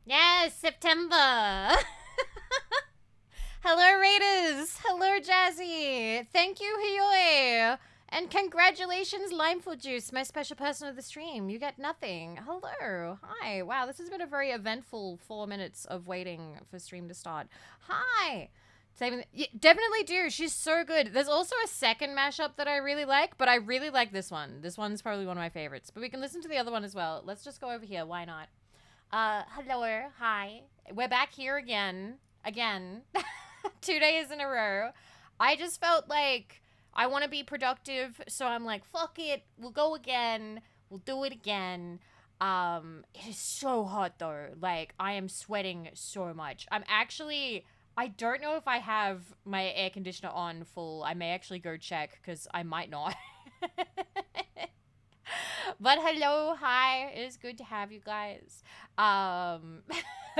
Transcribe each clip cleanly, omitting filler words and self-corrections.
Yes, September. Hello, Raiders. Hello, Jazzy. Thank you, Hiyoi. And congratulations, Limeful Juice, my special person of the stream. You get nothing. Hello. Hi. Wow, this has been a very eventful 4 minutes of waiting for stream to start. Hi. Definitely do. She's so good. There's also a second mashup that I really like, but I really like this one. This one's probably one of my favorites. But we can listen to the other one as well. Let's just go over here. Why not? Hello. Hi. We're back here again. Again. 2 days in a row. I just felt like I want to be productive, so I'm like, fuck it. We'll go again. We'll do it again. It is so hot though. Like, I am sweating so much. I don't know if I have my air conditioner on full. I may actually go check because I might not. But hello, hi. It is good to have you guys.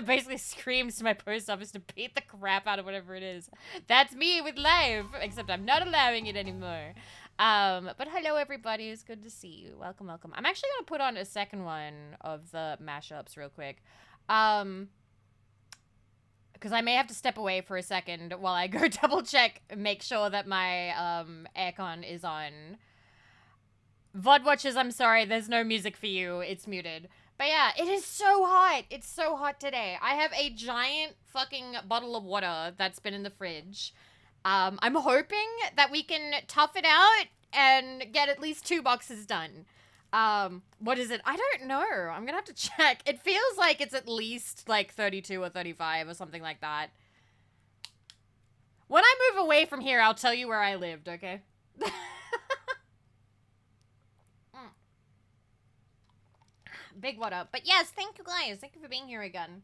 Basically screams to my post office to beat the crap out of whatever it is. That's me with live, except I'm not allowing it anymore. But hello everybody. It's good to see you. Welcome, welcome. I'm actually gonna put on a second one of the mashups real quick. Because I may have to step away for a second while I go double check and make sure that my aircon is on. VOD watchers, I'm sorry, there's no music for you. It's muted. But yeah, it is so hot. It's so hot today. I have a giant fucking bottle of water that's been in the fridge. I'm hoping that we can tough it out and get at least 2 boxes done. What is it? I don't know. I'm gonna have to check. It feels like it's at least like 32 or 35 or something like that. When I move away from here, I'll tell you where I lived, okay? Big what up. But yes, thank you guys. Thank you for being here again.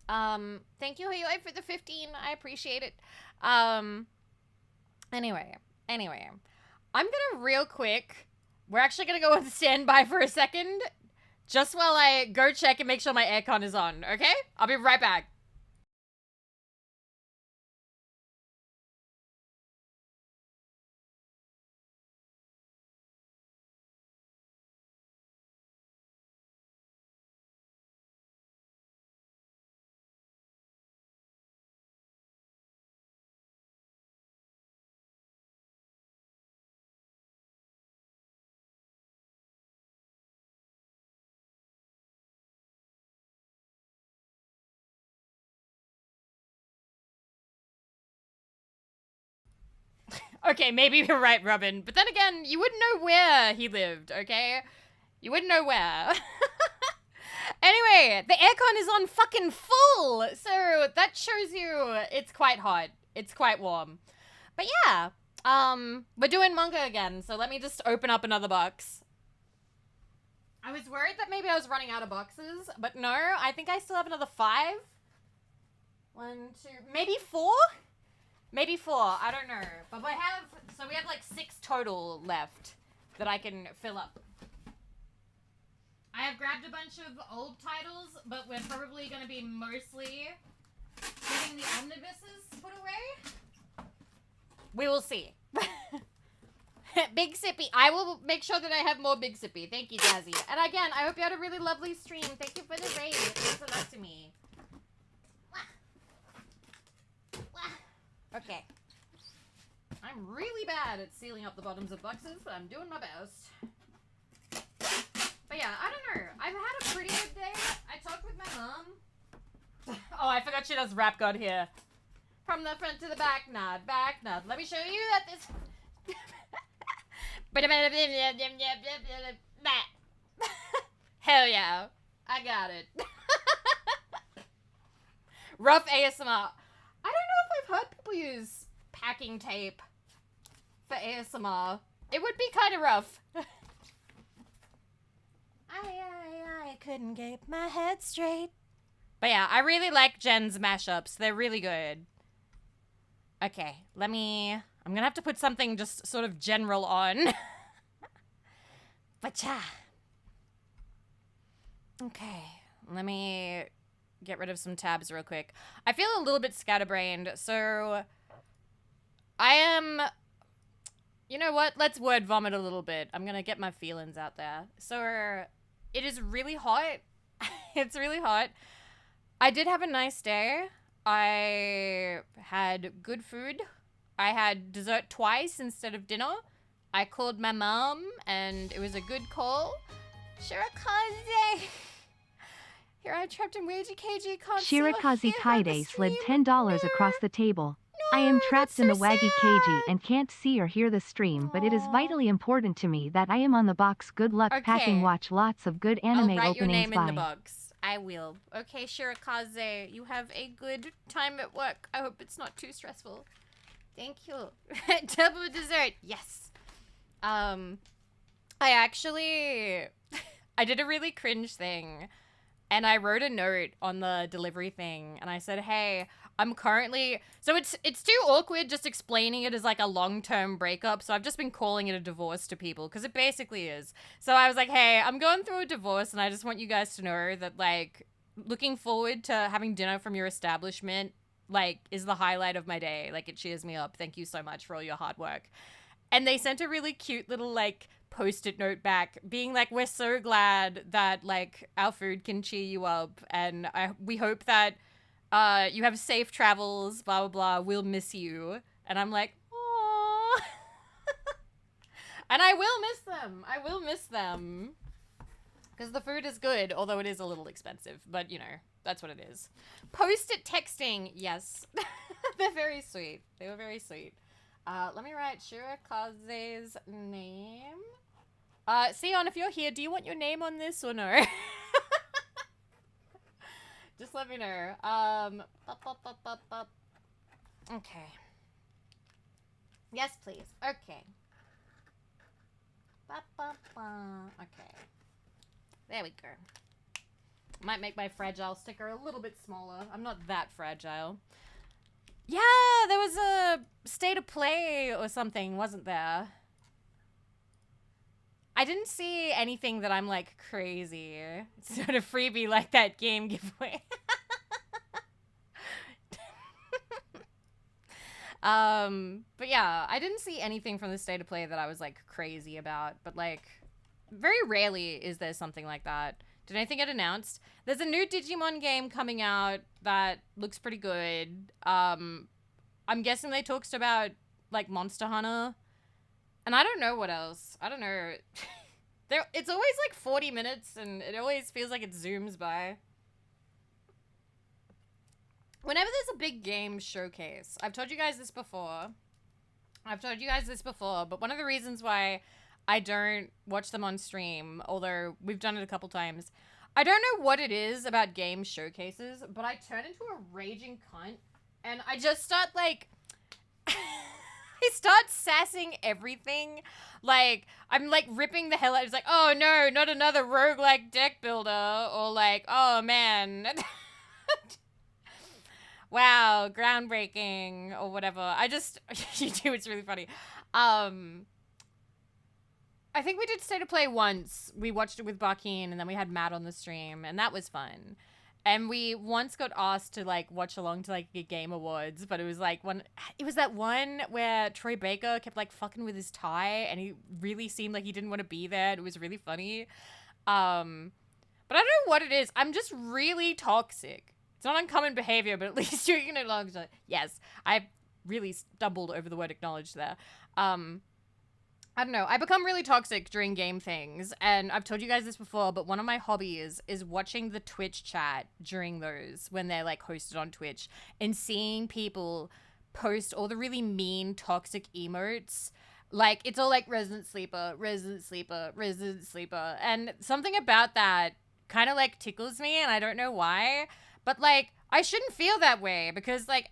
Thank you, Hayoi, for the 15. I appreciate it. Anyway. I'm gonna real quick. We're actually gonna go on standby for a second. Just while I go check and make sure my aircon is on, okay? I'll be right back. Okay, maybe you're right, Robin. But then again, you wouldn't know where he lived, okay? You wouldn't know where. Anyway, the aircon is on fucking full, so that shows you it's quite hot. It's quite warm. But yeah, we're doing manga again, so let me just open up another box. I was worried that maybe I was running out of boxes, but no, I think I still have another 5. 1, 2, maybe 4? Maybe 4, I don't know. But we have like 6 total left that I can fill up. I have grabbed a bunch of old titles, but we're probably going to be mostly getting the omnibuses put away. We will see. Big Sippy. I will make sure that I have more Big Sippy. Thank you, Jazzy. And again, I hope you had a really lovely stream. Thank you for the raid. It means a lot to me. Okay. I'm really bad at sealing up the bottoms of boxes, but I'm doing my best. But yeah, I don't know. I've had a pretty good day. I talked with my mom. Oh, I forgot she does rap god here. From the front to the back nod, back nod. Let me show you that this... Hell yeah. I got it. Rough ASMR. I don't know if I've heard people use packing tape for ASMR. It would be kind of rough. I couldn't keep my head straight. But yeah, I really like Jen's mashups. They're really good. Okay, I'm gonna have to put something just sort of general on. But yeah. Okay, let me get rid of some tabs real quick. I feel a little bit scatterbrained, so I am... You know what? Let's word vomit a little bit. I'm gonna get my feelings out there. So, it is really hot. It's really hot. I did have a nice day. I had good food. I had dessert twice instead of dinner. I called my mom, and it was a good call. Shirakaze! Here I'm trapped in Weiji KG, can't see or Shirakaze hear her on the Kaide slid stream. $10 across the table. I am trapped in the Waggy KG and can't see or hear the stream, but it is vitally important to me that I am on the box. Good luck packing. Okay. Watch lots of good I'll anime write your openings. name in the box. I will. Okay, Shirakaze, you have a good time at work. I hope it's not too stressful. Thank you. Double dessert. Yes. I actually I did a really cringe thing, and I wrote a note on the delivery thing, and I said, "Hey, I'm currently..." So it's too awkward just explaining it as like a long-term breakup, so I've just been calling it a divorce to people, because it basically is. So I was like, "Hey, I'm going through a divorce, and I just want you guys to know that, like, looking forward to having dinner from your establishment, like, is the highlight of my day. Like, it cheers me up. Thank you so much for all your hard work." And they sent a really cute little, like, post-it note back being like, "We're so glad that, like, our food can cheer you up, and we hope that you have safe travels, blah, blah, blah. We'll miss you." And I'm like, aww. And I will miss them. I will miss them. Because the food is good, although it is a little expensive. But, you know, that's what it is. Post-it texting. Yes. They're very sweet. They were very sweet. Let me write Shirakaze's name. Sion, if you're here, do you want your name on this or no? Just let me know. Okay. Yes, please. Okay. Okay. There we go. Might make my fragile sticker a little bit smaller. I'm not that fragile. Yeah, there was a state of play or something, wasn't there? I didn't see anything that I'm like crazy. It's sort of freebie like that game giveaway. But yeah, I didn't see anything from the state of play that I was like crazy about, but like very rarely is there something like that. Did anything get announced? There's a new Digimon game coming out that looks pretty good. I'm guessing they talked about like Monster Hunter. And I don't know what else. I don't know. It's always like 40 minutes and it always feels like it zooms by. Whenever there's a big game showcase, I've told you guys this before, but one of the reasons why I don't watch them on stream, although we've done it a couple times, I don't know what it is about game showcases, but I turn into a raging cunt and I just start like... I start sassing everything. Like, I'm like ripping the hell out. It's like, oh no, not another roguelike deck builder. Or like, oh man. Wow, groundbreaking or whatever. I just, you do, it's really funny. I think we did State of Play once. We watched it with Barkeen and then we had Matt on the stream and that was fun. And we once got asked to like watch along to like the Game Awards, but it was like it was that one where Troy Baker kept like fucking with his tie and he really seemed like he didn't want to be there. It was really funny. But I don't know what it is. I'm just really toxic. It's not uncommon behavior, but at least you can acknowledge that. Yes, I really stumbled over the word acknowledge there. I don't know. I become really toxic during game things, and I've told you guys this before, but one of my hobbies is watching the Twitch chat during those when they're like hosted on Twitch and seeing people post all the really mean, toxic emotes. Like, it's all like Resident Sleeper, Resident Sleeper, Resident Sleeper, and something about that kind of like tickles me, and I don't know why, but like, I shouldn't feel that way because, like,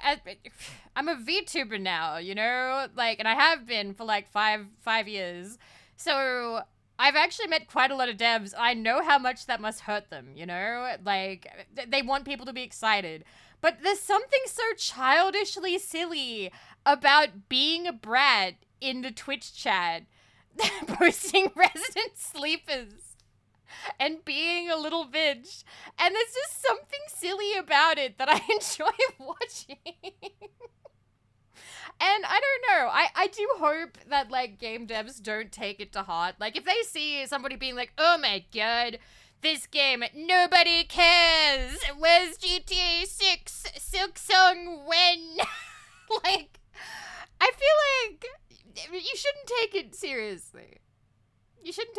I'm a VTuber now, you know? Like, and I have been for, like, five years. So, I've actually met quite a lot of devs. I know how much that must hurt them, you know? Like, they want people to be excited. But there's something so childishly silly about being a brat in the Twitch chat, posting Resident Sleepers. And being a little bitch. And there's just something silly about it that I enjoy watching. And I don't know. I do hope that, like, game devs don't take it to heart. Like, if they see somebody being like, oh my god, this game, nobody cares. Where's GTA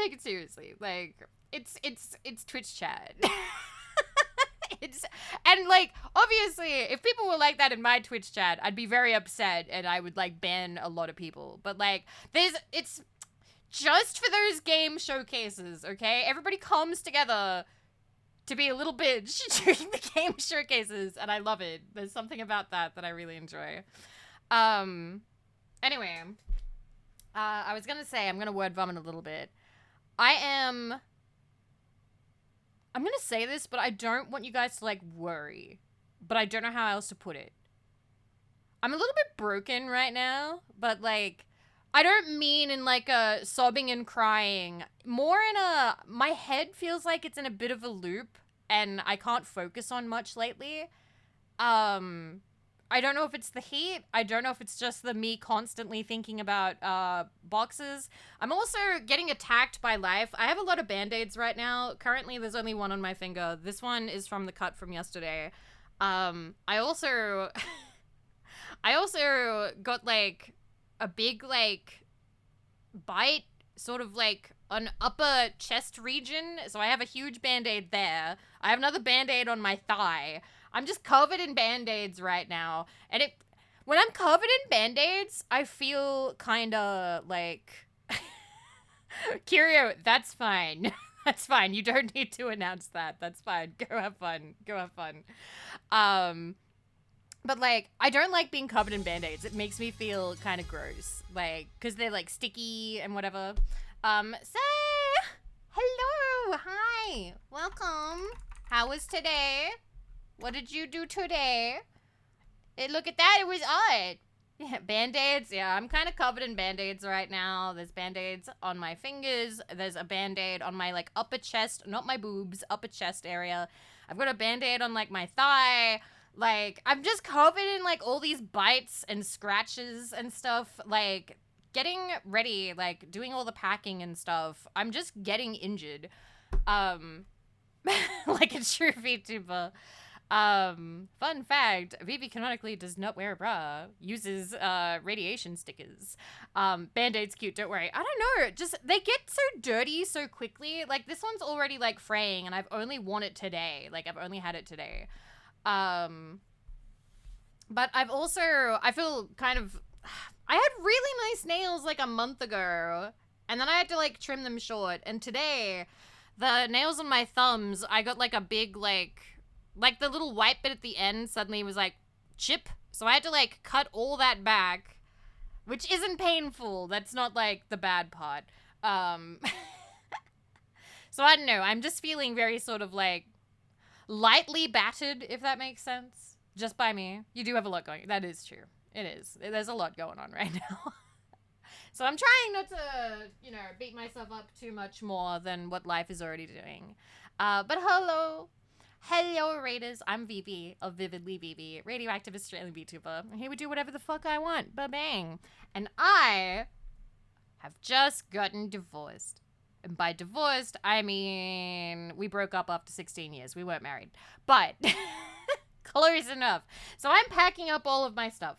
take it seriously. Like, it's Twitch chat. And like, obviously, if people were like that in my Twitch chat, I'd be very upset and I would like ban a lot of people. But like, it's just for those game showcases, okay? Everybody comes together to be a little bitch during the game showcases, and I love it. There's something about that I really enjoy. Anyway, I was gonna say, I'm gonna word vomit a little bit. I'm gonna say this, but I don't want you guys to, like, worry. But I don't know how else to put it. I'm a little bit broken right now, but, like, I don't mean in, like, a sobbing and crying. More in a, my head feels like it's in a bit of a loop, and I can't focus on much lately. I don't know if it's the heat. I don't know if it's just the me constantly thinking about boxes. I'm also getting attacked by life. I have a lot of band-aids right now. Currently, there's only one on my finger. This one is from the cut from yesterday. I also got, like, a big, like, bite, sort of, like, an upper chest region. So I have a huge band-aid there. I have another band-aid on my thigh. I'm just covered in band-aids right now. And when I'm covered in band-aids, I feel kind of like... Kirio, that's fine. That's fine. You don't need to announce that. That's fine. Go have fun. Go have fun. But, like, I don't like being covered in band-aids. It makes me feel kind of gross. Like, because they're, like, sticky and whatever. So, hello. Hi. Welcome. How was today? What did you do today? Look at that, it was odd. Yeah, band-aids, yeah, I'm kind of covered in band-aids right now. There's band-aids on my fingers. There's a band-aid on my, like, upper chest, not my boobs, upper chest area. I've got a band-aid on, like, my thigh. Like, I'm just covered in, like, all these bites and scratches and stuff. Like, getting ready, like, doing all the packing and stuff. I'm just getting injured. Like a true VTuber. Fun fact, Vivi canonically does not wear a bra, uses, radiation stickers. Band-Aid's cute, don't worry. I don't know, just, they get so dirty so quickly. Like, this one's already, like, fraying, and I've only worn it today. Like, I've only had it today. But I've also, I feel kind of, I had really nice nails, like, a month ago, and then I had to, like, trim them short, and today, the nails on my thumbs, I got, like, a big, like the little white bit at the end suddenly was like, chip. So I had to like cut all that back, which isn't painful. That's not like the bad part. So I don't know. I'm just feeling very sort of like lightly battered, if that makes sense. Just by me. You do have a lot going. That is true. It is. There's a lot going on right now. So I'm trying not to, you know, beat myself up too much more than what life is already doing. But hello. Hello, Raiders. I'm Vivi of Vividly Vivi, radioactive Australian VTuber. And here we do whatever the fuck I want. Ba-bang. And I have just gotten divorced. And by divorced, I mean we broke up after 16 years. We weren't married. But close enough. So I'm packing up all of my stuff.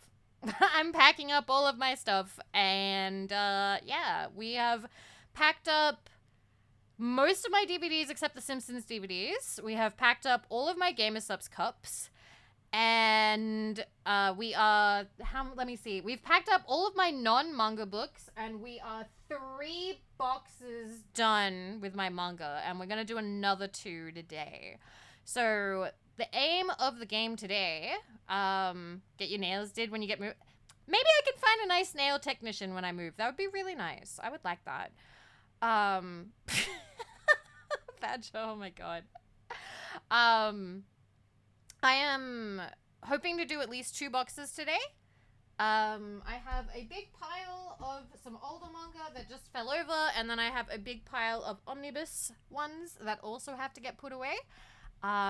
I'm packing up all of my stuff. And, yeah, we have packed up most of my DVDs except the Simpsons DVDs. We have packed up all of my Gamer Subs cups. And we are, let me see. We've packed up all of my non-manga books. And we are 3 boxes done with my manga. And we're going to do another 2 today. So the aim of the game today, get your nails did when you get moved. Maybe I can find a nice nail technician when I move. That would be really nice. I would like that. Bad show, oh my god. I am hoping to do at least 2 boxes today. I have a big pile of some older manga that just fell over, and then I have a big pile of omnibus ones that also have to get put away.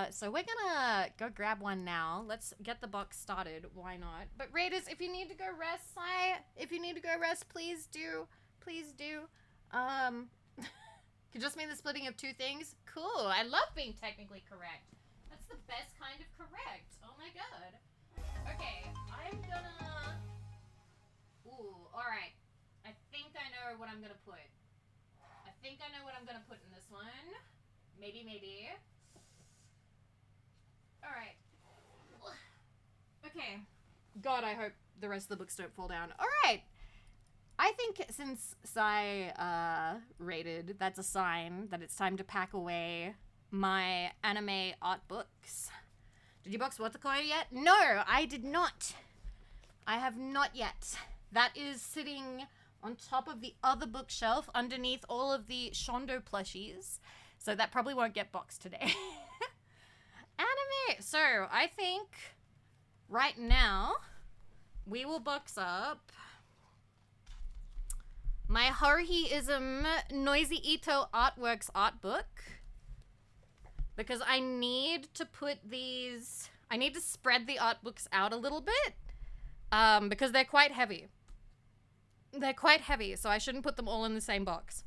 So we're gonna go grab one now. Let's get the box started. Why not? But Raiders, if you need to go rest, if you need to go rest, please do. Please do. Could just mean the splitting of 2 things. Cool. I love being technically correct. That's the best kind of correct. Oh my god. Okay, I'm gonna... Ooh, alright. I think I know what I'm gonna put. I'm gonna put in this one. Maybe. Alright. Okay. God, I hope the rest of the books don't fall down. Alright. I think since Sai rated, that's a sign that it's time to pack away my anime art books. Did you box Watakoi yet? No, I did not. I have not yet. That is sitting on top of the other bookshelf underneath all of the Shondo plushies. So that probably won't get boxed today. Anime. So I think right now we will box up my Haruhi-ism Noisy Ito Artworks art book. Because I need to put these... I need to spread the art books out a little bit. Because they're quite heavy. They're quite heavy, so I shouldn't put them all in the same box.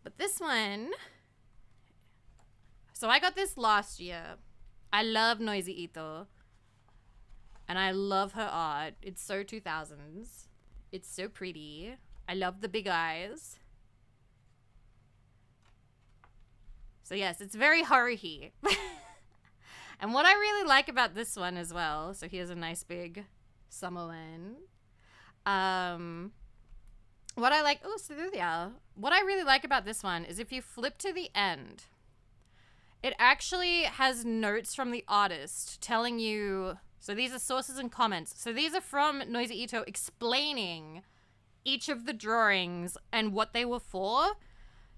But this one... So I got this last year. I love Noisy Ito. And I love her art. It's so 2000s. It's so pretty. I love the big eyes. So yes, it's very Haruhi. And what I really like about this one as well, so here's a nice big Samoan. What I like, oh, Suruya. What I really like about this one is if you flip to the end, it actually has notes from the artist telling you, so these are sources and comments. So these are from Noisy Ito explaining each of the drawings and what they were for.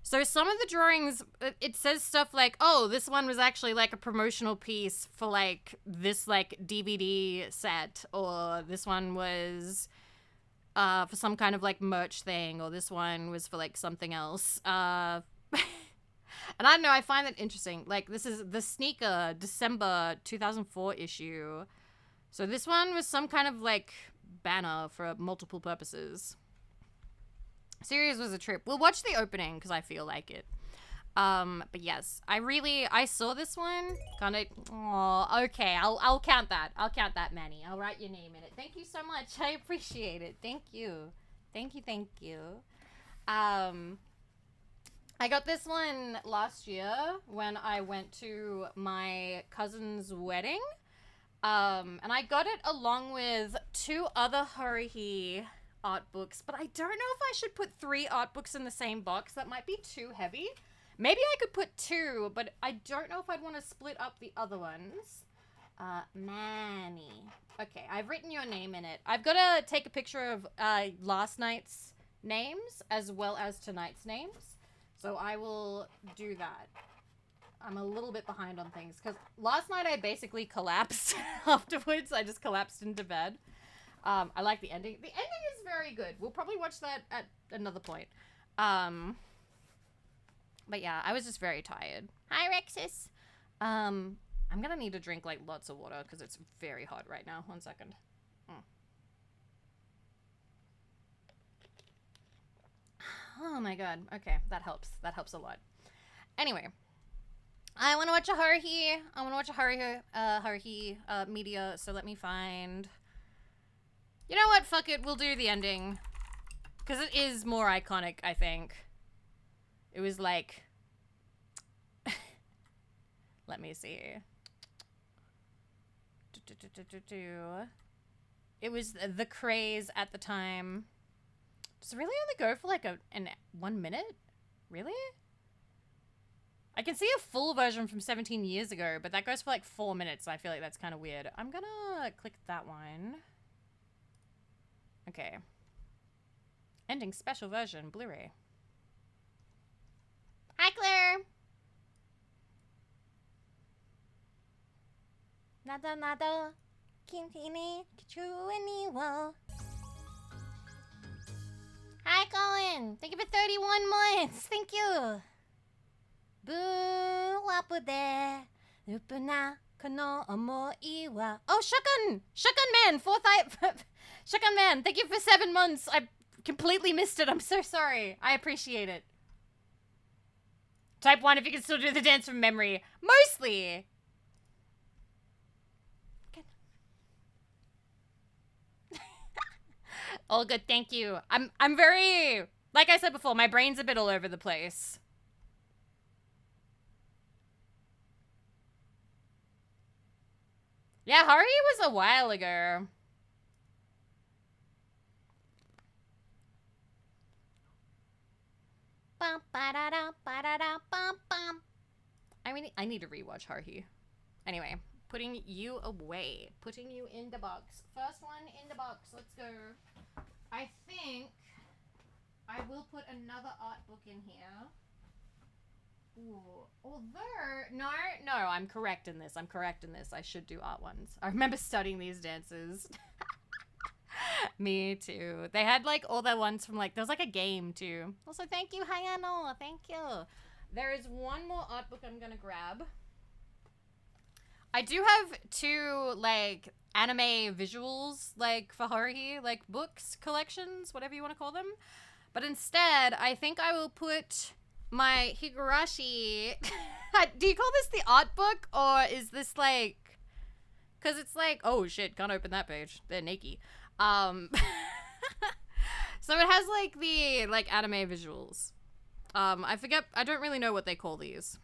So some of the drawings, it says stuff like, oh, this one was actually like a promotional piece for like this like DVD set, or this one was for some kind of like merch thing, or this one was for like something else. And I don't know, I find that interesting. Like this is the Sneaker December 2004 issue. So this one was some kind of like banner for multiple purposes. Series was a trip. We'll watch the opening because I feel like it. But yes, I saw this one. Kind of. Oh, okay. I'll count that. I'll count that, Manny. I'll write your name in it. Thank you so much. I appreciate it. Thank you. Thank you. I got this one last year when I went to my cousin's wedding. And I got it along with 2 other Haruhi art books, but I don't know if I should put 3 art books in the same box. That might be too heavy. Maybe I could put 2, but I don't know if I'd want to split up the other ones. Manny. Okay, I've written your name in it. I've got to take a picture of last night's names as well as tonight's names. So I will do that. I'm a little bit behind on things because last night I basically collapsed afterwards. I just collapsed into bed. I like the ending. The ending is very good. We'll probably watch that at another point. But yeah, I was just very tired. Hi, Rexus. I'm gonna need to drink like lots of water because it's very hot right now. 1 second. Oh my god. Okay, that helps. That helps a lot. Anyway, I want to watch a Haruhi. I want to watch a Haruhi media. So let me find. You know what? Fuck it. We'll do the ending. Because it is more iconic, I think. It was like... Let me see. It was the craze at the time. Does it really only go for like 1 minute? Really? I can see a full version from 17 years ago, but that goes for like 4 minutes. I feel like that's kind of weird. I'm gonna click that one. Okay. Ending special version, Blu-ray. Hi, Claire! Nada nada, kintini, kichuini wo. Hi, Colin! Thank you for 31 months! Thank you! Boo wapu de, upuna kono omoi wa. Oh, Shotgun! Shotgun Man! Shotgun Man, thank you for 7 months. I completely missed it. I'm so sorry. I appreciate it. Type 1 if you can still do the dance from memory. Mostly. Good. All good, thank you. I'm very, like I said before, my brain's a bit all over the place. Yeah, Haruhi was a while ago. I mean, I need to rewatch Haruhi. Anyway, putting you away. Putting you in the box. First one in the box. Let's go. I think I will put another art book in here. Ooh. Although, no, I'm correct in this. I should do art ones. I remember studying these dances. Me too. They had like all their ones from like, there was like a game too. Also, thank you, Hayano. Thank you. There is one more art book I'm gonna grab. I do have two like anime visuals like for Haruhi, like books, collections, whatever you want to call them. But instead, I think I will put my Higurashi. Do you call this the art book, or is this like, because it's like, oh shit, can't open that page, they're naked. So it has like the like anime visuals. I forget, I don't really know what they call these.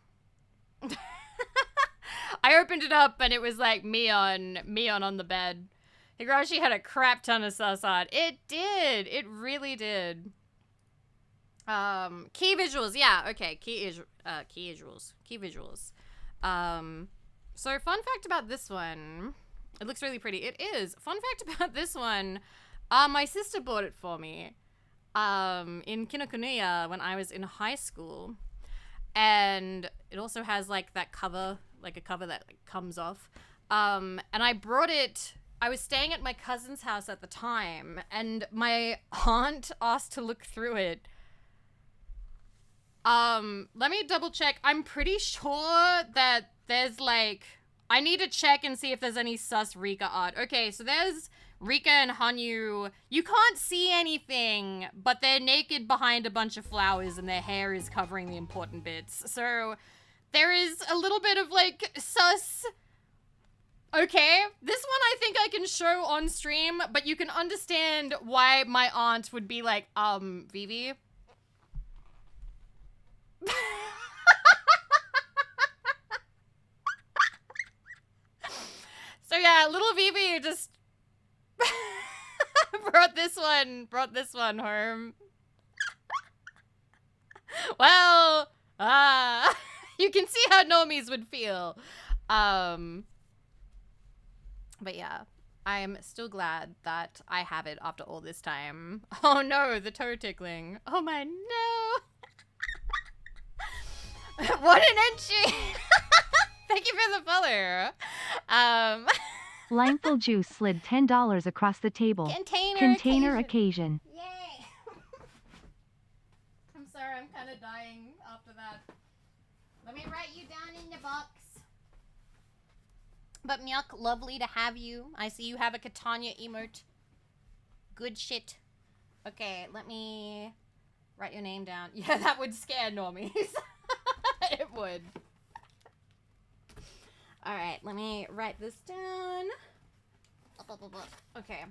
I opened it up and it was like Mion on the bed. Higurashi had a crap ton of sus art. It did. It really did. Key visuals. Yeah, okay. Key visuals. So fun fact about this one. It looks really pretty. It is. Fun fact about this one. My sister bought it for me. In Kinokuniya when I was in high school. And it also has like that cover, like a cover that like comes off. And I brought it. I was staying at my cousin's house at the time, and my aunt asked to look through it. Let me double check. I'm pretty sure that there's like, I need to check and see if there's any sus Rika art. Okay, so there's Rika and Hanyu. You can't see anything, but they're naked behind a bunch of flowers and their hair is covering the important bits. So there is a little bit of like sus. Okay, this one I think I can show on stream, but you can understand why my aunt would be like, Vivi. So yeah, little Vivi just brought this one home. Well, you can see how normies would feel. But yeah, I am still glad that I have it after all this time. Oh no, the toe tickling. Oh my no. What an entry. Thank you for the follow. Limeful Juice slid $10 across the table. Container occasion. Yay. I'm sorry, I'm kind of dying after that. Let me write you down in the box. But Myuk, lovely to have you. I see you have a Catania emote. Good shit. Okay, let me write your name down. Yeah, that would scare normies. It would. Alright, let me write this down. Okay.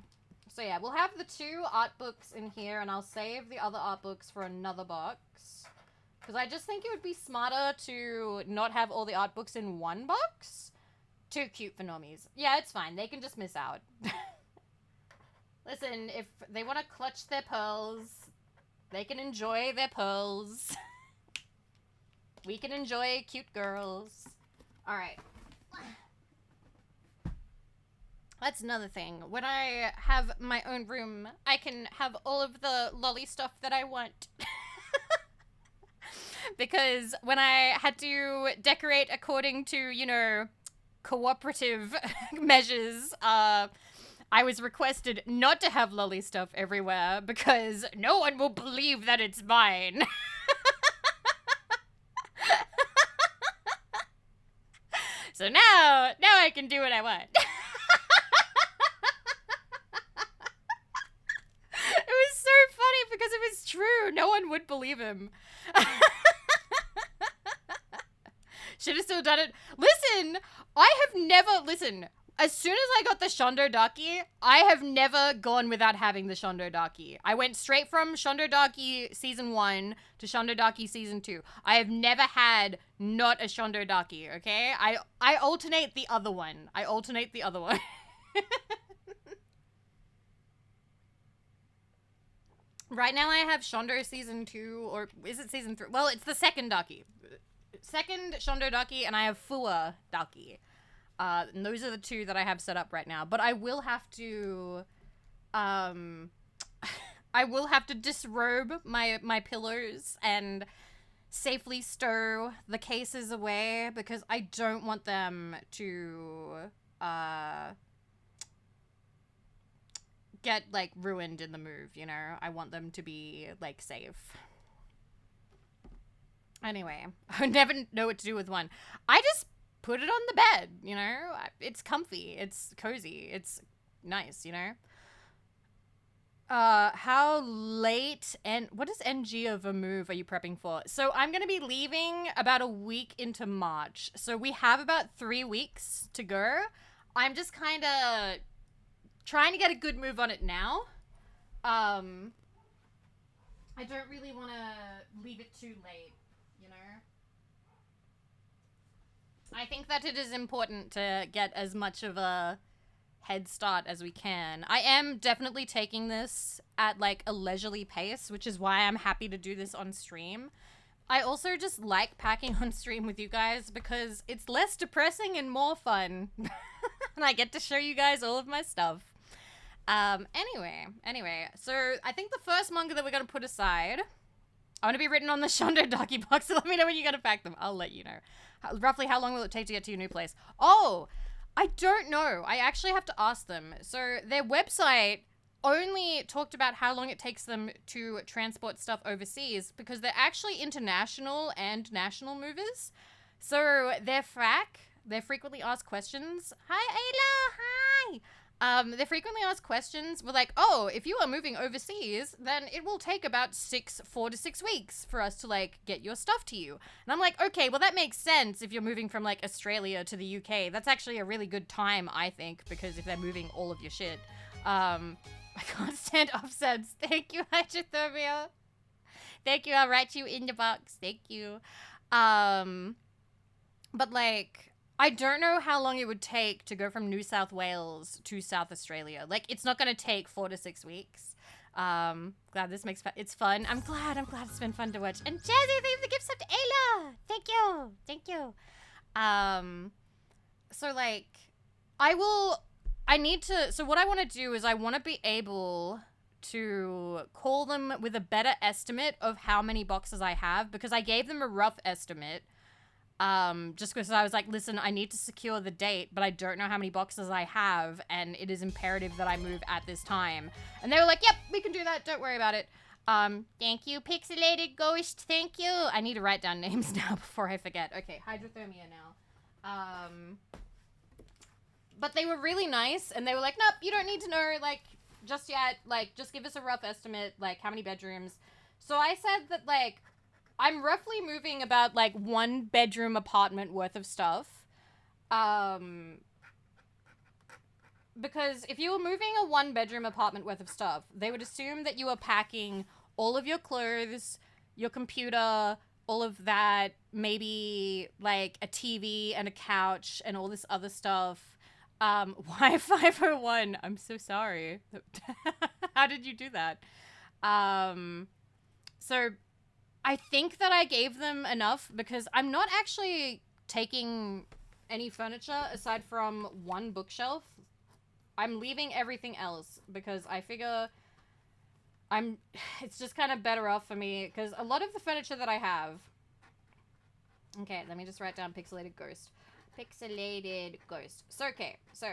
So yeah, we'll have the two art books in here, and I'll save the other art books for another box. Because I just think it would be smarter to not have all the art books in one box. Too cute for normies. Yeah, it's fine. They can just miss out. Listen, if they want to clutch their pearls, they can enjoy their pearls. We can enjoy cute girls. Alright. That's another thing. When I have my own room, I can have all of the lolly stuff that I want. Because when I had to decorate according to, you know, cooperative measures, I was requested not to have lolly stuff everywhere because no one will believe that it's mine. So now I can do what I want. It was so funny because it was true. No one would believe him. Should have still done it. Listen, I have never, listen, as soon as I got the Shondo Daki, I have never gone without having the Shondo Daki. I went straight from Shondo Daki Season 1 to Shondo Daki Season 2. I have never had not a Shondo Daki, okay? I alternate the other one. Right now I have Shondo Season 2, or is it Season 3? Well, it's the second Daki. Second Shondo Daki, and I have Fua Daki. And those are the two that I have set up right now. But I will have to, disrobe my pillows and safely stow the cases away because I don't want them to, get, like, ruined in the move, you know? I want them to be, like, safe. Anyway, I would never know what to do with one. I just put it on the bed, you know? It's comfy. It's cozy. It's nice, you know? How late and what is NG of a move are you prepping for? So I'm going to be leaving about a week into March. So we have about 3 weeks to go. I'm just kind of trying to get a good move on it now. I don't really want to leave it too late, you know? I think that it is important to get as much of a head start as we can. I am definitely taking this at like a leisurely pace, which is why I'm happy to do this on stream. I also just like packing on stream with you guys because it's less depressing and more fun. And I get to show you guys all of my stuff. Anyway, so I think the first manga that we're going to put aside, I want to be written on the Shondo Daki box, so let me know when you're going to pack them. I'll let you know. Roughly how long will it take to get to your new place? Oh, I don't know. I actually have to ask them. So their website only talked about how long it takes them to transport stuff overseas because they're actually international and national movers. So their frequently asked questions. Hi, Ayla. Hi. They frequently asked questions were like, oh, if you are moving overseas, then it will take about 4 to 6 weeks for us to, like, get your stuff to you. And I'm like, okay, well, that makes sense if you're moving from, like, Australia to the UK. That's actually a really good time, I think, because if they're moving all of your shit. I can't stand offsets. Thank you, Hydrothermia. Thank you, I'll write you in the box. Thank you. But, like, I don't know how long it would take to go from New South Wales to South Australia. Like, it's not going to take 4 to 6 weeks. Glad this makes it's fun. I'm glad it's been fun to watch. And Jazzy, leave the gifts up to Ayla. Thank you. So, like, so what I want to do is I want to be able to call them with a better estimate of how many boxes I have because I gave them a rough estimate. Just because I was like, listen, I need to secure the date, but I don't know how many boxes I have, and it is imperative that I move at this time. And they were like, yep, we can do that, don't worry about it. Thank you, Pixelated Ghost, thank you. I need to write down names now before I forget. Okay, Hydrothermia now. But they were really nice, and they were like, nope, you don't need to know, like, just yet. Like, just give us a rough estimate, like, how many bedrooms. So I said that, like, I'm roughly moving about, like, 1 bedroom apartment worth of stuff. Because if you were moving a 1 bedroom apartment worth of stuff, they would assume that you were packing all of your clothes, your computer, all of that, maybe, like, a TV and a couch and all this other stuff. Why 501? I'm so sorry. How did you do that? So I think that I gave them enough because I'm not actually taking any furniture aside from 1 bookshelf. I'm leaving everything else because I figure it's just kind of better off for me because a lot of the furniture that I have. Okay, let me just write down Pixelated Ghost. Pixelated Ghost. So, okay, so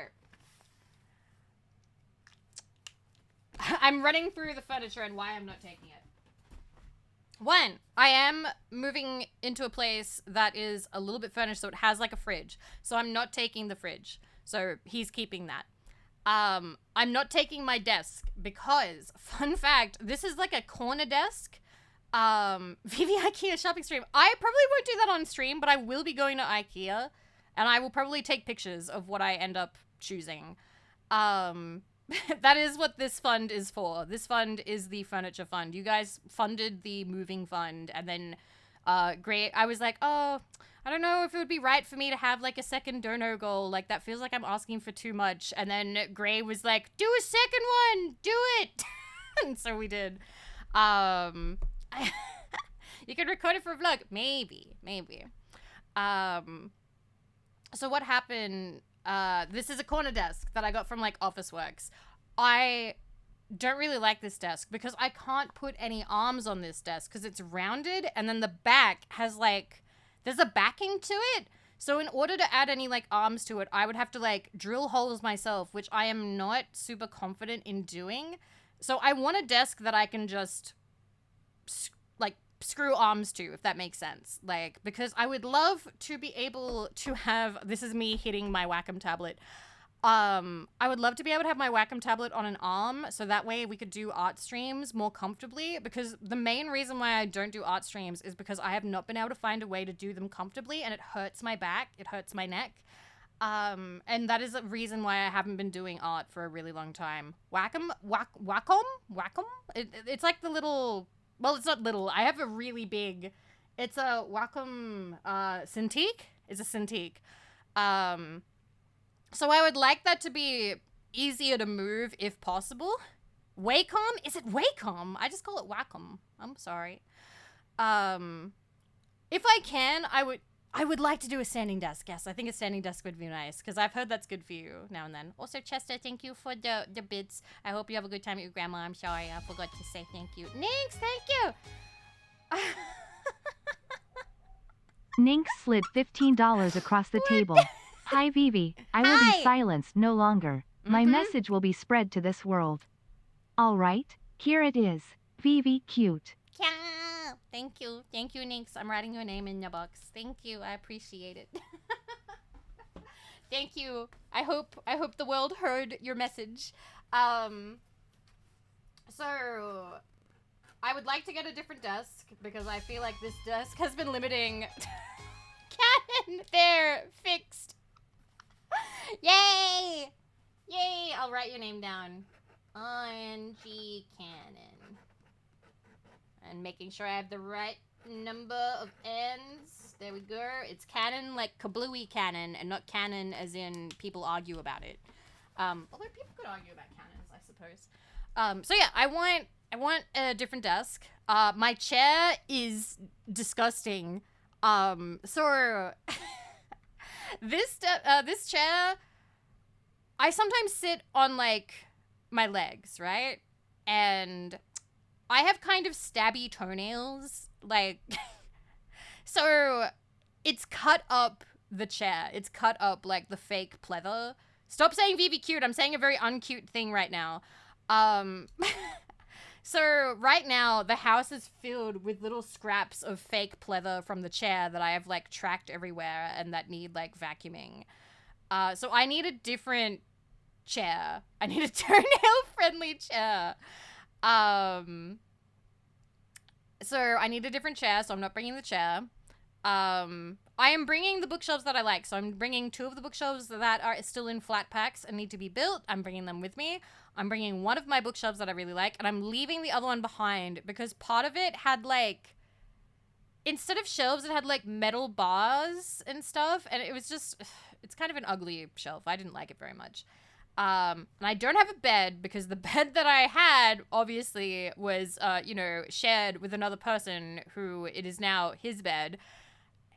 I'm running through the furniture and why I'm not taking it. 1, I am moving into a place that is a little bit furnished, so it has like a fridge. So I'm not taking the fridge. So he's keeping that. I'm not taking my desk because, fun fact, this is like a corner desk. Vivi IKEA shopping stream. I probably won't do that on stream, but I will be going to IKEA and I will probably take pictures of what I end up choosing. That is what this fund is for. This fund is the furniture fund. You guys funded the moving fund, and then Gray, I was like, oh, I don't know if it would be right for me to have like a second dono goal. Like, that feels like I'm asking for too much. And then Gray was like, do a second one, do it. And so we did. You can record it for a vlog. Maybe. So what happened, this is a corner desk that I got from like Officeworks. I don't really like this desk because I can't put any arms on this desk because it's rounded, and then the back has like, there's a backing to it. So in order to add any like arms to it, I would have to like drill holes myself, which I am not super confident in doing. So I want a desk that I can just like screw arms to, if that makes sense. Like, because I would love to be able to have, this is me hitting my Wacom tablet. I would love to be able to have my Wacom tablet on an arm, so that way we could do art streams more comfortably, because the main reason why I don't do art streams is because I have not been able to find a way to do them comfortably, and it hurts my back, it hurts my neck. And that is a reason why I haven't been doing art for a really long time. Wacom? It's like the little, well, it's not little, I have a really big, it's a Wacom, Cintiq? It's a Cintiq. So I would like that to be easier to move if possible. Wacom? Is it Wacom? I just call it Wacom. I'm sorry. If I can, I would like to do a standing desk. Yes, I think a standing desk would be nice, because I've heard that's good for you now and then. Also, Chester, thank you for the bits. I hope you have a good time with your grandma. I'm sorry, I forgot to say thank you. Ninx, thank you. Ninx slid $15 across the table. Hi Vivi, I will be silenced no longer. My message will be spread to this world. Alright, here it is. Vivi cute. Yeah, thank you. Thank you, Ninx. I'm writing your name in the box. Thank you. I appreciate it. Thank you. I hope the world heard your message. So I would like to get a different desk because I feel like this desk has been limiting. Cannon, there, fixed. Yay! Yay! I'll write your name down. ING Cannon. And making sure I have the right number of N's. There we go. It's canon like kablooey canon, and not canon as in people argue about it. Although people could argue about canons, I suppose. So yeah, I want a different desk. My chair is disgusting. So this chair, I sometimes sit on like my legs, right? And I have kind of stabby toenails, like, so it's cut up the chair. It's cut up like the fake pleather. Stop saying Vivi cute. I'm saying a very uncute thing right now. So right now the house is filled with little scraps of fake pleather from the chair that I have like tracked everywhere and that need like vacuuming. So I need a different chair. I need a toenail-friendly chair. So I need a different chair, so I'm not bringing the chair. I am bringing the bookshelves that I like. So I'm bringing 2 of the bookshelves that are still in flat packs and need to be built. I'm bringing them with me. I'm bringing one of my bookshelves that I really like, and I'm leaving the other one behind because part of it had like, instead of shelves, it had like metal bars and stuff, and it was just, it's kind of an ugly shelf. I didn't like it very much. And I don't have a bed because the bed that I had obviously was, shared with another person who it is now his bed.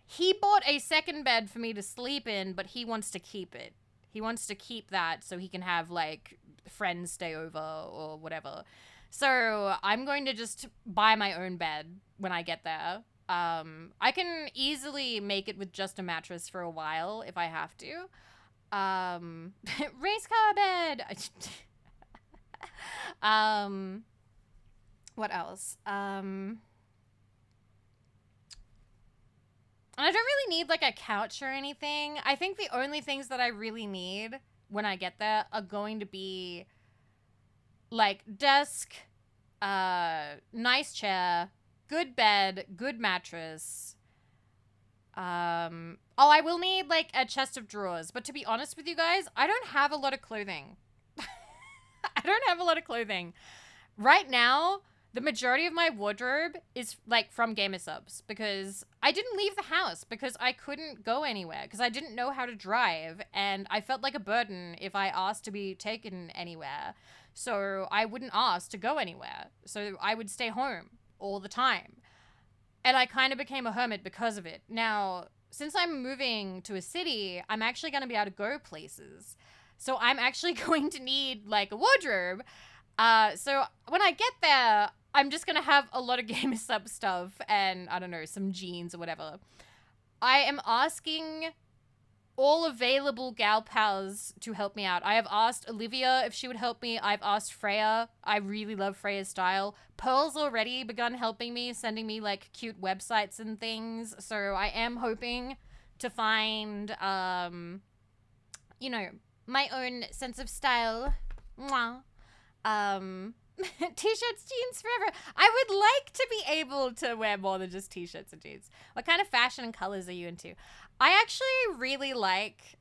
He bought a second bed for me to sleep in, but he wants to keep it. He wants to keep that so he can have like friends stay over or whatever. So I'm going to just buy my own bed when I get there. I can easily make it with just a mattress for a while if I have to. Race car bed. What else? I don't really need like a couch or anything. I think the only things that I really need when I get there are going to be like desk, nice chair, good bed, good mattress, Oh, I will need like a chest of drawers. But to be honest with you guys, I don't have a lot of clothing. I don't have a lot of clothing. Right now, the majority of my wardrobe is like from Gamer Subs because I didn't leave the house because I couldn't go anywhere because I didn't know how to drive and I felt like a burden if I asked to be taken anywhere. So I wouldn't ask to go anywhere. So I would stay home all the time. And I kind of became a hermit because of it. Now, since I'm moving to a city, I'm actually going to be able to go places. So I'm actually going to need like a wardrobe. So when I get there, I'm just going to have a lot of Gamer Sub stuff and I don't know, some jeans or whatever. I am asking all available gal pals to help me out. I have asked Olivia if she would help me. I've asked Freya. I really love Freya's style. Pearl's already begun helping me, sending me like cute websites and things. So I am hoping to find, you know, my own sense of style. Mwah. T-shirts, jeans forever. I would like to be able to wear more than just t-shirts and jeans. What kind of fashion and colors are you into? I actually really like,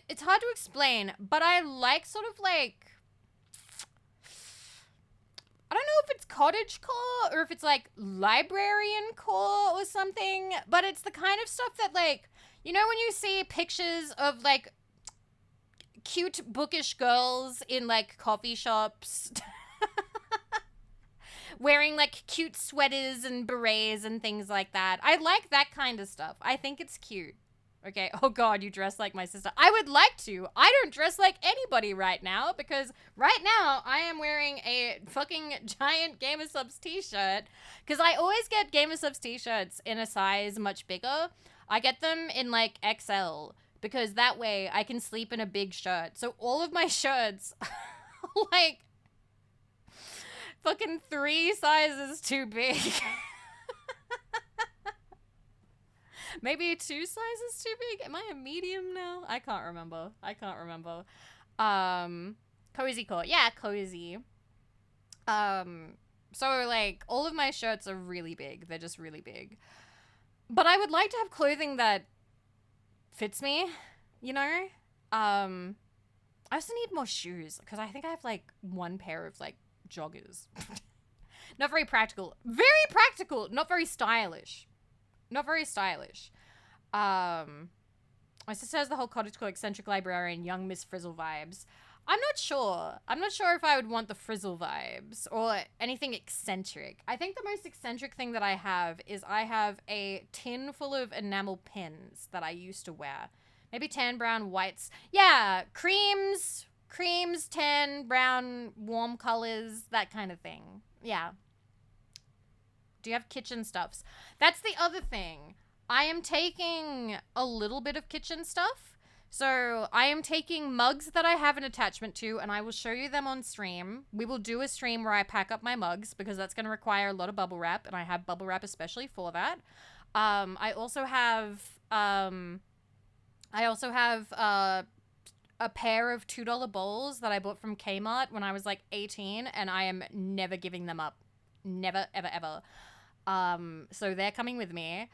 it's hard to explain, but I like sort of like, I don't know if it's cottagecore or if it's like librarian core or something, but it's the kind of stuff that like, you know when you see pictures of like cute bookish girls in like coffee shops wearing like cute sweaters and berets and things like that. I like that kind of stuff. I think it's cute. Okay. Oh God, you dress like my sister. I would like to. I don't dress like anybody right now because right now I am wearing a fucking giant Gamer Subs t-shirt because I always get Gamer Subs t-shirts in a size much bigger. I get them in like XL because that way I can sleep in a big shirt. So all of my shirts like fucking 3 sizes too big. Maybe 2 sizes too big? Am I a medium now? I can't remember. Cozy core. Yeah, cozy. So like all of my shirts are really big. They're just really big. But I would like to have clothing that fits me, you know? I also need more shoes because I think I have like one pair of like joggers. Not very practical. Very practical. Not very stylish. My sister has the whole cottagecore eccentric librarian, young Miss Frizzle vibes. I'm not sure if I would want the frizzle vibes or anything eccentric. I think the most eccentric thing that I have is I have a tin full of enamel pins that I used to wear. Maybe tan, brown, whites. Yeah, creams, tan, brown, warm colors, that kind of thing. Yeah. Do you have kitchen stuffs? That's the other thing. I am taking a little bit of kitchen stuff. So I am taking mugs that I have an attachment to, and I will show you them on stream. We will do a stream where I pack up my mugs because that's going to require a lot of bubble wrap, and I have bubble wrap especially for that. I also have a pair of $2 bowls that I bought from Kmart when I was like 18, and I am never giving them up. Never, ever, ever. So they're coming with me.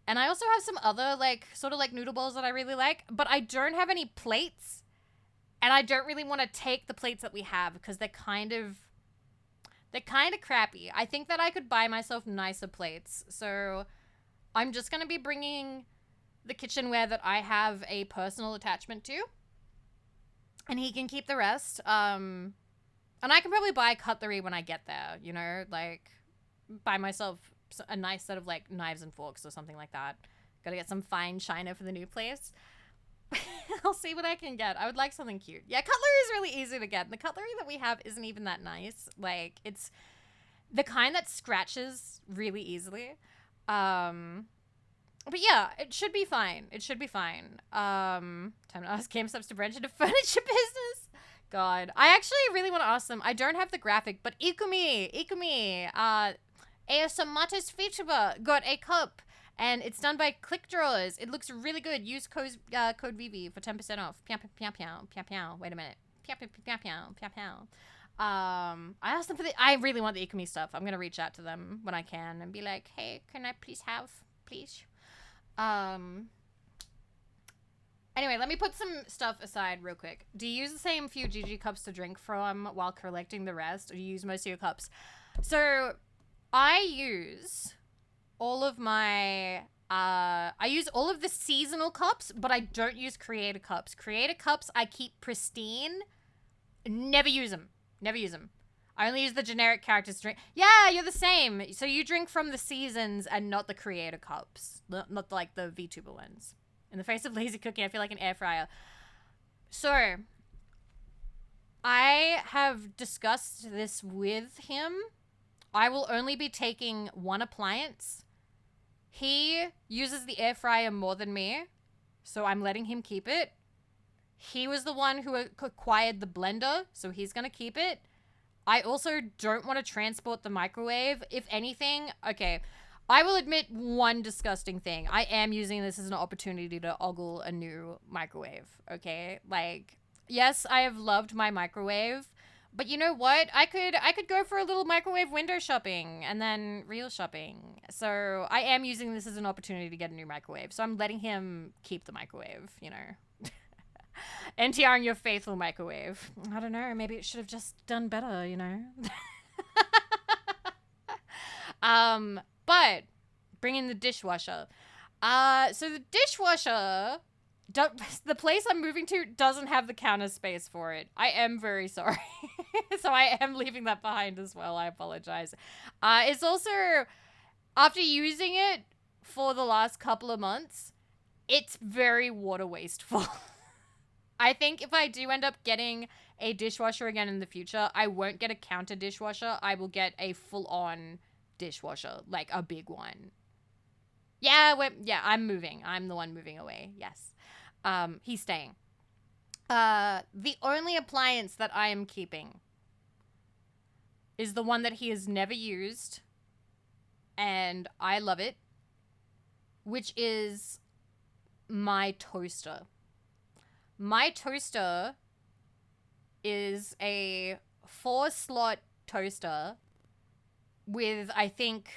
And I also have some other, like, sort of like noodle bowls that I really like, but I don't have any plates, and I don't really want to take the plates that we have because they're kind of crappy. I think that I could buy myself nicer plates, so I'm just going to be bringing the kitchenware that I have a personal attachment to, and he can keep the rest. And I can probably buy cutlery when I get there, you know, like, buy myself a nice set of like knives and forks or something like that. Gotta get some fine china for the new place. I'll see what I can get. I would like something cute. Yeah, cutlery is really easy to get. The cutlery that we have isn't even that nice. Like, it's the kind that scratches really easily. But yeah, it should be fine. Time to ask GameStops to branch into furniture business. God, I actually really want to ask them. I don't have the graphic, but Ikumi, Aosomatis VTuber got a cup, and it's done by Click Drawers. It looks really good. Use code Vivi for 10% off. Pew, pew, pew, pew, pew, pew. Wait a minute. Pew, pew, pew, pew, pew, pew. I asked them for I really want the Ikumi stuff. I'm gonna reach out to them when I can and be like, hey, can I please have please. Anyway, let me put some stuff aside real quick. Do you use the same few GG cups to drink from while collecting the rest, or do you use most of your cups? So, I use all of my... I use all of the seasonal cups, but I don't use creator cups. Creator cups I keep pristine. Never use them. Never use them. I only use the generic characters drink. Yeah, you're the same. So you drink from the seasons and not the creator cups. Not like the VTuber ones. In the face of lazy cooking, I feel like an air fryer. So, I have discussed this with him. I will only be taking one appliance. He uses the air fryer more than me, so I'm letting him keep it. He was the one who acquired the blender, so he's gonna keep it. I also don't want to transport the microwave. If anything, okay, I will admit one disgusting thing. I am using this as an opportunity to ogle a new microwave, okay? Like, yes, I have loved my microwave, but you know what? I could go for a little microwave window shopping and then real shopping. So I am using this as an opportunity to get a new microwave. So I'm letting him keep the microwave, you know. NTRing your faithful microwave. I don't know. Maybe it should have just done better, you know. But bring in the dishwasher. So the dishwasher, the place I'm moving to doesn't have the counter space for it. I am very sorry. So I am leaving that behind as well. I apologize. It's also, after using it for the last couple of months, it's very water wasteful. I think if I do end up getting a dishwasher again in the future, I won't get a counter dishwasher. I will get a full-on dishwasher, like a big one. Yeah, I'm moving. I'm the one moving away. Yes. He's staying. The only appliance that I am keeping is the one that he has never used, and I love it, which is my toaster. My toaster is a 4-slot toaster with, I think,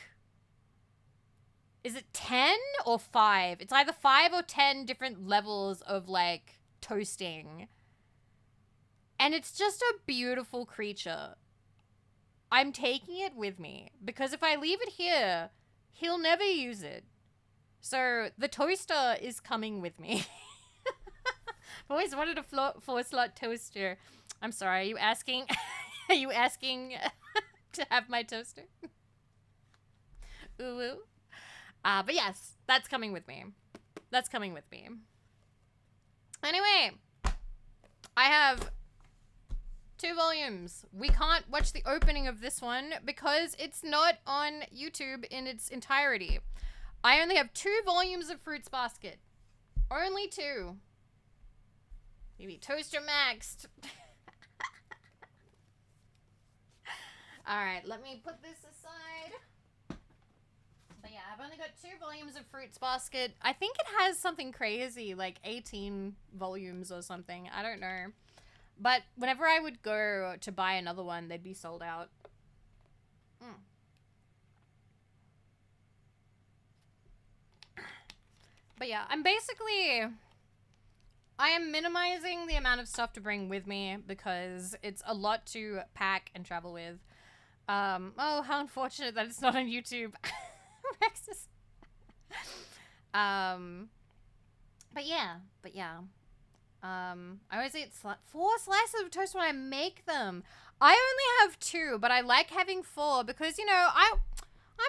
is it 10 or 5? It's either 5 or 10 different levels of, like, toasting. And it's just a beautiful creature. I'm taking it with me, because if I leave it here, he'll never use it. So the toaster is coming with me. I've always wanted a 4-slot toaster. I'm sorry, are you asking? Are you asking to have my toaster? Ooh, ooh. But yes, that's coming with me. That's coming with me. Anyway, I have 2 volumes. We can't watch the opening of this one because it's not on YouTube in its entirety. I only have 2 volumes of Fruits Basket. Only 2. Maybe toaster maxed. Alright, let me put this aside. But yeah, I've only got 2 volumes of Fruits Basket. I think it has something crazy, like 18 volumes or something. I don't know. But whenever I would go to buy another one, they'd be sold out. But yeah, I am minimizing the amount of stuff to bring with me because it's a lot to pack and travel with. Oh, how unfortunate that it's not on YouTube. Rexus. But yeah. I always eat 4 slices of toast when I make them. I only have 2, but I like having 4 because, you know, I'm a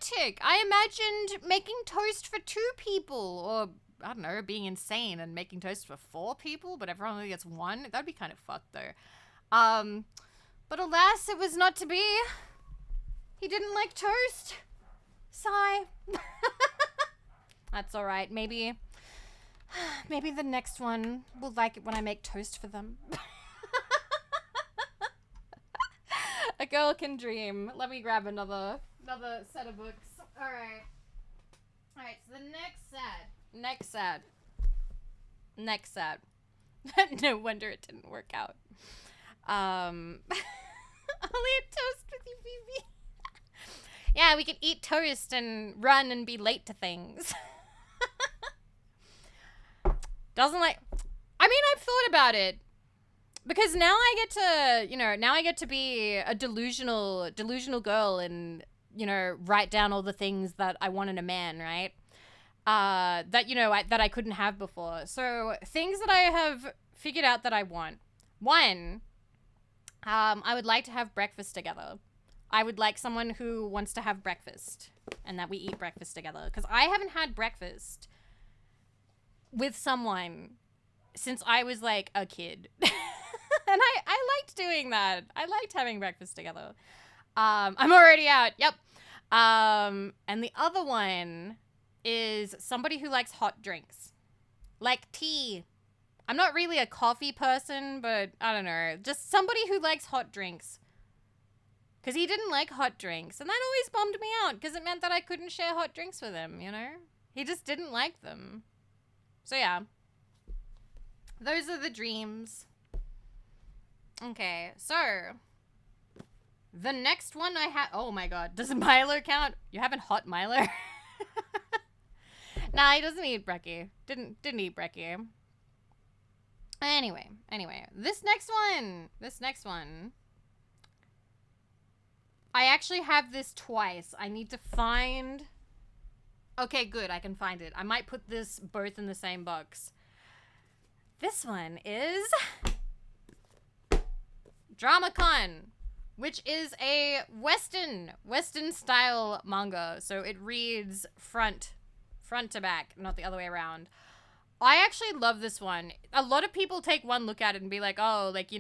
romantic. I imagined making toast for 2 people, or I don't know, being insane and making toast for 4 people, but everyone only gets 1. That'd be kind of fucked though. But alas, it was not to be. He didn't like toast. Sigh. That's all right. Maybe the next one will like it when I make toast for them. A girl can dream. Let me grab another set of books. All right. So the next sad. No wonder it didn't work out. Only a toast with you, Vivi. Yeah, we could eat toast and run and be late to things. Doesn't like... I mean, I've thought about it. Because now I get to, now I get to be a delusional girl and, write down all the things that I want in a man, right? That, that I couldn't have before. So, things that I have figured out that I want. One, I would like to have breakfast together. I would like someone who wants to have breakfast and that we eat breakfast together. Because I haven't had breakfast with someone since I was, like, a kid. And I liked doing that. I liked having breakfast together. I'm already out. Yep. And the other one is somebody who likes hot drinks. Like tea. I'm not really a coffee person, but I don't know. Just somebody who likes hot drinks. Because he didn't like hot drinks. And that always bummed me out because it meant that I couldn't share hot drinks with him, He just didn't like them. So yeah. Those are the dreams. Okay, so the next one I have... Oh my god, does Milo count? You having hot Milo? Nah, he doesn't eat brekkie. Didn't eat brekkie. Anyway, this next one. I actually have this twice. I need to find... Okay, good, I can find it. I might put this both in the same box. This one is... DramaCon, which is a Western style manga. So it reads front to back, not the other way around. I actually love this one. A lot of people take one look at it and be like, oh, like,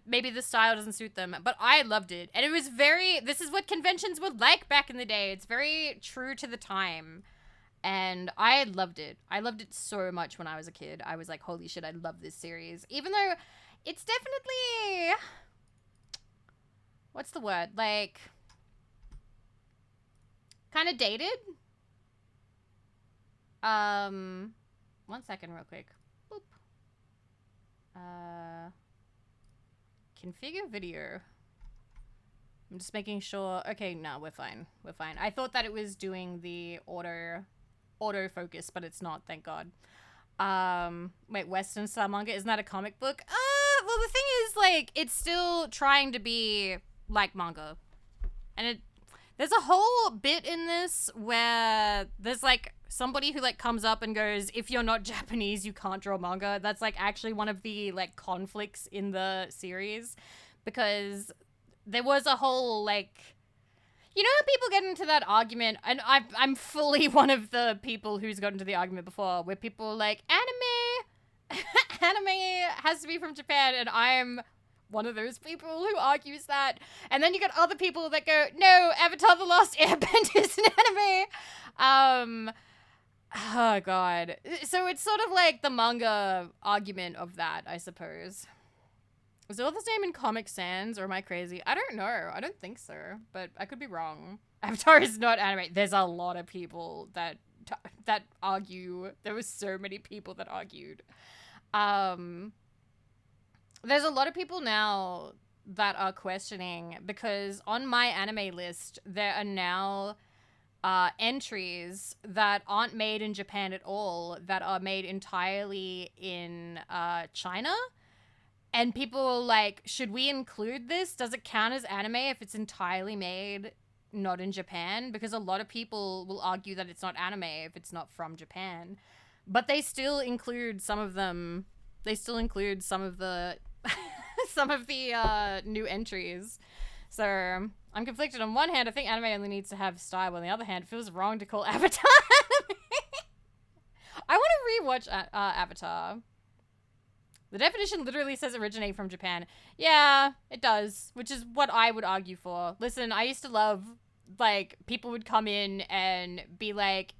maybe the style doesn't suit them. But I loved it. And it was this is what conventions were like back in the day. It's very true to the time. And I loved it. I loved it so much when I was a kid. I was like, holy shit, I love this series. Even though... It's definitely, what's the word? Like, kind of dated. 1 second real quick. Boop. Configure video. I'm just making sure. Okay, no, we're fine. We're fine. I thought that it was doing the auto focus, but it's not, thank God. Wait, Western style manga? Isn't that a comic book? Well, the thing is, like, it's still trying to be like manga. And there's a whole bit in this where there's, like, somebody who, like, comes up and goes, if you're not Japanese, you can't draw manga. That's, like, actually one of the, like, conflicts in the series. Because there was a whole, like... You know how people get into that argument, and I'm fully one of the people who's gotten into the argument before, where people are like, anime has to be from Japan, and I'm one of those people who argues that. And then you got other people that go, no, Avatar: The Last Airbender is an anime. Oh god. So it's sort of like the manga argument of that, I suppose. Is the author's name in Comic Sans, or am I crazy? I don't know. I don't think so, but I could be wrong. Avatar is not anime. There's a lot of people that argue. There was so many people that argued. There's a lot of people now that are questioning, because on my anime list, there are now entries that aren't made in Japan at all, that are made entirely in China. And people are like, should we include this? Does it count as anime if it's entirely made not in Japan? Because a lot of people will argue that it's not anime if it's not from Japan. But they still include some of them. They still include some of the some of the new entries. So I'm conflicted. On one hand, I think anime only needs to have style. On the other hand, it feels wrong to call Avatar anime. I want to rewatch Avatar. The definition literally says originate from Japan. Yeah, it does, which is what I would argue for. Listen, I used to love, like, people would come in and be like,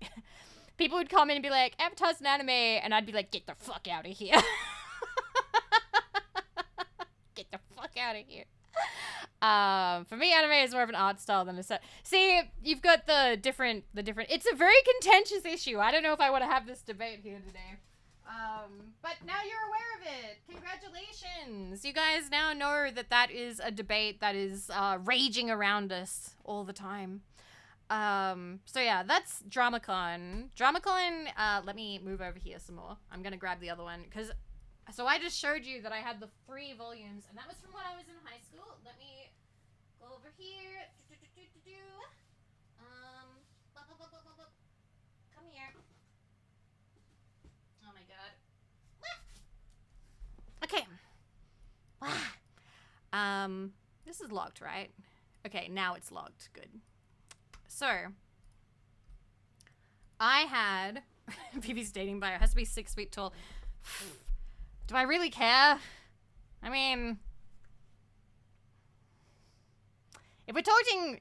Avatar's an anime, and I'd be like, get the fuck out of here. Get the fuck out of here. For me, anime is more of an art style than a set. See, you've got the different, it's a very contentious issue. I don't know if I want to have this debate here today. But now you're aware of it. Congratulations. You guys now know that is a debate that is raging around us all the time. So yeah, that's DramaCon. DramaCon, let me move over here some more. I'm gonna grab the other one, because, so I just showed you that I had the 3 volumes, and that was from when I was in high school. Let me go over here. Come here. Oh my god. Okay. This is locked, right? Okay, now it's locked. Good. So, I had Vivi's dating bio has to be 6 feet tall. Do I really care? I mean, if we're talking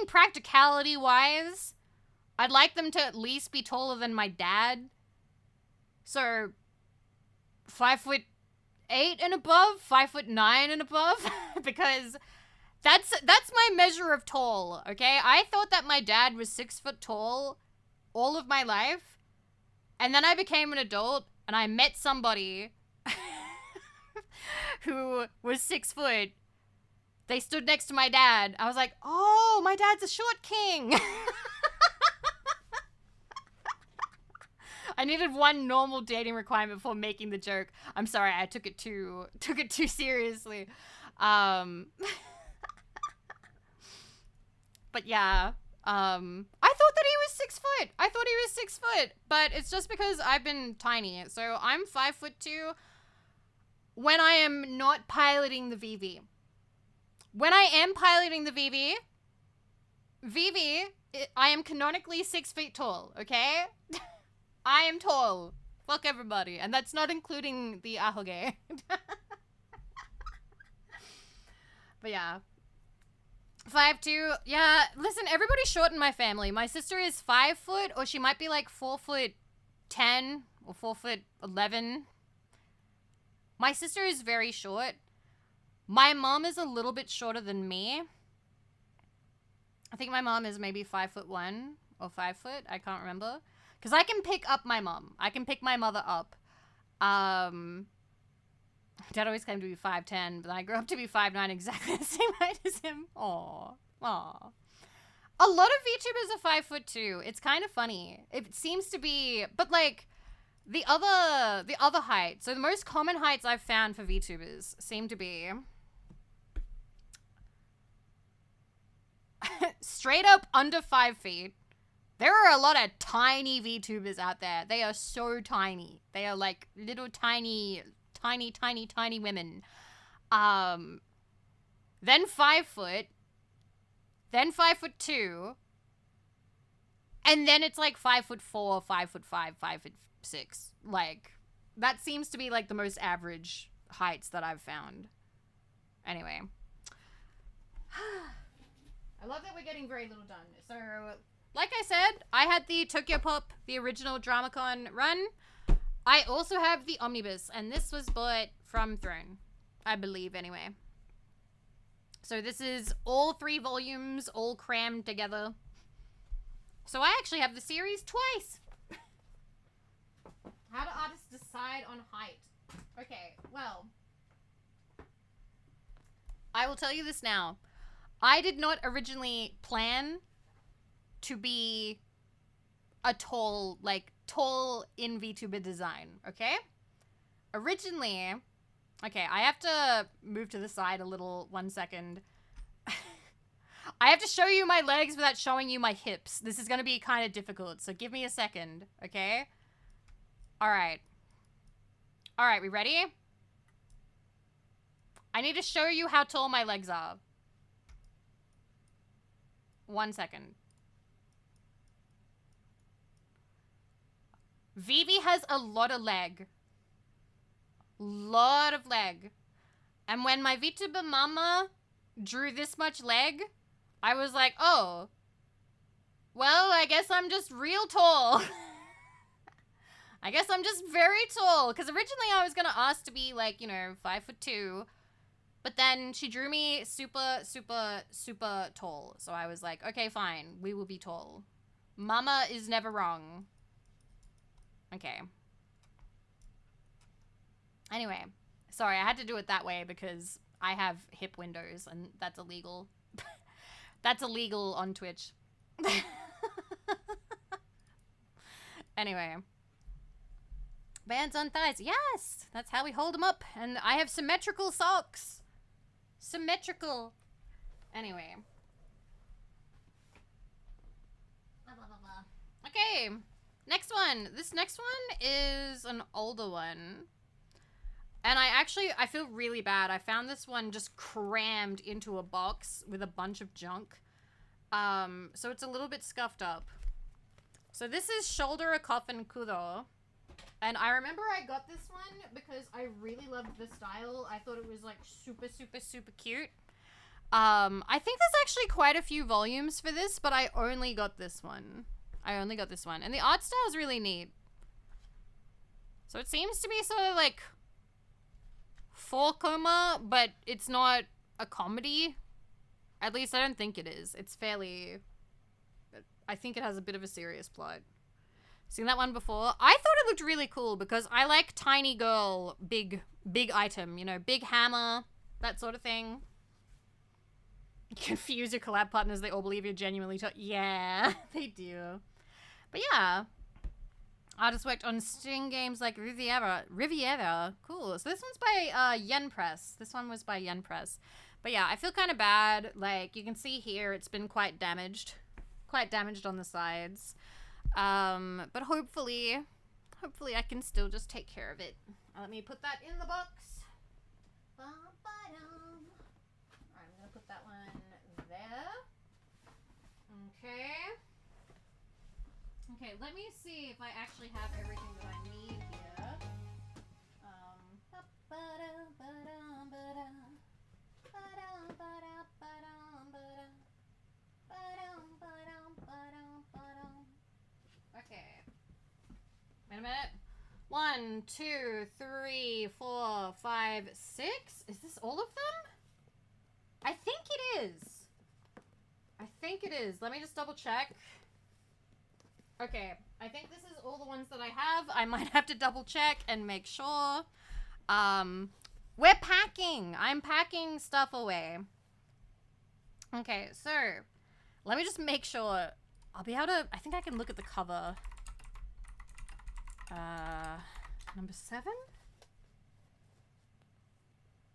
practicality wise, I'd like them to at least be taller than my dad. So 5'8" and above, 5'9" and above, because that's my measure of tall. Okay, I thought that my dad was 6 foot tall all of my life, and then I became an adult and I met somebody who was 6 foot. They stood next to my dad. I was like, oh, my dad's a short king. I needed one normal dating requirement before making the joke. I'm sorry, I took it too seriously. But yeah, I thought that he was 6 foot. I thought he was 6 foot, but it's just because I've been tiny. So I'm 5'2" when I am not piloting the Vivi. When I am piloting the Vivi, I am canonically 6 feet tall, okay? I am tall. Fuck everybody. And that's not including the ahoge. But yeah. 5'2". Yeah, listen, everybody's short in my family. My sister is 5 foot, or she might be like 4'10" or 4'11". My sister is very short. My mom is a little bit shorter than me. I think my mom is maybe 5'1" or 5 foot. I can't remember. Because I can pick up my mom. I can pick my mother up. Dad always claimed to be 5'10", but I grew up to be 5'9", exactly the same height as him. Aww. Aww. A lot of VTubers are 5 foot too. It's kind of funny. It seems to be, but like, the other height. So the most common heights I've found for VTubers seem to be straight up under 5 feet. There are a lot of tiny VTubers out there. They are so tiny. They are like little tiny women. Then 5 foot. Then 5'2". And then it's like 5'4", 5'5", 5'6". Like, that seems to be like the most average heights that I've found. Anyway. I love that we're getting very little done. So, like I said, I had the Tokyo Pop, the original DramaCon run. I also have the Omnibus, and this was bought from Throne. I believe, anyway. So this is all 3 volumes, all crammed together. So I actually have the series twice. How do artists decide on height? Okay, well, I will tell you this now. I did not originally plan to be a tall in VTuber design, okay? Originally, okay, I have to move to the side a little, 1 second. I have to show you my legs without showing you my hips. This is gonna be kind of difficult, so give me a second, okay? Alright. Alright, we ready? I need to show you how tall my legs are. 1 second. Vivi has a lot of leg. Lot of leg. And when my VTuber mama drew this much leg, I was like, oh, well, I guess I'm just real tall. I guess I'm just very tall. Because originally I was going to ask to be like, 5'2". But then she drew me super, super, super tall. So I was like, okay, fine. We will be tall. Mama is never wrong. Okay. Anyway. Sorry, I had to do it that way because I have hip windows and that's illegal. That's illegal on Twitch. Anyway. Bands on thighs. Yes! That's how we hold them up. And I have symmetrical socks. Symmetrical. Anyway. Okay. Next one. This next one is an older one. And I feel really bad. I found this one just crammed into a box with a bunch of junk. So it's a little bit scuffed up. So this is Shoulder a Coffin Kuro. And I remember I got this one because I really loved the style. I thought it was like super, super, super cute. I think there's actually quite a few volumes for this, but I only got this one. And the art style is really neat. So it seems to be sort of like 4-koma, but it's not a comedy. At least I don't think it is. It's fairly... I think it has a bit of a serious plot. Seen that one before? I thought it looked really cool because I like tiny girl, big item, you know, big hammer, that sort of thing. Confuse your collab partners, they all believe you're genuinely yeah, they do. But yeah. Artists worked on string games like Riviera. Cool. So this one's by Yen Press. This one was by Yen Press. But yeah, I feel kind of bad. Like, you can see here, it's been quite damaged. Quite damaged on the sides. But hopefully I can still just take care of it. Let me put that in the box. Alright, I'm gonna put that one there. Okay. Okay, let me see if I actually have everything that I need here. Okay. Wait a minute. 1, 2, 3, 4, 5, 6. Is this all of them? I think it is. Let me just double check. Okay. I think this is all the ones that I have. I might have to double check and make sure. We're packing. I'm packing stuff away. Okay, so let me just make sure. I'll be able to, I think I can look at the cover. Number 7?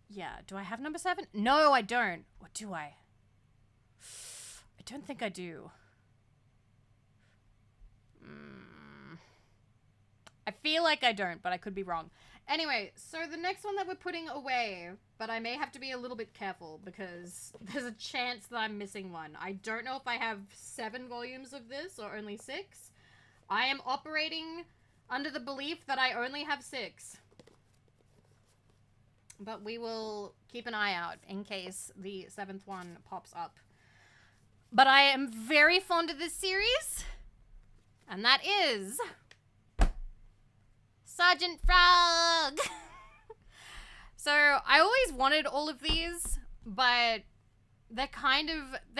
Yeah, do I have number 7? No, I don't. Or do I? I don't think I do. I feel like I don't, but I could be wrong. Anyway, so the next one that we're putting away, but I may have to be a little bit careful because there's a chance that I'm missing one. I don't know if I have 7 volumes of this or only 6. I am operating under the belief that I only have 6. But we will keep an eye out in case the 7th one pops up. But I am very fond of this series, and that is Sergeant Frog. So I always wanted all of these, but they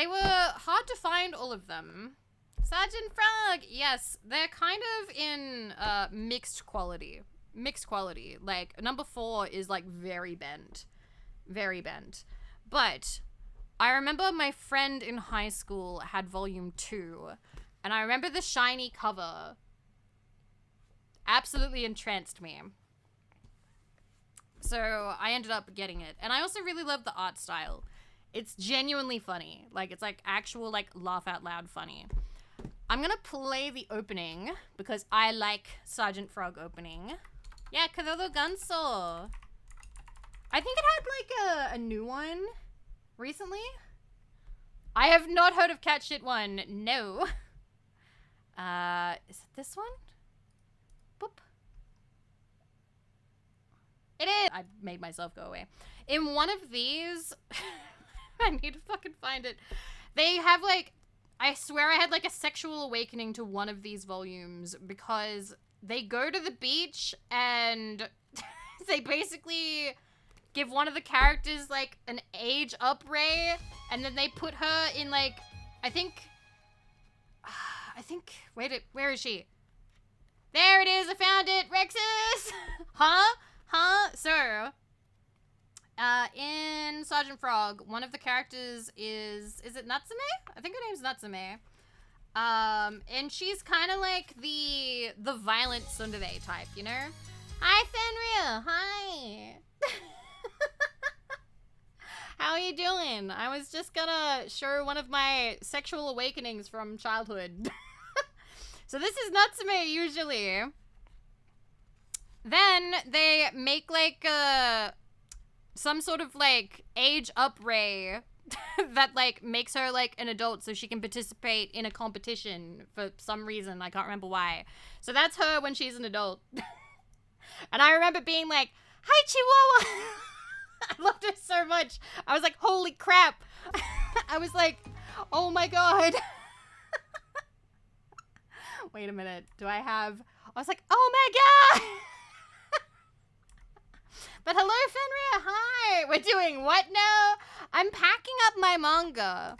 were hard to find, all of them. Sergeant Frog, yes, they're kind of in mixed quality. Like number 4 is like very bent. But I remember my friend in high school had volume 2, and I remember the shiny cover absolutely entranced me. So I ended up getting it. And I also really love the art style. It's genuinely funny. Like, it's like actual, like, laugh out loud funny. I'm gonna play the opening because I like Sergeant Frog opening. Yeah, Kororo Ganso. I think it had like a new one recently. I have not heard of Cat Shit 1. No. Is it this one? Boop. It is. I made myself go away. In one of these, I need to fucking find it. They have like, I swear I had like a sexual awakening to one of these volumes because they go to the beach and they basically give one of the characters like an age up ray, and then they put her in like, I think, wait, where is she? There it is, I found it, Rexus! Huh? So, in Sergeant Frog, one of the characters is it Natsume? I think her name's Natsume. And she's kind of like the violent tsundere type, you know? Hi, Fenrir. Hi. How are you doing? I was just gonna show one of my sexual awakenings from childhood. So this is Natsume usually. Then they make like some sort of like age up ray that like makes her like an adult so she can participate in a competition for some reason. I can't remember why. So that's her when she's an adult. And I remember being like, hi, Chihuahua. I loved it so much. I was like, holy crap. I was like, oh my god. Wait a minute. I was like, oh my god. But hello, Fenrir. Hi. We're doing what now? I'm packing up my manga.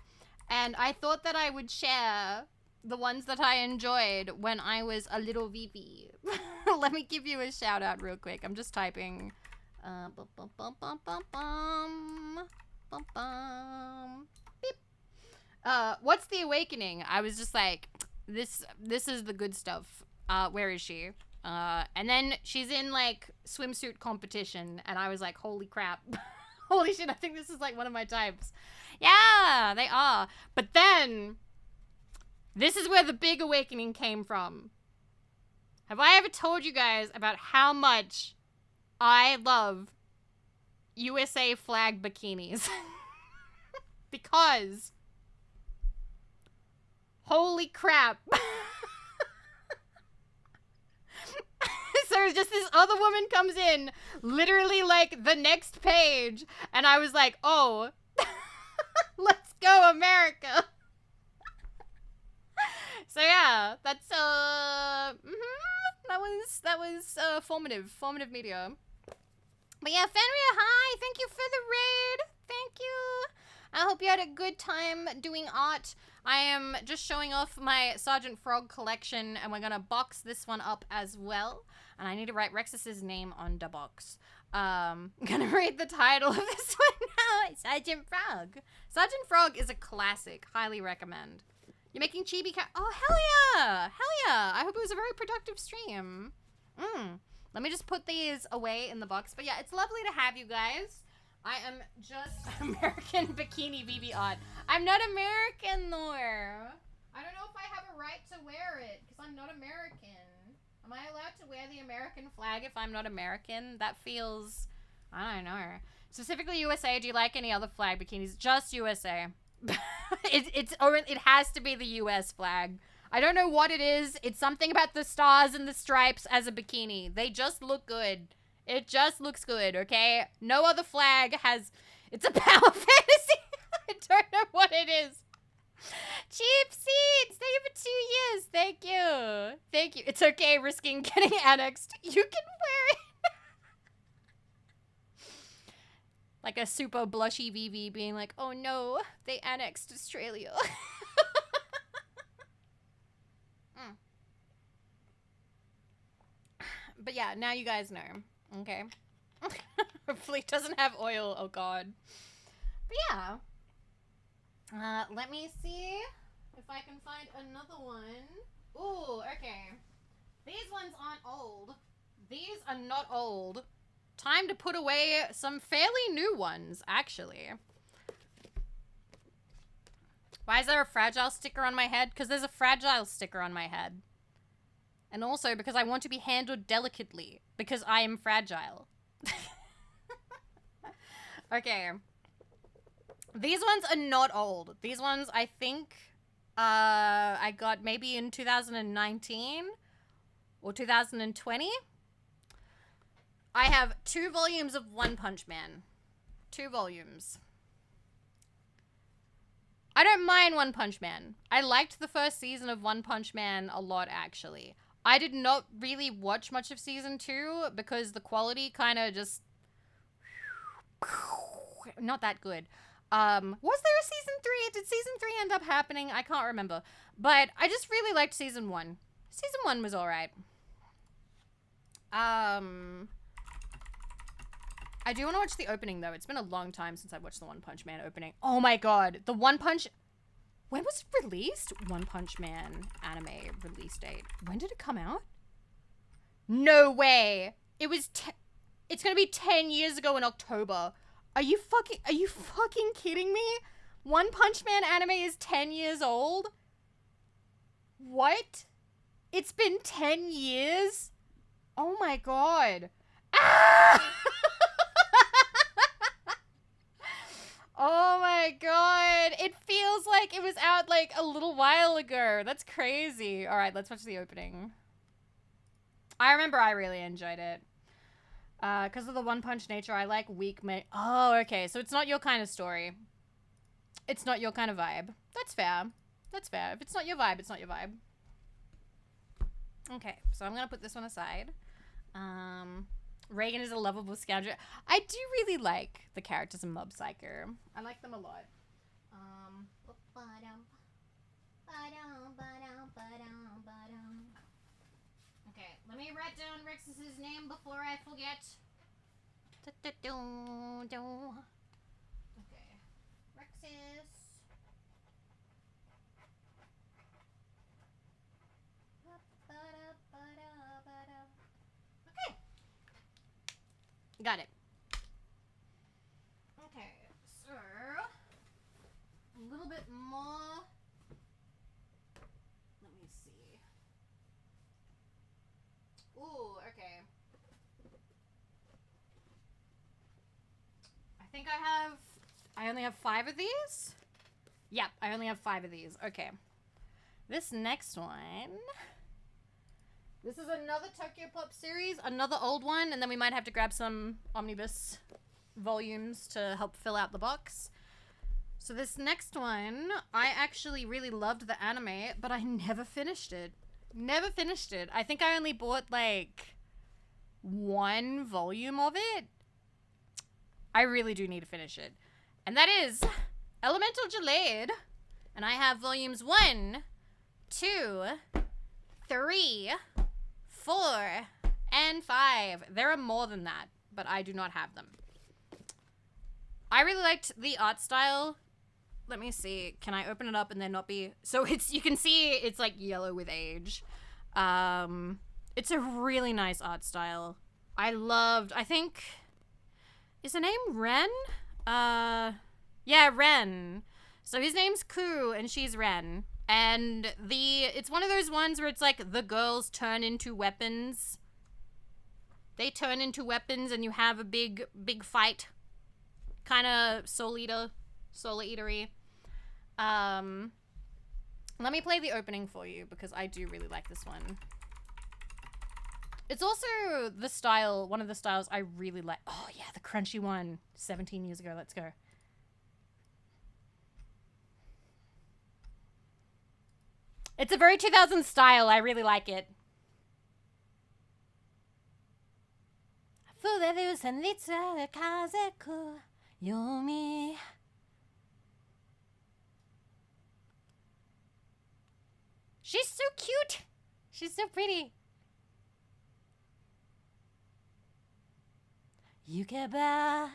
And I thought that I would share the ones that I enjoyed when I was a little Vivi. Let me give you a shout out real quick. I'm just typing. Beep. What's the awakening? I was just like, this is the good stuff. Where is she? And then she's in like swimsuit competition, and I was like, holy crap. Holy shit, I think this is like one of my types. Yeah, they are. But then, this is where the big awakening came from. Have I ever told you guys about how much I love USA flag bikinis? Because, holy crap. So just this other woman comes in, literally like the next page, and I was like, oh, let's go America. So yeah, that's that was formative media. But yeah, Fenrir, hi, thank you for the raid. Thank you. I hope you had a good time doing art. I am just showing off my Sergeant Frog collection, and we're gonna box this one up as well. And I need to write Rexus's name on the box. I'm gonna read the title of this one now. Sergeant Frog. Sergeant Frog is a classic. Highly recommend. You're making chibi cat. Oh, hell yeah. Hell yeah. I hope it was a very productive stream. Let me just put these away in the box. But yeah, it's lovely to have you guys. I am just American bikini BB art. I'm not American though. I don't know if I have a right to wear it because I'm not American. Am I allowed to wear the American flag if I'm not American? That feels, I don't know. Specifically USA, do you like any other flag bikinis? Just USA. It has to be the US flag. I don't know what it is. It's something about the stars and the stripes as a bikini. They just look good. It just looks good, okay? No other flag has... It's a power fantasy. I don't know what it is. Cheap seats. Thank you for 2 years. Thank you. Thank you. It's okay risking getting annexed. You can wear it. Like a super blushy Vivi being like, oh no, they annexed Australia. But yeah, now you guys know. Okay. Hopefully it doesn't have oil. Oh god. But yeah. Let me see if I can find another one. Ooh, okay. These ones aren't old. These are not old. Time to put away some fairly new ones, actually. Why is there a fragile sticker on my head? Because there's a fragile sticker on my head. And also because I want to be handled delicately. Because I am fragile. Okay. These ones are not old. These ones, I think, I got maybe in 2019 or 2020. I have 2 volumes of One Punch Man. 2 volumes. I don't mind One Punch Man. I liked the first season of One Punch Man a lot, actually. I did not really watch much of season 2 because the quality kind of just... not that good. Was there a season 3? Did season 3 end up happening? I can't remember. But I just really liked season 1. Season 1 was alright. I do want to watch the opening, though. It's been a long time since I watched the One Punch Man opening. Oh my god. The One Punch... When was it released? One Punch Man anime release date. When did it come out? No way. It was it's gonna be 10 years ago in October. Are you fucking kidding me? One Punch Man anime is 10 years old? What? It's been 10 years? Oh my god. Ah! Oh my god. It feels like it was out like a little while ago. That's crazy. All right, let's watch the opening. I remember I really enjoyed it. Because of the One Punch nature, I like weak men. Oh, okay. So it's not your kind of story. It's not your kind of vibe. That's fair. That's fair. If it's not your vibe, it's not your vibe. Okay, so I'm gonna put this one aside. Reagan is a lovable scoundrel. I do really like the characters in Mob Psycho. I like them a lot. Okay, let me write down Rex's name before I forget. Okay, Rex's. Okay. Got it. Okay, so a little bit more. Let me see. Ooh, okay. I think I only have 5 of these? Yep, I only have 5 of these. Okay. This next one. This is another Tokyo Pop series, another old one, and then we might have to grab some omnibus volumes to help fill out the box. So this next one, I actually really loved the anime, but I never finished it. Never finished it. I think I only bought like 1 volume of it. I really do need to finish it. And that is Elemental Jaleid. And I have volumes 1, 2, 3, 4, and 5. There are more than that, but I do not have them. I really liked the art style. Let me see. Can I open it up and then not be... So you can see it's like yellow with age. It's a really nice art style. I think... Is the name Ren? Yeah, Ren. So his name's Ku and she's Ren. And it's one of those ones where it's like the girls turn into weapons. They turn into weapons and you have a big fight. Kind of soul eatery. Let me play the opening for you because I do really like this one. It's also the style, one of the styles I really like. Oh yeah, the crunchy one. 17 years ago, let's go. It's a very 2000s style. I really like it. She's so cute. She's so pretty. Yukeba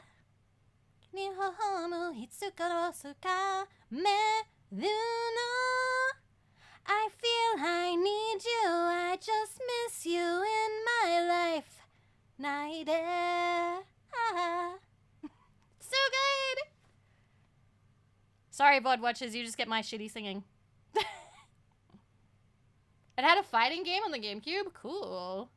ni hohomu hitsukoro suka meru no. I feel I need you. I just miss you in my life. Naide. So good. Sorry, Bod Watchers. You just get my shitty singing. It had a fighting game on the GameCube. Cool.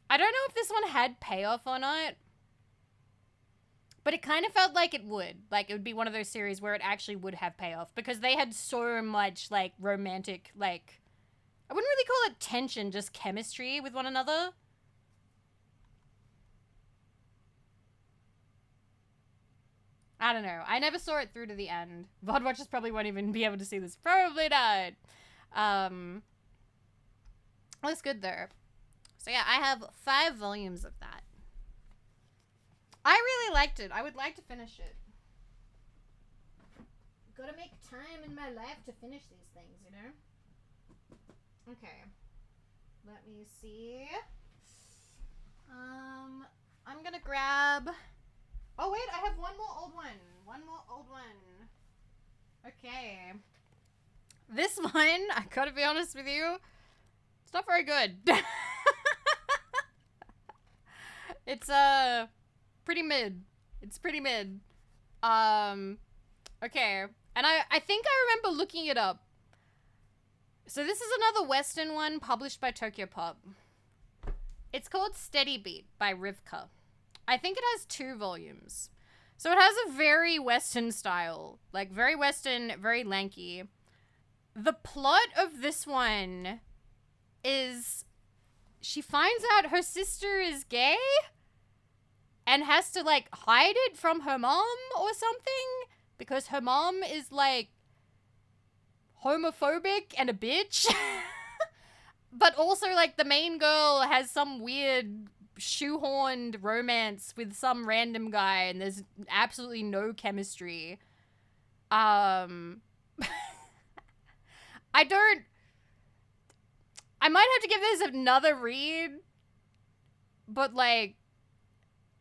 I don't know if this one had payoff or not. But it kind of felt like it would. Like, it would be one of those series where it actually would have payoff. Because they had so much, like, romantic, like... I wouldn't really call it tension, just chemistry with one another. I don't know. I never saw it through to the end. VOD watchers probably won't even be able to see this. Probably not. Looks good, though. So, yeah, I have 5 volumes of that. I really liked it. I would like to finish it. Gotta make time in my life to finish these things, you know? Okay. Let me see. I'm gonna grab... Oh, wait, I have one more old one. Okay. This one, I gotta be honest with you, it's not very good. It's, pretty mid. It's pretty mid. Okay. And I think I remember looking it up. So this is another Western one published by Tokyo Pop. It's called Steady Beat by Rivka. I think it has 2 volumes. So it has a very Western style. Like, very Western, very lanky. The plot of this one is she finds out her sister is gay and has to, like, hide it from her mom or something because her mom is, like, homophobic and a bitch. But also, like, the main girl has some weird shoehorned romance with some random guy and there's absolutely no chemistry. I might have to give this another read, but, like,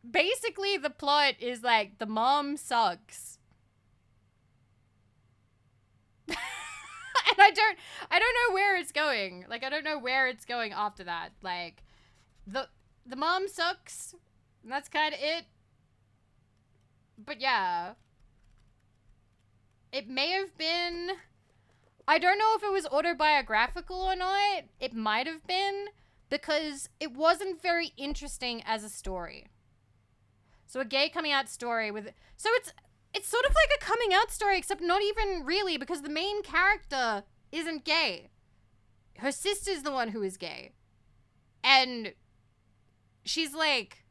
basically the plot is, like, the mom sucks. And I don't know where it's going. Like, I don't know where it's going after that. Like, the mom sucks, and that's kind of it. But yeah. It may have been... I don't know if it was autobiographical or not. It might have been, because it wasn't very interesting as a story. So a gay coming out story with... So it's sort of like a coming out story, except not even really, because the main character isn't gay. Her sister's the one who is gay. And she's, like,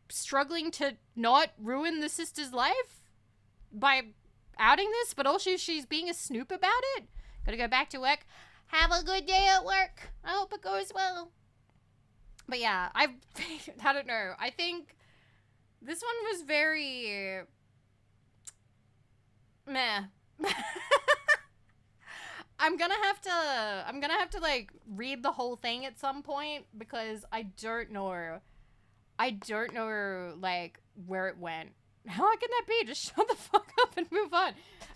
struggling to not ruin the sister's life by outing this, but also she's being a snoop about it. Gotta go back to work. Have a good day at work. I hope it goes well. But yeah, I don't know. I think this one was very meh. I'm gonna have to like read the whole thing at some point because I don't know like where it went. How can that be? Just shut the fuck up and move on.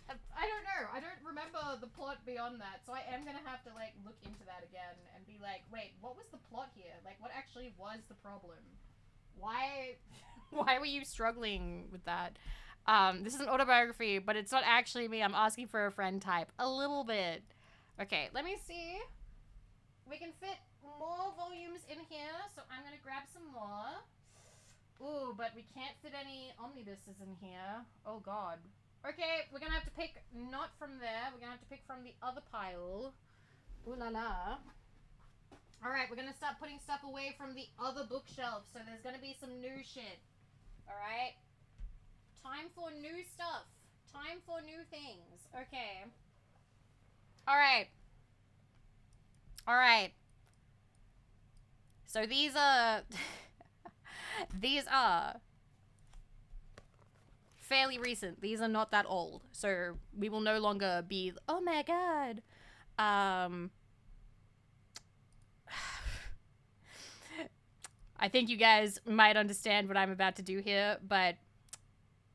I don't know. I don't remember the plot beyond that, so I am gonna have to like look into that again and be like, wait, what was the plot here? Like, what actually was the problem? Why were you struggling with that? This is an autobiography, but it's not actually me. I'm asking for a friend type. A little bit. Okay, let me see. We can fit more volumes in here, so I'm gonna grab some more. Ooh, but we can't fit any omnibuses in here. Oh, God. Okay, we're gonna have to pick not from there. We're gonna have to pick from the other pile. Ooh la la. Alright, we're gonna start putting stuff away from the other bookshelf, so there's gonna be some new shit. Alright? Time for new stuff. Time for new things. Okay. Alright. Alright. So these are... These are fairly recent. These are not that old. So we will no longer be, oh my god. I think you guys might understand what I'm about to do here, but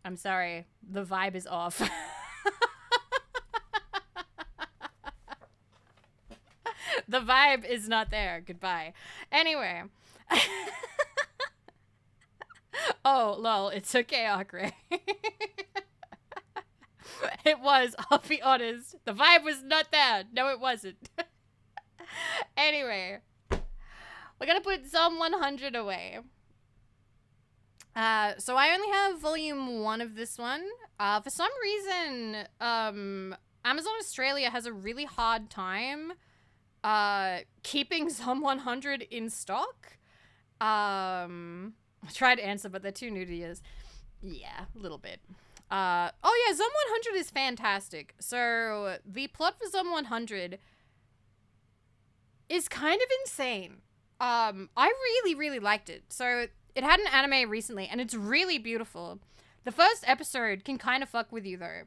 I'm sorry. The vibe is off. The vibe is not there. Goodbye. Anyway. Oh, lol, it's okay, Akre. It was, I'll be honest. The vibe was not there. No, it wasn't. Anyway. We're gonna put Psalm 100 away. So I only have volume 1 of this one. For some reason, Amazon Australia has a really hard time keeping Psalm 100 in stock. I tried to answer, but they're too new to use. Yeah, a little bit. Oh yeah, Zom 100 is fantastic. So the plot for Zom 100 is kind of insane. I really, really liked it. So it had an anime recently, and it's really beautiful. The first episode can kind of fuck with you, though.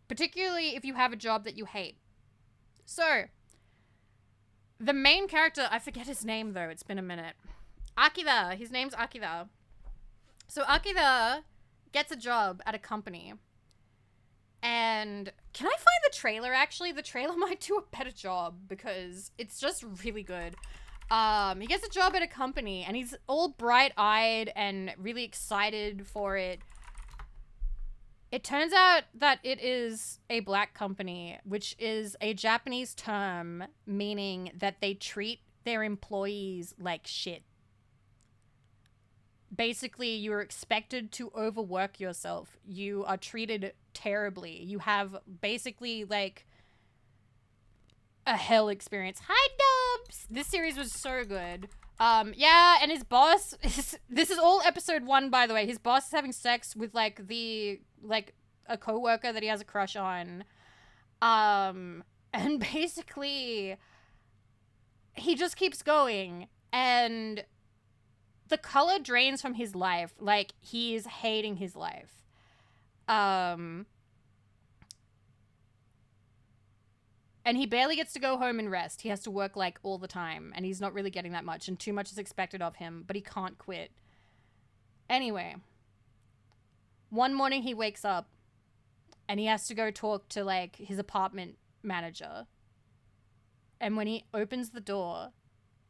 Particularly if you have a job that you hate. So, the main character, I forget his name, though. It's been a minute. Akira. His name's Akira. So Akira gets a job at a company. And can I find the trailer, actually? The trailer might do a better job because it's just really good. He gets a job at a company and he's all bright-eyed and really excited for it. It turns out that it is a black company, which is a Japanese term meaning that they treat their employees like shit. Basically, you're expected to overwork yourself. You are treated terribly. You have basically like a hell experience. Hi, Dubs! This series was so good. Yeah, and his boss this is all episode 1, by the way. His boss is having sex with like a coworker that he has a crush on. And basically he just keeps going and the color drains from his life. Like, he is hating his life. And he barely gets to go home and rest. He has to work, like, all the time. And he's not really getting that much. And too much is expected of him. But he can't quit. Anyway. One morning he wakes up. And he has to go talk to, like, his apartment manager. And when he opens the door,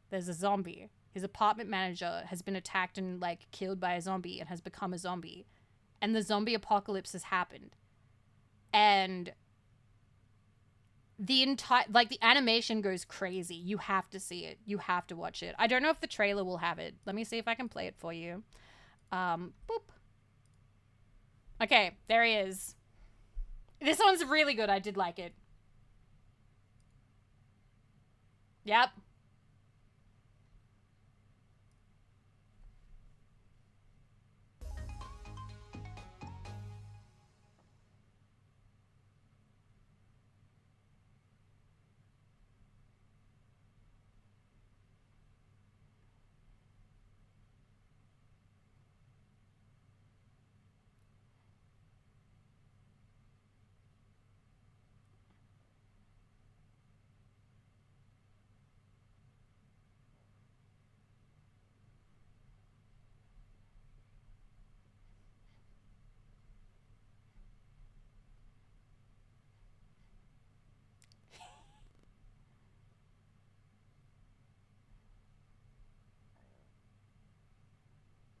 there's a zombie. His apartment manager has been attacked and, like, killed by a zombie and has become a zombie. And the zombie apocalypse has happened. And the entire, like, the animation goes crazy. You have to see it. You have to watch it. I don't know if the trailer will have it. Let me see if I can play it for you. Boop. Okay, there he is. This one's really good. I did like it. Yep.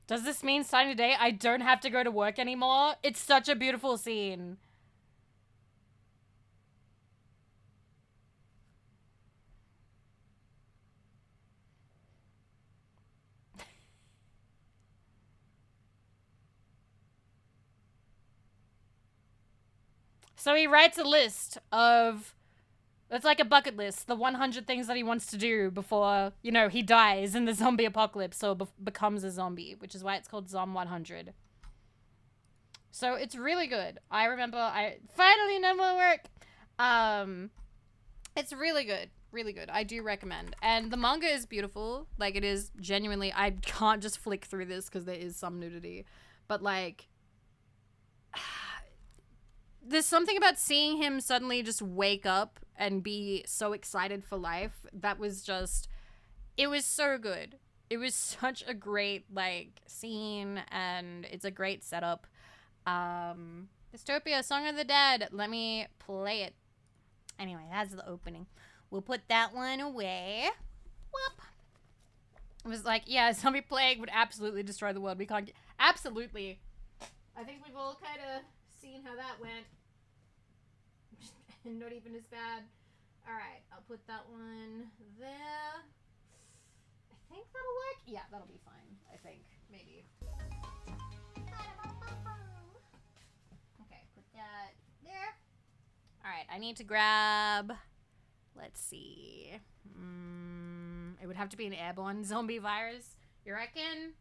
Does this mean starting today I don't have to go to work anymore? It's such a beautiful scene. So he writes a list of, it's like a bucket list, the 100 things that he wants to do before, you know, he dies in the zombie apocalypse or becomes a zombie, which is why it's called Zom 100. So it's really good. I remember I finally no more work. It's really good. Really good. I do recommend. And the manga is beautiful. Like, it is genuinely, I can't just flick through this because there is some nudity. But, like, there's something about seeing him suddenly just wake up and be so excited for life. That was just, it was so good. It was such a great, like, scene, and it's a great setup. Dystopia, Song of the Dead. Let me play it. Anyway, that's the opening. We'll put that one away. Whoop. It was like, yeah, zombie plague would absolutely destroy the world. We can't get... Absolutely. I think we've all kind of seen how that went. Not even as bad. Alright, I'll put that one there. I think that'll work. Yeah, that'll be fine. I think. Maybe. Okay, put that there. Alright, I need to grab... Let's see. It would have to be an airborne zombie virus. You reckon?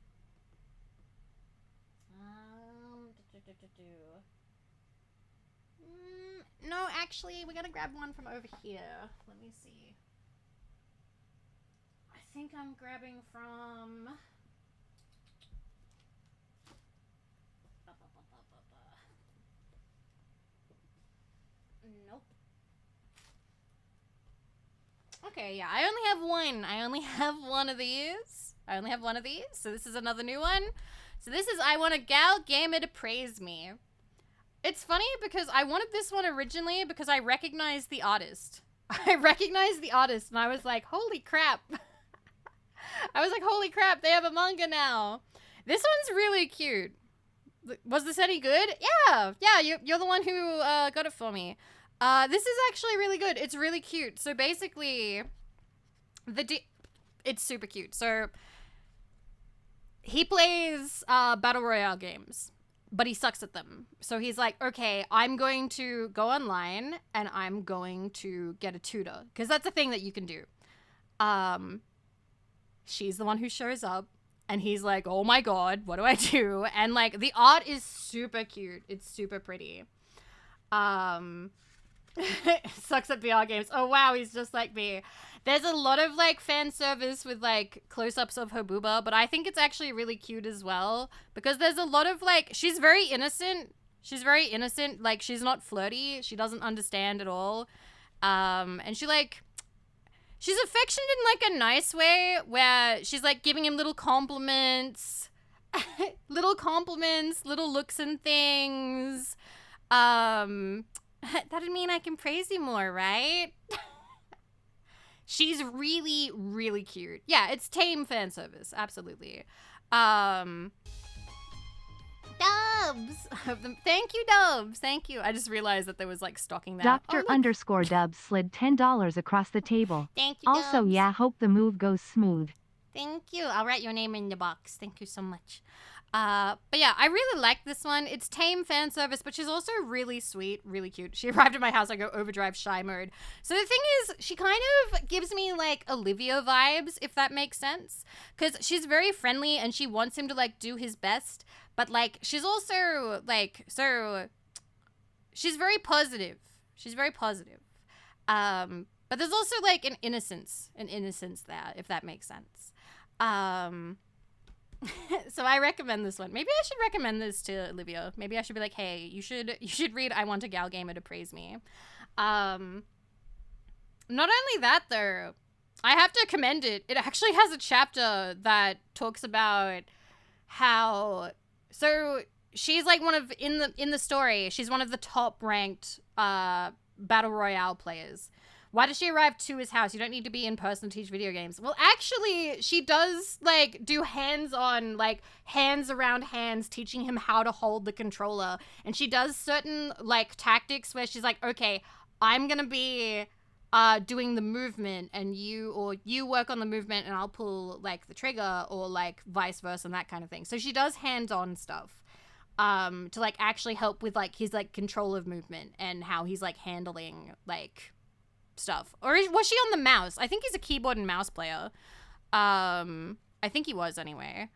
No, actually, we're gonna grab one from over here. Let me see. I think I'm grabbing from... Nope. Okay, yeah, I only have one. I only have one of these. I only have one of these, so this is another new one. So this is I Want a Gal Gamer to Praise Me. It's funny because I wanted this one originally because I recognized the artist. I recognized the artist and I was like, holy crap. I was like, holy crap, they have a manga now. This one's really cute. Was this any good? Yeah, you're the one who got it for me. This is actually really good. It's really cute. So basically, it's super cute. So he plays battle royale games, but he sucks at them. So he's like, okay, I'm going to go online and I'm going to get a tutor, because that's a thing that you can do. She's the one who shows up. And he's like, oh my god, what do I do? And, like, the art is super cute. It's super pretty. Sucks at VR games. Oh, wow, he's just like me. There's a lot of, like, fan service with, like, close-ups of her booba, but I think it's actually really cute as well. Because there's a lot of, like, she's very innocent. She's very innocent. Like, she's not flirty. She doesn't understand at all. And she, like... She's affectionate in, like, a nice way, where she's, like, giving him little compliments. Little looks and things. That'd mean I can praise you more, right? She's really, really cute. Yeah, it's tame fan service, absolutely. Dubs! Thank you, Dubs. Thank you. I just realized that there was, like, stalking that. Dr._Dubs slid $10 across the table. Thank you, Also, Dubs. yeah, hope the move goes smooth. Thank you. I'll write your name in the box. Thank you so much. But yeah, I really like this one. It's tame fan service, but she's also really sweet, really cute. She arrived at my house, I go overdrive shy mode. So the thing is, she kind of gives me, like, Olivia vibes, if that makes sense. Because she's very friendly and she wants him to, like, do his best. But, like, she's also, like, so... She's very positive. She's very positive. But there's also, like, an innocence there, if that makes sense. So I recommend this one. Maybe I should recommend this to Olivia. Maybe I should be like, hey, you should read I Want a Gal Gamer to Praise Me. Not only that, though, I have to commend it. It actually has a chapter that talks about how... So she's like one of, in the story, she's one of the top ranked battle royale players. Why does she arrive to his house? You don't need to be in person to teach video games. Well, actually, she does, like, do hands-on, like, hands around hands, teaching him how to hold the controller. And she does certain, like, tactics where she's like, okay, I'm gonna be doing the movement, and you work on the movement, and I'll pull, like, the trigger, or, like, vice versa, and that kind of thing. So she does hands-on stuff to, like, actually help with, like, his, like, control of movement and how he's, like, handling, like... stuff. Or was she on the mouse? I think he's a keyboard and mouse player. I think he was anyway.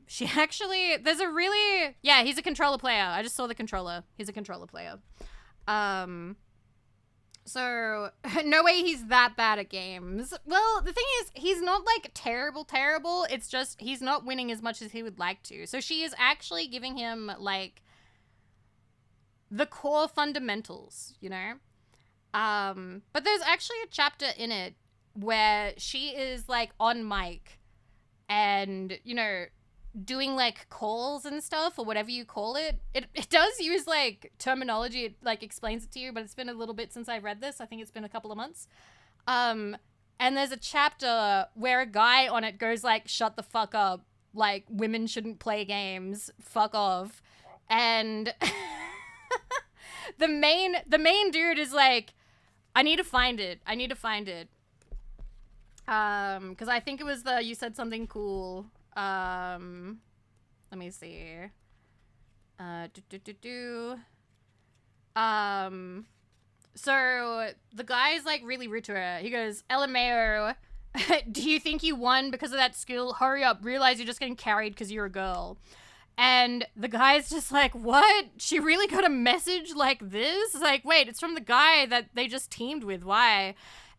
She actually, there's a really, yeah, he's a controller player. I just saw the controller. He's a controller player. So no way he's that bad at games. Well, the thing is, he's not like terrible. It's just, he's not winning as much as he would like to. So she is actually giving him like the core fundamentals, you know? But there's actually a chapter in it where she is, like, on mic and, you know, doing, like, calls and stuff, or whatever you call it. It does use, like, terminology. It, like, explains it to you, but it's been a little bit since I read this. I think it's been a couple of months. And there's a chapter where a guy on it goes, like, shut the fuck up. Like, women shouldn't play games. Fuck off. And the main dude is, like, I need to find it. Because I think it was you said something cool. Let me see. So the guy's like really rude to her. He goes, LMAO, do you think you won because of that skill? Hurry up, realize you're just getting carried because you're a girl. And the guy's just like, what? She really got a message like this? Like, wait, it's from the guy that they just teamed with. Why?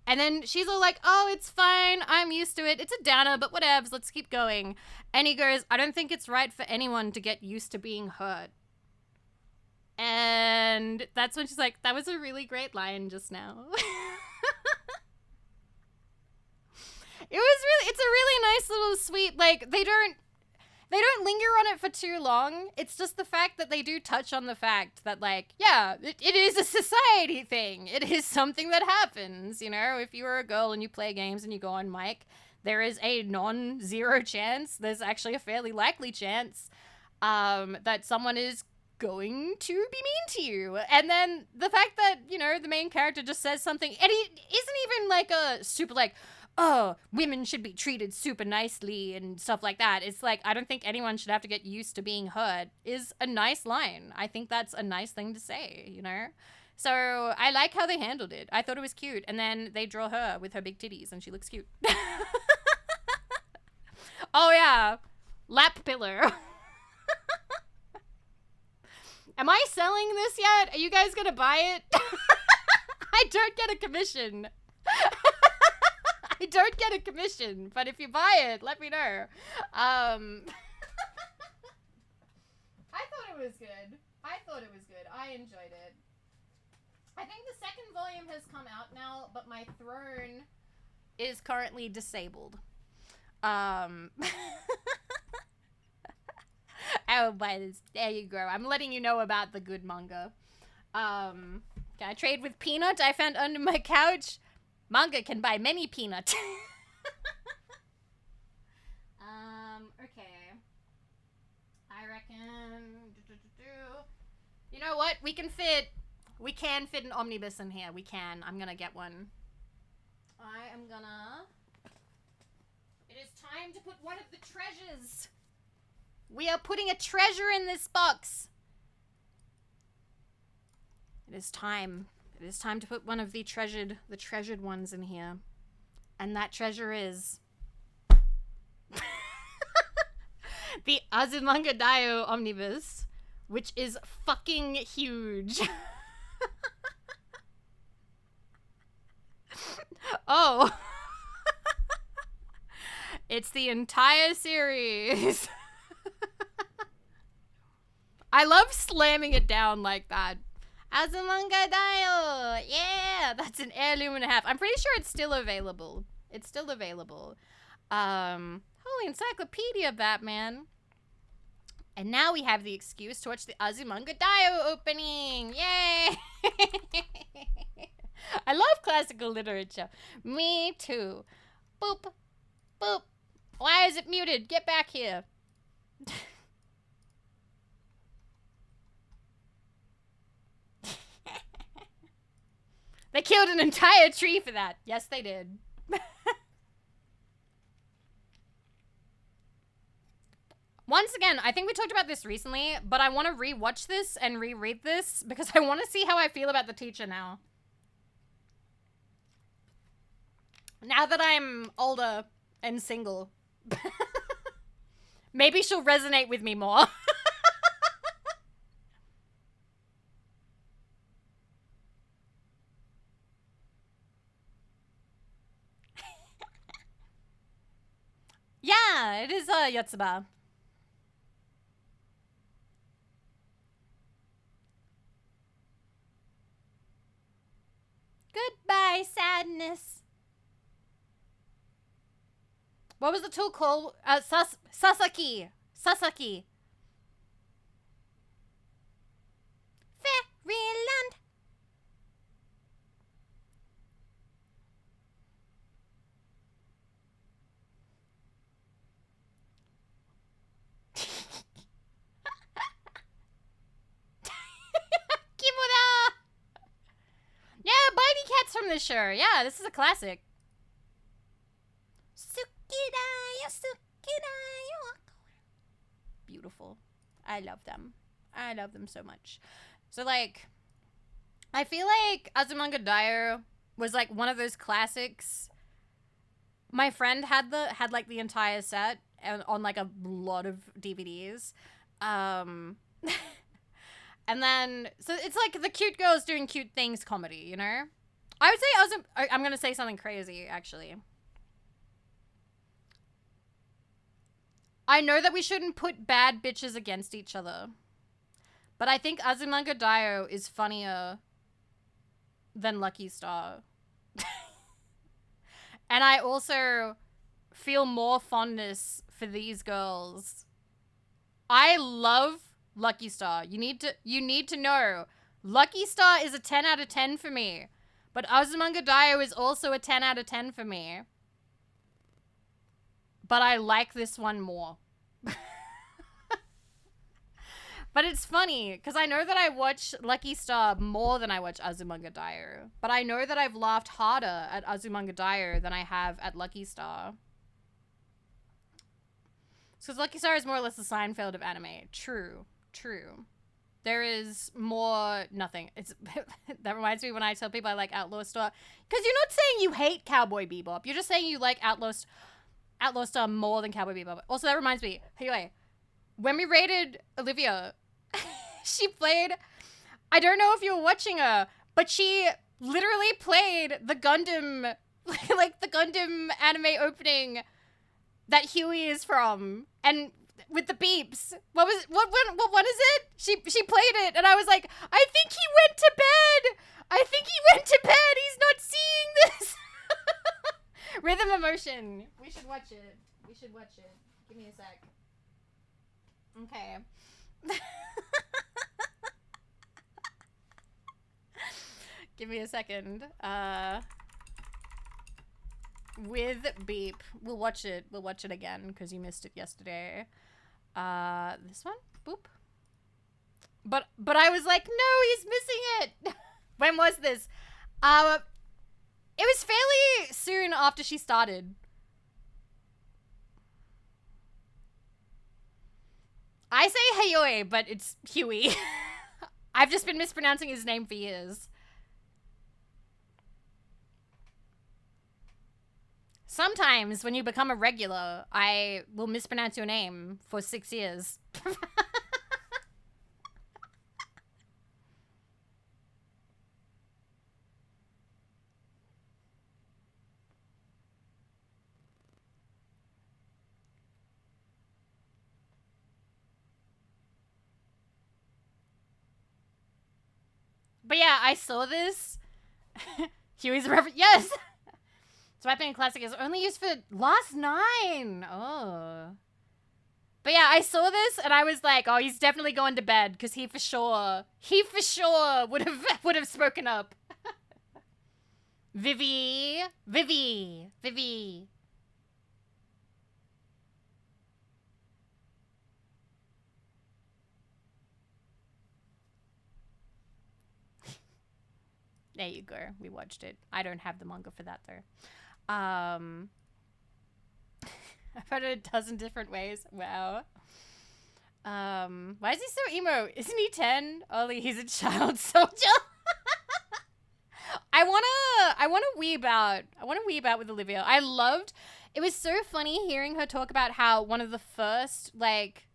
And then she's all like, oh, it's fine. I'm used to it. It's a downer, but whatevs. Let's keep going. And he goes, I don't think it's right for anyone to get used to being hurt. And that's when she's like, that was a really great line just now. It's a really nice sweet. Like, they don't linger on it for too long. It's just the fact that they do touch on the fact that, like, yeah, it is a society thing. It is something that happens, you know? If you're a girl and you play games and you go on mic, there is a non-zero chance, there's actually a fairly likely chance, that someone is going to be mean to you. And then the fact that, you know, the main character just says something, and he isn't even like a super, like, oh, women should be treated super nicely and stuff like that. It's like, I don't think anyone should have to get used to being hurt is a nice line. I think that's a nice thing to say, you know? So I like how they handled it. I thought it was cute. And then they draw her with her big titties and she looks cute. Oh yeah, lap pillar. Am I selling this yet? Are you guys gonna buy it? I don't get a commission. I don't get a commission, but if you buy it, let me know. I thought it was good. I enjoyed it. I think the second volume has come out now, but my throne is currently disabled. Oh, but there you go. I'm letting you know about the good manga. Can I trade with peanut I found under my couch? Manga can buy many peanut. Okay. I reckon... You know what? We can fit an omnibus in here. We can. I'm gonna get one. It is time to put one of the treasures. We are putting a treasure in this box. It is time. It is time to put one of the treasured ones in here. And that treasure is the Azumanga Daioh omnibus, which is fucking huge. Oh. It's the entire series. I love slamming it down like that. Azumanga Daioh! Yeah! That's an heirloom and a half. I'm pretty sure it's still available. Holy encyclopedia, Batman. And now we have the excuse to watch the Azumanga Daioh opening. Yay! I love classical literature. Me too. Boop. Boop. Why is it muted? Get back here. They killed an entire tree for that. Yes, they did. Once again, I think we talked about this recently, but I want to re-watch this and reread this because I want to see how I feel about the teacher now. Now that I'm older and single. Maybe she'll resonate with me more. Yeah, it is Yotsuba. Goodbye, sadness. What was the tool called? Sasaki. Fairyland. Kimura! Yeah, Bitey Cat's from this show. Yeah, this is a classic. Beautiful. I love them. I love them so much. So, like, I feel like Azumanga Daioh was, like, one of those classics. My friend had like, the entire set on, like, a lot of DVDs. And then, so it's like the cute girls doing cute things comedy, you know? I would say I'm gonna say something crazy, actually. I know that we shouldn't put bad bitches against each other. But I think Azumanga Daioh is funnier than Lucky Star. And I also feel more fondness for these girls. I love Lucky Star. You need to know. Lucky Star is a 10 out of 10 for me. But Azumanga Daioh is also a 10 out of 10 for me. But I like this one more. But it's funny, because I know that I watch Lucky Star more than I watch Azumanga Daioh. But I know that I've laughed harder at Azumanga Daioh than I have at Lucky Star. Because Lucky Star is more or less the Seinfeld of anime. True. There is more nothing. It's that reminds me when I tell people I like Outlaw Star. Because you're not saying you hate Cowboy Bebop. You're just saying you like Outlaw Star more than Cowboy Bebop. Also, that reminds me. Anyway, when we rated Olivia, she played... I don't know if you were watching her, but she literally played the Gundam... like the Gundam anime opening that Huey is from. And... with the beeps. What is it? She played it, and I was like, I think he went to bed. He's not seeing this. Rhythm of Motion. We should watch it. Give me a sec. Okay. Give me a second. With beep. We'll watch it again because you missed it yesterday. This one? Boop. But I was like, no, he's missing it. When was this? It was fairly soon after she started. I say Hayoi, but it's Huey. I've just been mispronouncing his name for years. Sometimes when you become a regular, I will mispronounce your name for 6 years. But yeah, I saw this. Huey's a reference. Yes! Swiping Classic is only used for last 9. Oh. But yeah, I saw this and I was like, oh, he's definitely going to bed because he for sure would have spoken up. Vivi. There you go. We watched it. I don't have the manga for that though. I've heard it a dozen different ways. Wow. Why is he so emo? Isn't he 10? Only he's a child soldier. I wanna weeb out with Olivia. It was so funny hearing her talk about how one of the first, like,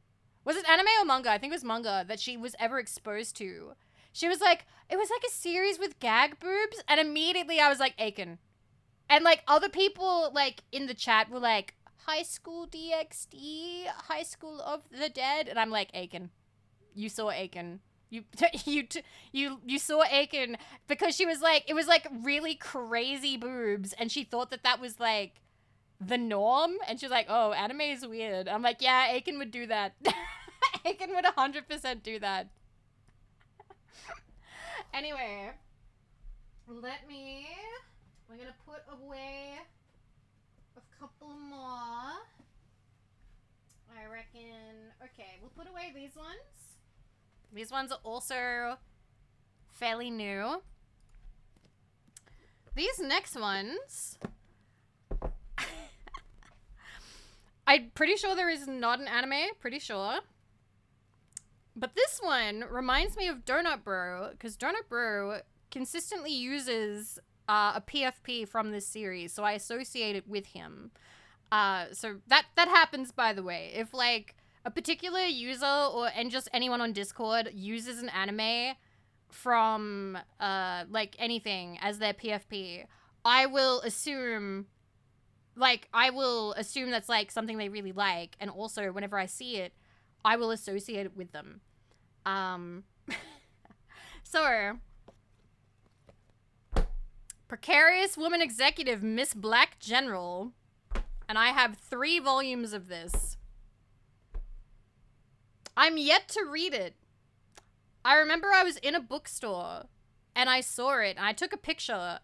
was it anime or manga? I think it was manga that she was ever exposed to. She was like, it was like a series with gag boobs, and immediately I was like, Aiken. And, like, other people, like, in the chat were like, High School DxD, High School of the Dead, and I'm like, Aiken, you saw Aiken. You saw Aiken because she was like, it was like really crazy boobs, and she thought that was like the norm, and she was like, oh, anime is weird. I'm like, yeah, Aiken would do that. Aiken would 100% do that. Anyway, we're gonna put away a couple more. I reckon, okay, we'll put away these ones. These ones are also fairly new. These next ones, I'm pretty sure there is not an anime, pretty sure. But this one reminds me of Donut Bro, because Donut Bro consistently uses a PFP from this series, so I associate it with him. So that happens, by the way. If, like, a particular user and just anyone on Discord uses an anime from, like, anything as their PFP, I will assume that's, like, something they really like, and also, whenever I see it, I will associate it with them. So, Precarious Woman Executive Miss Black General. And I have 3 volumes of this. I'm yet to read it. I remember I was in a bookstore and I saw it and I took a picture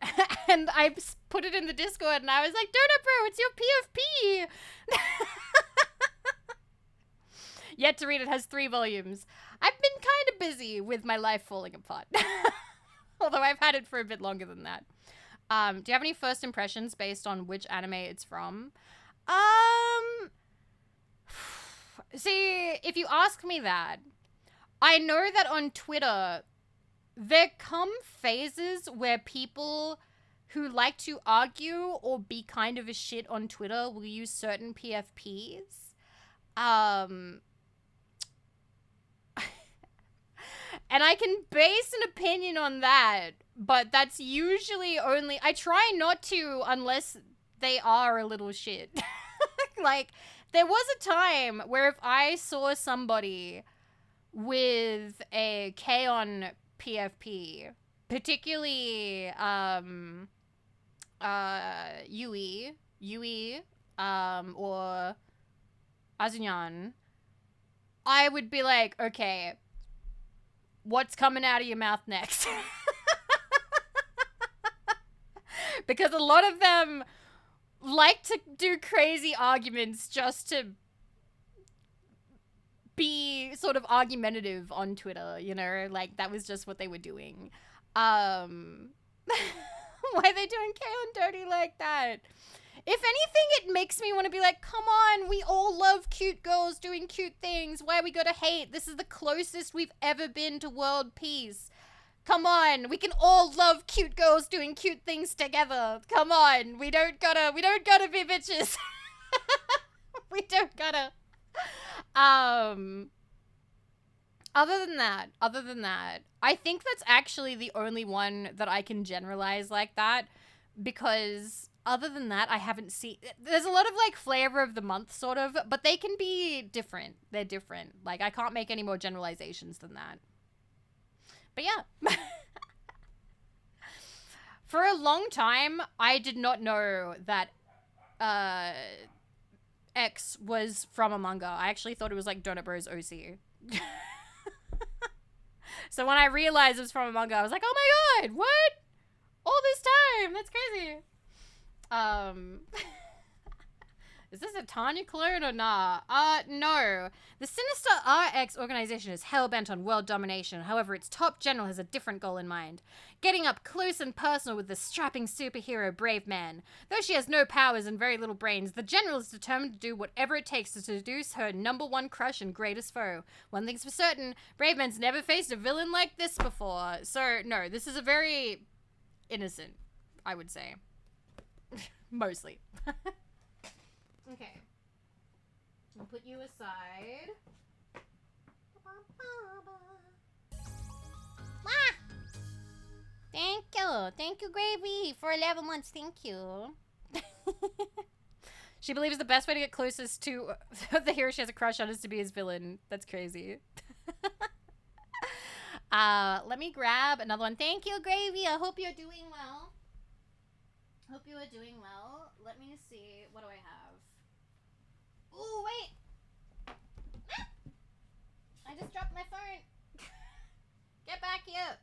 and I put it in the Discord and I was like, Donut Bro, it's your PFP. Yet to read it, has 3 volumes. I've been kind of busy with my life falling apart. Although I've had it for a bit longer than that. Do you have any first impressions based on which anime it's from? See, if you ask me that, I know that on Twitter, there come phases where people who like to argue or be kind of a shit on Twitter will use certain PFPs. And I can base an opinion on that, but that's usually only... I try not to unless they are a little shit. Like, there was a time where if I saw somebody with a K-On! PFP, particularly, Yui, or Azunyan, I would be like, okay, what's coming out of your mouth next? Because a lot of them like to do crazy arguments just to be sort of argumentative on Twitter, you know? Like, that was just what they were doing. Why are they doing K-On! Dirty like that? If anything, it makes me want to be like, come on, we all love cute girls doing cute things. Why we gotta hate? This is the closest we've ever been to world peace. Come on, we can all love cute girls doing cute things together. Come on, we don't gotta be bitches. We don't gotta. Other than that, I think that's actually the only one that I can generalize like that, because other than that, I haven't seen... There's a lot of, like, flavor of the month, sort of, but they can be different. They're different. Like, I can't make any more generalizations than that. But yeah. For a long time, I did not know that X was from a manga. I actually thought it was, like, Donut Bros OC. So when I realized it was from a manga, I was like, oh my god, what? All this time? That's crazy. Is this a Tanya clone or nah? No. The Sinister RX organization is hell-bent on world domination. However, its top general has a different goal in mind. Getting up close and personal with the strapping superhero Brave Man. Though she has no powers and very little brains, the general is determined to do whatever it takes to seduce her #1 crush and greatest foe. One thing's for certain, Brave Man's never faced a villain like this before. So, no, this is a very innocent, I would say. Mostly. Okay. I'll put you aside. Ah! Thank you. Thank you, Gravy, for 11 months. Thank you. She believes the best way to get closest to the hero she has a crush on is to be his villain. That's crazy. Let me grab another one. Thank you, Gravy. I hope you're doing well. Hope you are doing well. Let me see. What do I have? Ooh, wait. Ah! I just dropped my phone. Get back here.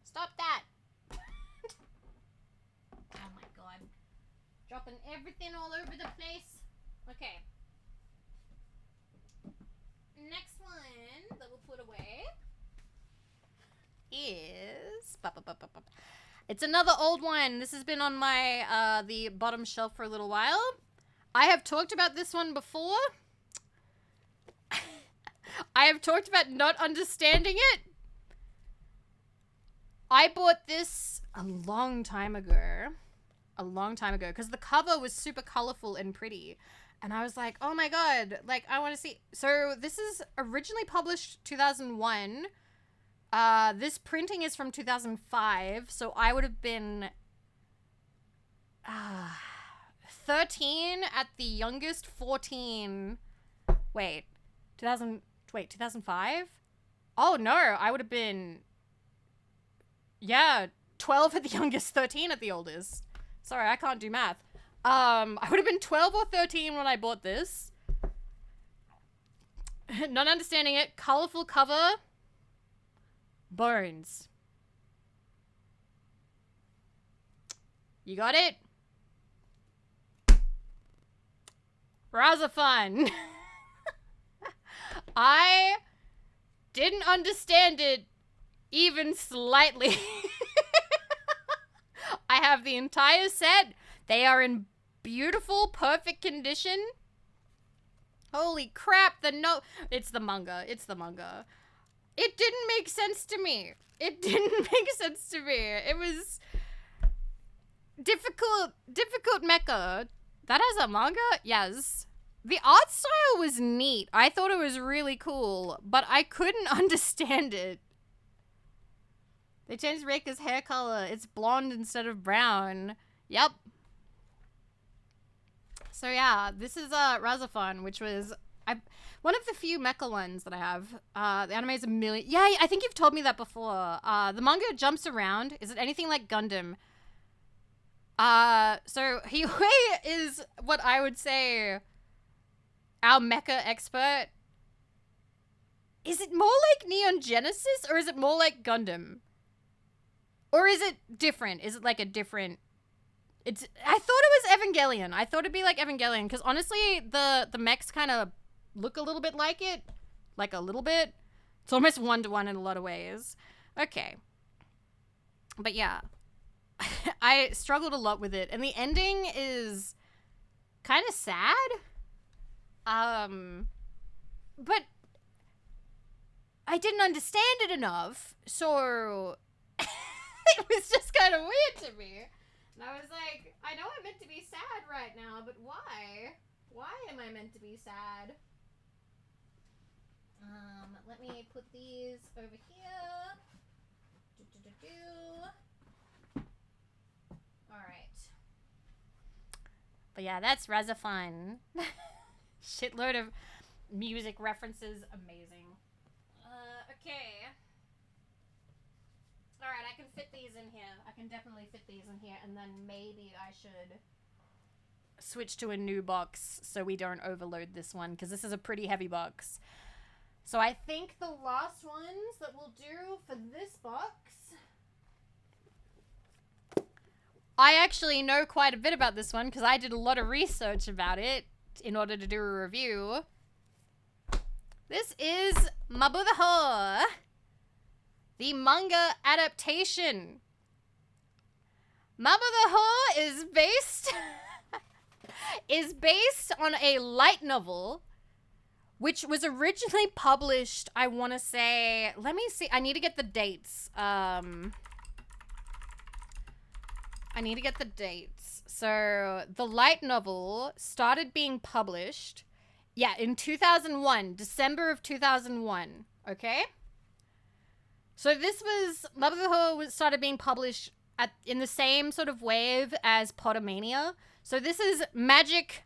Stop that. Oh my god. Dropping everything all over the place. Okay. Next one that we'll put away is... It's another old one. This has been on my the bottom shelf for a little while. I have talked about this one before. I have talked about not understanding it. I bought this a long time ago. Because the cover was super colorful and pretty. And I was like, oh my god, like, I want to see. So this is originally published 2001. This printing is from 2005, so I would have been 13 at the youngest, 14. Wait, 2005? Oh no, I would have been, yeah, 12 at the youngest, 13 at the oldest. Sorry, I can't do math. I would have been 12 or 13 when I bought this. Not understanding it. Colorful cover. Bones. You got it? Rather fun. I didn't understand it even slightly. I have the entire set. They are in beautiful, perfect condition. Holy crap, it's the manga. It's the manga. It didn't make sense to me. It didn't make sense to me. It was difficult mecha. That has a manga? Yes. The art style was neat. I thought it was really cool, but I couldn't understand it. They changed Reika's hair color. It's blonde instead of brown. Yep. So yeah, this is Razafon, which was one of the few mecha ones that I have. The anime is a million. Yeah, I think you've told me that before. The manga jumps around. Is it anything like Gundam? So Hiyue is what I would say our mecha expert. Is it more like Neon Genesis or is it more like Gundam? Or is it different? Is it like a different... I thought it was Evangelion. I thought it'd be like Evangelion because honestly, the mechs kind of look a little bit like it. Like a little bit. It's almost one-to-one in a lot of ways. Okay. But yeah. I struggled a lot with it. And the ending is kind of sad. But I didn't understand it enough. So it was just kind of weird to me. And I was like, I know I'm meant to be sad right now, but why? Why am I meant to be sad? Let me put these over here. Alright. But yeah, that's Razafon. Shitload of music references. Amazing. Okay. Alright, I can fit these in here. I can definitely fit these in here, and then maybe I should switch to a new box so we don't overload this one, because this is a pretty heavy box. So I think the last ones that we'll do for this box... I actually know quite a bit about this one, because I did a lot of research about it in order to do a review. This is Mabudaho, the manga adaptation. Mabudaho is based on a light novel, which was originally published, I want to say, let me see, I need to get the dates. So the light novel started being published, in 2001, December of 2001, okay? So this was, Mabudaho started being published in the same sort of wave as Potomania. So this is Magic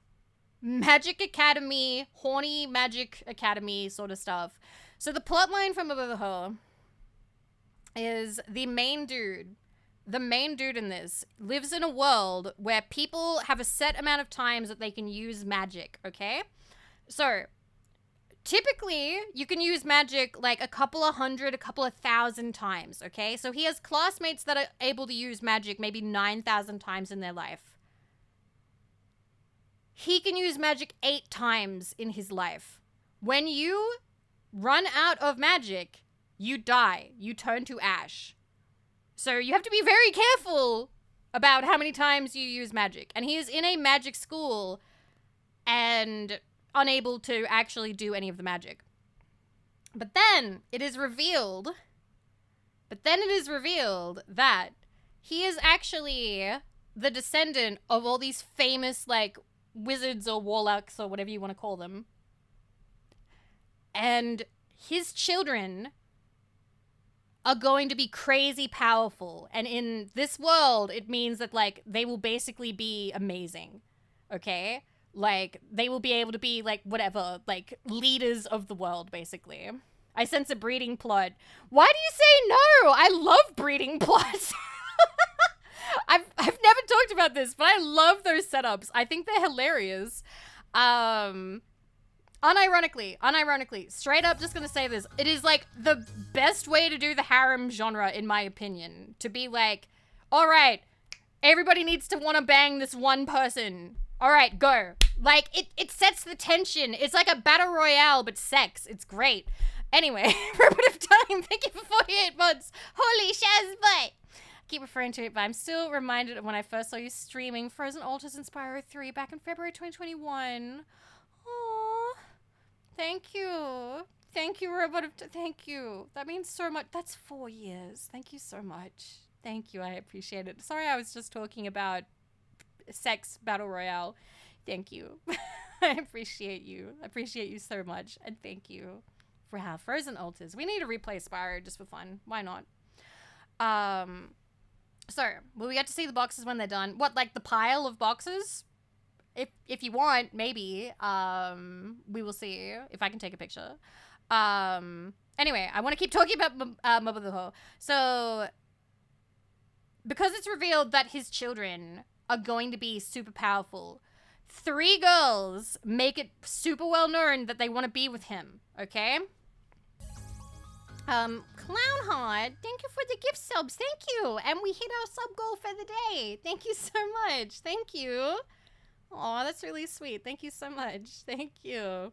Academy, horny Magic Academy sort of stuff. So the plotline from Mabudaho is the main dude in this lives in a world where people have a set amount of times that they can use magic, okay? So typically, you can use magic like a couple of hundred, a couple of thousand times, okay? So he has classmates that are able to use magic maybe 9,000 times in their life. He can use magic 8 times in his life. When you run out of magic, you die. You turn to ash. So you have to be very careful about how many times you use magic. And he is in a magic school and unable to actually do any of the magic. But then it is revealed that he is actually the descendant of all these famous, like, wizards or warlocks or whatever you want to call them. And his children are going to be crazy powerful. And in this world, it means that, like, they will basically be amazing. Okay? Like, they will be able to be, like, whatever, like, leaders of the world, basically. I sense a breeding plot. Why do you say no? I love breeding plots. I've never talked about this, but I love those setups. I think they're hilarious. Unironically, straight up just gonna say this. It is like the best way to do the harem genre, in my opinion. To be like, all right, everybody needs to want to bang this one person. All right, go. Like, it sets the tension. It's like a battle royale, but sex. It's great. Anyway, for a bit of time, thank you for 48 months. Holy Shaz butt. I keep referring to it, but I'm still reminded of when I first saw you streaming Frozen Altars and Spyro 3 back in February 2021. Aww. Thank you. Thank you, Robot of... Thank you. That means so much. That's 4 years. Thank you so much. Thank you. I appreciate it. Sorry, I was just talking about sex battle royale. Thank you. I appreciate you. I appreciate you so much. And thank you for how Frozen Altars. We need to replay Spyro just for fun. Why not? So, will we get to see the boxes when they're done? What, like the pile of boxes? If you want, maybe. We will see if I can take a picture. Anyway, I want to keep talking about Mabuduho. So, because it's revealed that his children are going to be super powerful, 3 girls make it super well known that they want to be with him, okay? Clownheart, thank you for the gift subs. Thank you. And we hit our sub goal for the day. Thank you so much. Thank you. Aw, that's really sweet. Thank you so much. Thank you.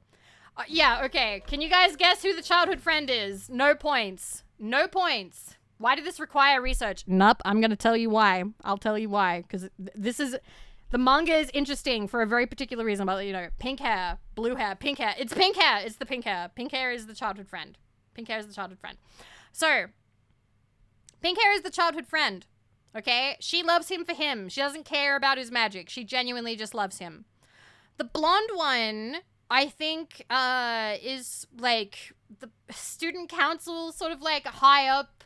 Yeah, okay. Can you guys guess who the childhood friend is? No points. No points. Why did this require research? Nope, I'm going to tell you why. I'll tell you why. Because this is... The manga is interesting for a very particular reason. But, you know, pink hair, blue hair, pink hair. It's pink hair. It's the pink hair. Pink hair is the childhood friend. Pink hair is the childhood friend. So, pink hair is the childhood friend. Okay? She loves him for him. She doesn't care about his magic. She genuinely just loves him. The blonde one, I think, is like the student council, sort of like high up,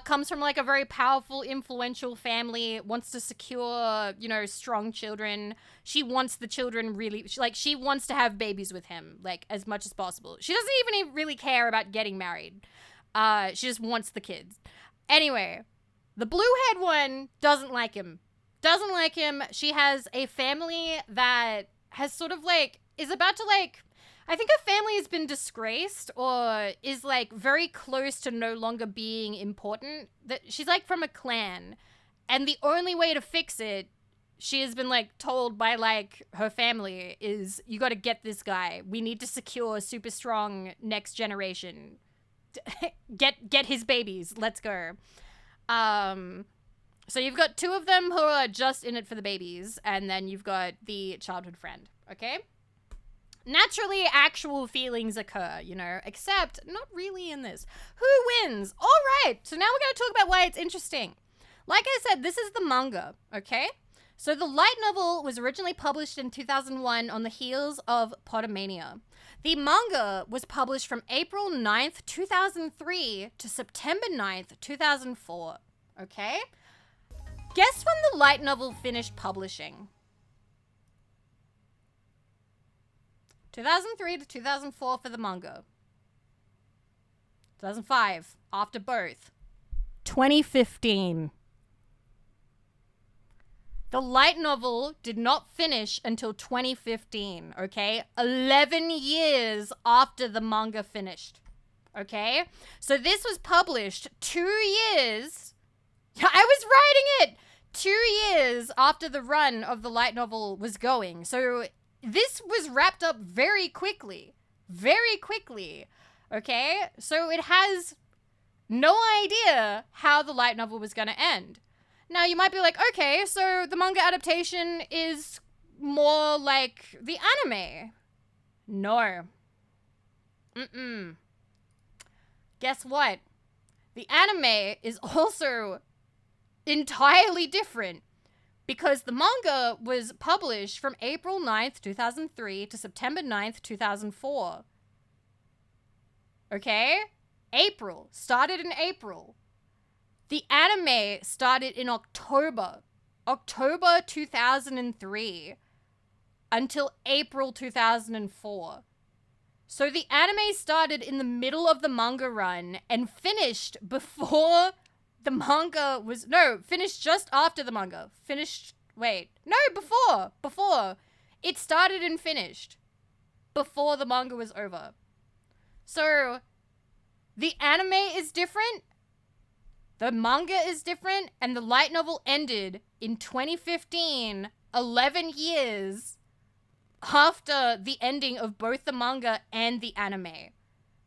comes from like a very powerful, influential family, wants to secure, you know, strong children. She wants the children really, she wants to have babies with him, like, as much as possible. She doesn't even really care about getting married. She just wants the kids. Anyway, the blue-haired one doesn't like him. Doesn't like him. She has a family that has sort of, like, is about to, like, I think her family has been disgraced or is, like, very close to no longer being important. That she's, like, from a clan. And the only way to fix it, she has been, like, told by, like, her family is, you gotta get this guy. We need to secure a super strong next generation. Get his babies. Let's go. So you've got 2 of them who are just in it for the babies, and then you've got the childhood friend, okay? Naturally, actual feelings occur, you know, except not really in this. Who wins? All right, so now we're going to talk about why it's interesting. Like I said, this is the manga, okay? So the light novel was originally published in 2001 on the heels of Potomania. The manga was published from April 9th, 2003 to September 9th, 2004, okay? Guess when the light novel finished publishing? 2003 to 2004 for the manga. 2005, after both. 2015. The light novel did not finish until 2015, okay? 11 years after the manga finished, okay? So this was published 2 years... I was writing it! 2 years after the run of the light novel was going. So this was wrapped up very quickly. Very quickly, okay? So it has no idea how the light novel was going to end. Now, you might be like, okay, so the manga adaptation is more like the anime. No. Guess what? The anime is also entirely different because the manga was published from April 9th, 2003 to September 9th, 2004. Okay? April. Started in April. The anime started in October 2003 until April 2004. So the anime started in the middle of the manga run and finished before the manga was, no, finished just after the manga. Finished, wait, no, before. It started and finished before the manga was over. So, the anime is different, the manga is different, and the light novel ended in 2015, 11 years after the ending of both the manga and the anime.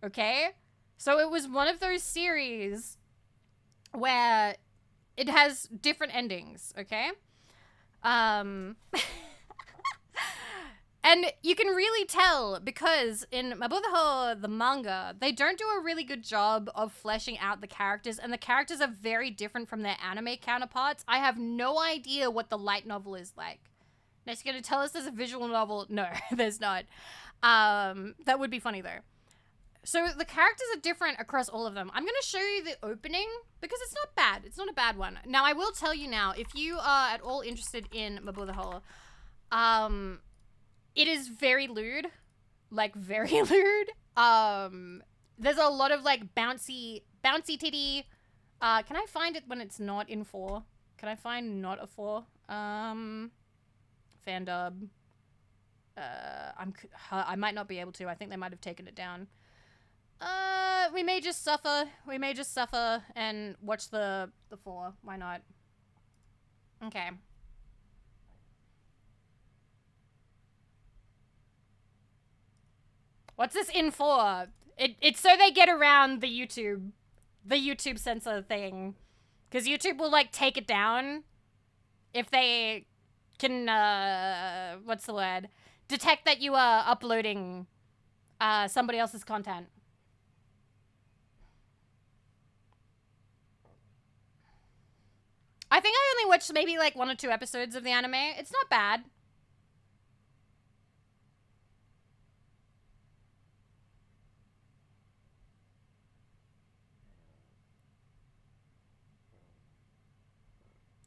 Okay? So it was one of those series where it has different endings, okay? And you can really tell because in Mabudaho, the manga, they don't do a really good job of fleshing out the characters, and the characters are very different from their anime counterparts. I have no idea what the light novel is like. Now, she's going to tell us there's a visual novel. No, there's not. That would be funny, though. So the characters are different across all of them. I'm going to show you the opening because it's not bad. It's not a bad one. Now, I will tell you now, if you are at all interested in Mabudaho, it is very lewd. Like, very lewd. There's a lot of, like, bouncy titty. Can I find it when it's not in 4? Can I find not a 4? Fandub. I might not be able to. I think they might have taken it down. We may just suffer. We may just suffer and watch the 4. Why not? Okay. What's this in for? It's so they get around the YouTube censor thing. Because YouTube will, like, take it down if they can, what's the word? Detect that you are uploading, somebody else's content. I think I only watched maybe, like, 1 or 2 episodes of the anime. It's not bad.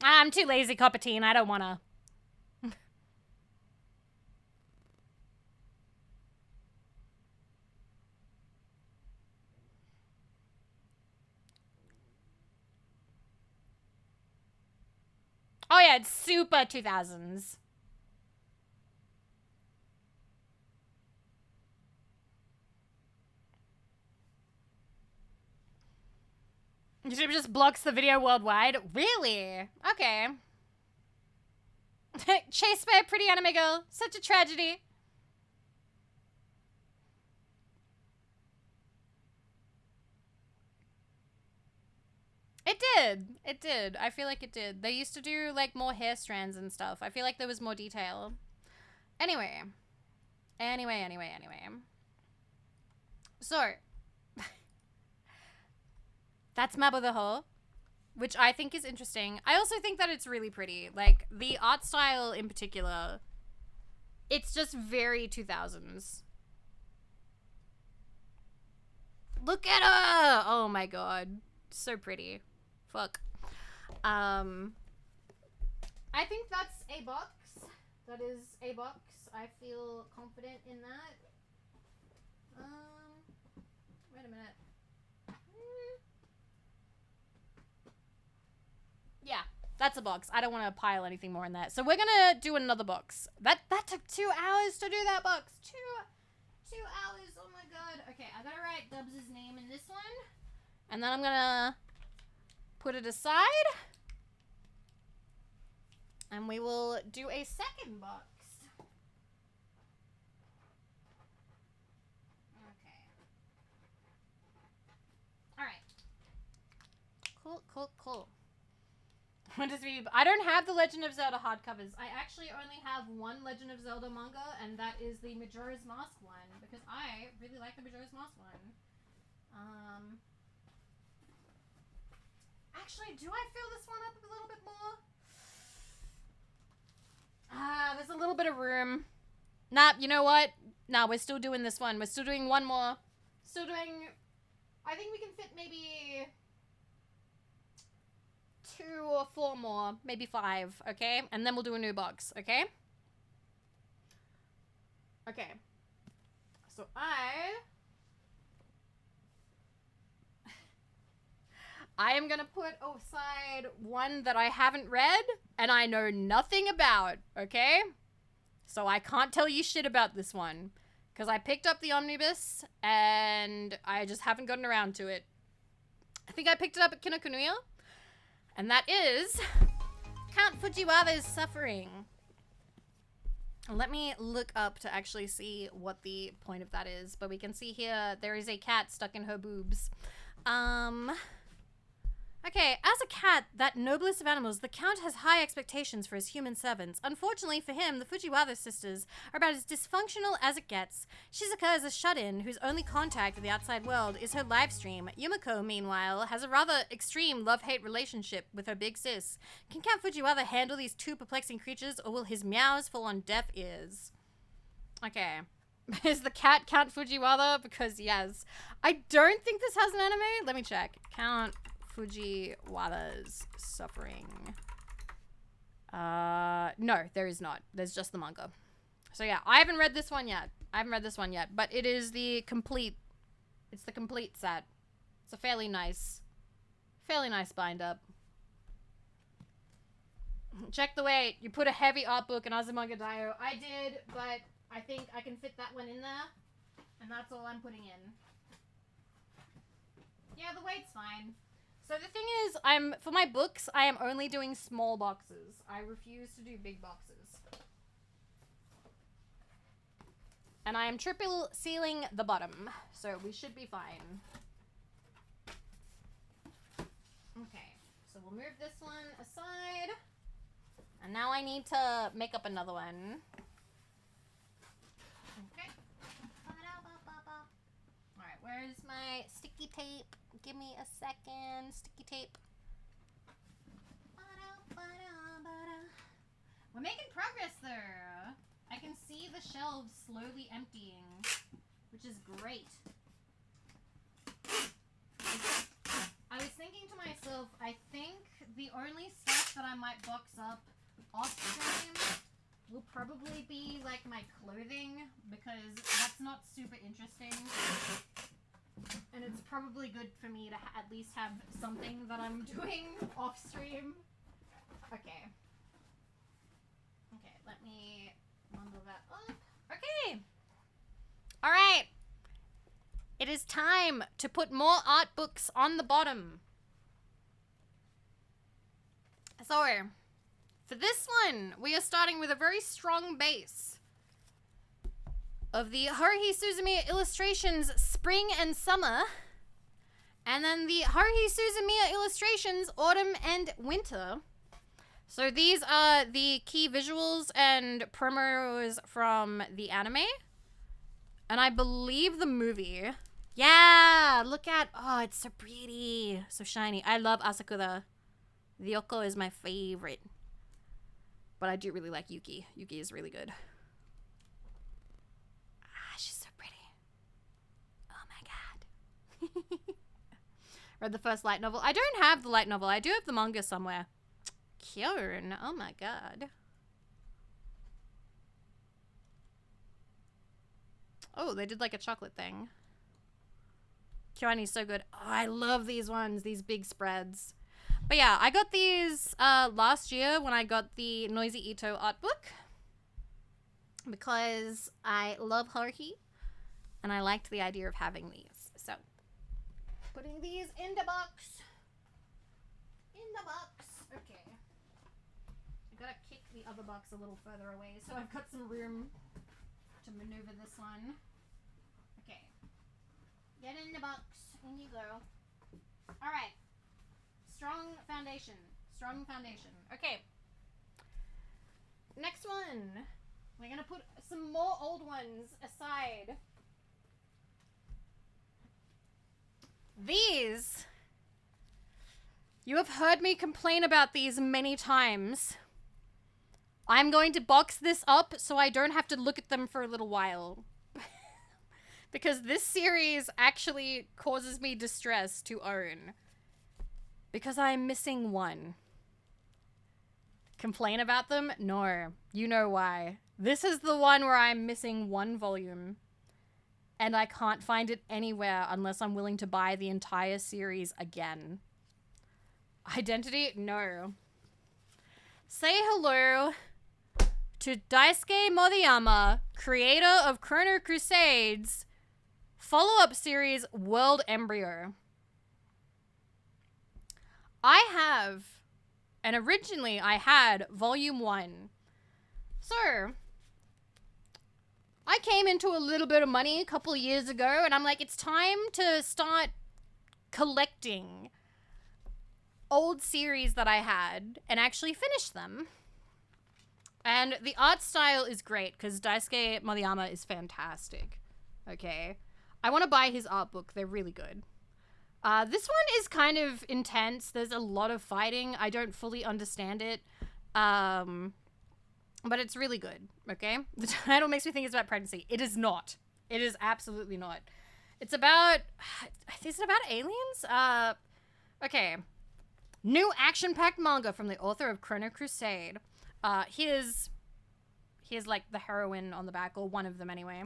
I'm too lazy, Coppertine. I don't wanna. Oh yeah, it's super 2000s. YouTube just blocks the video worldwide? Really? Okay. Chased by a pretty anime girl. Such a tragedy. It did. It did. I feel like it did. They used to do, like, more hair strands and stuff. I feel like there was more detail. Anyway. Anyway. So. That's Mabudaho, which I think is interesting. I also think that it's really pretty. Like, the art style in particular, it's just very 2000s. Look at her! Oh my god. So pretty. Fuck. I think that's a box. That is a box. I feel confident in that. Wait a minute. Yeah, that's a box. I don't want to pile anything more in that. So we're gonna do another box. That took 2 hours to do that box. Two hours. Oh my god. Okay, I gotta write Dubs' name in this one. And then I'm gonna put it aside. And we will do a second box. Okay. Alright. Cool. What does Vivi? I don't have the Legend of Zelda hardcovers. I actually only have 1 Legend of Zelda manga, and that is the Majora's Mask one, because I really like the Majora's Mask one. Actually, do I fill this one up a little bit more? There's a little bit of room. Nah, you know what? Nah, we're still doing this one. We're still doing 1 more. Still doing... I think we can fit maybe 2 or 4 more. Maybe 5, okay? And then we'll do a new box, okay? Okay. I am gonna put aside one that I haven't read and I know nothing about, okay? So I can't tell you shit about this one. Because I picked up the omnibus and I just haven't gotten around to it. I think I picked it up at Kinokuniya. And that is Count Fujiwara's Suffering. Let me look up to actually see what the point of that is. But we can see here there is a cat stuck in her boobs. Okay, as a cat, that noblest of animals, the Count has high expectations for his human servants. Unfortunately for him, the Fujiwara sisters are about as dysfunctional as it gets. Shizuka is a shut-in whose only contact with the outside world is her live stream. Yumiko, meanwhile, has a rather extreme love-hate relationship with her big sis. Can Count Fujiwara handle these two perplexing creatures, or will his meows fall on deaf ears? Okay. Is the cat Count Fujiwara? Because yes. I don't think this has an anime. Let me check. Count Fujiwara's Suffering. No, there is not. There's just the manga. So yeah, I haven't read this one yet. But it is the complete, it's the complete set. It's a fairly nice bind up. Check the weight. You put a heavy art book in Azumanga Daioh. I did, but I think I can fit that one in there. And that's all I'm putting in. Yeah, the weight's fine. So the thing is, for my books, I am only doing small boxes. I refuse to do big boxes. And I am triple sealing the bottom, so we should be fine. Okay, so we'll move this one aside. And now I need to make up another one. Okay. Alright, where's my sticky tape? Give me a second. Sticky tape. We're making progress there. I can see the shelves slowly emptying, which is great. I was thinking to myself, I think the only stuff that I might box up off stream will probably be like my clothing, because that's not super interesting. And it's probably good for me to at least have something that I'm doing off stream. Okay. Okay, let me bundle that up. Okay. All right. It is time to put more art books on the bottom. So, for this one, we are starting with a very strong base of the Haruhi Suzumiya Illustrations Spring and Summer, and then the Haruhi Suzumiya Illustrations Autumn and Winter. So these are the key visuals and promos from the anime, and I believe the movie. Yeah, look at, oh, it's so pretty, so shiny. I love Asakura. Ryoko is my favorite, but I do really like Yuki. Yuki is really good. She's so pretty. Oh my god. Read the first light novel. I don't have the light novel. I do have the manga somewhere. Kyorin. Oh my god. Oh, they did like a chocolate thing. Kyoani's so good. Oh, I love these ones. These big spreads. But yeah, I got these last year when I got the Noisy Ito art book, because I love Haruhi, and I liked the idea of having these. So, putting these in the box. In the box. Okay. I gotta kick the other box a little further away, so I've got some room to maneuver this one. Okay. Get in the box. In you go. Alright. Strong foundation. Strong foundation. Okay. Next one. We're gonna put some more old ones aside. These. You have heard me complain about these many times. I'm going to box this up so I don't have to look at them for a little while. Because this series actually causes me distress to own. Because I'm missing one. Complain about them? No. You know why. This is the one where I'm missing one volume. And I can't find it anywhere unless I'm willing to buy the entire series again. Identity? No. Say hello to Daisuke Moriyama, creator of Chrono Crusades, follow-up series World Embryo. I have, and originally I had Volume 1. So, I came into a little bit of money a couple of years ago, and I'm like, it's time to start collecting old series that I had and actually finish them. And the art style is great because Daisuke Moriyama is fantastic. Okay. I want to buy his art book. They're really good. This one is kind of intense. There's a lot of fighting. I don't fully understand it. But it's really good. Okay. The title makes me think it's about pregnancy. It is not. It is absolutely not. It's about, is it about aliens? Okay. New action-packed manga from the author of Chrono Crusade. Here's like the heroine on the back, or one of them anyway.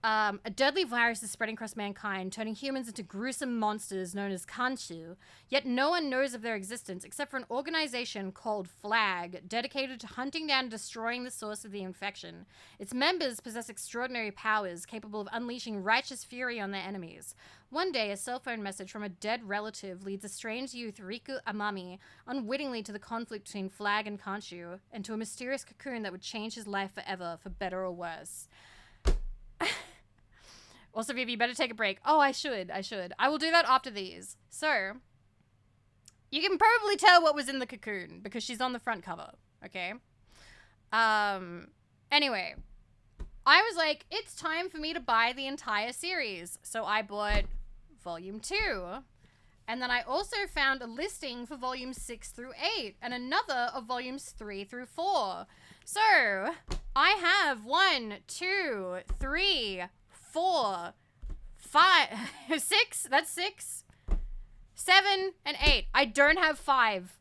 A deadly virus is spreading across mankind, turning humans into gruesome monsters known as Kanshu, yet no one knows of their existence except for an organization called Flag, dedicated to hunting down and destroying the source of the infection. Its members possess extraordinary powers, capable of unleashing righteous fury on their enemies. One day, a cell phone message from a dead relative leads a strange youth, Riku Amami, unwittingly to the conflict between Flag and Kanshu, and to a mysterious cocoon that would change his life forever, for better or worse. Also, Vivi, you better take a break. Oh, I should. I will do that after these. So, you can probably tell what was in the cocoon, because she's on the front cover, okay? Anyway, I was like, it's time for me to buy the entire series. So I bought Volume 2. And then I also found a listing for Volumes 6 through 8, and another of Volumes 3 through 4. So, I have 1, 2, 3, 4, 5, 6, that's 6, 7, and 8. I don't have 5.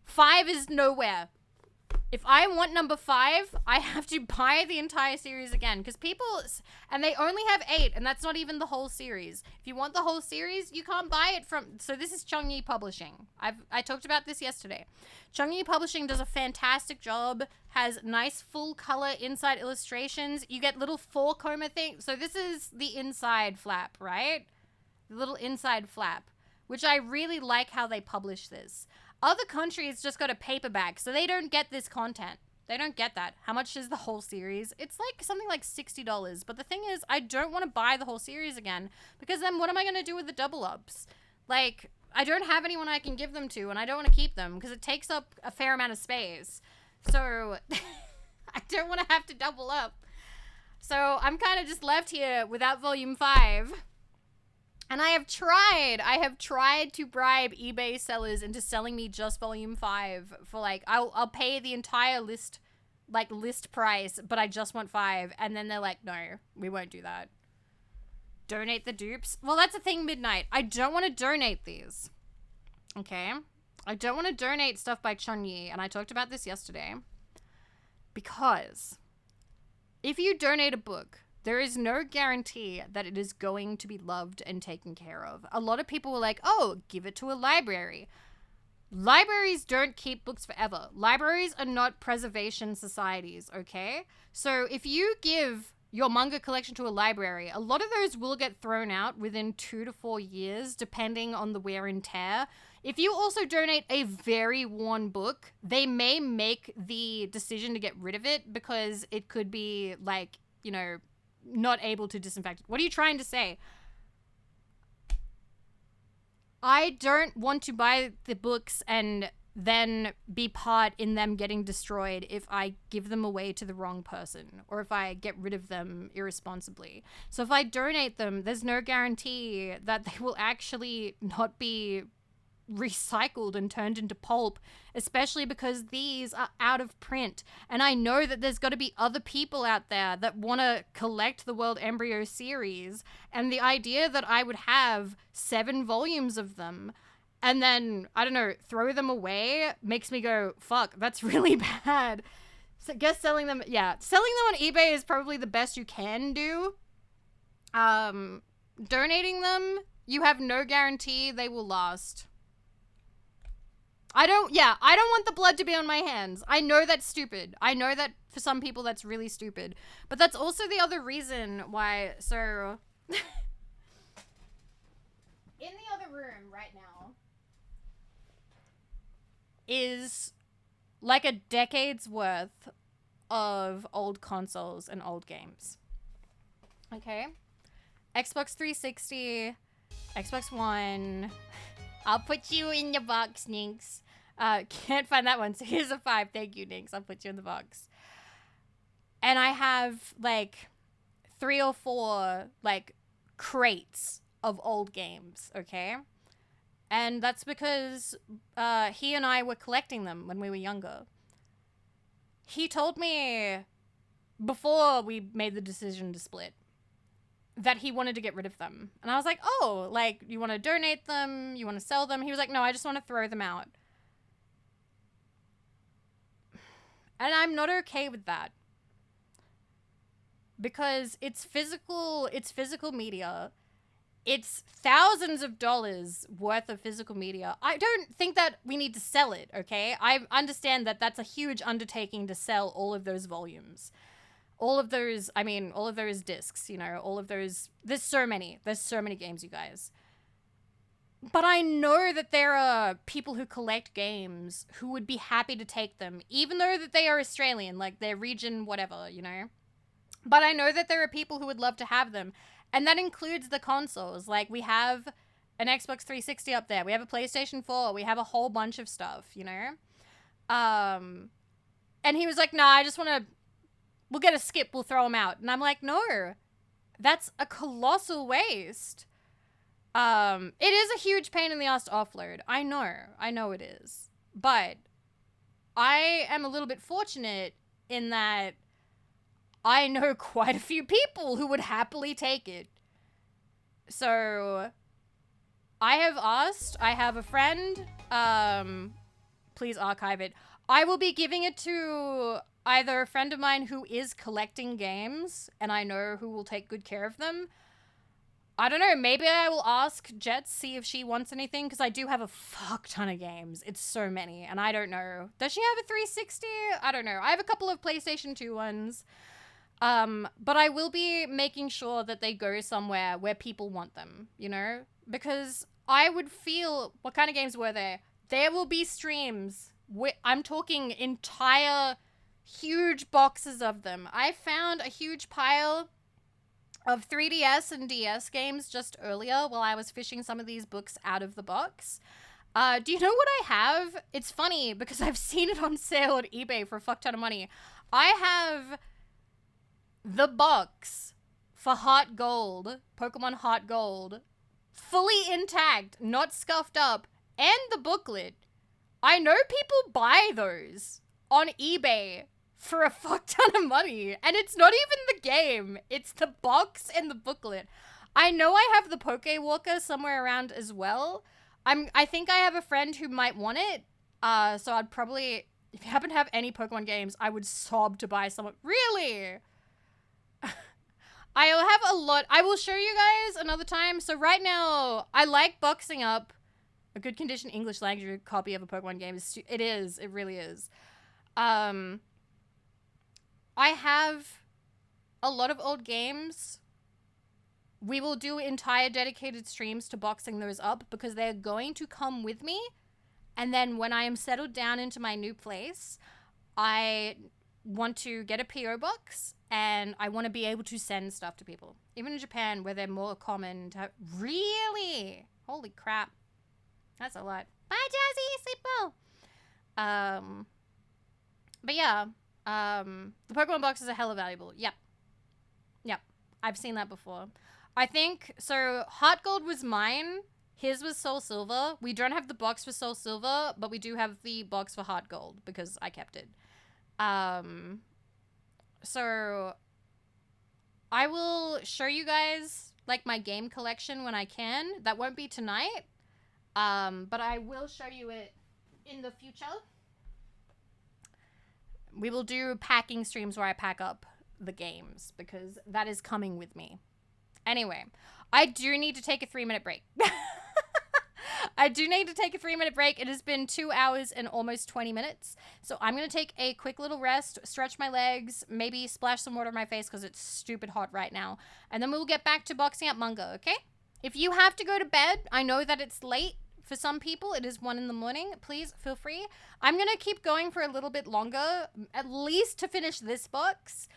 5 is nowhere. If I want number 5, I have to buy the entire series again, because people, and they only have 8, and that's not even the whole series. If you want the whole series, you can't buy it from, so this is Changyi Publishing. I talked about this yesterday. Changyi Publishing does a fantastic job, has nice full color inside illustrations. You get little 4-coma things. So this is the inside flap, right? The little inside flap, which I really like how they publish this. Other countries just got a paperback, so they don't get this content. They don't get that. How much is the whole series? It's like something like $60. But the thing is, I don't want to buy the whole series again, because then what am I going to do with the double ups? Like, I don't have anyone I can give them to, and I don't want to keep them, because it takes up a fair amount of space. So, I don't want to have to double up. So, I'm kind of just left here without Volume 5. And I have tried to bribe eBay sellers into selling me just Volume 5 for like, I'll pay the entire list price, but I just want 5. And then they're like, no, we won't do that. Donate the dupes? Well, that's the thing, Midnight. I don't want to donate these. Okay? I don't want to donate stuff by Chunyi, and I talked about this yesterday. Because if you donate a book, there is no guarantee that it is going to be loved and taken care of. A lot of people were like, oh, give it to a library. Libraries don't keep books forever. Libraries are not preservation societies, okay? So if you give your manga collection to a library, a lot of those will get thrown out within 2 to 4 years, depending on the wear and tear. If you also donate a very worn book, they may make the decision to get rid of it because it could be like, you know, not able to disinfect it. What are you trying to say? I don't want to buy the books and then be part in them getting destroyed if I give them away to the wrong person or if I get rid of them irresponsibly. So if I donate them, there's no guarantee that they will actually not be recycled and turned into pulp, especially because these are out of print. And I know that there's got to be other people out there that want to collect the World Embryo series, and the idea that I would have 7 volumes of them and then, I don't know, throw them away makes me go, fuck, that's really bad. So I guess selling them on eBay is probably the best you can do. Donating them, you have no guarantee they will last. I don't want the blood to be on my hands. I know that's stupid. I know that for some people that's really stupid. But that's also the other reason why, so... in the other room right now is like a decade's worth of old consoles and old games. Okay? Xbox 360, Xbox One. I'll put you in the box, Ninx. Can't find that one, so here's a 5. Thank you, Ninx. I'll put you in the box. And I have, like, 3 or 4, like, crates of old games, okay? And that's because he and I were collecting them when we were younger. He told me before we made the decision to split that he wanted to get rid of them. And I was like, oh, like, you want to donate them? You want to sell them? He was like, no, I just want to throw them out. And I'm not okay with that. Because it's physical media. It's thousands of dollars worth of physical media. I don't think that we need to sell it, okay? I understand that that's a huge undertaking to sell all of those volumes. All of those discs, you know, all of those. There's so many games, you guys. But I know that there are people who collect games who would be happy to take them, even though that they are Australian, like their region, whatever, you know? But I know that there are people who would love to have them. And that includes the consoles. Like, we have an Xbox 360 up there. We have a PlayStation 4. We have a whole bunch of stuff, you know? And he was like, nah, I just want to... We'll get a skip. We'll throw them out. And I'm like, no. That's a colossal waste. It is a huge pain in the ass to offload. I know it is. But I am a little bit fortunate in that I know quite a few people who would happily take it. So I have asked, I have a friend, please archive it. I will be giving it to either a friend of mine who is collecting games and I know who will take good care of them. I don't know, maybe I will ask Jet, see if she wants anything, because I do have a fuck ton of games. It's so many, and I don't know. Does she have a 360? I don't know. I have a couple of PlayStation 2 ones. But I will be making sure that they go somewhere where people want them, you know? Because I would feel... What kind of games were there? There will be streams. I'm talking entire huge boxes of them. I found a huge pile of 3DS and DS games just earlier while I was fishing some of these books out of the box. Do you know what I have? It's funny because I've seen it on sale at eBay for a fuck ton of money. I have... the box for Heart Gold, Pokemon Heart Gold, fully intact, not scuffed up, and the booklet. I know people buy those on eBay for a fuck ton of money, and it's not even the game. It's the box and the booklet. I know I have the Pokewalker somewhere around as well. I think I have a friend who might want it, so I'd probably, if you happen to have any Pokemon games, I would sob to buy someone. Really? I'll have a lot. I will show you guys another time. So right now, I like boxing up a good condition English language copy of a Pokemon game. It is. It really is. I have a lot of old games. We will do entire dedicated streams to boxing those up because they're going to come with me. And then when I am settled down into my new place, I want to get a PO box and I want to be able to send stuff to people. Even in Japan, where they're more common to have... Really? Holy crap. That's a lot. Bye, Jazzy. Sleep well. But yeah, the Pokemon boxes are hella valuable. Yep. I've seen that before. I think, so Heart Gold was mine. His was Soul Silver. We don't have the box for Soul Silver, but we do have the box for Heart Gold because I kept it. So I will show you guys like my game collection when I can. That won't be tonight. But I will show you it in the future. We will do packing streams where I pack up the games because that is coming with me. Anyway, I do need to take a 3-minute break. I do need to take a 3-minute break. It has been 2 hours and almost 20 minutes. So I'm going to take a quick little rest, stretch my legs, maybe splash some water on my face because it's stupid hot right now. And then we'll get back to boxing up manga, okay? If you have to go to bed, I know that it's late. For some people, it is 1 in the morning. Please feel free. I'm going to keep going for a little bit longer, at least to finish this box.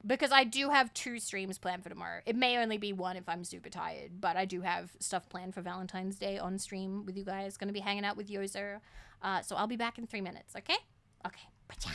Because I do have 2 streams planned for tomorrow. It may only be 1 if I'm super tired, but I do have stuff planned for Valentine's Day on stream with you guys. Going to be hanging out with Yozo. So I'll be back in 3 minutes, okay? Okay. Bye.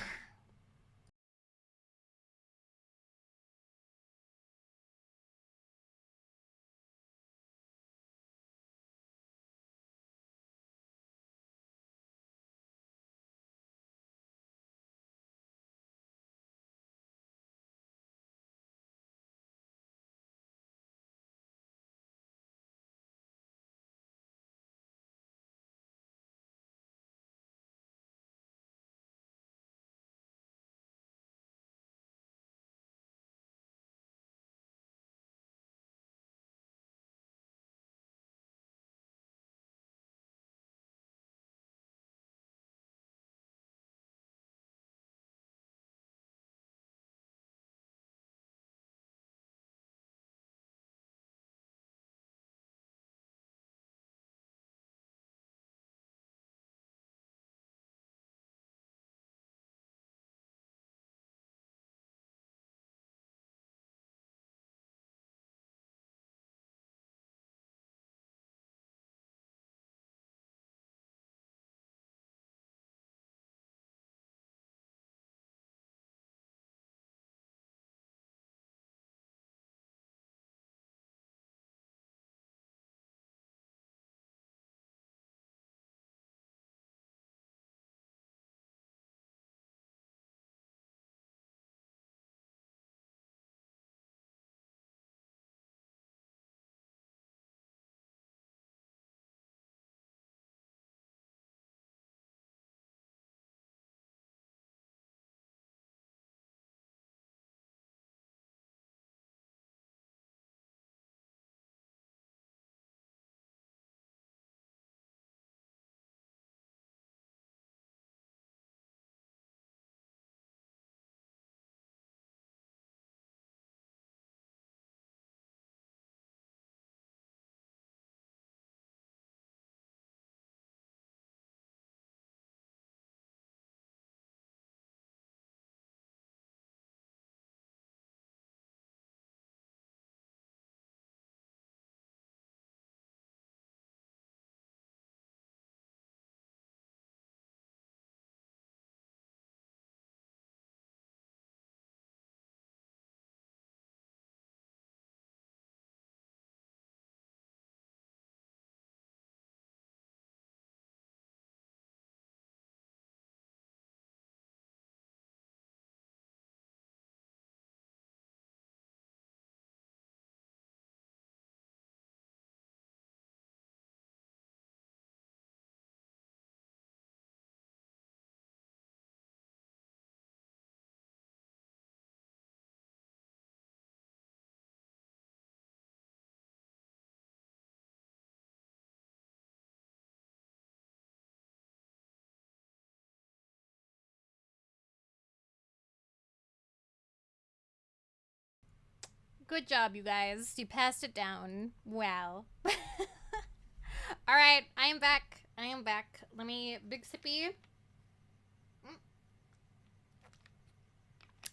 Good job, you guys. You passed it down. Wow. All right, I am back. I am back. Let me big sippy.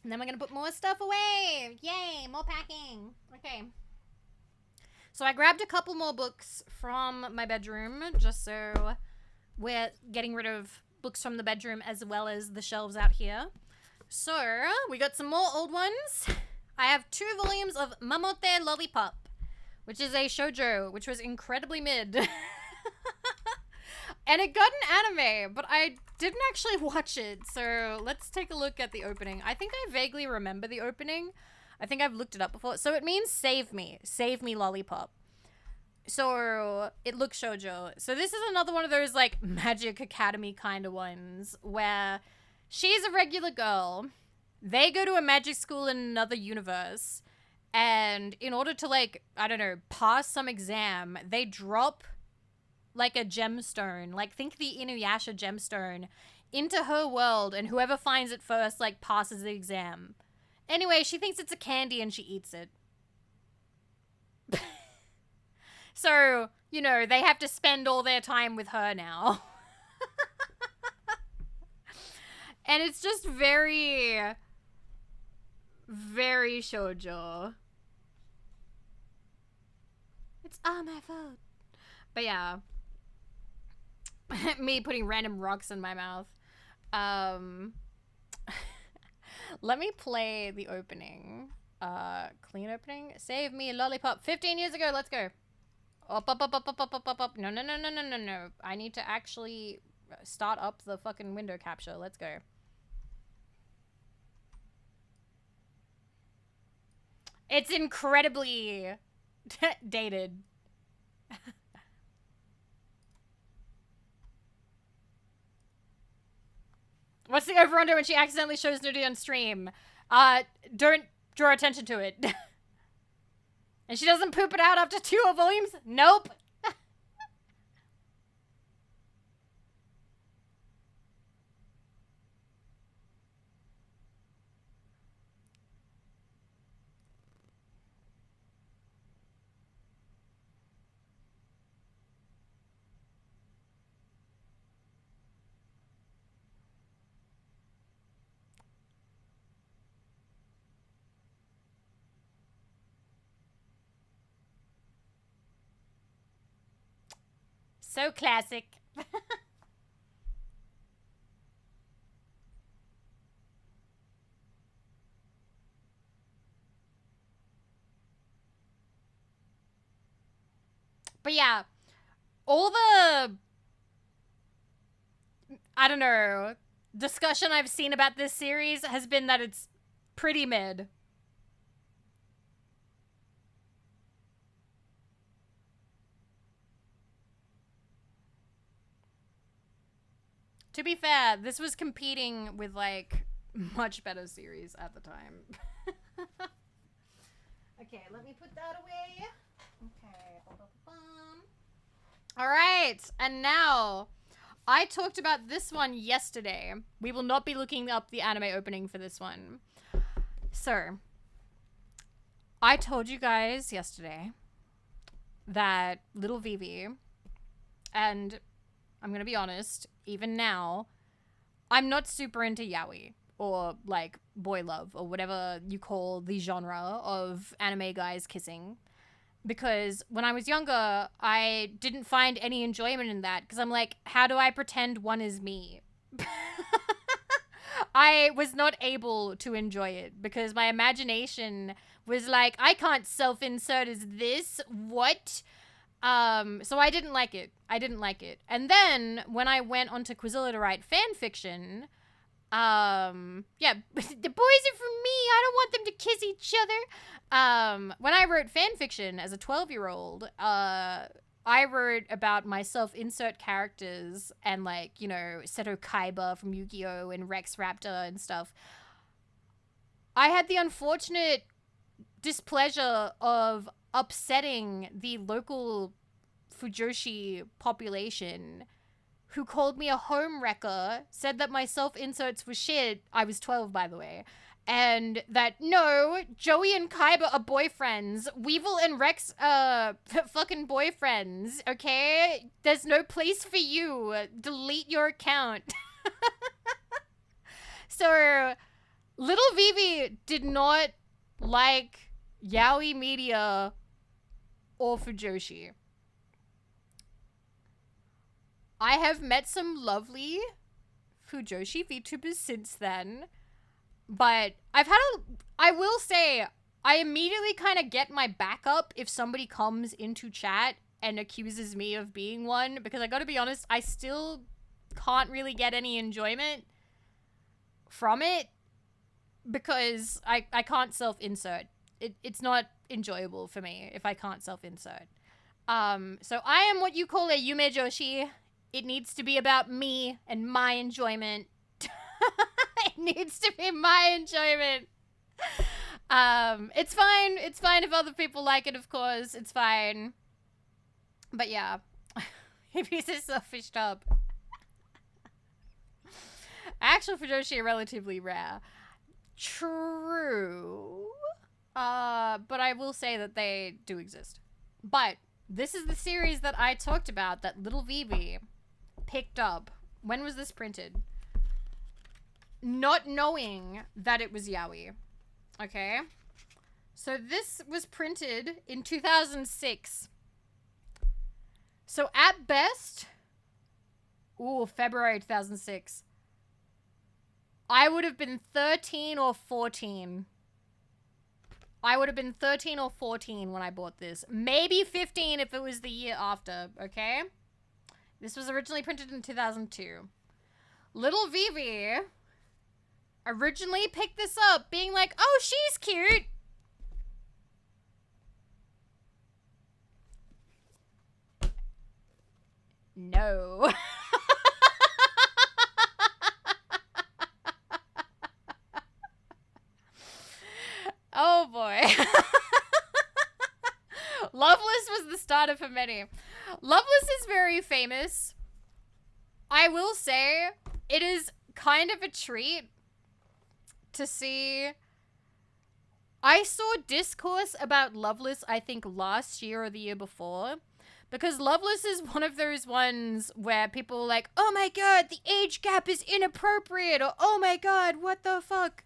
And then we're gonna put more stuff away. Yay, more packing. Okay. So I grabbed a couple more books from my bedroom, just so we're getting rid of books from the bedroom as well as the shelves out here. So we got some more old ones. I have 2 volumes of Mamote Lollipop, which is a shoujo, which was incredibly mid. And it got an anime, but I didn't actually watch it. So let's take a look at the opening. I think I vaguely remember the opening. I think I've looked it up before. So it means save me. Save me, lollipop. So it looks shoujo. So this is another one of those like Magic Academy kind of ones where she's a regular girl. They go to a magic school in another universe. And in order to like, I don't know, pass some exam, they drop like a gemstone, like think the Inuyasha gemstone, into her world, and whoever finds it first, like, passes the exam. Anyway, she thinks it's a candy and she eats it. So, you know, they have to spend all their time with her now. And it's just very, very shoujo. It's all my fault. But yeah. Me putting random rocks in my mouth. Let me play the opening. Clean opening. Save me, lollipop. 15 years ago, let's go. Up. No. I need to actually start up the fucking window capture. Let's go. It's incredibly dated. What's the over-under when she accidentally shows nudity on stream? Don't draw attention to it. And she doesn't poop it out after 2 volumes? Nope. So classic. But yeah, all the, I don't know, discussion I've seen about this series has been that it's pretty mid. To be fair, this was competing with, like, much better series at the time. Okay, let me put that away. Okay. All right, and now I talked about this one yesterday. We will not be looking up the anime opening for this one. So, I told you guys yesterday that little Vivi, and I'm gonna be honest, even now, I'm not super into yaoi, or, like, boy love, or whatever you call the genre of anime guys kissing. Because when I was younger, I didn't find any enjoyment in that, because I'm like, how do I pretend one is me? I was not able to enjoy it, because my imagination was like, I can't self-insert as this, what? So I didn't like it. And then when I went onto Quizilla to write fan fiction, yeah, the boys are for me. I don't want them to kiss each other. When I wrote fan fiction as a 12-year-old, I wrote about my self-insert characters and, like, you know, Seto Kaiba from Yu-Gi-Oh! And Rex Raptor and stuff. I had the unfortunate displeasure of upsetting the local Fujoshi population, who called me a home wrecker, said that my self-inserts were shit. I was 12, by the way. And that, no, Joey and Kaiba are boyfriends. Weevil and Rex are fucking boyfriends, okay? There's no place for you. Delete your account. So, little Vivi did not like yaoi media or Fujoshi. I have met some lovely Fujoshi VTubers since then, but I will say, I immediately kind of get my back up if somebody comes into chat and accuses me of being one, because I gotta be honest, I still can't really get any enjoyment from it, because I can't self-insert. It's not enjoyable for me if I can't self-insert. So I am what you call a Yume Joshi. It needs to be about me and my enjoyment. It needs to be my enjoyment. It's fine. It's fine if other people like it, of course. It's fine. But yeah. He's a selfish tub. Actual Fujoshi are relatively rare. True. But I will say that they do exist. But this is the series that I talked about that little Vivi picked up. When was this printed? Not knowing that it was yaoi. Okay? So this was printed in 2006. So at best, February 2006. I would have been 13 or 14. I would have been 13 or 14 when I bought this. Maybe 15 if it was the year after, okay? This was originally printed in 2002. Little Vivi originally picked this up being like, oh, she's cute. No. Oh boy. Loveless was the starter for many. Loveless is very famous. I will say it is kind of a treat to see. I saw discourse about Loveless, I think last year or the year before, because Loveless is one of those ones where people are like, oh my god, the age gap is inappropriate, or oh my god, what the fuck?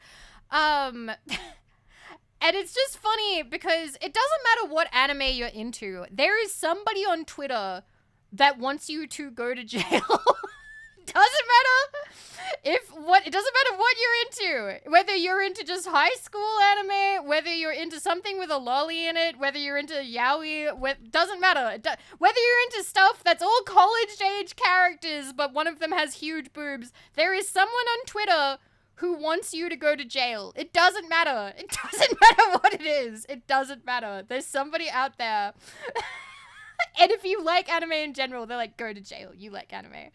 And it's just funny because it doesn't matter what anime you're into. There is somebody on Twitter that wants you to go to jail. It doesn't matter what you're into. Whether you're into just high school anime, whether you're into something with a lolly in it, whether you're into yaoi, doesn't matter. Whether you're into stuff that's all college age characters, but one of them has huge boobs. There is someone on Twitter who wants you to go to jail. It doesn't matter. It doesn't matter what it is. It doesn't matter. There's somebody out there. And if you like anime in general, they're like, go to jail. You like anime.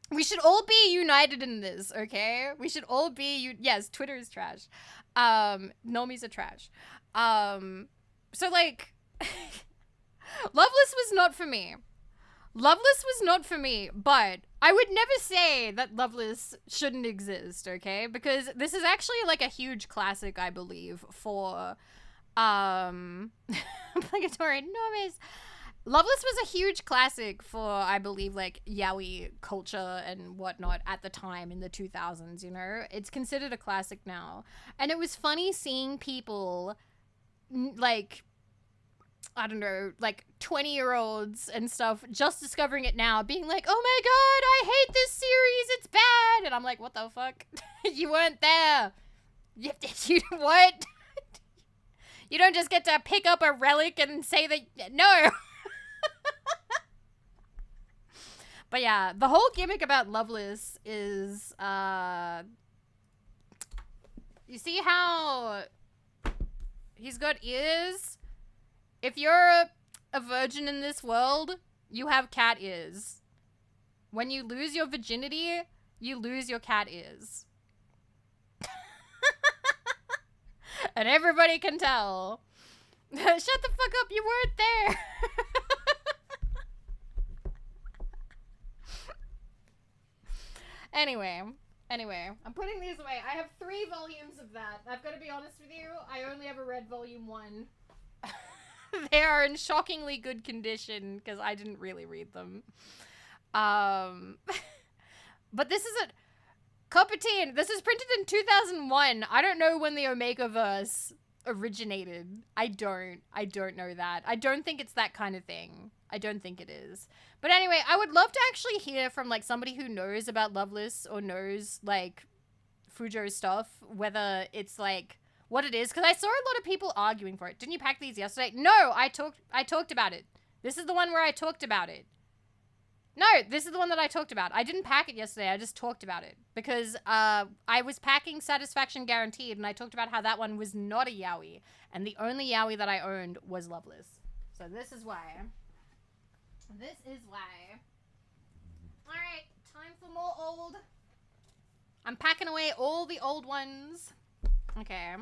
We should all be united in this, okay? We should all be, yes, Twitter is trash. Normies are trash. So like, Loveless was not for me. Loveless was not for me, but I would never say that Loveless shouldn't exist, okay? Because this is actually like a huge classic, I believe, for obligatory normies. Loveless was a huge classic for, I believe, like yaoi culture and whatnot at the time in the 2000s, you know? It's considered a classic now. And it was funny seeing people like, I don't know, like 20-year-olds and stuff just discovering it now, being like, oh my god, I hate this series, it's bad. And I'm like, what the fuck? You weren't there. You what? You don't just get to pick up a relic and say that, no. But yeah, the whole gimmick about Loveless is, you see how he's got ears? If you're a virgin in this world, you have cat ears. When you lose your virginity, you lose your cat ears. And everybody can tell. Shut the fuck up, you weren't there. Anyway, I'm putting these away. I have 3 volumes of that. I've got to be honest with you, I only ever read volume 1. They are in shockingly good condition because I didn't really read them. But this is a Copateen. This is printed in 2001. I don't know when the Omegaverse originated. I don't know that. I don't think it's that kind of thing. I don't think it is. But anyway, I would love to actually hear from like somebody who knows about Loveless or knows like Fujo stuff, whether it's like what it is, because I saw a lot of people arguing for it. Didn't you pack these yesterday? No, I talked about it. This is the one where I talked about it. No, this is the one that I talked about. I didn't pack it yesterday. I just talked about it because I was packing Satisfaction Guaranteed, and I talked about how that one was not a yaoi, and the only yaoi that I owned was Loveless. So this is why. This is why. All right, time for more old. I'm packing away all the old ones. Okay.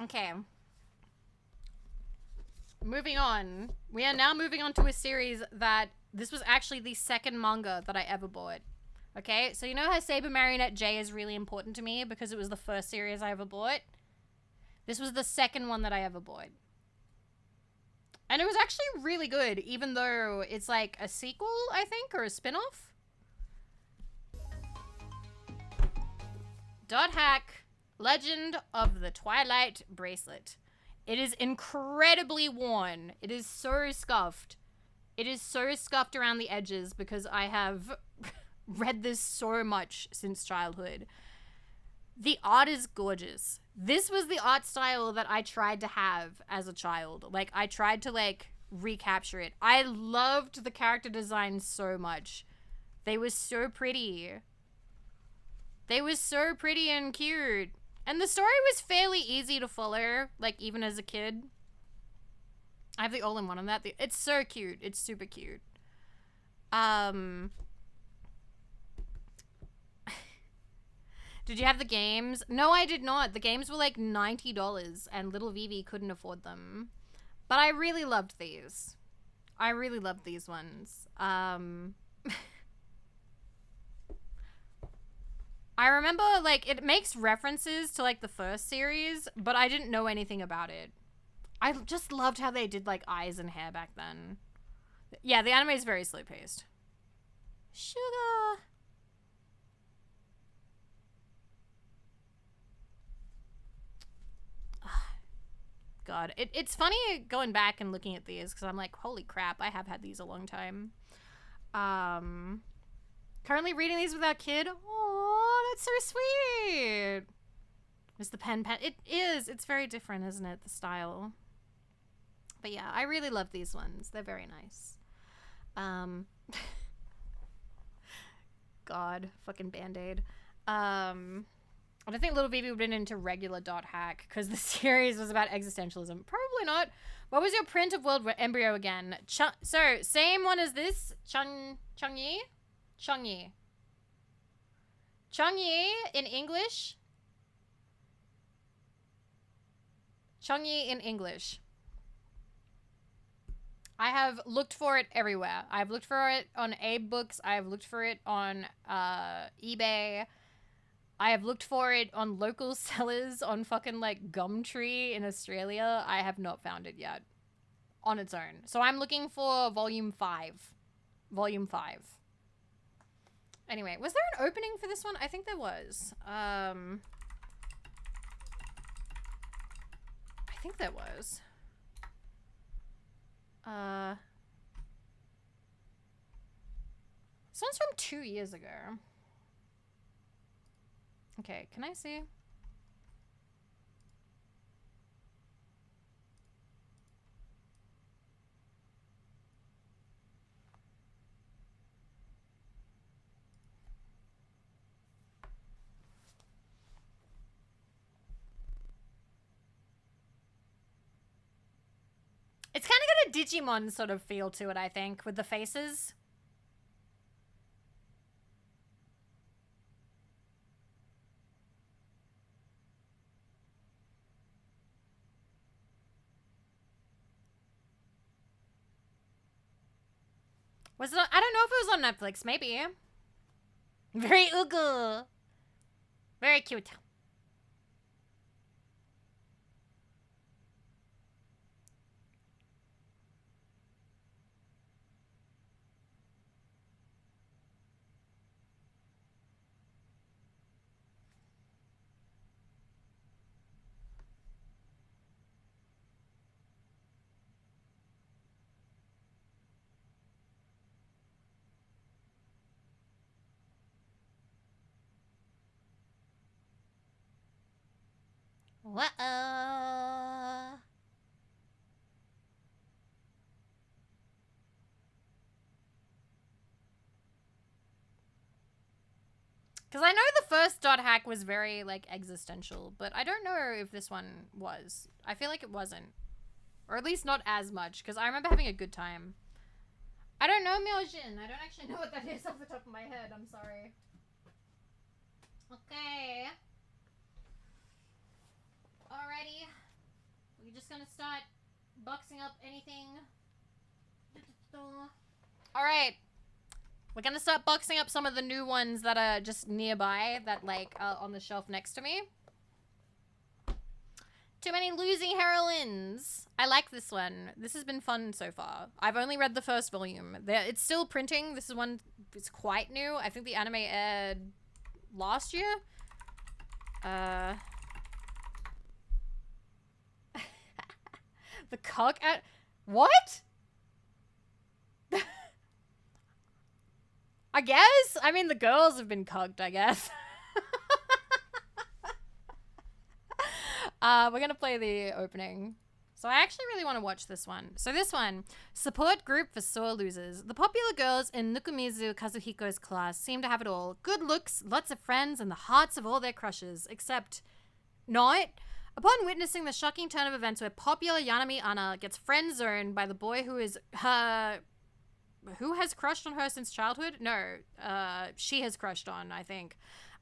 Okay. moving on. We are now moving on to a series that this was actually the second manga that I ever bought. Okay, so you know how Saber Marionette J is really important to me because it was the first series I ever bought? This was the second one that I ever bought. And it was actually really good, even though it's like a sequel, I think, or a spin-off. Dot Hack, Legend of the Twilight Bracelet. It is incredibly worn. It is so scuffed. It is so scuffed around the edges because I have read this so much since childhood. The art is gorgeous. This was the art style that I tried to have as a child. Like, I tried to, like, recapture it. I loved the character designs so much. They were so pretty. They were so pretty and cute. And the story was fairly easy to follow, like, even as a kid. I have the all-in-one on that. It's so cute. It's super cute. Did you have the games? No, I did not. The games were like $90 and little Vivi couldn't afford them. But I really loved these. I really loved these ones. I remember, like, it makes references to, like, the first series, but I didn't know anything about it. I just loved how they did, like, eyes and hair back then. Yeah, the anime is very slow-paced. Sugar! God, it's funny going back and looking at these because I'm like, holy crap, I have had these a long time. Currently reading these with our kid. Oh, that's so sweet. Is the pen? It is. It's very different, isn't it? The style. But yeah, I really love these ones. They're very nice. God, fucking Band-Aid. I don't think little Vivi would have been into regular Dot Hack because the series was about existentialism. Probably not. What was your print of World Embryo again? So, same one as this. Changyi? Changyi. Changyi in English. Changyi in English. I have looked for it everywhere. I've looked for it on Abe Books. I've looked for it on eBay. I have looked for it on local sellers on fucking, like, Gumtree in Australia. I have not found it yet on its own. So I'm looking for Volume 5. Volume 5. Anyway, was there an opening for this one? I think there was. I think there was. This one's from 2 years ago. Okay, can I see? It's kind of got a Digimon sort of feel to it, I think, with the faces. Was it on, I don't know if it was on Netflix, maybe. Very ugu. Very cute. Uh-oh. Because I know the first Dot Hack was very, like, existential, but I don't know if this one was. I feel like it wasn't. Or at least not as much, because I remember having a good time. I don't know Miaojin. I don't actually know what that is off the top of my head. I'm sorry. Okay. Alrighty. We're just gonna start boxing boxing up anything. All right. We're gonna start boxing up some of the new ones that are just nearby, that like are on the shelf next to me. Too many losing heroines. I like this one. This has been fun so far. I've only read the first volume. It's still printing. This is one, it's quite new. I think the anime aired last year. The cock at... What? I guess? I mean, the girls have been cugged, I guess. We're gonna play the opening. So I actually really want to watch this one. So this one, support group for sore losers. The popular girls in Nukumizu Kazuhiko's class seem to have it all. Good looks, lots of friends, and the hearts of all their crushes. Except not. Upon witnessing the shocking turn of events where popular Yanami Anna gets friend-zoned by the boy who is her... Who has crushed on her since childhood? No, she has crushed on, I think.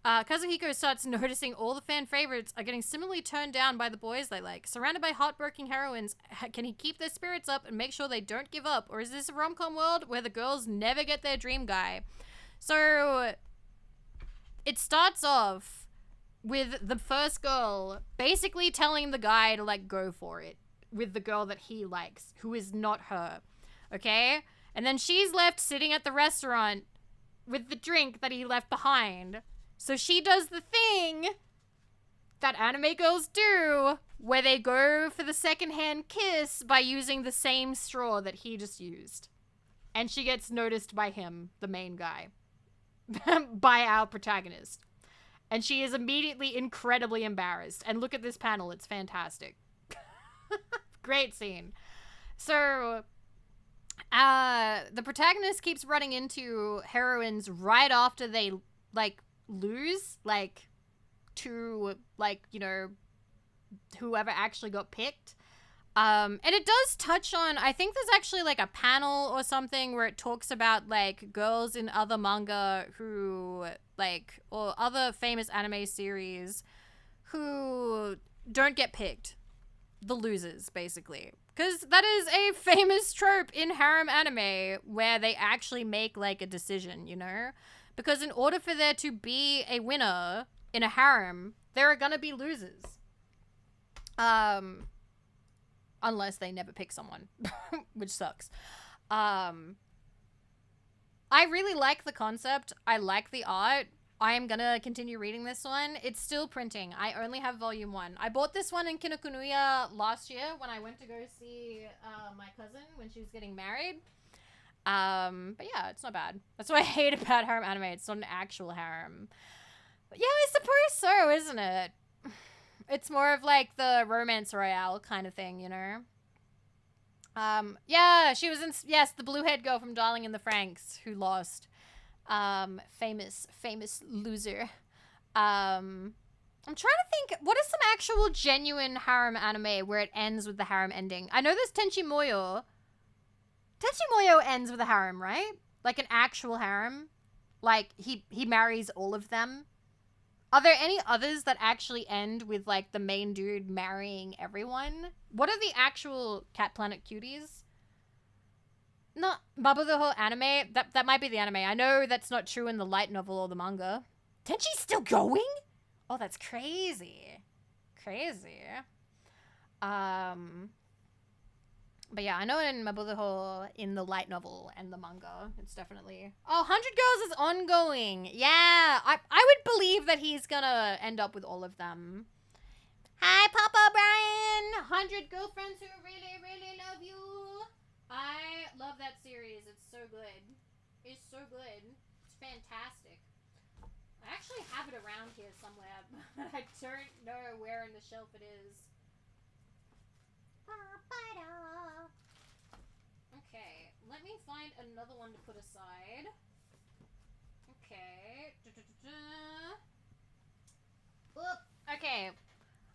Kazuhiko starts noticing all the fan favorites are getting similarly turned down by the boys they like. Surrounded by heartbreaking heroines, can he keep their spirits up and make sure they don't give up? Or is this a rom-com world where the girls never get their dream guy? So, it starts off with the first girl basically telling the guy to, like, go for it with the girl that he likes, who is not her. Okay? And then she's left sitting at the restaurant with the drink that he left behind. So she does the thing that anime girls do, where they go for the secondhand kiss by using the same straw that he just used. And she gets noticed by him, the main guy, by our protagonist. And she is immediately incredibly embarrassed. And look at this panel, it's fantastic. Great scene. So... the protagonist keeps running into heroines right after they, like, lose, like, to, like, you know, whoever actually got picked. And it does touch on, I think there's actually, like, a panel or something where it talks about, like, girls in other manga who, like, or other famous anime series who don't get picked. The losers, basically. Because that is a famous trope in harem anime where they actually make, like, a decision, you know? Because in order for there to be a winner in a harem, there are gonna be losers. Unless they never pick someone, which sucks. I really like the concept. I like the art. I am gonna continue reading this one. It's still printing. I only have volume 1. I bought this one in Kinokuniya last year when I went to go see my cousin when she was getting married. But yeah, it's not bad. That's what I hate about harem anime. It's not an actual harem. But yeah, I suppose so, isn't it? It's more of like the romance royale kind of thing, you know? Yeah, she was in, yes, the blue-haired girl from Darling in the Franxx who lost. Famous loser. I'm trying to think, what is some actual genuine harem anime where it ends with the harem ending? I know there's Tenchi Moyo. Tenchi Moyo ends with a harem, right? Like an actual harem? Like, he marries all of them? Are there any others that actually end with, like, the main dude marrying everyone? What are the actual Cat Planet cuties? Not Babu the whole anime. That might be the anime. I know that's not true in the light novel or the manga. Tenchi's still going? Oh, that's crazy. Crazy. But yeah, I know in Maburuho, in the light novel and the manga, it's definitely... Oh, 100 Girls is ongoing. Yeah, I would believe that he's gonna end up with all of them. Hi, Papa Brian. 100 Girlfriends Who Really, Really Love You. I love that series. It's so good. It's so good. It's fantastic. I actually have it around here somewhere, but I don't know where in the shelf it is. Okay, let me find another one to put aside. Okay. Oop. Okay.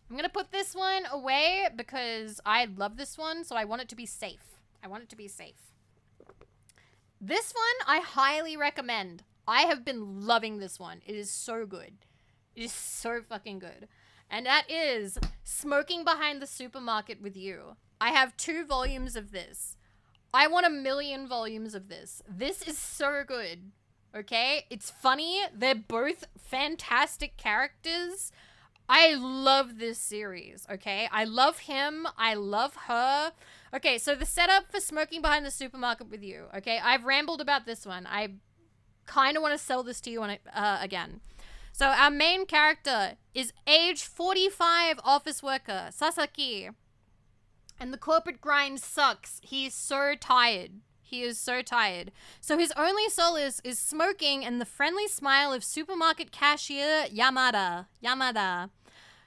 I'm gonna put this one away because I love this one, so I want it to be safe. I want it to be safe. This one, I highly recommend. I have been loving this one. It is so good. It is so fucking good. And that is Smoking Behind the Supermarket with You. I have 2 volumes of this. I want 1,000,000 volumes of this. This is so good. Okay? It's funny. They're both fantastic characters. I love this series, okay? I love him. I love her. Okay, so the setup for Smoking Behind the Supermarket with You, okay? I've rambled about this one. I kind of want to sell this to you on again. So our main character is age 45 office worker, Sasaki. And the corporate grind sucks. He's so tired. He is so tired. So his only solace is smoking and the friendly smile of supermarket cashier Yamada.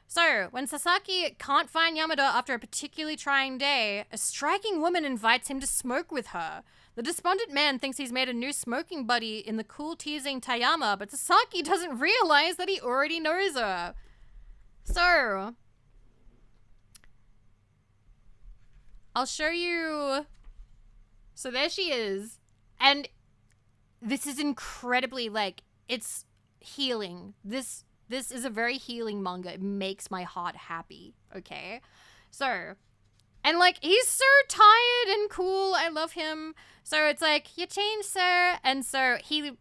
So, when Sasaki can't find Yamada after a particularly trying day, a striking woman invites him to smoke with her. The despondent man thinks he's made a new smoking buddy in the cool teasing Tayama, but Sasaki doesn't realize that he already knows her. So, I'll show you. So there she is. And this is incredibly, like, it's healing. This is a very healing manga. It makes my heart happy, okay? So, and, like, he's so tired and cool. I love him. So it's like, you changed, sir. And so he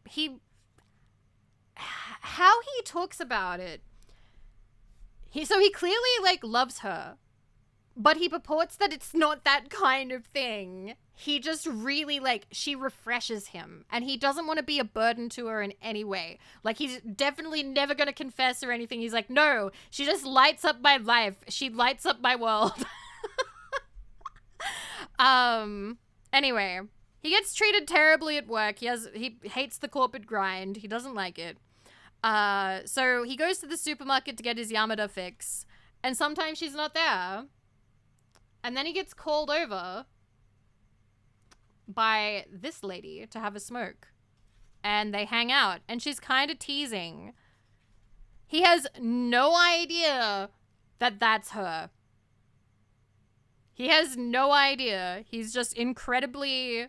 how he talks about it. He clearly, like, loves her. But he purports that it's not that kind of thing. He just really, like, she refreshes him. And he doesn't want to be a burden to her in any way. Like, he's definitely never going to confess or anything. He's like, no, she just lights up my life. She lights up my world. Anyway, he gets treated terribly at work. He hates the corporate grind. He doesn't like it. So he goes to the supermarket to get his Yamada fix. And sometimes she's not there. And then he gets called over by this lady to have a smoke. And they hang out. And she's kind of teasing. He has no idea that that's her. He has no idea. He's just incredibly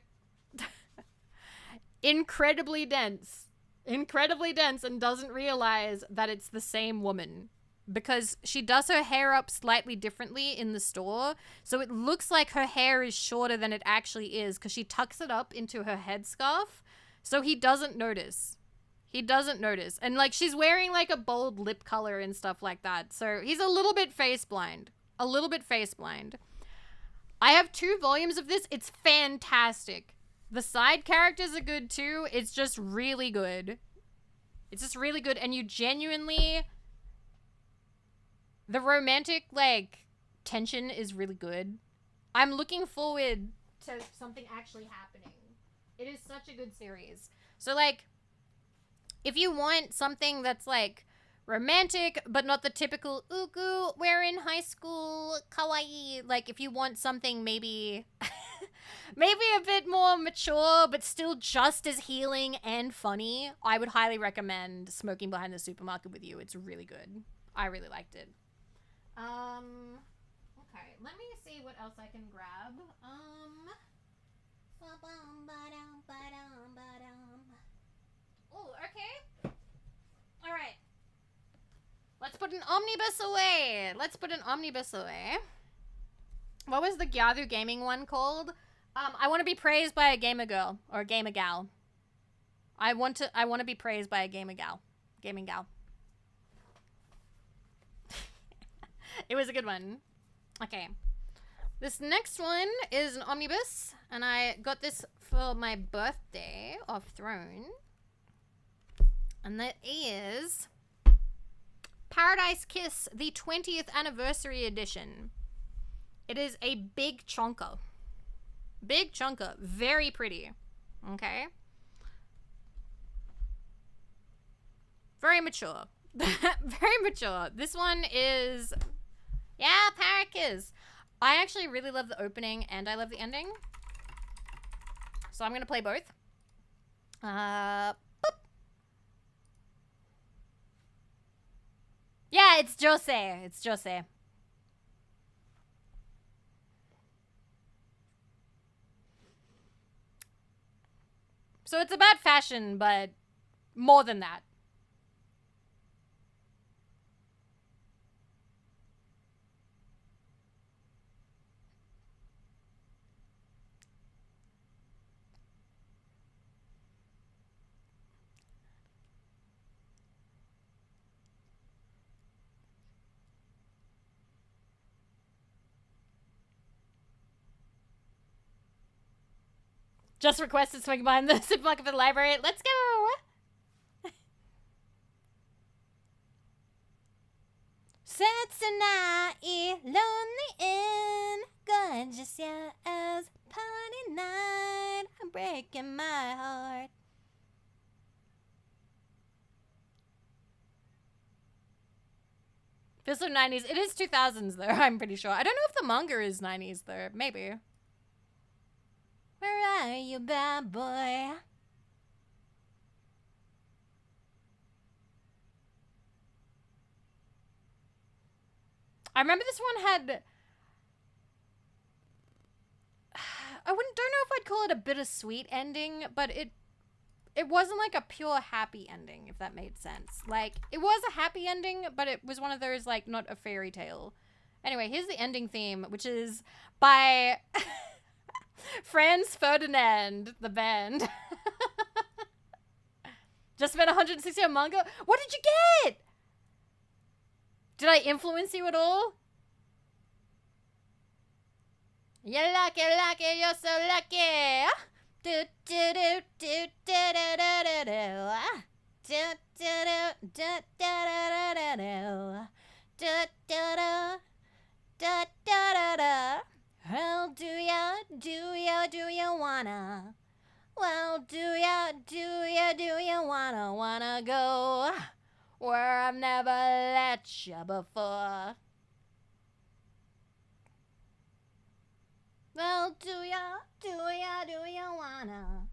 dense. Incredibly dense and doesn't realize that it's the same woman. Because she does her hair up slightly differently in the store. So it looks like her hair is shorter than it actually is because she tucks it up into her headscarf. So he doesn't notice. He doesn't notice. And, like, she's wearing, like, a bold lip color and stuff like that. So he's a little bit face blind. A little bit face blind. I have 2 volumes of this. It's fantastic. The side characters are good, too. It's just really good. It's just really good. And you genuinely... The romantic, like, tension is really good. I'm looking forward to something actually happening. It is such a good series. So, like, if you want something that's, like, romantic, but not the typical, ugu, we're in high school, kawaii. Like, if you want something maybe, maybe a bit more mature, but still just as healing and funny, I would highly recommend Smoking Behind the Supermarket with You. It's really good. I really liked it. Okay, let me see what else I can grab. Oh, okay. All right. Let's put an omnibus away. What was the Gyathu Gaming one called? I want to be praised by a gamer girl or a gamer gal. I want to be praised by a gaming gal. It was a good one. Okay. This next one is an omnibus, and I got this for my birthday off Throne. And that is Paradise Kiss, the 20th anniversary edition. It is a big chonker. Very pretty. Okay? Very mature. Very mature. This one is... Yeah, Parakiss. I actually really love the opening and I love the ending. So I'm going to play both. Boop. Yeah, it's Jose. So it's about fashion, but more than that. Just requested swing behind the supermarket for the library. Let's go! Satsonai, lonely in gorgeous, yeah, as party night, breaking my heart. Feels so 90s. It is 2000s though, I'm pretty sure. I don't know if the manga is 90s though. Maybe. Where are you, bad boy? I remember this one had... don't know if I'd call it a bittersweet ending, but it wasn't like a pure happy ending, if that made sense. Like, it was a happy ending, but it was one of those, like, not a fairy tale. Anyway, here's the ending theme, which is by Franz Ferdinand, the band. Just spent 160 on manga? What did you get? Did I influence you at all? You're lucky, lucky, you're so lucky. Do do do do do do do do do do do. Well, do ya wanna? Well, do ya wanna go where I've never let you before? Well, do ya wanna?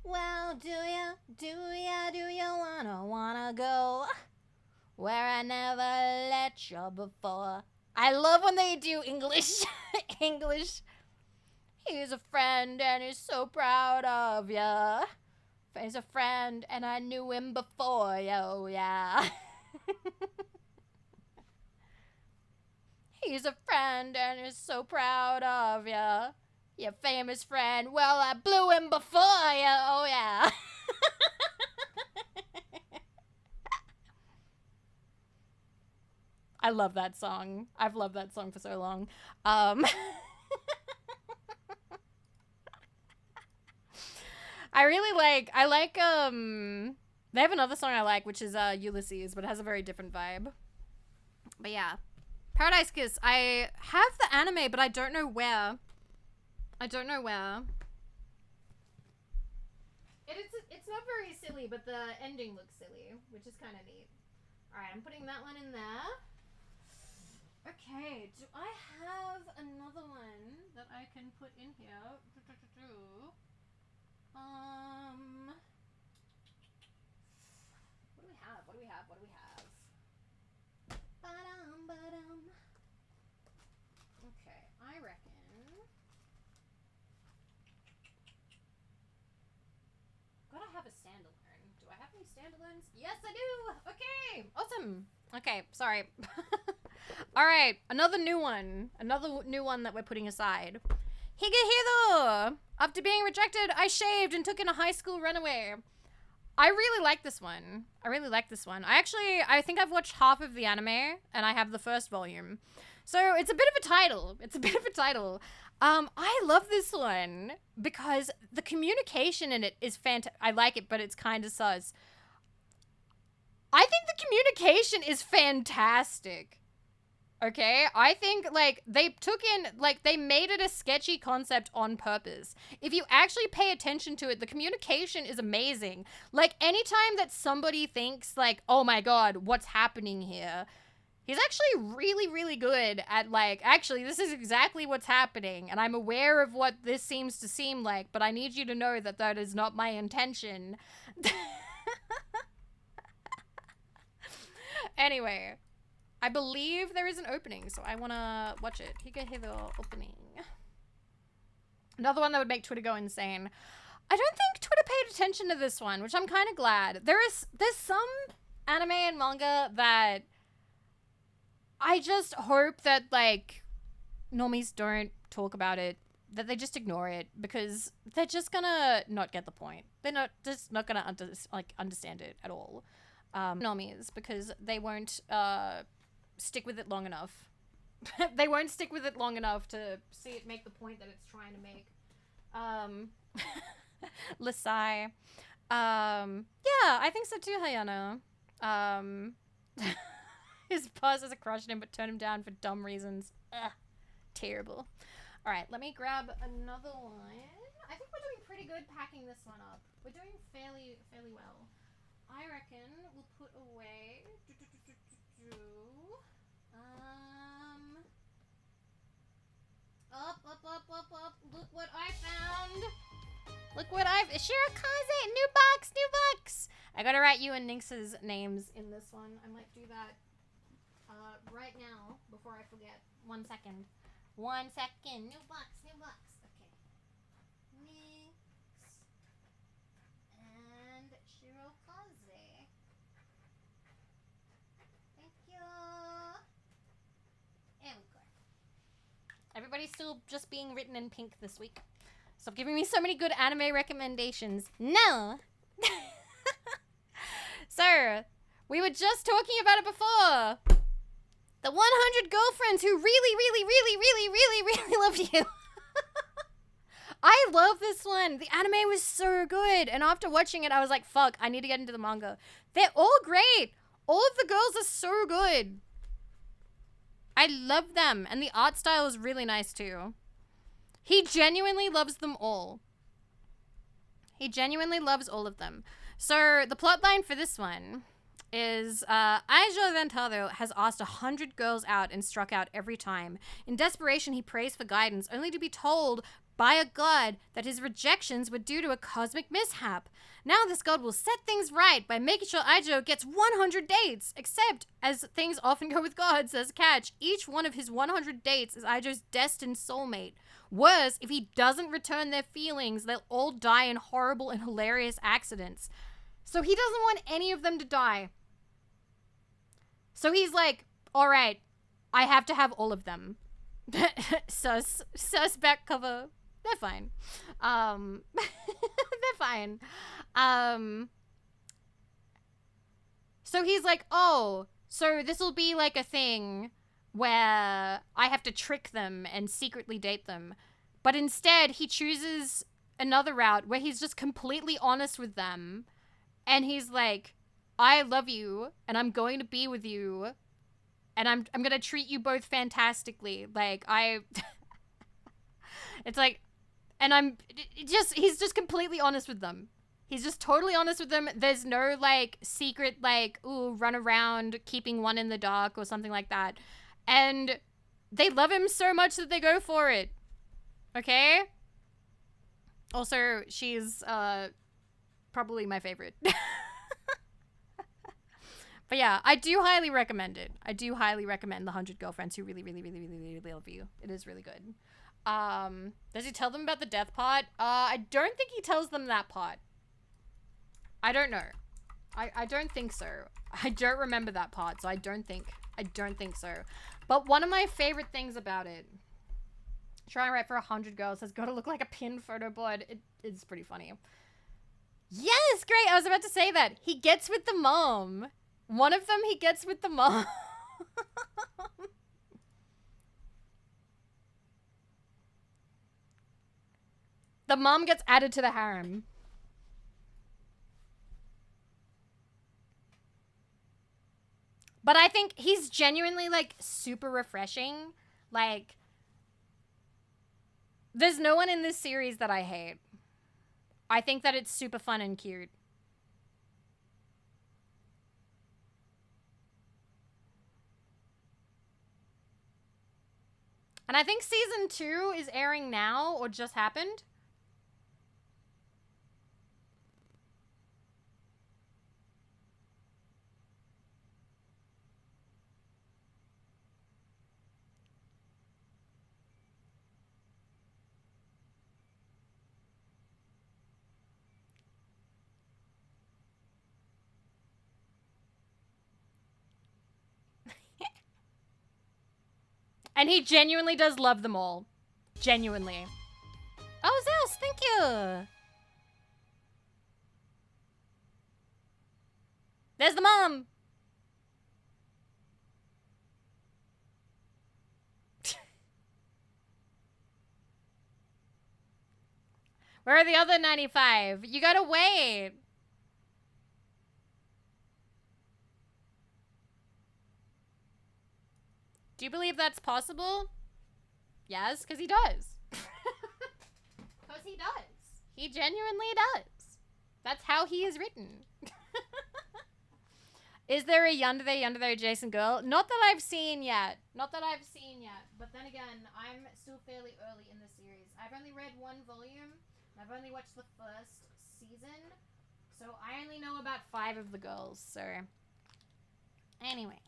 Well, do ya wanna go where I never let you before? I love when they do English. English. He's a friend and he's so proud of ya. He's a friend and I knew him before, yo, yeah. He's a friend and is so proud of ya. Your famous friend. Well, I blew him before ya. Oh, yeah. I love that song. I've loved that song for so long. I like, they have another song I like, which is, Ulysses, but it has a very different vibe. But yeah. Paradise Kiss. I have the anime, but I don't know where. It's not very silly, but the ending looks silly, which is kind of neat. Alright, I'm putting that one in there. Okay, do I have another one that I can put in here? What do we have? Okay, I reckon. Gotta have a standalone. Do I have any standalones? Yes, I do! Okay, awesome. Okay, sorry. Alright, another new one. Another new one that we're putting aside. Higehiro! After being rejected, I shaved and took in a high school runaway. I really like this one. I think I've watched half of the anime, and I have the first volume. So it's a bit of a title. I love this one because the communication in it is fantastic. I like it, but it's kind of sus. I think the communication is fantastic. Okay, I think, like, they made it a sketchy concept on purpose. If you actually pay attention to it, the communication is amazing. Like, anytime that somebody thinks, like, oh my god, what's happening here? He's actually really, really good at, like, actually, this is exactly what's happening, and I'm aware of what this seems to seem like, but I need you to know that that is not my intention. Anyway. I believe there is an opening, so I want to watch it. Higehiro opening. Another one that would make Twitter go insane. I don't think Twitter paid attention to this one, which I'm kind of glad. There's some anime and manga that I just hope that, like, normies don't talk about it, that they just ignore it, because they're just gonna not get the point. They're just not gonna understand it at all. Normies, because they won't, stick with it long enough. They won't stick with it long enough to see it make the point that it's trying to make. Lasai. Yeah, I think so too, Hayana. Um, his boss has a crush on him, but turned him down for dumb reasons. Ugh, terrible. All right, let me grab another one. I think we're doing pretty good packing this one up. We're doing fairly well. I reckon we'll put away. Up. Look what I found. Look what I've. Shirakaze! New box! I gotta write you and Nynx's names in this one. I might do that right now before I forget. 1 second. 1 second. New box. Okay. Nynx and Shirakaze. Thank you. There we go. Everybody's still just being written in pink this week. Stop giving me so many good anime recommendations. No! So, we were just talking about it before. The 100 girlfriends who really love you. I love this one. The anime was so good. And after watching it, I was like, fuck, I need to get into the manga. They're all great. All of the girls are so good. I love them. And the art style is really nice too. He genuinely loves them all. He genuinely loves all of them. So the plotline for this one is Aijo Ventaro has asked 100 girls out and struck out every time. In desperation, he prays for guidance, only to be told by a god that his rejections were due to a cosmic mishap. Now this god will set things right by making sure Aijo gets 100 dates. Except, as things often go with gods, as a catch, each one of his 100 dates is Aijo's destined soulmate. Worse, if he doesn't return their feelings, they'll all die in horrible and hilarious accidents. So he doesn't want any of them to die. So he's like, all right, I have to have all of them. Sus back cover. They're fine. They're fine. So he's like, oh, so this will be like a thing where I have to trick them and secretly date them. But instead, he chooses another route where he's just completely honest with them. And he's like, I love you, and I'm going to be with you, and I'm going to treat you both fantastically. Like, it's like, and he's just completely honest with them. He's just totally honest with them. There's no, like, secret, like, ooh, run around keeping one in the dark or something like that. And they love him so much that they go for it. Okay? Also, she's, probably my favorite. But yeah, I do highly recommend it. I do highly recommend the 100 Girlfriends Who Really Love You. It is really good. Does he tell them about the death part? I don't think he tells them that part. I don't know. I don't think so. I don't remember that part, so I don't think so. But one of my favorite things about it, try and write for 100 girls has got to look like a pinned photo board. It's pretty funny. Yes, great. I was about to say that. He gets with the mom. One of them he gets with the mom. The mom gets added to the harem. But I think he's genuinely, like, super refreshing. Like, there's no one in this series that I hate. I think that it's super fun and cute. And I think season 2 is airing now, or just happened. And he genuinely does love them all. Genuinely. Oh, Zeus, thank you. There's the mom. Where are the other 95? You gotta wait. Do you believe that's possible? Yes, because he does. Because he does. He genuinely does. That's how he is written. Is there a yandere Jason girl? Not that I've seen yet. Not that I've seen yet. But then again, I'm still fairly early in the series. I've only read one volume. I've only watched the first season. So I only know about 5 of the girls. So anyway,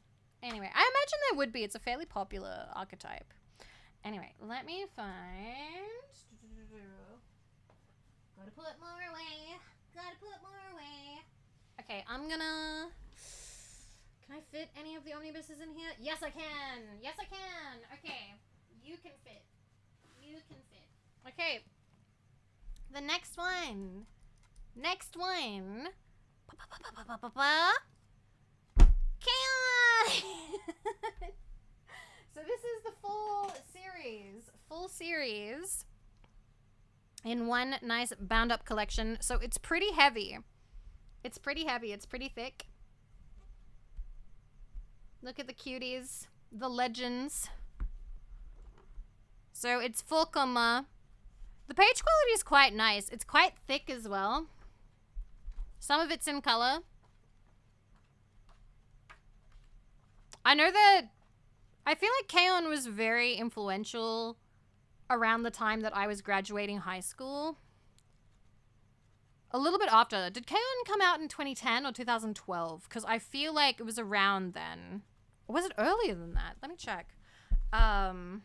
I imagine there would be. It's a fairly popular archetype. Anyway, let me find. Gotta pull it more away. Gotta pull it more away. Okay, I'm gonna. Can I fit any of the omnibuses in here? Yes, I can. Yes, I can. Okay, you can fit. You can fit. Okay. The next one. Next one. K-On! So this is the full series in one nice bound up collection. So it's pretty heavy. It's pretty thick. Look at the cuties, the legends. So it's full comma. The page quality is quite nice. It's quite thick as well. Some of it's in color. I know that I feel like K-On was very influential around the time that I was graduating high school. A little bit after. Did K-On come out in 2010 or 2012? Because I feel like it was around then. Or was it earlier than that? Let me check. K-On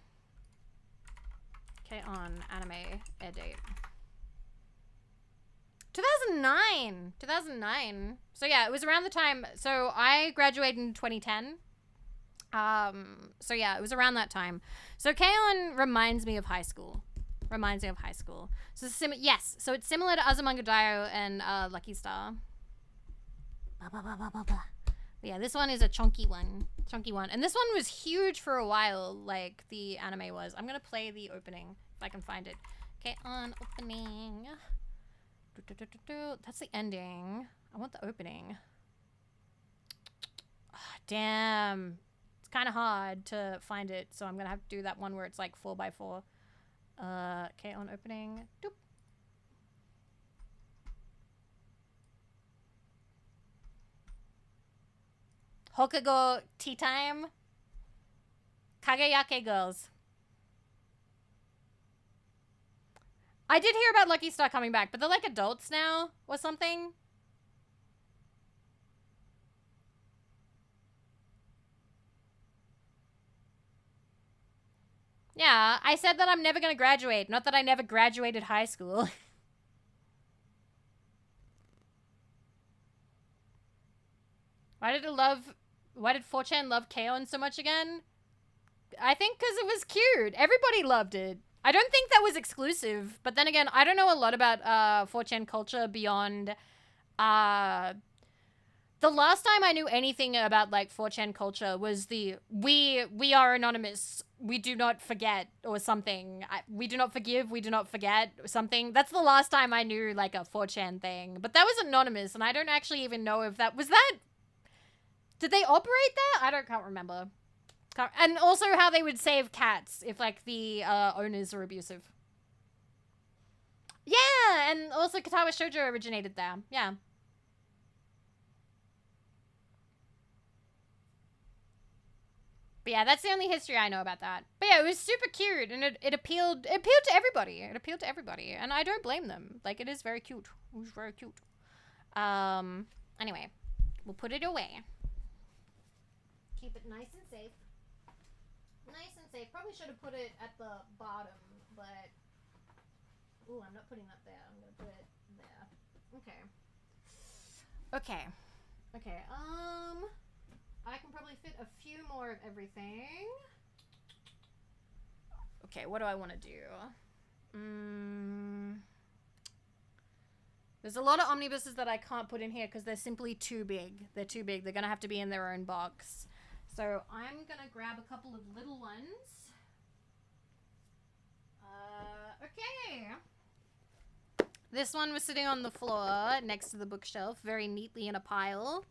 anime air date. 2009. So yeah, it was around the time. So I graduated in 2010. So yeah, it was around that time. So K-On reminds me of high school. So yes, so it's similar to Azumanga Daioh and Lucky Star. But yeah, this one is a chunky one. And this one was huge for a while, like the anime was. I'm gonna play the opening if I can find it. K-On opening. That's the ending. I want the opening. Oh, damn. It's kind of hard to find it, so I'm gonna have to do that one where it's like 4x4. K-On opening. Doop. Hokago tea time. Kageyake girls. I did hear about Lucky Star coming back, but they're like adults now or something. Yeah, I said that I'm never going to graduate, not that I never graduated high school. Why did 4chan love K-On so much again? I think because it was cute. Everybody loved it. I don't think that was exclusive, but then again, I don't know a lot about 4chan culture beyond the last time I knew anything about like 4chan culture was the we are anonymous, we do not forget or something. We do not forgive, we do not forget or something. That's the last time I knew like a 4chan thing. But that was anonymous and I don't actually even know if that was that. Did they operate that? Can't remember. And also how they would save cats if like the owners were abusive. Yeah, and also Katawa Shoujo originated there. Yeah. But yeah, that's the only history I know about that. But yeah, it was super cute, and it appealed to everybody. It appealed to everybody, and I don't blame them. Like, it is very cute. It was very cute. Anyway, we'll put it away. Keep it nice and safe. Nice and safe. Probably should have put it at the bottom, but... Ooh, I'm not putting that there. I'm gonna put it there. Okay. I can probably fit a few more of everything. Okay, what do I want to do? There's a lot of omnibuses that I can't put in here because they're simply too big. They're too big. They're going to have to be in their own box. So I'm going to grab a couple of little ones. Okay. This one was sitting on the floor next to the bookshelf, very neatly in a pile.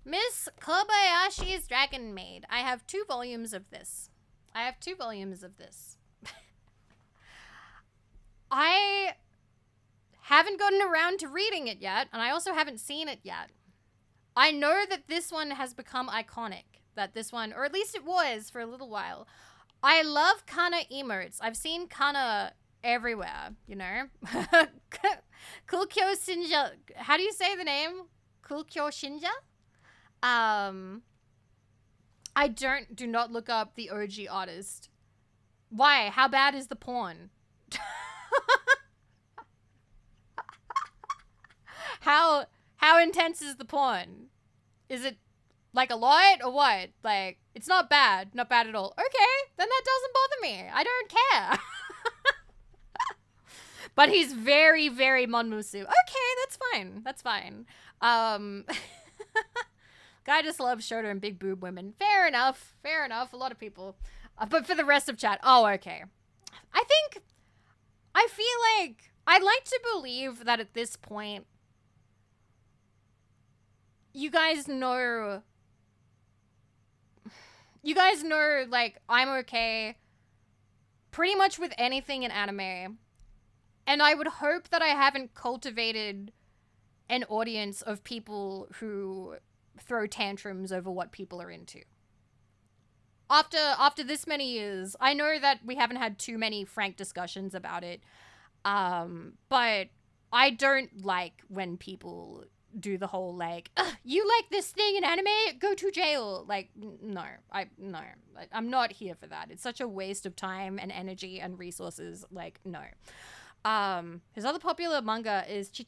Miss Kobayashi's Dragon Maid. I have 2 volumes of this. I haven't gotten around to reading it yet, and I also haven't seen it yet. I know that this one has become iconic. That this one, or at least it was for a little while. I love kana emotes. I've seen kana everywhere, you know? Kulkyo Shinja. How do you say the name? Kulkyo Shinja? Do not look up the OG artist. Why? How bad is the porn? How intense is the porn? Is it like a lot or what? Like, it's not bad. Not bad at all. Okay, then that doesn't bother me. I don't care. But he's very, very Monmusu. Okay, that's fine. Guy just loves shorter and big boob women. Fair enough. A lot of people. But for the rest of chat, oh, okay. I feel like I'd like to believe that at this point, you guys know, like, I'm okay pretty much with anything in anime. And I would hope that I haven't cultivated an audience of people who throw tantrums over what people are into. After this many years, I know that we haven't had too many frank discussions about it. But I don't like when people do the whole, like, you like this thing in anime? Go to jail. Like, no. I'm not here for that. It's such a waste of time and energy and resources. Like, no. His other popular manga is Chi,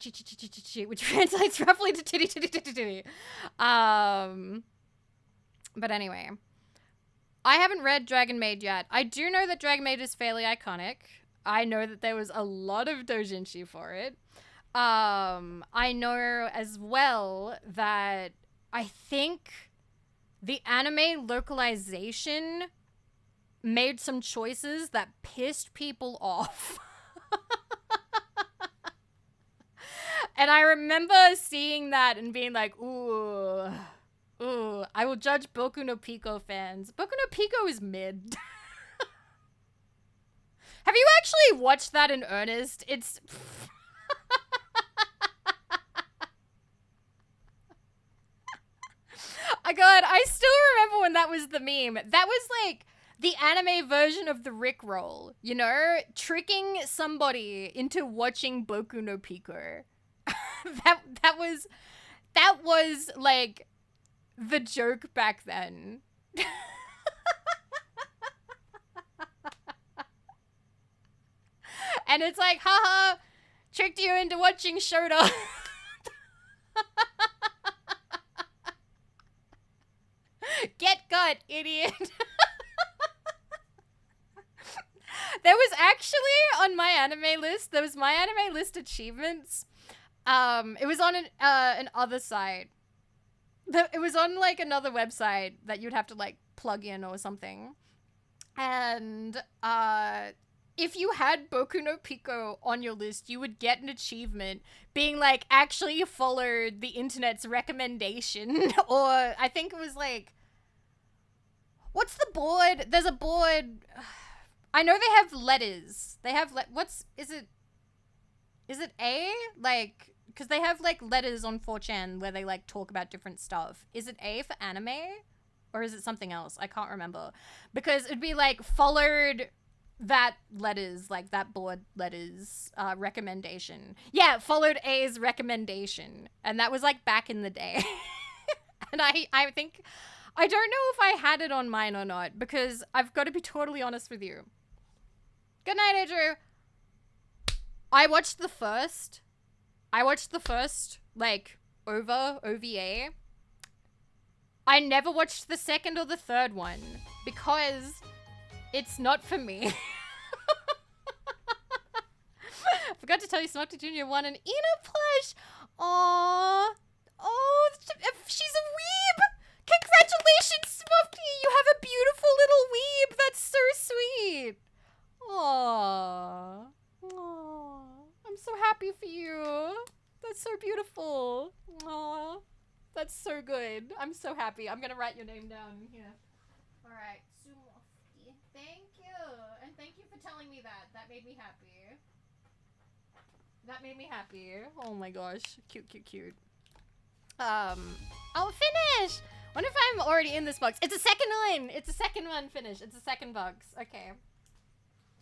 which translates roughly to titty titty titty titty. But anyway, I haven't read Dragon Maid yet. I do know that Dragon Maid is fairly iconic. I know that there was a lot of doujinshi for it. I know as well that I think the anime localization made some choices that pissed people off. And I remember seeing that and being like, ooh, I will judge Boku no Pico fans. Boku no Pico is mid. Have you actually watched that in earnest? It's... God, I still remember when that was the meme. That was like the anime version of the Rickroll, you know? Tricking somebody into watching Boku no Pico. that was like the joke back then. And it's like, haha, tricked you into watching Shota. Get gut, idiot. There was actually on my anime list, there was my anime list achievements. It was on an other site. It was on like another website that you'd have to like plug in or something. And if you had Boku no Pico on your list, you would get an achievement being like, actually followed the internet's recommendation. Or I think it was like, what's the board? There's a board. I know they have letters. They have, is it A? Like, because they have like letters on 4chan where they like talk about different stuff. Is it A for anime? Or is it something else? I can't remember. Because it'd be like followed that letters, like that board letters recommendation. Yeah, followed A's recommendation. And that was like back in the day. And I think, I don't know if I had it on mine or not, because I've got to be totally honest with you. Good night, Andrew. I watched the first, like, OVA. I never watched the second or the third one, because it's not for me. Forgot to tell you, Smoky Jr. won an Ina plush. Aww. Oh, she's a weeb. Congratulations, Smoky. You have a beautiful little weeb. That's so sweet. Aww. Aww. I'm so happy for That's so good. I'm so happy. I'm gonna write your name down in here. Alright, Sumofti. Thank you. And thank you for telling me that. That made me happy. That made me happy. Oh my gosh. Cute, cute, cute. Oh, finish! What if I'm already in this box? It's a second one! It's a second one finish. It's a second box. Okay.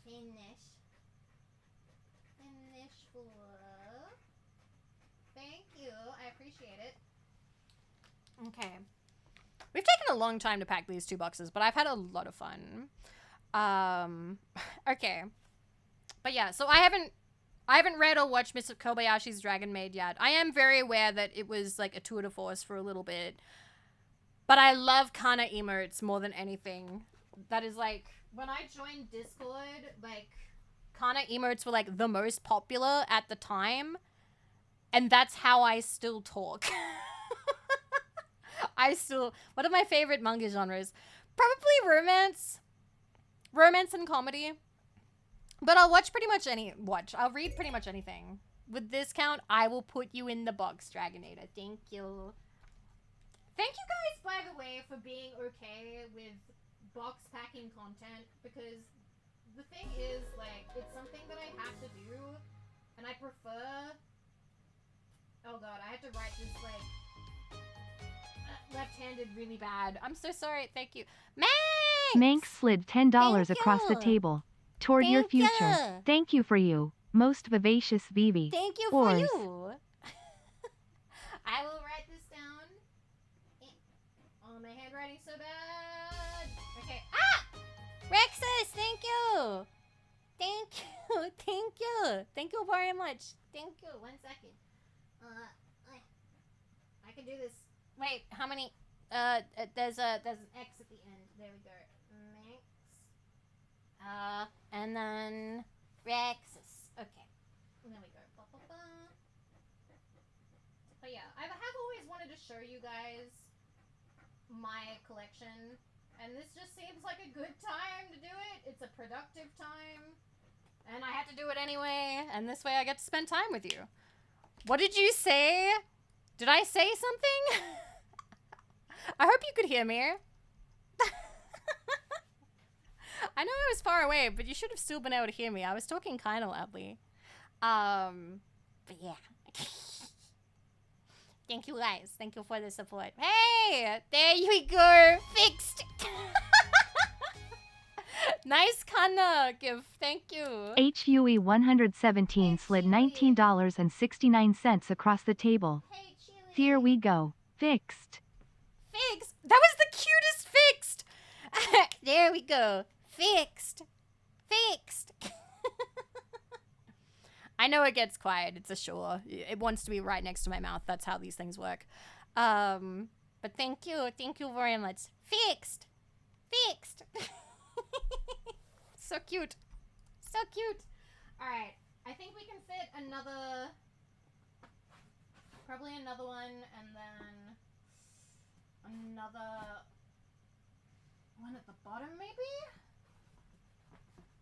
Finish. Finish for... Thank you. I appreciate it. Okay. We've taken a long time to pack these 2 boxes, but I've had a lot of fun. Okay. But yeah, so I haven't read or watched Miss Kobayashi's Dragon Maid yet. I am very aware that it was like a tour de force for a little bit. But I love Kana emotes more than anything. That is like, when I joined Discord, like, Kana emotes were like the most popular at the time. And that's how I still talk. One of my favorite manga genres, probably romance. Romance and comedy. But I'll read pretty much anything. With this count, I will put you in the box, Dragonator. Thank you. Thank you guys, by the way, for being okay with box packing content, because the thing is, like, it's something that I have to do, and I prefer... Oh god, I have to write this, like, left-handed really bad. I'm so sorry. Thank you. Manx! Manx slid $10 across the table. Toward your future. Thank you for you, most vivacious Vivi. Thank you for you. I will write this down. Oh, my handwriting's so bad. Okay. Ah! Rexus, thank you. Thank you. Thank you. Thank you very much. Thank you. 1 second. I can do this. Wait, how many? There's an X at the end. There we go. Max. And then Rexus. Okay. And there we go. Ba, ba, ba. But yeah, I have always wanted to show you guys my collection, and this just seems like a good time to do it. It's a productive time, and I have to do it anyway, and this way I get to spend time with you. What did you say? Did I say something? I hope you could hear me. I know I was far away, but you should have still been able to hear me. I was talking kind of loudly. But yeah. Thank you guys. Thank you for the support. Hey! There you go. Fixed. Nice Kana gift. Thank you. HUE 117 slid $19.69 across the table. Hey, Chili. Here we go. Fixed. Fixed. That was the cutest fixed. There we go. Fixed. Fixed. I know it gets quiet. It's a shore. It wants to be right next to my mouth. That's how these things work. But thank you. Thank you very much. Fixed. Fixed. So cute. So cute. Alright. I think we can fit another... Probably another one, and then... Another... one at the bottom, maybe?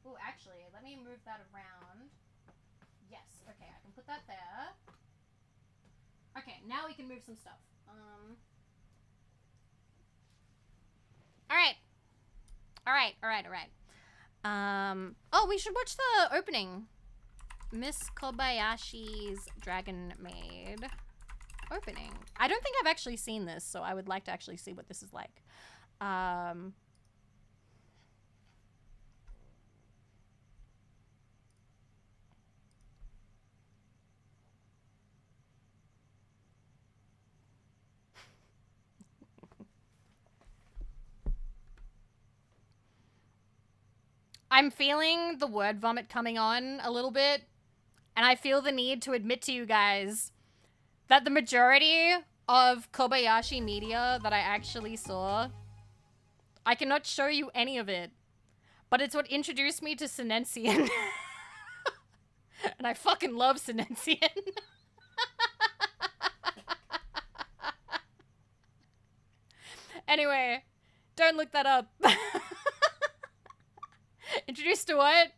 Oh, actually, let me move that around. Yes, okay, I can put that there. Okay, now we can move some stuff. Alright. Alright. Oh, we should watch the opening. Miss Kobayashi's Dragon Maid opening. I don't think I've actually seen this, so I would like to actually see what this is like. I'm feeling the word vomit coming on a little bit, and I feel the need to admit to you guys that the majority of Kobayashi media that I actually saw, I cannot show you any of it, but it's what introduced me to Senensian. And I fucking love Senensian. Anyway, don't look that up. Introduced to what?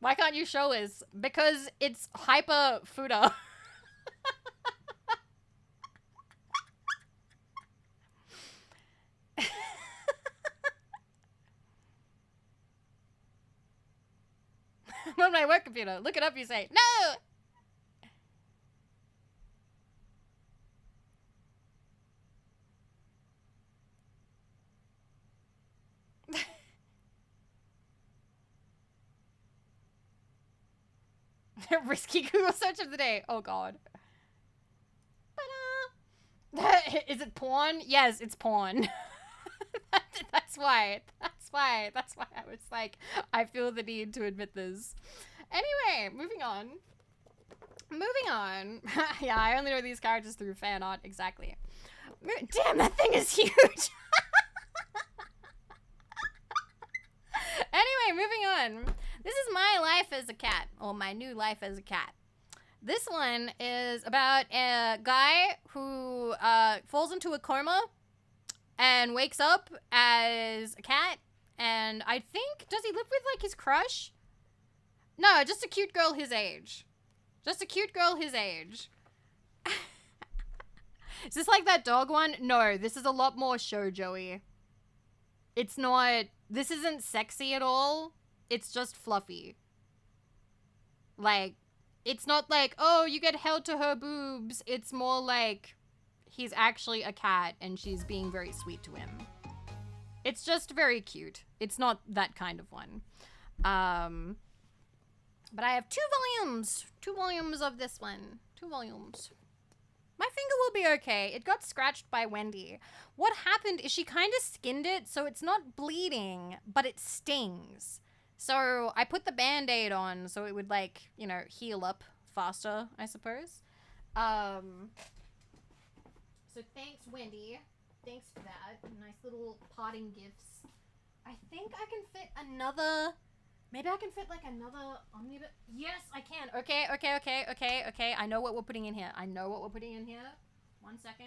Why can't you show us? Because it's hyper fooder. On my work computer. Look it up, you say. No! Risky Google search of the day. Oh god. Is it porn? Yes, it's porn. That's why. That's why I was like, I feel the need to admit this. Anyway, moving on. Yeah, I only know these characters through fan art. Exactly. Damn, that thing is huge. Anyway, moving on. This is my life as a cat, or my new life as a cat. This one is about a guy who falls into a coma and wakes up as a cat. And I think, does he live with like his crush? No, just a cute girl his age. Just a cute girl his age. Is this like that dog one? No, this is a lot more shoujo-y. It's not, this isn't sexy at all. It's just fluffy. Like, it's not like, oh, you get held to her boobs. It's more like he's actually a cat and she's being very sweet to him. It's just very cute. It's not that kind of one. But I have 2 volumes. 2 volumes of this one. 2 volumes. My finger will be okay. It got scratched by Wendy. What happened is she kind of skinned it, so it's not bleeding, but it stings. So I put the Band-Aid on so it would, like, you know, heal up faster, I suppose. So thanks, Wendy. Thanks for that. Nice little parting gifts. I think I can fit another... Maybe I can fit, like, another omnibus. Yes, I can. Okay. I know what we're putting in here. 1 second.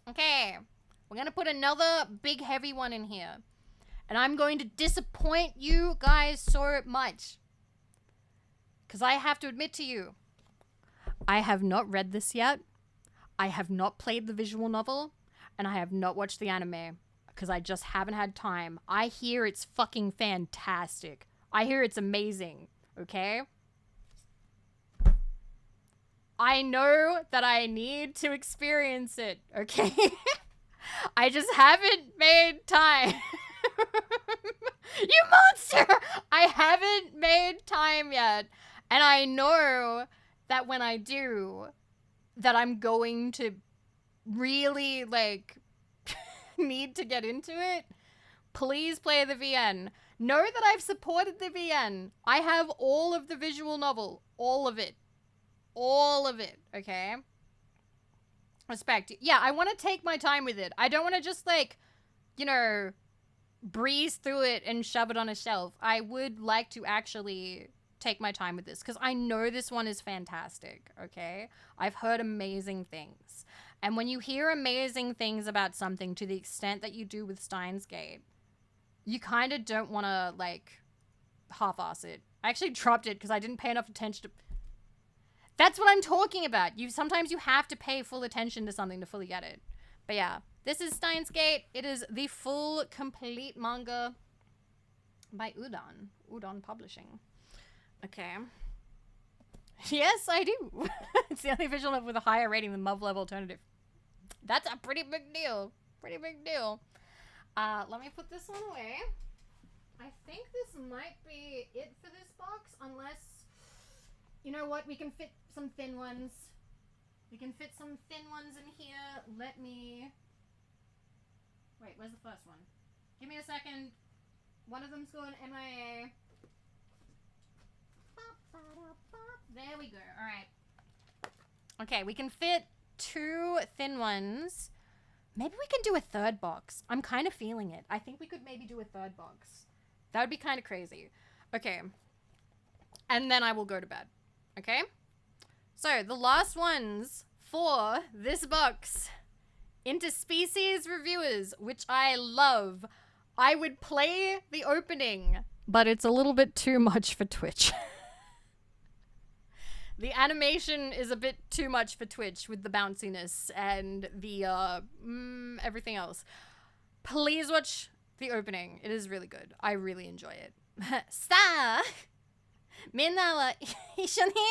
Okay. We're gonna put another big heavy one in here. And I'm going to disappoint you guys so much. Because I have to admit to you, I have not read this yet. I have not played the visual novel. And I have not watched the anime. Because I just haven't had time. I hear it's fucking fantastic. I hear it's amazing. Okay? I know that I need to experience it. Okay? I just haven't made time. You monster! I haven't made time yet. And I know that when I do, that I'm going to really, like, need to get into it. Please play the VN. Know that I've supported the VN. I have all of the visual novel. All of it. All of it, okay? Respect. Yeah, I want to take my time with it. I don't want to just, like, you know, breeze through it and shove it on a shelf. I would like to actually take my time with this because I know this one is fantastic, okay? I've heard amazing things. And when you hear amazing things about something to the extent that you do with Steins Gate, you kind of don't want to, like, half-ass it. I actually dropped it because I didn't pay enough attention to... That's what I'm talking about. Sometimes you have to pay full attention to something to fully get it. But yeah, this is Steins Gate. It is the full, complete manga by Udon. Udon Publishing. Okay. Yes, I do. It's the only visual novel with a higher rating than Love Level Alternative. That's a pretty big deal. Pretty big deal. Let me put this one away. I think this might be it for this box, unless... You know what? We can fit some thin ones. We can fit some thin ones in here. Let me... Wait, where's the first one? Give me a second. One of them's going MIA. There we go. All right. Okay, we can fit 2 thin ones. Maybe we can do a 3rd box. I'm kind of feeling it. I think we could maybe do a 3rd box. That would be kind of crazy. Okay. And then I will go to bed. Okay? So, the last ones for this box. Interspecies reviewers, which I love. I would play the opening, but it's a little bit too much for Twitch. The animation is a bit too much for Twitch with the bounciness and the everything else. Please watch the opening. It is really good. I really enjoy it. Sa! Minna wa ishou ni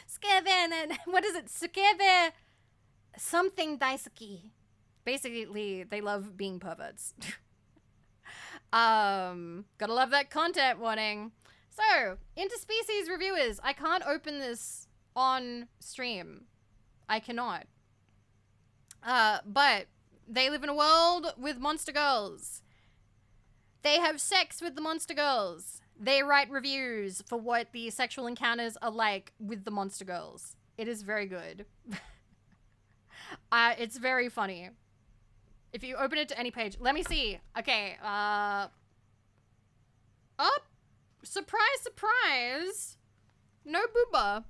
sukebe what is it? Sukebe something daisuki. Basically, they love being perverts. Gotta love that content warning. So, interspecies reviewers. I can't open this on stream. I cannot. But they live in a world with monster girls. They have sex with the monster girls. They write reviews for what the sexual encounters are like with the monster girls. It is very good. It's very funny. If you open it to any page, let me see. Okay, oh, surprise, surprise. No booba.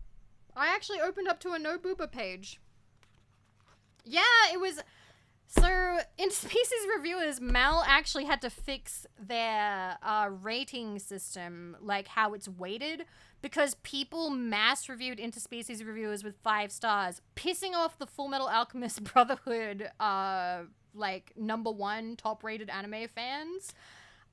I actually opened up to a no booba page. Yeah, it was... So, interspecies reviewers, Mal actually had to fix their rating system, like how it's weighted, because people mass reviewed interspecies reviewers with 5 stars, pissing off the Full Metal Alchemist Brotherhood, like, #1 top-rated anime fans.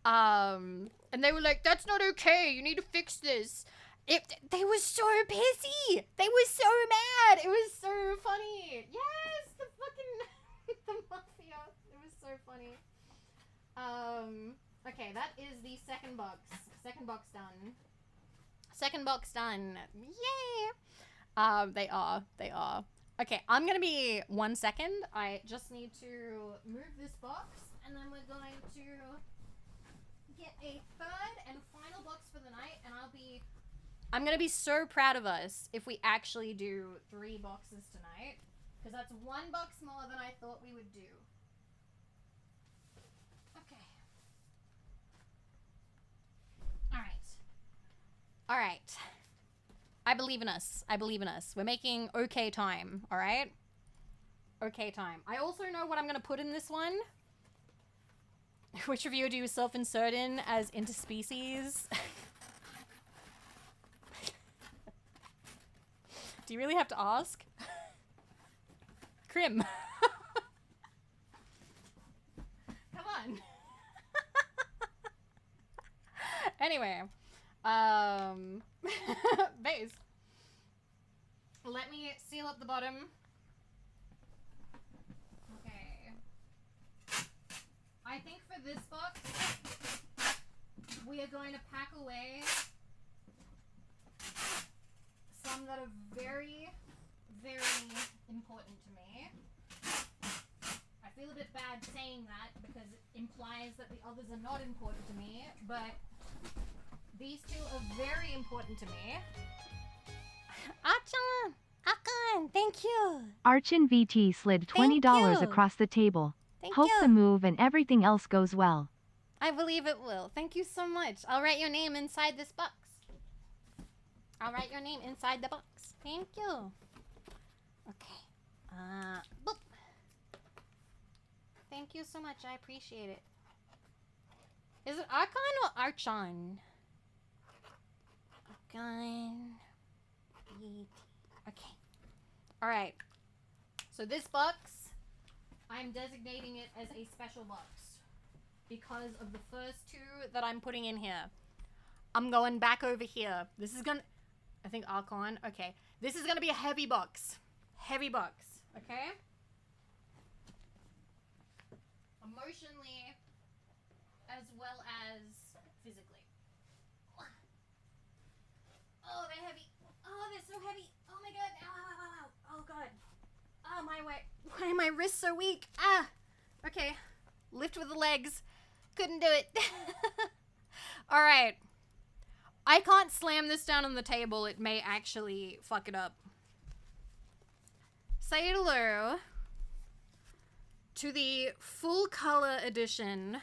And they were like, that's not okay, you need to fix this. They were so pissy! They were so mad! It was so funny! Yes! The fucking... the mafia. It was so funny. Okay, that is the second box. Second box done. Second box done. Yay! They are. Okay, I'm gonna be 1 second. I just need to move this box, and then we're going to get a third and final box for the night, and I'm gonna be so proud of us if we actually do 3 boxes tonight. Because that's 1 box more than I thought we would do. Okay. Alright. I believe in us. We're making okay time, alright? Okay time. I also know what I'm going to put in this one. Which reviewer do you self-insert in as interspecies? Do you really have to ask? Crim. Come on. Anyway, base. Let me seal up the bottom. Okay. I think for this box, we are going to pack away some that are very, very important to me. I feel a bit bad saying that because it implies that the others are not important to me, but these 2 are very important to me. Achan! Akan! Thank you! Archin VT slid $20 across the table. Hope the move and everything else goes well. I believe it will. Thank you so much. I'll write your name inside this box. I'll write your name inside the box. Thank you. Okay. Boop. Thank you so much. I appreciate it. Is it Archon or Archon? Archon. Okay. Alright. So this box, I'm designating it as a special box because of the first 2 that I'm putting in here. I'm going back over here. This is gonna... I think Archon. Okay. This is gonna be a heavy box. Heavy box. Okay? Emotionally, as well as physically. Oh, they're heavy. Oh, they're so heavy. Oh my god. Ow, ow, ow, ow. Oh god. Oh, why are my wrists so weak? Ah. Okay. Lift with the legs. Couldn't do it. Alright. I can't slam this down on the table. It may actually fuck it up. Say hello to the full color edition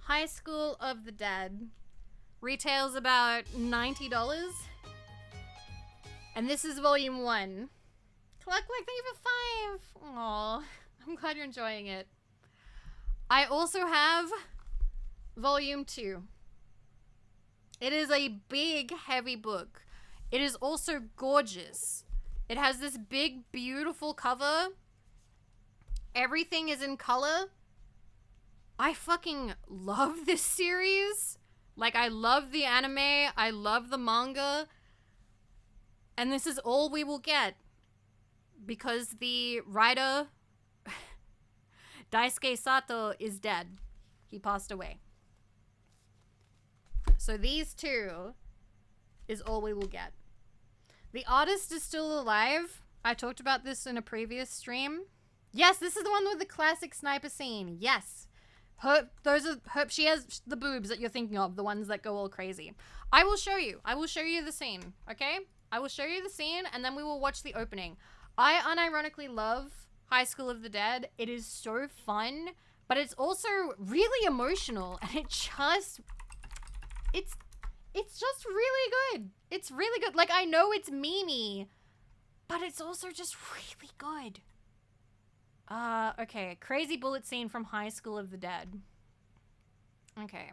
High School of the Dead Retails about $90. And this is volume 1. Collect like thank you for 5. Aw, I'm glad you're enjoying it. I also have volume 2. It is a big, heavy book. It is also gorgeous. It has this big, beautiful cover. Everything is in color. I fucking love this series. Like, I love the anime. I love the manga. And this is all we will get. Because the writer, Daisuke Sato, is dead. He passed away. So these two is all we will get. The artist is still alive. I talked about this in a previous stream. Yes, this is the one with the classic sniper scene. Yes. She has the boobs that you're thinking of, the ones that go all crazy. I will show you. I will show you the scene, okay? I will show you the scene, and then we will watch the opening. I unironically love High School of the Dead. It is so fun, but it's also really emotional, and it's just really good. It's really good. Like, I know it's memey, but it's also just really good. Okay. Crazy bullet scene from High School of the Dead. Okay.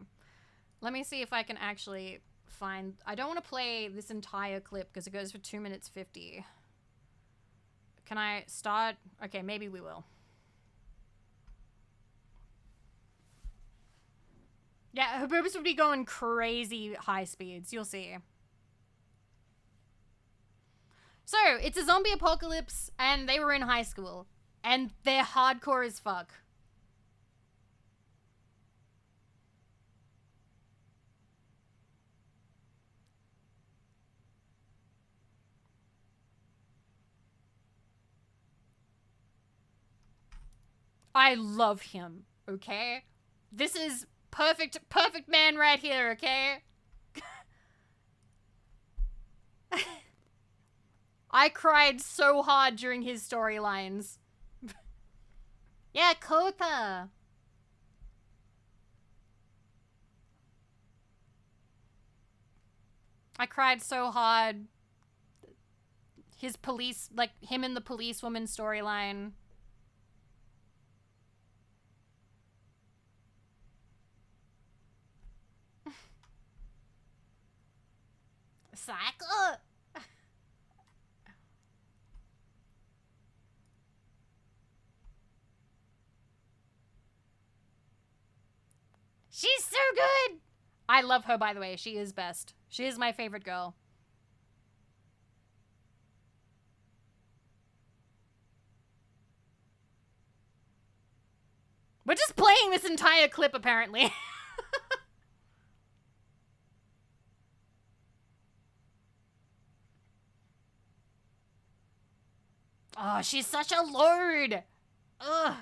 Let me see if I can actually find... I don't want to play this entire clip because it goes for 2 minutes 50. Can I start? Okay, maybe we will. Yeah, her boobs would be going crazy high speeds. You'll see. So, it's a zombie apocalypse, and they were in high school. And they're hardcore as fuck. I love him, okay? This is perfect man right here, okay? I cried so hard during his storylines. Yeah, Kota. I cried so hard. His police, like him and the policewoman storyline. Psycho. She's so good. I love her, by the way. She is best. She is my favorite girl. We're just playing this entire clip, apparently. Oh, she's such a lord. Ugh.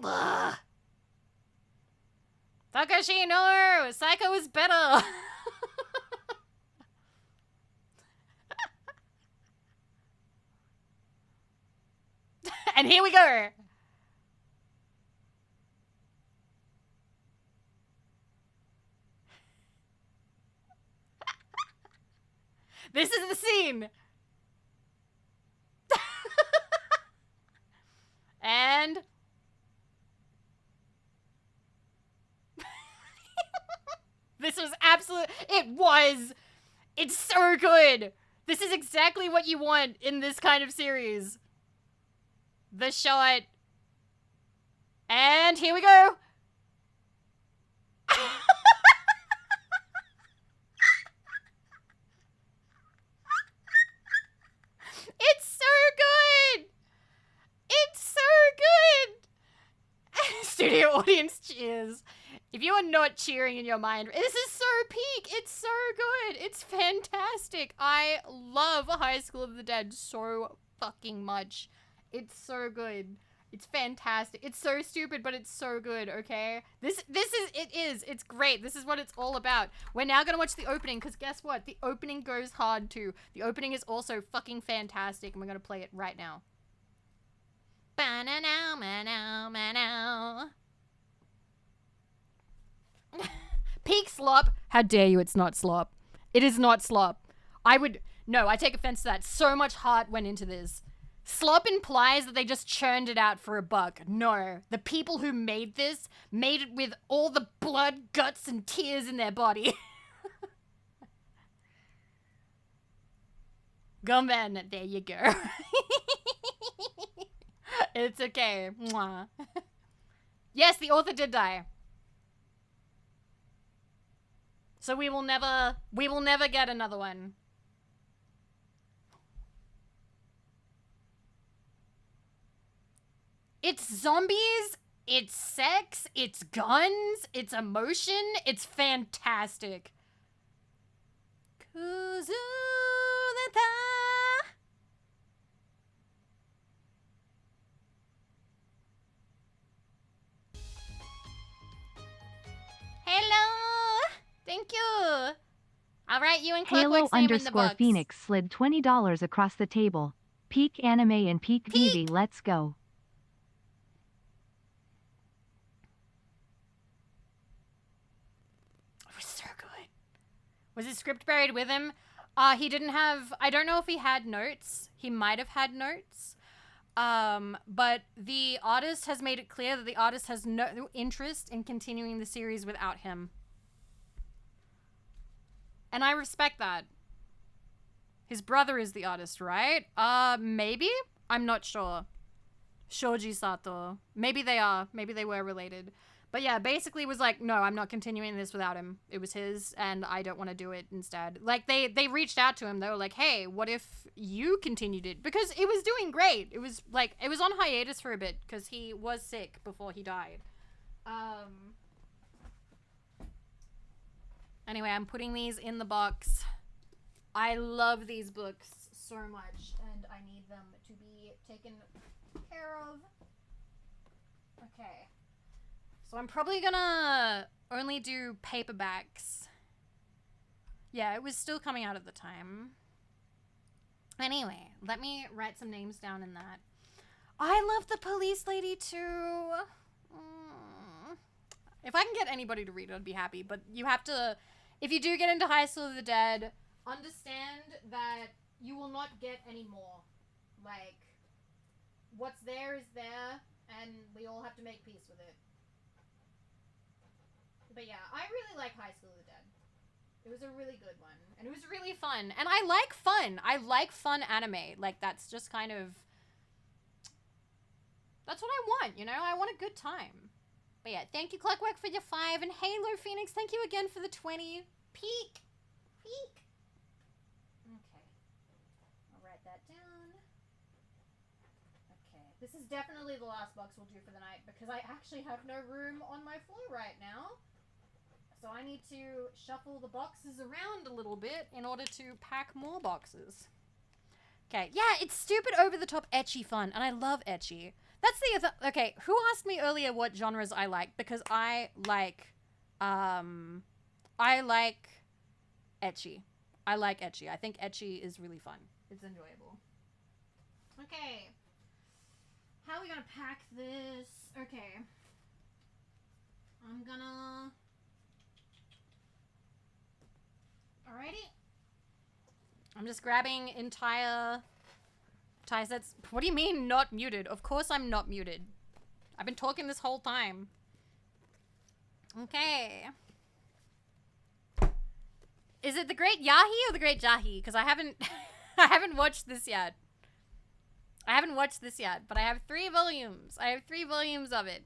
Ugh. Takashi, no! Psycho is better! And here we go! This is the scene! And... This was absolute... It was! It's so good! This is exactly what you want in this kind of series. The shot. And here we go! It's so good! It's so good! Studio audience cheers. If you are not cheering in your mind, this is so peak. It's so good. It's fantastic. I love High School of the Dead so fucking much. It's so good. It's fantastic. It's so stupid, but it's so good, okay? It's great. This is what it's all about. We're now gonna watch the opening, because guess what? The opening goes hard, too. The opening is also fucking fantastic, and we're gonna play it right now. Ba-na-now, ma-now, ma-now. Peak slop. How dare you, it's not slop. It is not slop. No, I take offense to that. So much heart went into this. Slop implies that they just churned it out for $1. No, the people who made this made it with all the blood, guts, and tears in their body. Gumben, there you go. It's okay. Mwah. Yes, the author did die. So we will never get another one. It's zombies, it's sex, it's guns, it's emotion, it's fantastic. Kuzureta. Hello! Thank you! Alright, you and Clockwork's name in the box. Halo_Phoenix slid $20 across the table. Peak Anime and Peak Vivi, let's go. Was his script buried with him? He didn't have... I don't know if he had notes. He might have had notes. But the artist has made it clear that the artist has no interest in continuing the series without him. And I respect that. His brother is the artist, right? Maybe? I'm not sure. Shoji Sato. Maybe they are. Maybe they were related. But yeah, basically was like, no, I'm not continuing this without him. It was his, and I don't want to do it instead. Like, they reached out to him. They were like, hey, what if you continued it? Because it was doing great. It was, like, it was on hiatus for a bit, because he was sick before he died. Anyway, I'm putting these in the box. I love these books so much, and I need them to be taken care of. Okay. So I'm probably gonna only do paperbacks. Yeah, it was still coming out at the time. Anyway, let me write some names down in that. I love the police lady too. If I can get anybody to read it, I'd be happy. But you have to, if you do get into High School of the Dead, understand that you will not get any more. Like, what's there is there, and we all have to make peace with it. But yeah, I really like High School of the Dead. It was a really good one. And it was really fun. And I like fun. I like fun anime. Like, that's just kind of... That's what I want, you know? I want a good time. But yeah, thank you, Clockwork, for your 5. And Halo Phoenix, thank you again for the 20. Peak. Peak. Okay. I'll write that down. Okay. This is definitely the last box we'll do for the night, because I actually have no room on my floor right now. So I need to shuffle the boxes around a little bit in order to pack more boxes. Okay, yeah, it's stupid over-the-top ecchi fun, and I love ecchi. That's the other... Okay, who asked me earlier what genres I like? Because I like ecchi. I like ecchi. I think ecchi is really fun. It's enjoyable. Okay. How are we gonna pack this? Okay. I'm gonna... Alrighty. I'm just grabbing entire sets. What do you mean not muted? Of course I'm not muted. I've been talking this whole time. Okay. Is it the Great Yahi or the Great Jahi? Because I haven't I haven't watched this yet. I haven't watched this yet, but I have 3 volumes. I have 3 volumes of it.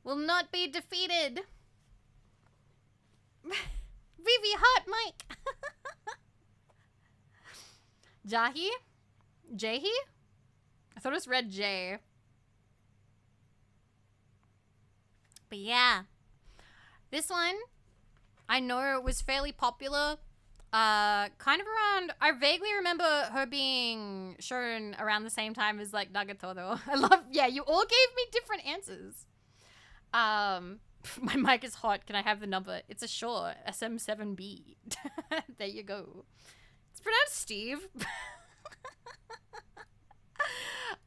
Will not be defeated. Vivi, hot mic. Jahi? Jahi? I thought it was read J. But yeah. This one, I know it was fairly popular. Kind of around... I vaguely remember her being shown around the same time as, like, Nagatoro. I love... Yeah, you all gave me different answers. My mic is hot. Can I have the number? It's a Shure SM7B. There you go. It's pronounced Steve.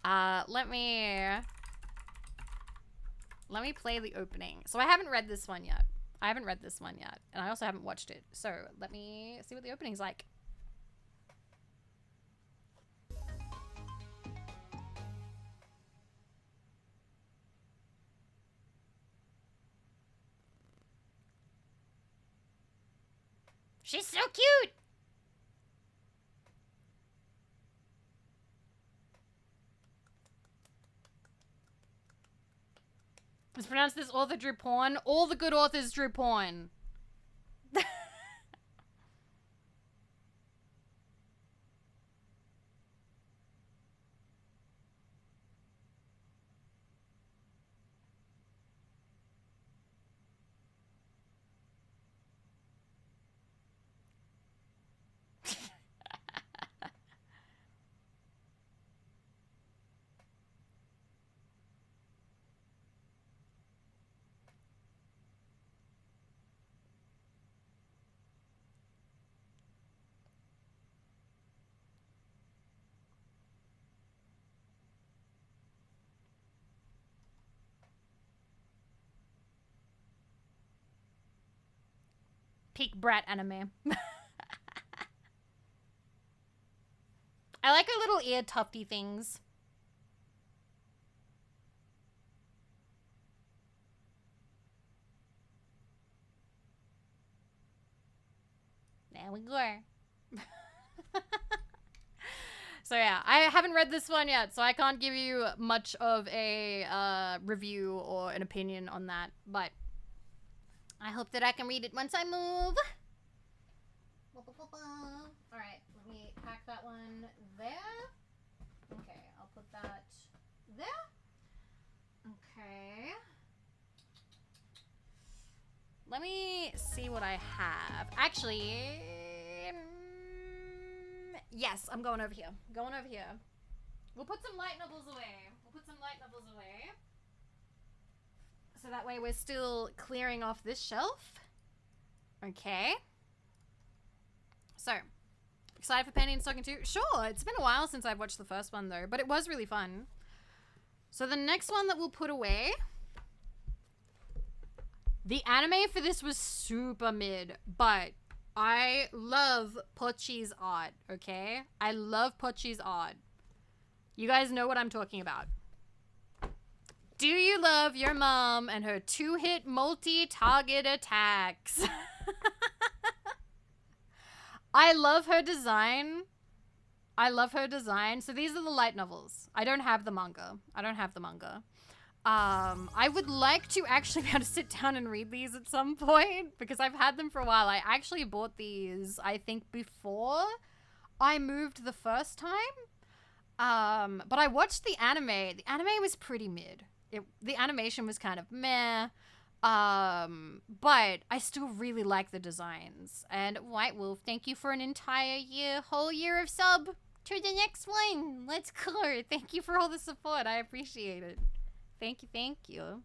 Let me play the opening. So I haven't read this one yet. And I also haven't watched it. So let me see what the opening's like. She's so cute! It's pronounced this author drew porn. All the good authors drew porn. Peak brat anime. I like her little ear tufty things. There we go. So yeah, I haven't read this one yet, so I can't give you much of a review or an opinion on that, but I hope that I can read it once I move. Alright, let me pack that one there. Okay, I'll put that there. Okay. Let me see what I have. Actually, yes, I'm going over here. We'll put some light novels away. So that way we're still clearing off this shelf. Okay. So, excited for Penny and Stocking 2? Sure, it's been a while since I've watched the first one though, but it was really fun. So the next one that we'll put away, the anime for this was super mid, but I love Pochi's art, okay? I love Pochi's art. You guys know what I'm talking about. Do you love your mom and her 2-hit multi-target attacks? I love her design. So these are the light novels. I don't have the manga. I would like to actually be able to sit down and read these at some point because I've had them for a while. I actually bought these, I think, before I moved the first time. But I watched the anime. The anime was pretty mid. The animation was kind of meh. But I still really like the designs. And White Wolf, thank you for an entire whole year of sub to the next one. Let's go. Thank you for all the support. I appreciate it. Thank you.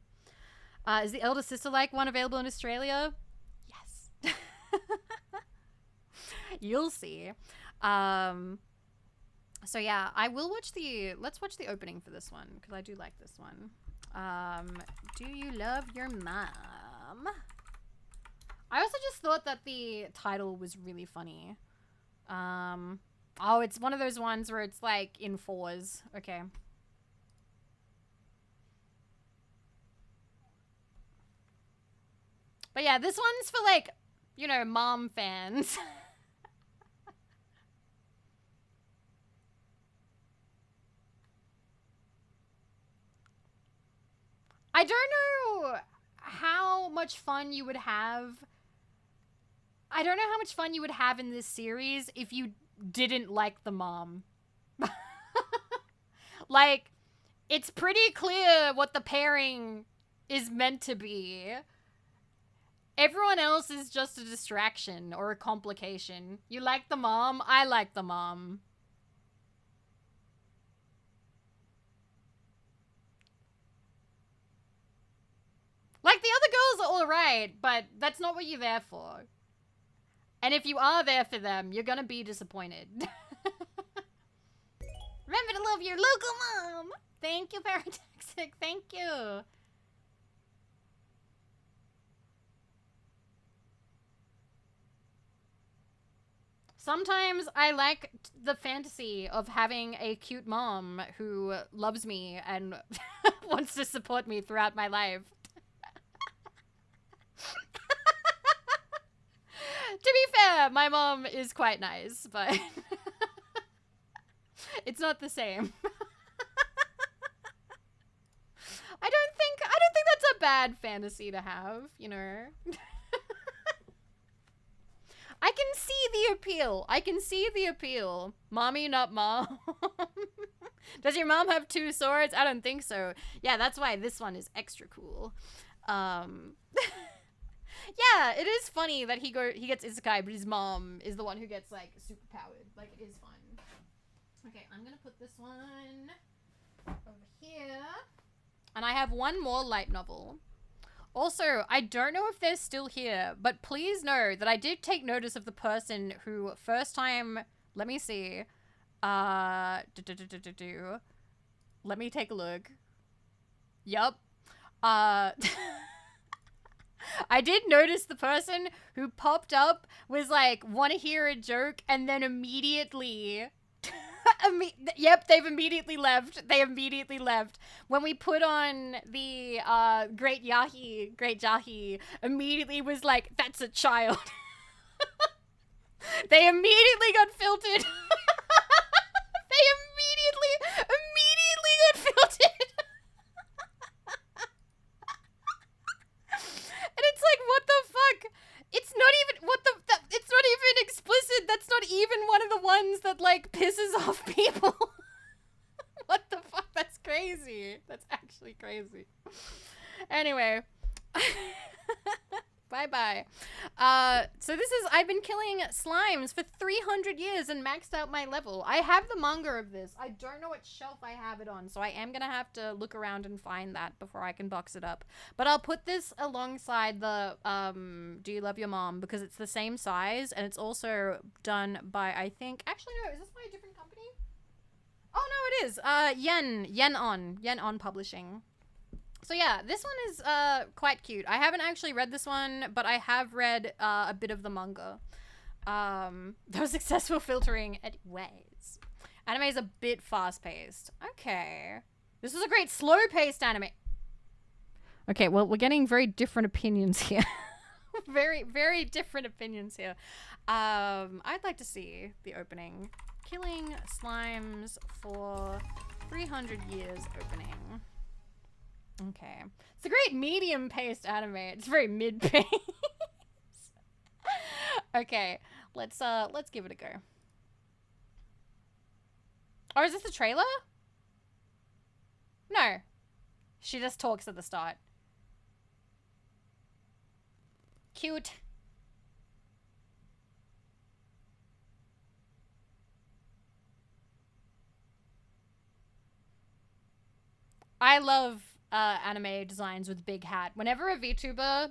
Is the Elder Sister like one available in Australia? Yes. You'll see. So yeah, let's watch the opening for this one because I do like this one. Do you love your mom? I also just thought that the title was really funny. Oh, it's one of those ones where it's like in 4s. Okay. But yeah, this one's for like, mom fans. I don't know how much fun you would have. I don't know how much fun you would have in this series if you didn't like the mom. Like, it's pretty clear what the pairing is meant to be. Everyone else is just a distraction or a complication. You like the mom? I like the mom. Like, the other girls are alright, but that's not what you're there for. And if you are there for them, you're gonna be disappointed. Remember to love your local mom. Thank you, Parataxic. Thank you. Sometimes I like the fantasy of having a cute mom who loves me and wants to support me throughout my life. To be fair, my mom is quite nice, but it's not the same. I don't think that's a bad fantasy to have, you know. I can see the appeal. I can see the appeal. Mommy, not mom. Does your mom have 2 swords? I don't think so. Yeah, that's why this one is extra cool. Yeah, it is funny that he gets isekai, but his mom is the one who gets like super powered. Like, it is fun. Okay, I'm gonna put this one over here. And I have one more light novel. Also, I don't know if they're still here, but please know that I did take notice of the person who first time, let me see. Let me take a look. Yup. I did notice the person who popped up was like, want to hear a joke, and then immediately... Yep, they've immediately left. They immediately left. When we put on the Great Jahi immediately was like, that's a child. They immediately got filtered. They immediately got filtered. And it's like, what the fuck? It's not even, it's not even explicit. That's not even one of the ones that, like, pisses off people. What the fuck? That's crazy. That's actually crazy. Anyway. Bye-bye. So this is, I've been killing slimes for 300 years and maxed out my level. I have the manga of this. I don't know what shelf I have it on, so I am gonna have to look around and find that before I can box it up. But I'll put this alongside the, Do You Love Your Mom? Because it's the same size, and it's also done by, I think, actually no, is this by a different company? Oh no, it is. Yen On Publishing. So yeah, this one is quite cute. I haven't actually read this one, but I have read a bit of the manga. There was successful filtering anyways. Anime is a bit fast-paced. Okay. This was a great slow-paced anime. Okay, well, we're getting very different opinions here. Very, very different opinions here. I'd like to see the opening. Killing Slimes for 300 Years opening. Okay. It's a great medium-paced anime. It's very mid-paced. Okay. Let's give it a go. Or is this the trailer? No. She just talks at the start. Cute. I love anime designs with big hat. Whenever a VTuber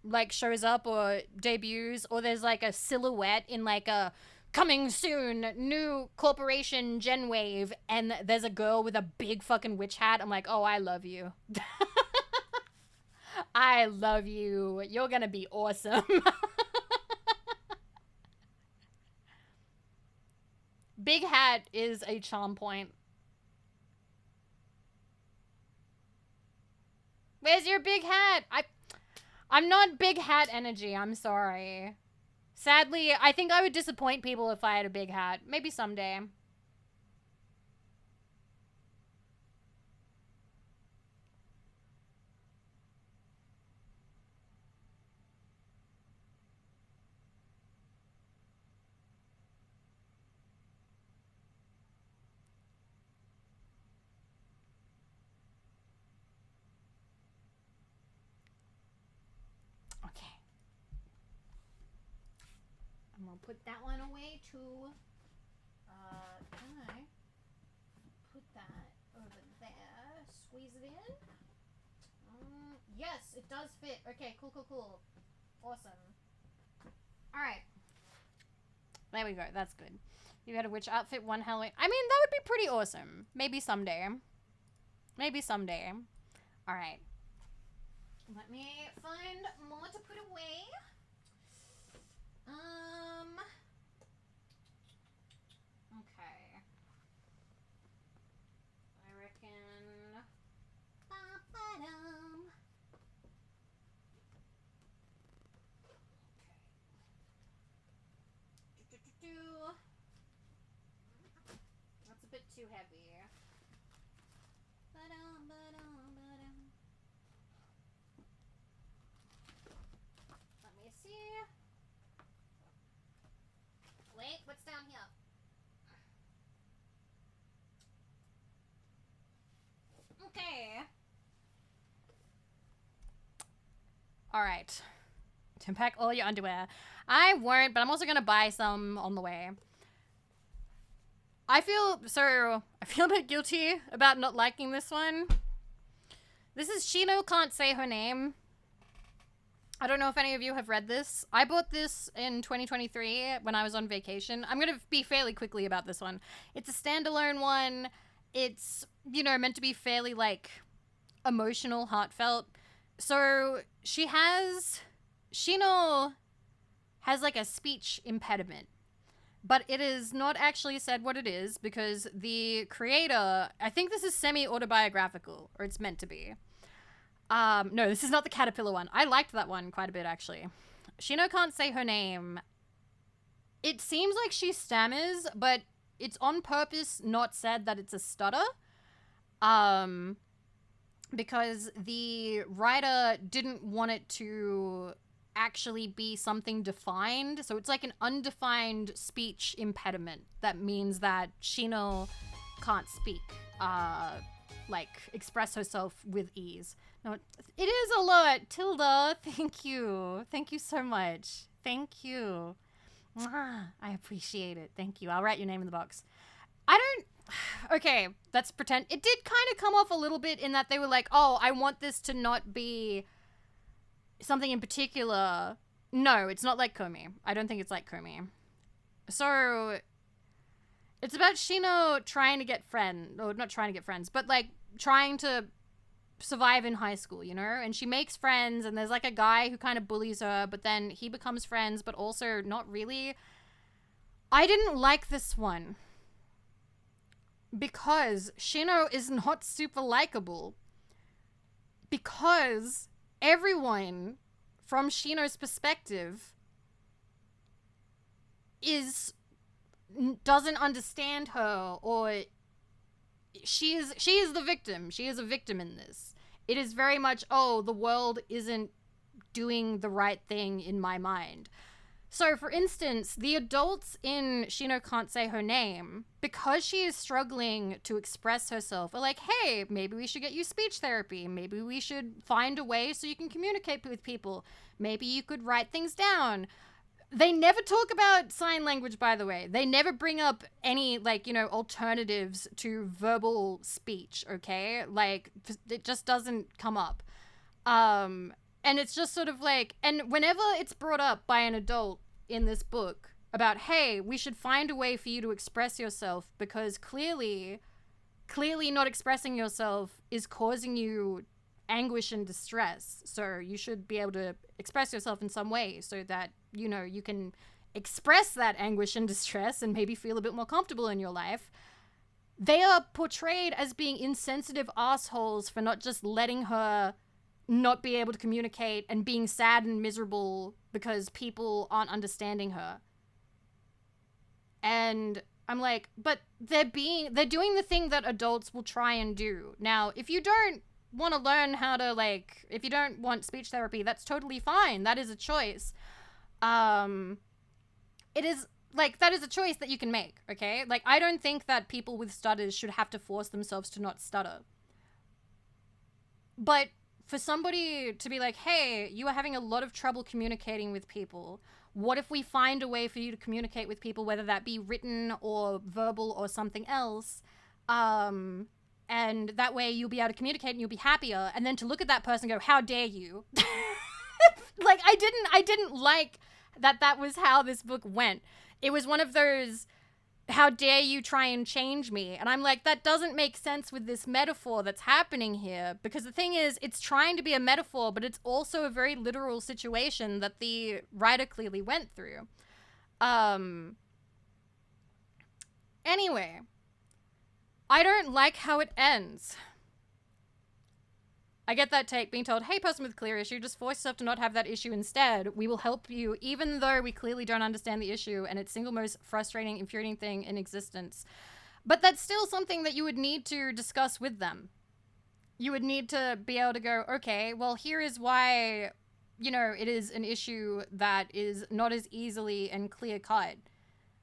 like shows up or debuts, or there's like a silhouette in like a coming soon new corporation Gen Wave, and there's a girl with a big fucking witch hat, I'm like, oh, I love you. I love you. You're gonna be awesome. Big hat is a charm point. Where's your big hat? I'm not big hat energy. I'm sorry. Sadly, I think I would disappoint people if I had a big hat. Maybe someday. I'm gonna put that one away too. Can I put that over there? Squeeze it in? Yes, it does fit. Okay, cool. Awesome. Alright. There we go. That's good. You had a witch outfit one Halloween. I mean, that would be pretty awesome. Maybe someday. Maybe someday. All right. Let me find more to put away. Okay. I reckon. Ba-ba-dum. Okay. Do-do-do-do. That's a bit too heavy. Ba-dum, ba-dum, ba-dum. Let me see. Wait, what's down here? Okay. Alright. To pack all your underwear. I won't, but I'm also gonna buy some on the way. I feel a bit guilty about not liking this one. This is Shino Can't Say Her Name. I don't know if any of you have read this. I bought this in 2023 when I was on vacation. I'm going to be fairly quickly about this one. It's a standalone one. It's, you know, meant to be fairly, like, emotional, heartfelt. So Shino has, like, a speech impediment. But it is not actually said what it is because the creator, I think this is semi-autobiographical, or it's meant to be. No, this is not the caterpillar one. I liked that one quite a bit, actually. Shino Can't Say Her Name. It seems like she stammers, but it's on purpose not said that it's a stutter. Because the writer didn't want it to actually be something defined. So it's like an undefined speech impediment. That means that Shino can't speak, like express herself with ease. No, it is a lot. Tilda, thank you. Thank you so much. Thank you. Mwah, I appreciate it. Thank you. I'll write your name in the box. Okay, let's pretend. It did kind of come off a little bit in that they were like, oh, I want this to not be something in particular. No, it's not like Komi. I don't think it's like Komi. So it's about Shino trying to get friends, or not trying to get friends, but like trying to survive in high school, you know? And she makes friends, and there's like a guy who kind of bullies her, but then he becomes friends, but also not really. I didn't like this one because Shino is not super likable, because everyone from Shino's perspective doesn't understand her, or she is the victim. She is a victim in this. It is very much, oh, the world isn't doing the right thing in my mind. So, for instance, the adults in Shino Can't Say Her Name, because she is struggling to express herself, are like, hey, maybe we should get you speech therapy. Maybe we should find a way so you can communicate with people. Maybe you could write things down. They never talk about sign language, by the way. They never bring up any, like, you know, alternatives to verbal speech, okay? Like, it just doesn't come up. And it's just sort of like, and whenever it's brought up by an adult in this book about, hey, we should find a way for you to express yourself because clearly not expressing yourself is causing you anguish and distress. So you should be able to express yourself in some way so that, you know, you can express that anguish and distress and maybe feel a bit more comfortable in your life. They are portrayed as being insensitive assholes for not just letting her not be able to communicate and being sad and miserable because people aren't understanding her. And I'm like, but they're doing the thing that adults will try and do. Now, if you don't want to learn how to, like, if you don't want speech therapy, that's totally fine. That is a choice. It is, like, that is a choice that you can make, okay? Like, I don't think that people with stutters should have to force themselves to not stutter. But for somebody to be like, hey, you are having a lot of trouble communicating with people. What if we find a way for you to communicate with people, whether that be written or verbal or something else? And that way you'll be able to communicate and you'll be happier. And then to look at that person and go, how dare you? Like, I didn't like that was how this book went. It was one of those, how dare you try and change me? And I'm like, that doesn't make sense with this metaphor that's happening here. Because the thing is, it's trying to be a metaphor, but it's also a very literal situation that the writer clearly went through. Anyway, I don't like how it ends. I get that take, being told, hey, person with clear issue, just force yourself to not have that issue instead. We will help you, even though we clearly don't understand the issue and it's single most frustrating, infuriating thing in existence. But that's still something that you would need to discuss with them. You would need to be able to go, okay, well, here is why, you know, it is an issue that is not as easily and clear-cut.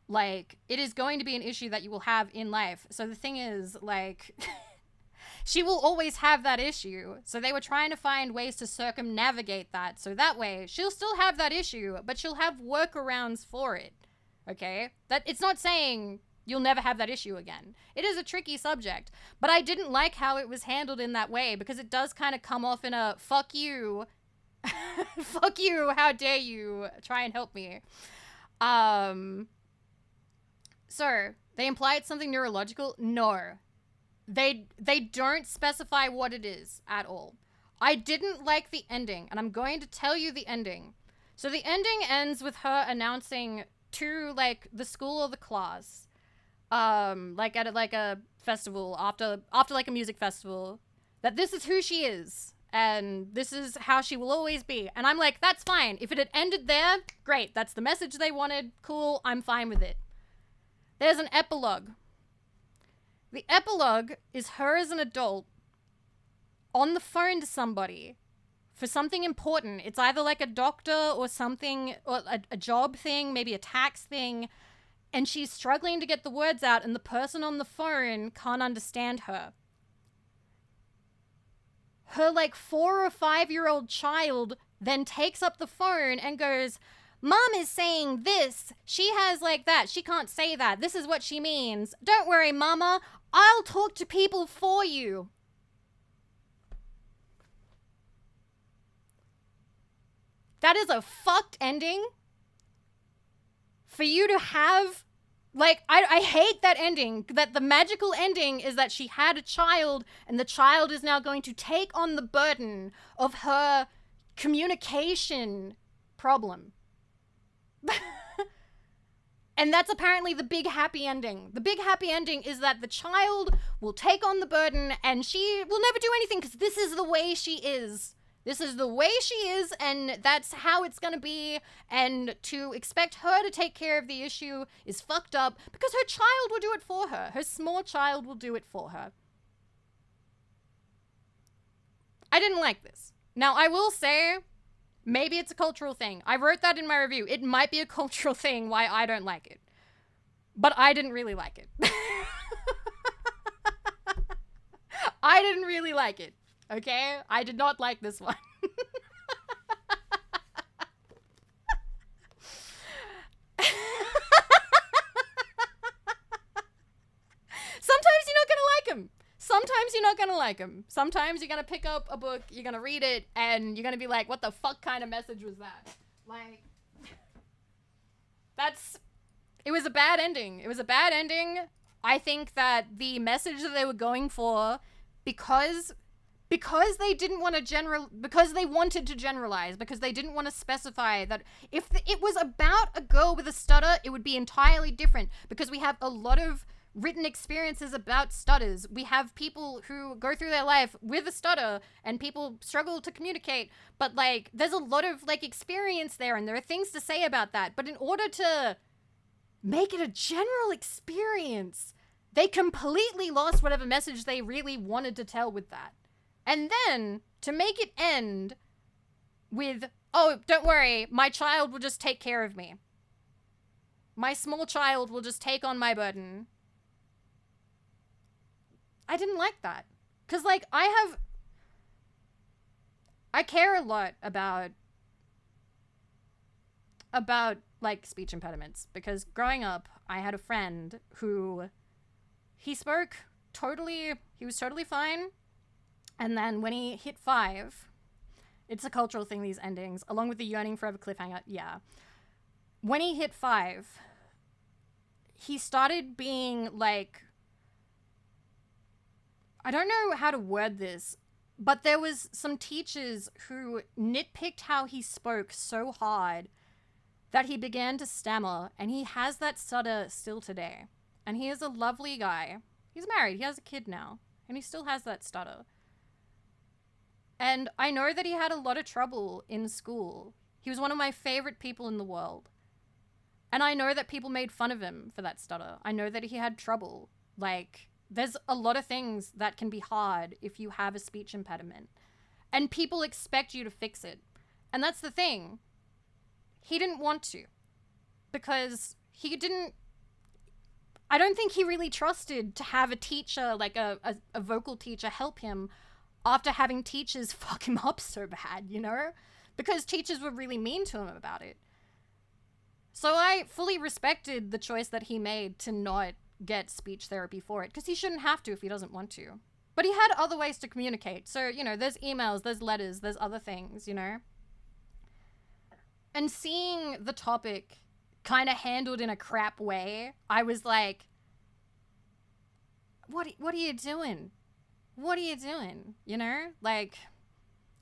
Like, it is going to be an issue that you will have in life. So the thing is, like... she will always have that issue. So they were trying to find ways to circumnavigate that. So that way, she'll still have that issue, but she'll have workarounds for it. Okay? That it's not saying you'll never have that issue again. It is a tricky subject. But I didn't like how it was handled in that way, because it does kind of come off in a, fuck you. Fuck you, how dare you try and help me. So, they imply it's something neurological? No. They don't specify what it is at all. I didn't like the ending, and I'm going to tell you the ending. So the ending ends with her announcing to, like, the school or the class, like at like a festival, after like a music festival, that this is who she is, and this is how she will always be. And I'm like, that's fine. If it had ended there, great. That's the message they wanted. Cool. I'm fine with it. There's an epilogue. The epilogue is her as an adult on the phone to somebody for something important. It's either like a doctor or something, or a job thing, maybe a tax thing. And she's struggling to get the words out, and the person on the phone can't understand her. Her like 4 or 5-year-old child then takes up the phone and goes, Mom is saying this. She has like that. She can't say that. This is what she means. Don't worry, Mama. I'll talk to people for you. That is a fucked ending. For you to have, like, I hate that ending. That the magical ending is that she had a child, and the child is now going to take on the burden of her communication problem. And that's apparently the big happy ending. The big happy ending is that the child will take on the burden, and she will never do anything because this is the way she is. This is the way she is, and that's how it's gonna be. And to expect her to take care of the issue is fucked up, because her child will do it for her. Her small child will do it for her. I didn't like this. Now, I will say, maybe it's a cultural thing. I wrote that in my review. It might be a cultural thing why I don't like it. But I didn't really like it. I didn't really like it. Okay? I did not like this one. Sometimes you're not gonna like them. Sometimes you're not gonna like them. Sometimes you're gonna pick up a book, you're gonna read it, and you're gonna be like, what the fuck kind of message was that? Like, it was a bad ending. It was a bad ending. I think that the message that they were going for, because they didn't want to because they wanted to generalize, because they didn't want to specify that if it was about a girl with a stutter, it would be entirely different, because we have a lot of written experiences about stutters. We have people who go through their life with a stutter, and people struggle to communicate, but like there's a lot of like experience there, and there are things to say about that. But in order to make it a general experience, they completely lost whatever message they really wanted to tell with that. And then to make it end with, oh, don't worry, my child will just take care of me. My small child will just take on my burden. I didn't like that. Because, like, I care a lot about, like, speech impediments. Because growing up, I had a friend who, he was totally fine. And then when he hit 5, it's a cultural thing, these endings, along with the yearning forever cliffhanger, yeah. When he hit 5, he started being like, I don't know how to word this, but there was some teachers who nitpicked how he spoke so hard that he began to stammer, and he has that stutter still today. And he is a lovely guy. He's married, he has a kid now, and he still has that stutter. And I know that he had a lot of trouble in school. He was one of my favorite people in the world. And I know that people made fun of him for that stutter. I know that he had trouble. Like, there's a lot of things that can be hard if you have a speech impediment. And people expect you to fix it. And that's the thing. He didn't want to. Because he didn't... I don't think he really trusted to have a teacher, like a vocal teacher, help him after having teachers fuck him up so bad, you know? Because teachers were really mean to him about it. So I fully respected the choice that he made to not get speech therapy for it, because he shouldn't have to if he doesn't want to. But he had other ways to communicate. So, you know, there's emails, there's letters, there's other things, you know? And seeing the topic kind of handled in a crap way, I was like, what are you doing? What are you doing? You know? Like,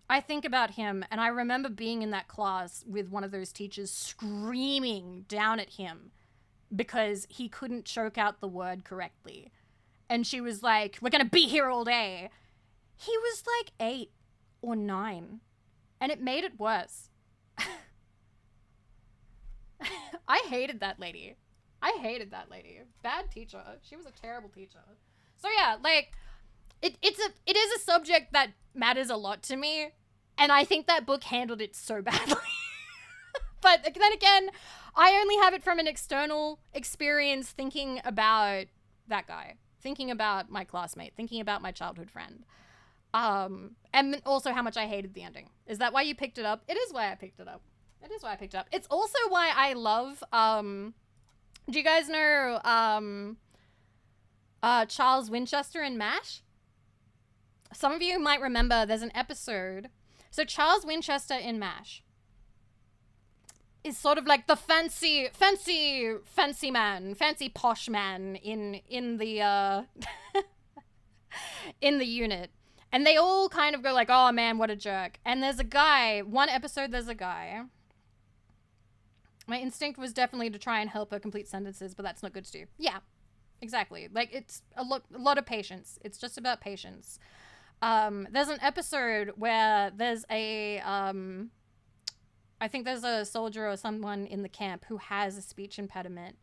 I think about him, and I remember being in that class with one of those teachers screaming down at him because he couldn't choke out the word correctly. And she was like, we're going to be here all day. He was like 8 or 9, and it made it worse. I hated that lady. Bad teacher. She was a terrible teacher. So yeah, like, it is a subject that matters a lot to me, and I think that book handled it so badly. But then again, I only have it from an external experience, thinking about that guy, thinking about my classmate, thinking about my childhood friend, and also how much I hated the ending. Is that why you picked it up? It is why I picked it up. It's also why I love, do you guys know, Charles Winchester in MASH? Some of you might remember there's an episode. So Charles Winchester in MASH is sort of like the fancy man, fancy posh man in the in the unit. And they all kind of go like, oh man, what a jerk. And there's a guy, one episode there's a guy. My instinct was definitely to try and help her complete sentences, but that's not good to do. Yeah, exactly. Like, it's a lot of patience. It's just about patience. There's an episode where there's a, I think there's a soldier or someone in the camp who has a speech impediment,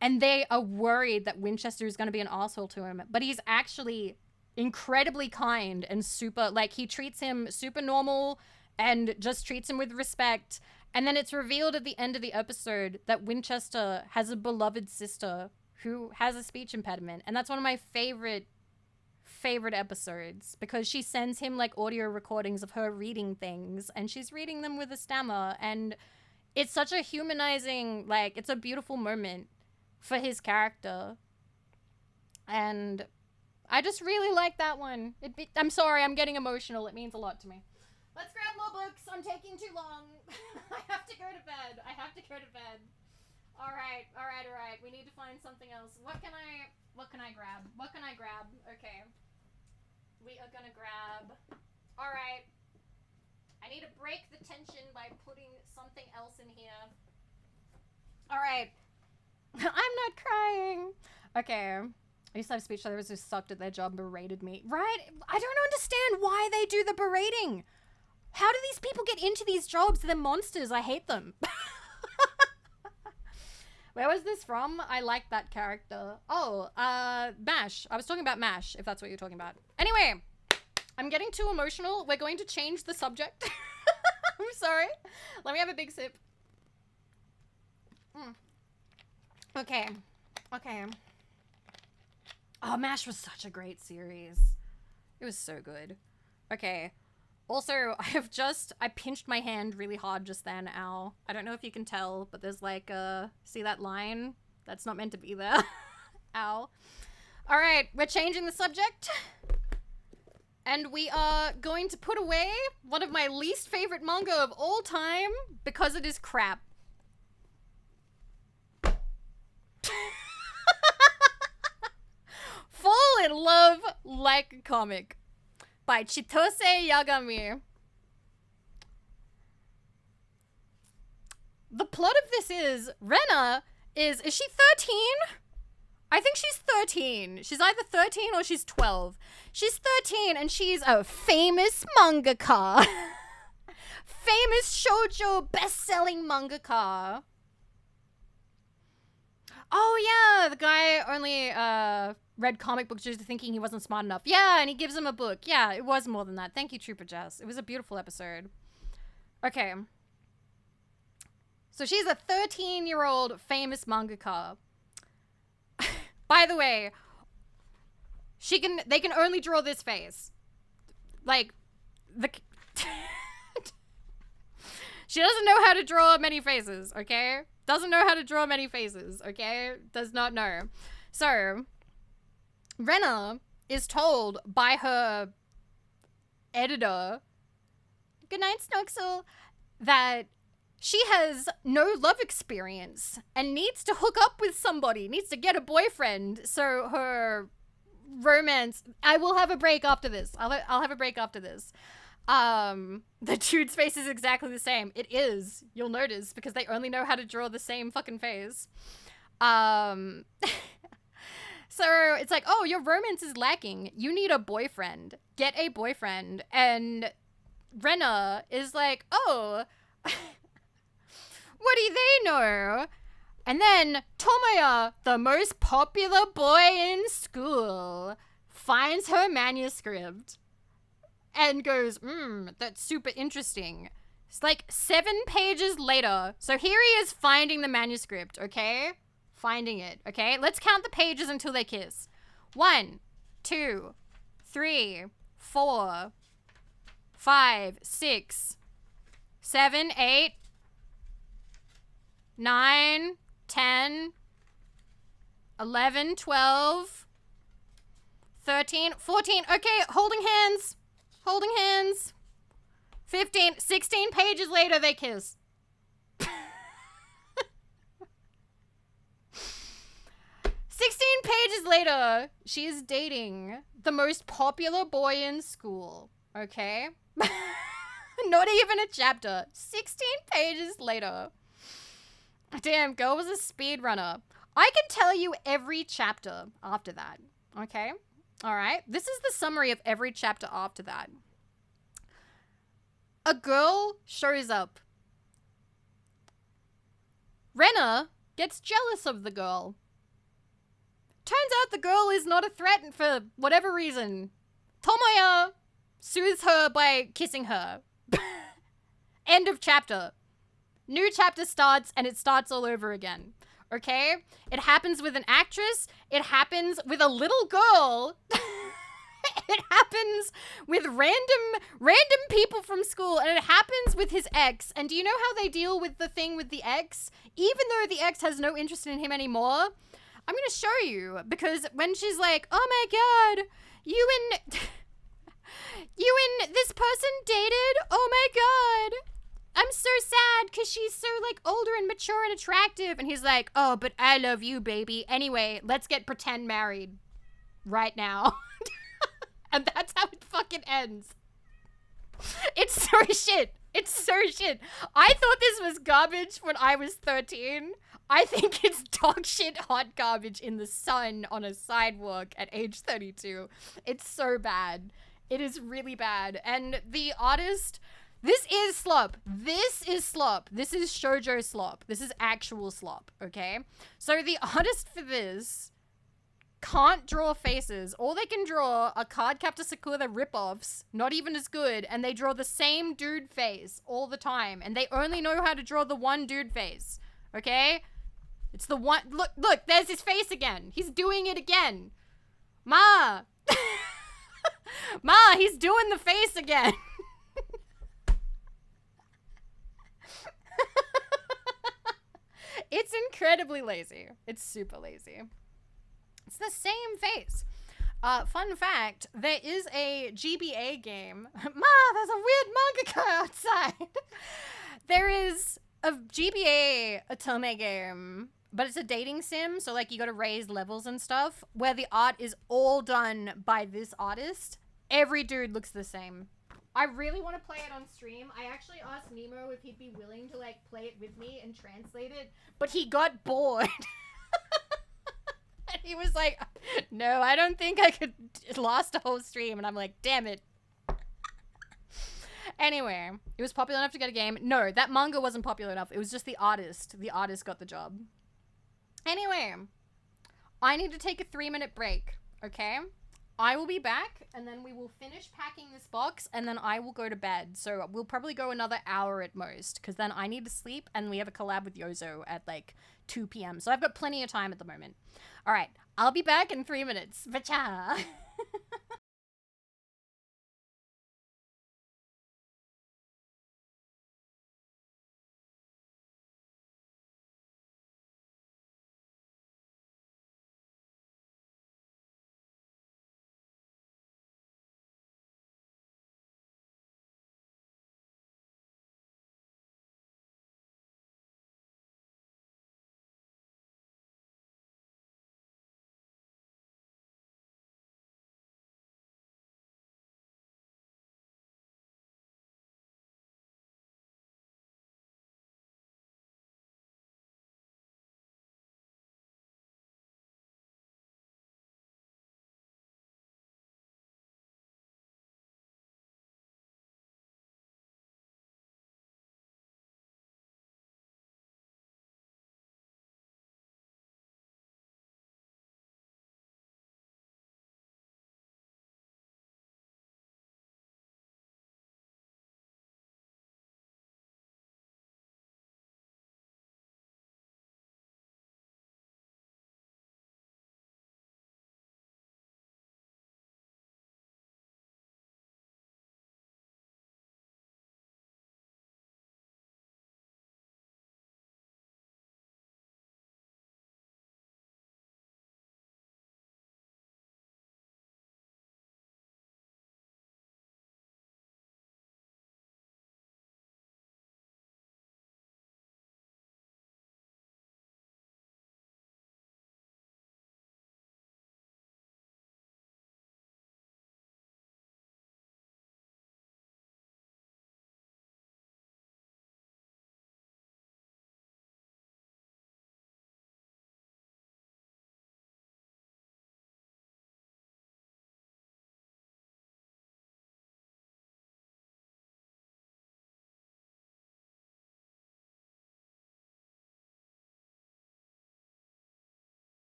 and they are worried that Winchester is going to be an asshole to him, but he's actually incredibly kind and super, like, he treats him super normal and just treats him with respect. And then it's revealed at the end of the episode that Winchester has a beloved sister who has a speech impediment, and that's one of my favorite episodes, because she sends him like audio recordings of her reading things, and she's reading them with a stammer, and it's such a humanizing, like, it's a beautiful moment for his character. And I just really like that one. I'm sorry, I'm getting emotional. It means a lot to me. Let's grab more books. I'm taking too long. I have to go to bed. All right. We need to find something else. What can I grab? Okay. We are gonna grab... All right. I need to break the tension by putting something else in here. All right. I'm not crying. Okay. I used to have speech therapists who sucked at their job and berated me. Right? I don't understand why they do the berating. How do these people get into these jobs? They're monsters. I hate them. Where was this from? I like that character. Oh, MASH. I was talking about MASH, if that's what you're talking about. Anyway, I'm getting too emotional. We're going to change the subject. I'm sorry. Let me have a big sip. Okay. Oh, MASH was such a great series. It was so good. Okay. Also, I pinched my hand really hard just then, ow. I don't know if you can tell, but there's like see that line? That's not meant to be there. Ow. All right, we're changing the subject. And we are going to put away one of my least favorite manga of all time because it is crap. like a comic by Chitose Yagami. The plot of this is Rena is she 13? I think she's 13. She's either 13 or she's 12. She's 13 and she's a famous mangaka. Famous shoujo best-selling mangaka. Oh yeah, the guy only read comic books just thinking he wasn't smart enough. Yeah, and he gives him a book. Yeah, it was more than that. Thank you, Trooper Jess. It was a beautiful episode. Okay. So she's a 13-year-old famous mangaka. By the way, they can only draw this face. Like, she doesn't know how to draw many faces, okay? Doesn't know how to draw many faces, okay? Does not know. So, Rena is told by her editor, good night, Snoxel, that she has no love experience and needs to hook up with somebody, needs to get a boyfriend, so her romance... I will have a break after this. I'll have a break after this. The dude's face is exactly the same. It is. You'll notice, because they only know how to draw the same fucking face. So it's like, oh, your romance is lacking. You need a boyfriend. Get a boyfriend. And Rena is like, oh... what do they know? And then Tomoya, the most popular boy in school, finds her manuscript and goes, that's super interesting. It's like 7 pages later. So here he is finding the manuscript, okay? Finding it, okay? Let's count the pages until they kiss. 1, 2, 3, 4, 5, 6, 7, 8, 9, 10, 11, 12, 13, 14. Okay, holding hands. Holding hands. 15, 16 pages later, they kiss. 16 pages later, she is dating the most popular boy in school. Okay? Not even a chapter. 16 pages later. Damn, girl was a speedrunner. I can tell you every chapter after that. Okay? Alright? This is the summary of every chapter after that. A girl shows up. Rena gets jealous of the girl. Turns out the girl is not a threat for whatever reason. Tomoya soothes her by kissing her. End of chapter. New chapter starts, and it starts all over again. Okay? It happens with an actress. It happens with a little girl. It happens with random people from school, and it happens with his ex. And do you know how they deal with the thing with the ex? Even though the ex has no interest in him anymore, I'm gonna show you, because when she's like, oh my god, you and this person dated? Oh my god. I'm so sad because she's so, like, older and mature and attractive. And he's like, oh, but I love you, baby. Anyway, let's get pretend married right now. And that's how it fucking ends. It's so shit. It's so shit. I thought this was garbage when I was 13. I think it's dog shit hot garbage in the sun on a sidewalk at age 32. It's so bad. It is really bad. And the artist... This is slop. This is slop. This is shoujo slop. This is actual slop, okay? So the artist for this can't draw faces. All they can draw are Cardcaptor Sakura ripoffs, not even as good, and they draw the same dude face all the time, and they only know how to draw the one dude face, okay? It's the one... Look, there's his face again. He's doing it again. Ma! Ma, he's doing the face again. It's incredibly lazy. It's super lazy. It's the same face. Fun fact, there is a GBA game. Ma, there's a weird mangaka outside. There is a GBA Otome game but it's a dating sim, so like you gotta raise levels and stuff, where the art is all done by this artist. Every dude looks the same. I really want to play it on stream. I actually asked Nemo if he'd be willing to like play it with me and translate it, but he got bored. And he was like, no, I don't think I could last a whole stream. And I'm like, damn it. Anyway, it was popular enough to get a game. No, that manga wasn't popular enough. It was just the artist. The artist got the job. Anyway, I need to take a 3-minute break, okay? I will be back, and then we will finish packing this box, and then I will go to bed. So we'll probably go another hour at most, because then I need to sleep, and we have a collab with Yozo at like 2 p.m. So I've got plenty of time at the moment. All right, I'll be back in 3 minutes. Bacha!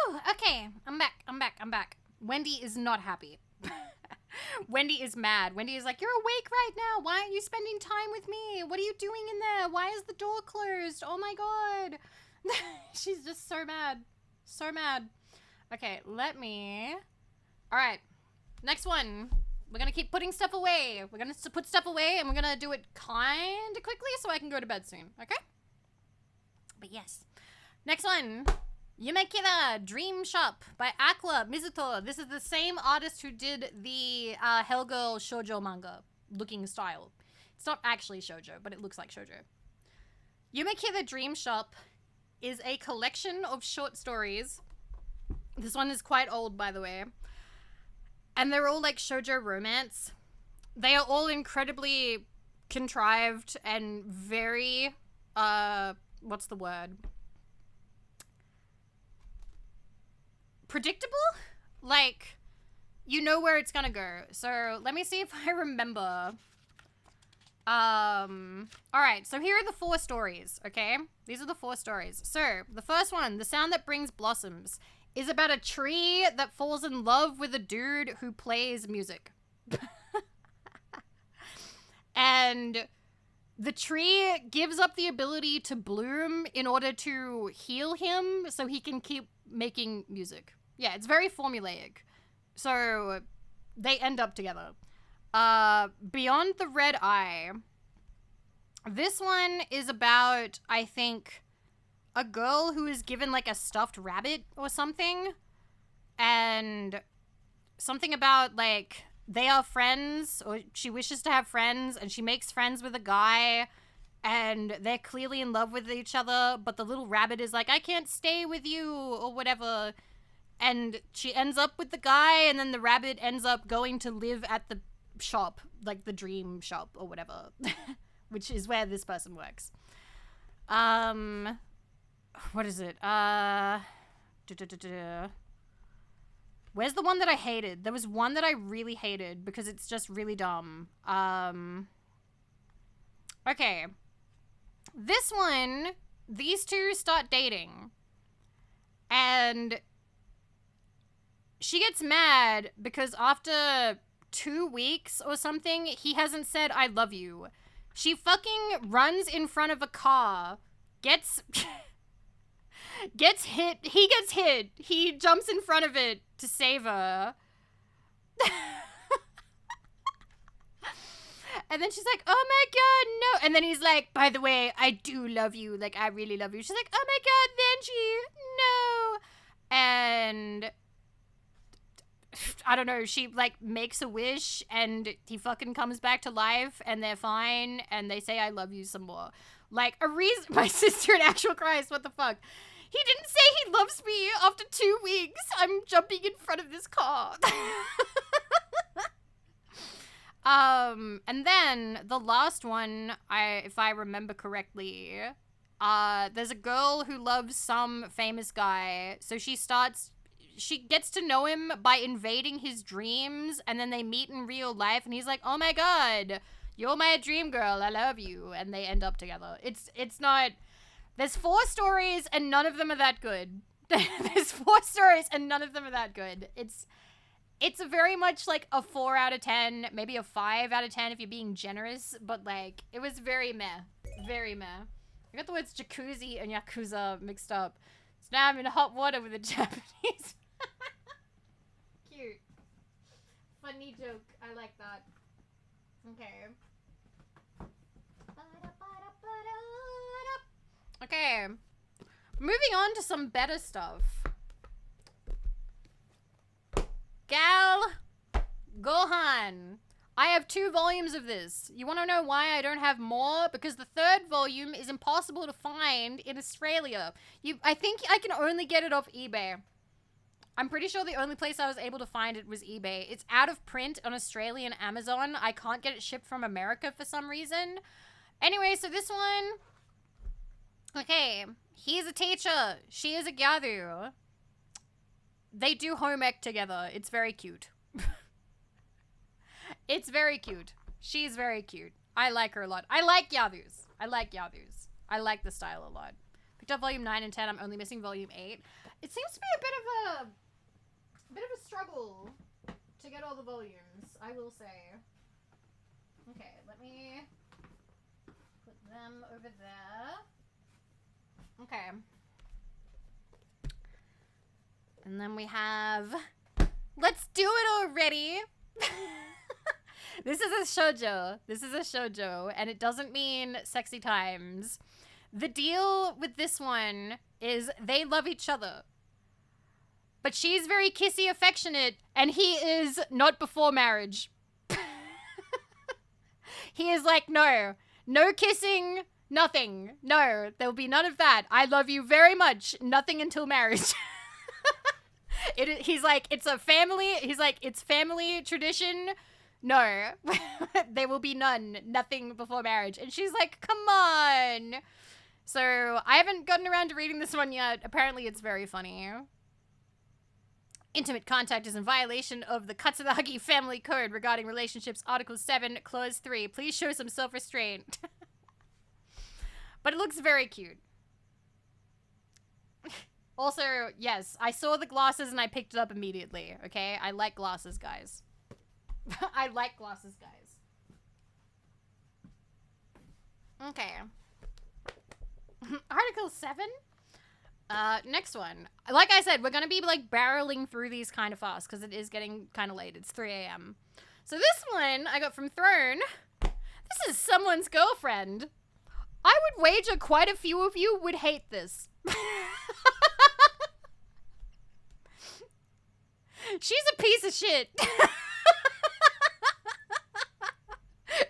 Whew, okay, I'm back. I'm back. Wendy is not happy. Wendy is mad. Wendy is like, you're awake right now. Why aren't you spending time with me? What are you doing in there? Why is the door closed? Oh my god. She's just so mad. So mad. Okay, let me... Alright. Next one. We're gonna keep putting stuff away. We're gonna put stuff away, and we're gonna do it kind of quickly so I can go to bed soon, okay? But yes. Next one. Yumekira Dream Shop by Aqua Mizuto. This is the same artist who did the Hellgirl shoujo manga looking style. It's not actually shoujo, but it looks like shoujo. Yumekira Dream Shop is a collection of short stories. This one is quite old, by the way. And they're all like shoujo romance. They are all incredibly contrived and very, what's the word? Predictable? Like, you know where it's gonna go. So let me see if I remember. Alright, so here are the 4 stories, okay? These are the 4 stories. So, the first one, The Sound That Brings Blossoms, is about a tree that falls in love with a dude who plays music. And the tree gives up the ability to bloom in order to heal him so he can keep making music. Yeah, it's very formulaic. So, they end up together. Beyond the Red Eye. This one is about, I think, a girl who is given like a stuffed rabbit or something. And something about like they are friends, or she wishes to have friends, and she makes friends with a guy, and they're clearly in love with each other, but the little rabbit is like, I can't stay with you, or whatever. And she ends up with the guy, and then the rabbit ends up going to live at the shop, like the dream shop or whatever, which is where this person works. What is it? Where's the one that I hated? There was one that I really hated because it's just really dumb. Okay. This one, these two start dating. And she gets mad because after 2 weeks or something, he hasn't said, I love you. She fucking runs in front of a car, gets hit. He gets hit. He jumps in front of it to save her. And then she's like, oh my god, no. And then he's like, by the way, I do love you. Like, I really love you. She's like, oh my god, Benji, no. And I don't know, she like makes a wish and he fucking comes back to life and they're fine and they say I love you some more. Like a reason. My sister in actual Christ, what the fuck? He didn't say he loves me after 2 weeks. I'm jumping in front of this car. And then the last one, if I remember correctly, there's a girl who loves some famous guy. So she gets to know him by invading his dreams, and then they meet in real life, and he's like, oh my god, you're my dream girl, I love you, and they end up together. It's not, there's 4 stories, and none of them are that good. There's 4 stories, and none of them are that good. It's a very much like a 4 out of 10, maybe a 5 out of 10 if you're being generous, but like, it was very meh. Very meh. I got the words jacuzzi and yakuza mixed up. So now I'm in hot water with a Japanese. Cute. Funny joke. I like that. Okay. Okay. Moving on to some better stuff. Gal Gohan. I have 2 volumes of this. You want to know why I don't have more? Because the 3rd volume is impossible to find in Australia. I think I can only get it off eBay. I'm pretty sure the only place I was able to find it was eBay. It's out of print on Australian Amazon. I can't get it shipped from America for some reason. Anyway, so this one. Okay, he's a teacher. She is a gyathu. They do home ec together. It's very cute. It's very cute. She's very cute. I like her a lot. I like gyadhus. I like the style a lot. Picked up volume 9 and 10. I'm only missing volume 8. It seems to be a bit of a struggle to get all the volumes, I will say. Okay, let me put them over there. Okay. And then we have, let's do it already. This is a shoujo. This is a shoujo, and it doesn't mean sexy times. The deal with this one is they love each other. But she's very kissy affectionate, and he is not before marriage. He is like, no kissing, nothing. No, there'll be none of that. I love you very much. Nothing until marriage. He's like, it's a family. He's like, it's family tradition. No, there will be none. Nothing before marriage. And she's like, come on. So I haven't gotten around to reading this one yet. Apparently it's very funny. Intimate contact is in violation of the Katsuragi Family Code regarding relationships, Article 7, Clause 3. Please show some self-restraint. But it looks very cute. Also, yes, I saw the glasses and I picked it up immediately, okay? I like glasses, guys. I like glasses, guys. Okay. Article 7? Next one. Like I said, we're gonna be like barreling through these kind of fast because it is getting kind of late. It's 3 a.m. So this one I got from Throne. This is someone's girlfriend. I would wager quite a few of you would hate this. She's a piece of shit.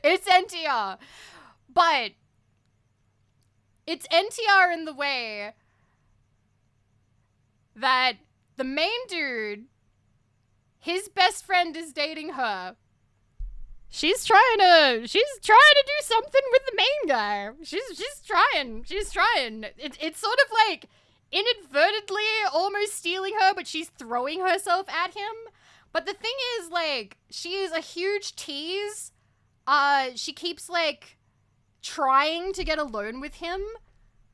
It's NTR. But it's NTR in the way that the main dude, his best friend is dating her. She's trying to do something with the main guy. She's trying. It's sort of like inadvertently almost stealing her, but she's throwing herself at him. But the thing is, like, she is a huge tease. She keeps like trying to get alone with him.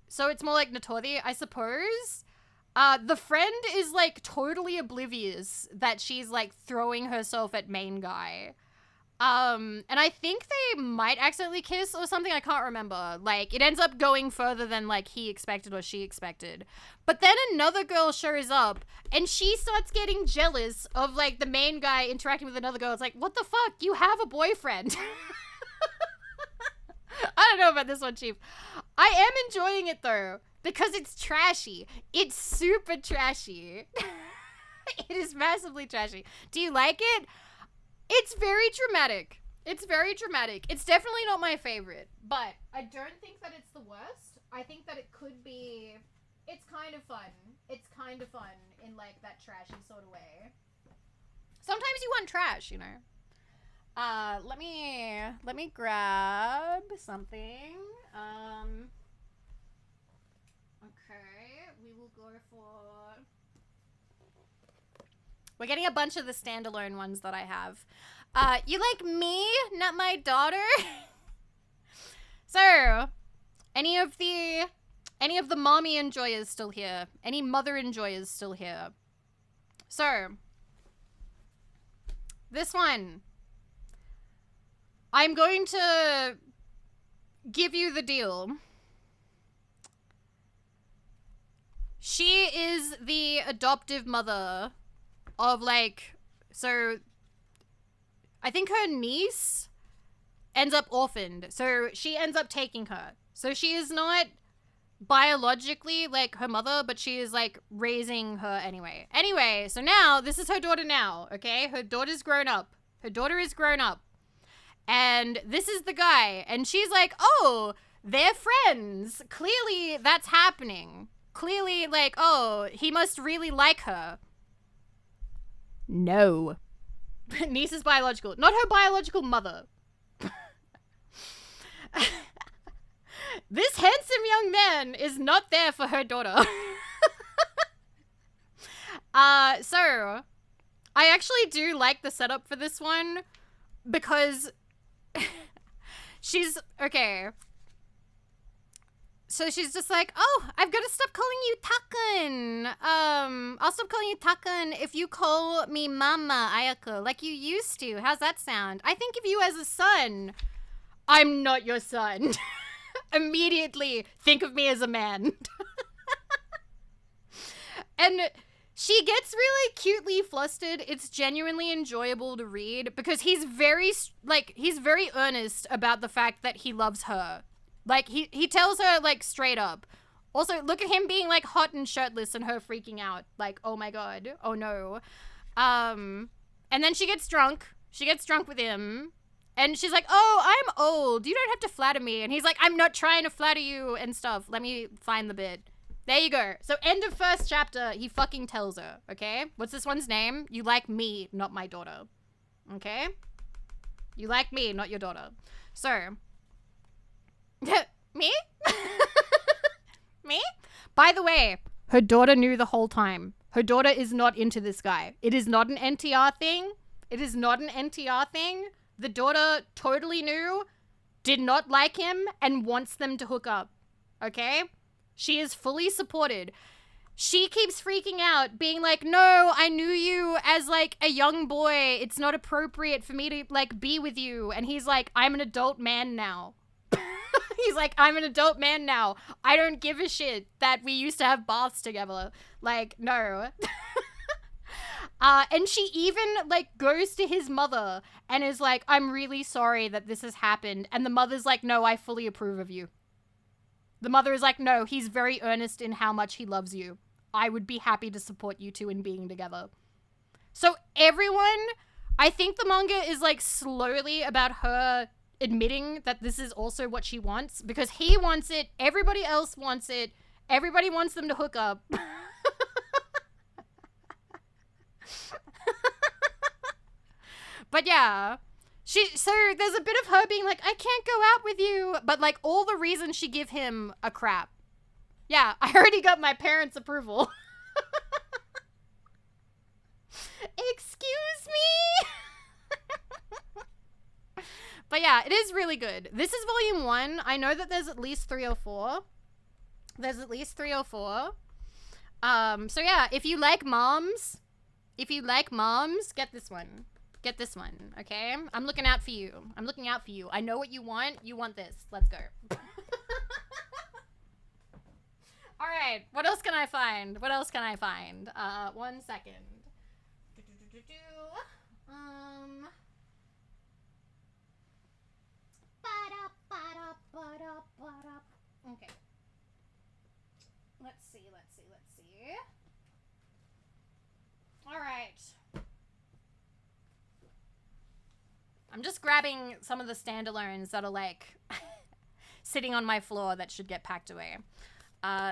So it's more like Notori, I suppose. The friend is like totally oblivious that she's like throwing herself at main guy. And I think they might accidentally kiss or something. I can't remember. Like, it ends up going further than like he expected or she expected. But then another girl shows up and she starts getting jealous of like the main guy interacting with another girl. It's like, what the fuck? You have a boyfriend. I don't know about this one, Chief. I am enjoying it though, because it's trashy. It's super trashy. It is massively trashy. Do you like it? It's very dramatic. It's very dramatic. It's definitely not my favorite, but I don't think that it's the worst. I think that it could be... It's kind of fun. It's kind of fun in, like, that trashy sort of way. Sometimes you want trash, you know? Let me grab something. Okay, we will go for... We're getting a bunch of the standalone ones that I have. You like me, not my daughter? So, any of the mommy enjoyers still here? Any mother enjoyers still here? So, this one. I'm going to give you the deal. She is the adoptive mother of, like, so I think her niece ends up orphaned. So she ends up taking her. So she is not biologically like her mother, but she is like raising her anyway. Anyway, so now this is her daughter now, okay? Her daughter's grown up. Her daughter is grown up. And this is the guy. And she's like, oh, they're friends. Clearly that's happening. Clearly, like, oh, he must really like her. No. Niece is biological. Not her biological mother. This handsome young man is not there for her daughter. So, I actually do like the setup for this one because she's, okay. So she's just like, oh, I've got to stop calling you Takan. I'll stop calling you Takan if you call me Mama Ayako like you used to. How's that sound? I think of you as a son. I'm not your son. Immediately think of me as a man. And She gets really cutely flustered. It's genuinely enjoyable to read because he's very earnest about the fact that he loves her. Like, he tells her, like, straight up. Also, look at him being, like, hot and shirtless and her freaking out. Like, oh my god. Oh no. And then she gets drunk. She gets drunk with him. And she's like, oh, I'm old. You don't have to flatter me. And he's like, I'm not trying to flatter you and stuff. Let me find the bit. There you go. So end of first chapter, he fucking tells her, okay? What's this one's name? You like me, not my daughter. Okay? You like me, not your daughter. So. Me? Me? By the way, her daughter knew the whole time. Her daughter is not into this guy. It is not an NTR thing. It is not an NTR thing. The daughter totally knew, did not like him, and wants them to hook up. Okay? She is fully supported. She keeps freaking out, being like, no, I knew you as, like, a young boy. It's not appropriate for me to, like, be with you. And he's like, I'm an adult man now. He's like, I'm an adult man now. I don't give a shit that we used to have baths together. Like, no. And she even, like, goes to his mother and is like, I'm really sorry that this has happened. And the mother's like, no, I fully approve of you. The mother is like, no, he's very earnest in how much he loves you. I would be happy to support you two in being together. So everyone, I think the manga is, like, slowly about her admitting that this is also what she wants, because he wants it, everybody else wants it, everybody wants them to hook up. But yeah, so there's a bit of her being like, I can't go out with you, but, like, all the reasons she give him a crap. Yeah, I already got my parents' approval. Excuse me? But yeah, it is really good. This is volume 1. I know that there's at least 3 or 4. There's at least 3 or 4. So yeah, if you like moms, get this one. Get this one, okay? I'm looking out for you. I'm looking out for you. I know what you want. You want this. Let's go. All right. What else can I find? What else can I find? 1 second. Okay. Let's see. All right. I'm just grabbing some of the standalones that are, like, sitting on my floor that should get packed away.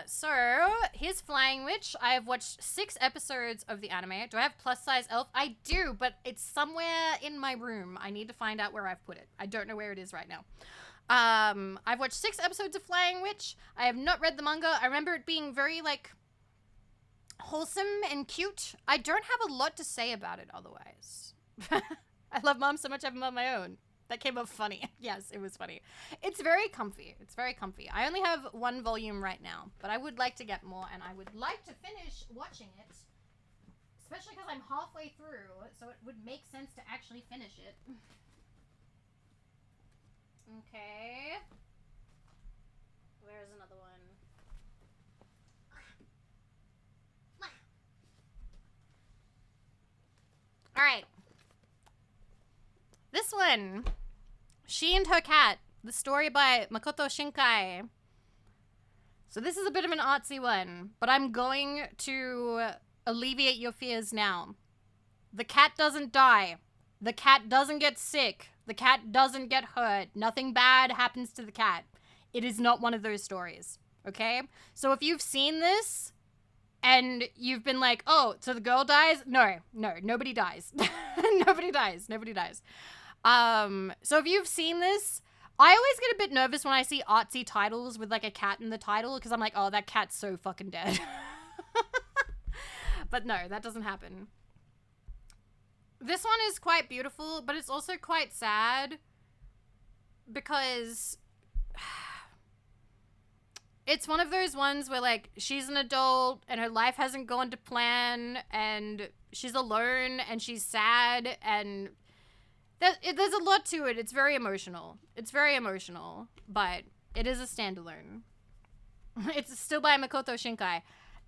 So, here's Flying Witch. I have watched 6 episodes of the anime. Do I have Plus Size Elf? I do, but it's somewhere in my room. I need to find out where I've put it. I don't know where it is right now. I've watched 6 episodes of Flying Witch. I have not read the manga. I remember it being very, like, wholesome and cute. I don't have a lot to say about it otherwise. I love Mom so much I have them on my own. That came up funny. Yes, it was funny. It's very comfy. It's very comfy. I only have 1 volume right now, but I would like to get more, and I would like to finish watching it, especially because I'm halfway through, so it would make sense to actually finish it. Okay. Where's another one? All right. This one. She and Her Cat. The story by Makoto Shinkai. So this is a bit of an artsy one, but I'm going to alleviate your fears now. The cat doesn't die. The cat doesn't get sick. The cat doesn't get hurt. Nothing bad happens to the cat. It is not one of those stories, okay? So if you've seen this and you've been like, oh, so the girl dies? No, nobody dies. Nobody dies. So if you've seen this, I always get a bit nervous when I see artsy titles with, like, a cat in the title, because I'm like, oh, that cat's so fucking dead. But no, that doesn't happen. This one is quite beautiful, but it's also quite sad, because it's one of those ones where, like, she's an adult and her life hasn't gone to plan, and she's alone and she's sad, and there's a lot to it. It's very emotional. But it is a standalone. It's still by Makoto Shinkai.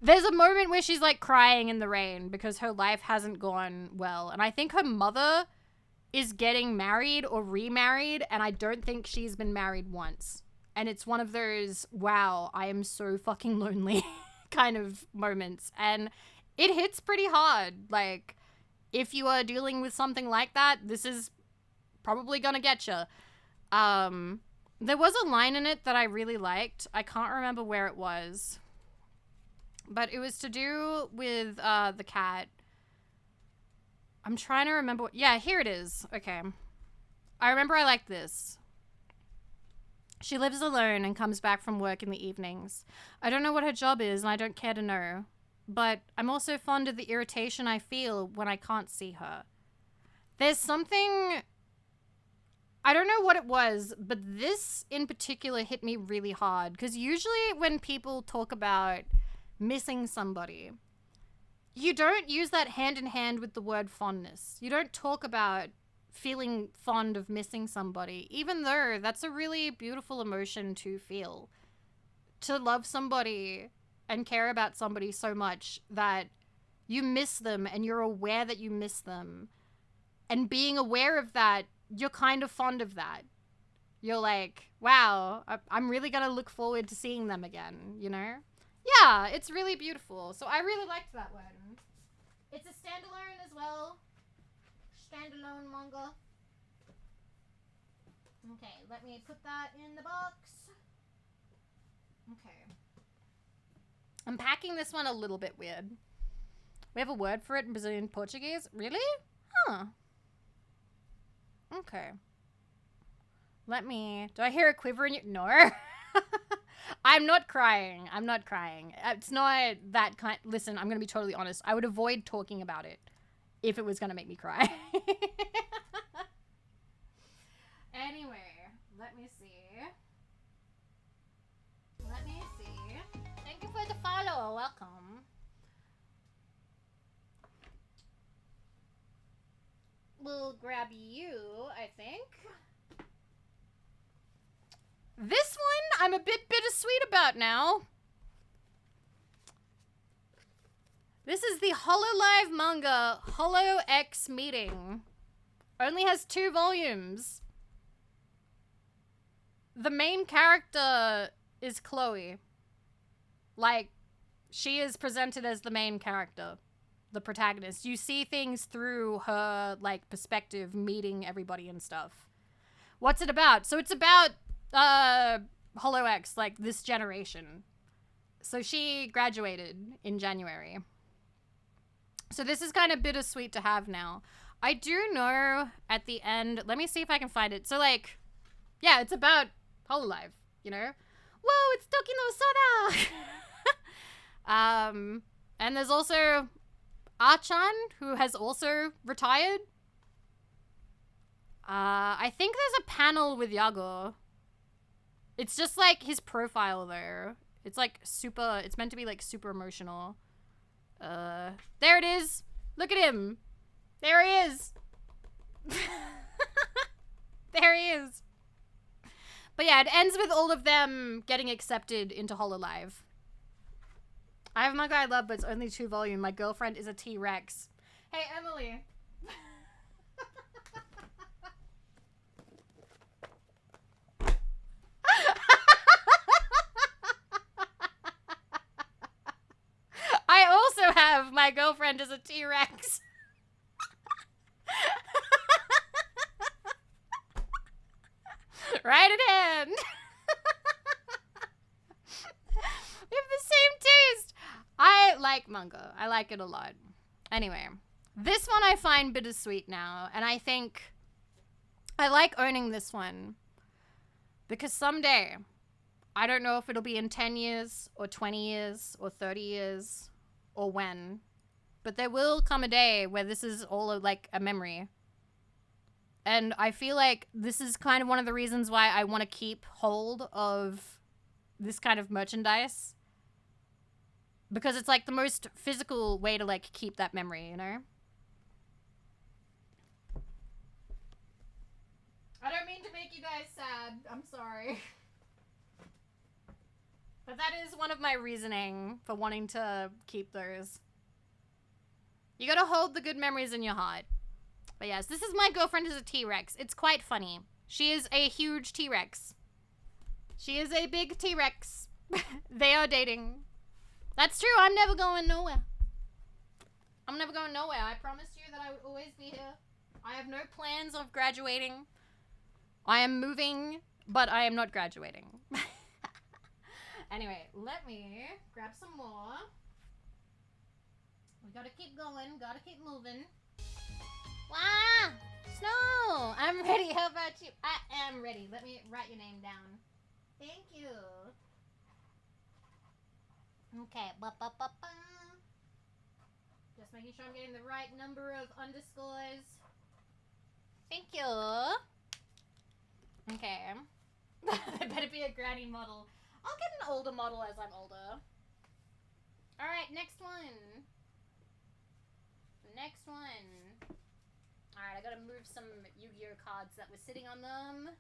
There's a moment where she's like crying in the rain because her life hasn't gone well. And I think her mother is getting married or remarried, and I don't think she's been married once. And it's one of those, wow, I am so fucking lonely kind of moments. And it hits pretty hard. Like, if you are dealing with something like that, this is probably gonna get you. There was a line in it that I really liked. I can't remember where it was. But it was to do with the cat. I'm trying to remember. Yeah, here it is. Okay. I remember I liked this. She lives alone and comes back from work in the evenings. I don't know what her job is and I don't care to know. But I'm also fond of the irritation I feel when I can't see her. There's something... I don't know what it was, but this in particular hit me really hard. Because usually when people talk about missing somebody, you don't use that hand in hand with the word fondness. You don't talk about feeling fond of missing somebody, even though that's a really beautiful emotion to feel. To love somebody and care about somebody so much that you miss them and you're aware that you miss them. And being aware of that, you're kind of fond of that. You're like, wow, I'm really going to look forward to seeing them again, you know? Yeah, it's really beautiful. So I really liked that one. It's a standalone as well. Standalone manga. Okay, let me put that in the box. Okay. I'm packing this one a little bit weird. We have a word for it in Brazilian Portuguese. Really? Huh. Okay. Let me... Do I hear a quiver in your... No. I'm not crying. I'm not crying. It's not that kind... Listen, I'm going to be totally honest. I would avoid talking about it if it was going to make me cry. Anyway, let me see. Let me see. Thank you for the follow. Welcome. We'll grab you, I think. This one, I'm a bit bittersweet about now. This is the Hololive manga, Holo X Meeting. Only has 2 volumes. The main character is Chloe. Like, she is presented as the main character, the protagonist. You see things through her, like, perspective, meeting everybody and stuff. What's it about? So it's about Holo X, like, this generation. So she graduated in January. So this is kind of bittersweet to have now. I do know at the end, let me see if I can find it. So, like, yeah, it's about Hololive, you know? Whoa, it's Toki no Sora! And there's also Ah-chan, who has also retired. I think there's a panel with Yago. It's just, like, his profile, though. It's, like, super... It's meant to be, like, super emotional. There it is! Look at him! There he is! There he is! But yeah, it ends with all of them getting accepted into Hololive. I have a manga I love, but it's only 2 volume. My girlfriend is a T-Rex. Hey, Emily. I also have my girlfriend is a T-Rex. Right at hand. We have the same taste. I like manga. I like it a lot. Anyway, this one I find bittersweet now, and I think I like owning this one because someday, I don't know if it'll be in 10 years or 20 years or 30 years or when, but there will come a day where this is all like a memory. And I feel like this is kind of one of the reasons why I want to keep hold of this kind of merchandise. Because it's like the most physical way to like keep that memory, you know? I don't mean to make you guys sad. I'm sorry. But that is one of my reasoning for wanting to keep those. You gotta hold the good memories in your heart. But yes, this is my girlfriend is a T-Rex. It's quite funny. She is a huge T-Rex. She is a big T-Rex. They are dating. That's true. I'm never going nowhere. I'm never going nowhere. I promised you that I would always be here. I have no plans of graduating. I am moving, but I am not graduating. Anyway, let me grab some more. We gotta keep going. Gotta keep moving. Wow! Snow! I'm ready. How about you? I am ready. Let me write your name down. Thank you. Okay. Ba-ba-ba-ba. Just making sure I'm getting the right number of underscores. Thank you. Okay. There better be a granny model. I'll get an older model as I'm older. Alright, next one. Next one. Alright, I gotta move some Yu-Gi-Oh cards that were sitting on them.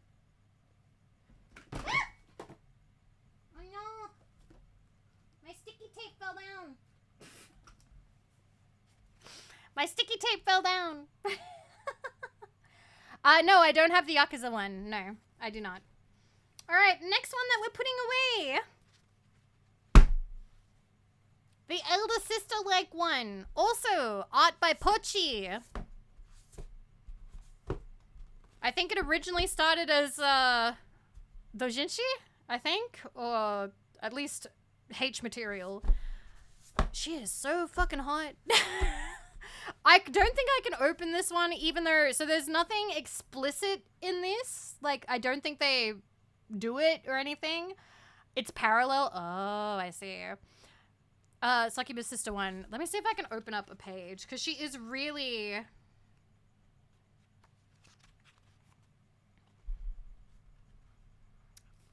Ah! Oh no! My sticky tape fell down. My sticky tape fell down. No, I don't have the Yakuza one. No, I do not. Alright, next one that we're putting away. The Elder Sister-like one. Also, art by Pochi. I think it originally started as, doujinshi, I think? Or at least H material. She is so fucking hot. I don't think I can open this one, even though... So there's nothing explicit in this. Like, I don't think they do it or anything. It's parallel. Oh, I see. Succuba's sister one. Let me see if I can open up a page, because she is really...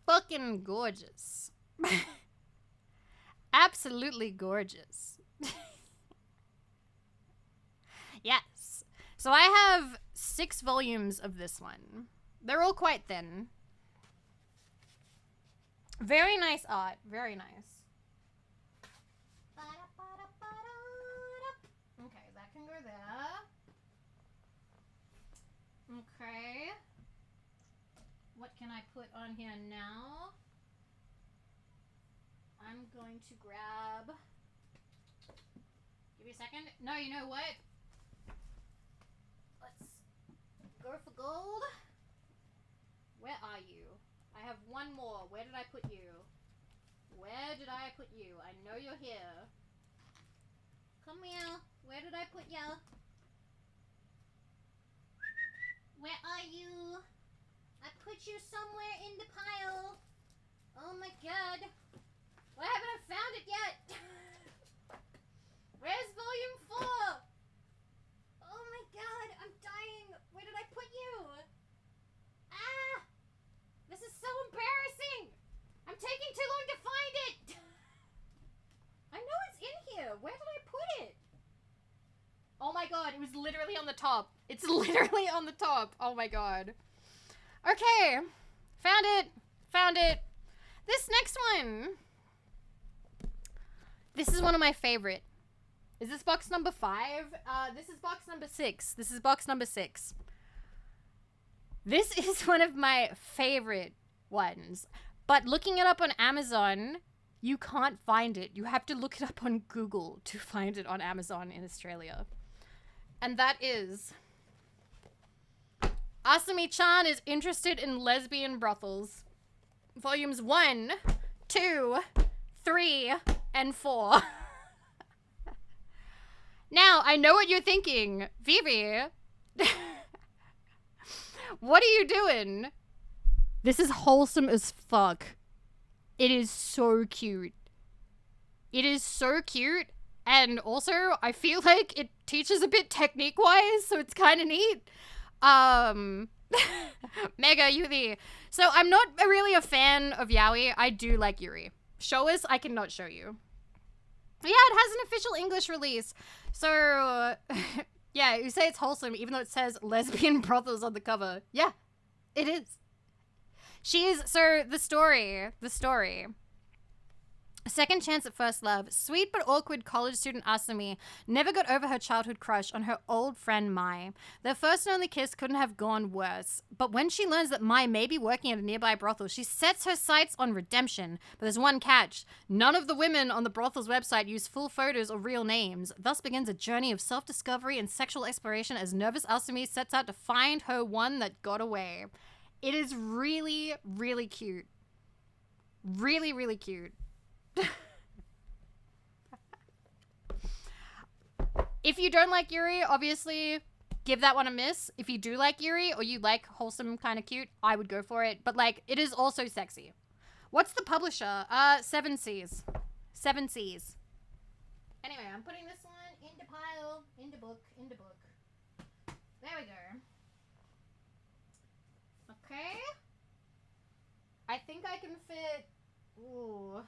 fucking gorgeous. Absolutely gorgeous. Yes. So I have 6 volumes of this one. They're all quite thin. Very nice art. Very nice. Okay, that can go there. Okay. What can I put on here now? I'm going to grab... Give me a second. No, you know what? Let's go for gold. Where are you? I have one more. Where did I put you? Where did I put you? I know you're here. Come here. Where did I put you? Where are you? I put you somewhere in the pile. Oh my god. Why haven't I found it yet? Where's volume 4? Oh my god, I'm dying. Where did I put you? Ah! This is so embarrassing. I'm taking too long to find it. I know it's in here. Where did I put it? Oh my god, it was literally on the top. It's literally on the top. Oh my god. Okay. Found it. Found it. This next one. This is one of my favorite. Is this box number 5? This is box number 6. This is box number 6. This is one of my favorite ones. But looking it up on Amazon, you can't find it. You have to look it up on Google to find it on Amazon in Australia. And that is... Asami-chan is interested in lesbian brothels. Volumes 1, 2, 3, and 4. Now, I know what you're thinking. Vivi, what are you doing? This is wholesome as fuck. It is so cute. It is so cute. And also, I feel like it teaches a bit technique-wise, so it's kind of neat. Mega Yuri. So I'm not really a fan of yaoi. I do like Yuri. Show us, I cannot show you. But yeah, it has an official English release. So, yeah, you say it's wholesome, even though it says lesbian brothels on the cover. Yeah, it is. So the story Second chance at first love. Sweet but awkward college student Asumi never got over her childhood crush on her old friend Mai. Their first and only kiss couldn't have gone worse. But when she learns that Mai may be working at a nearby brothel, she sets her sights on redemption. But there's one catch. None of the women on the brothel's website use full photos or real names. Thus begins a journey of self-discovery and sexual exploration as nervous Asumi sets out to find her one that got away. It is really, really cute. Really, really cute. If you don't like Yuri, obviously give that one a miss. If you do like Yuri or you like wholesome kind of cute, I would go for it. But like, it is also sexy. What's the publisher? 7 Seas. 7 Seas. Anyway, I'm putting this one in the pile, in the book. There we go. Okay. I think I can fit. Ooh.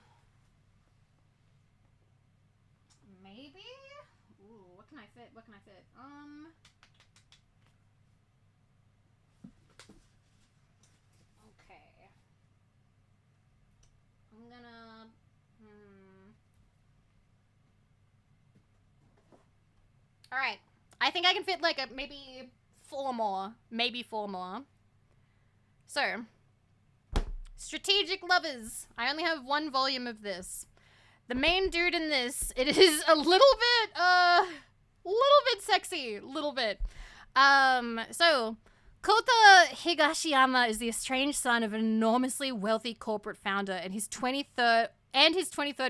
Maybe? Ooh, what can I fit? Okay. I'm gonna, Alright. I think I can fit like maybe 4 more. Maybe 4 more. So, Strategic Lovers. I only have 1 volume of this. The main dude in this, it is a little bit sexy, little bit. So, Kota Higashiyama is the estranged son of an enormously wealthy corporate founder and his 23rd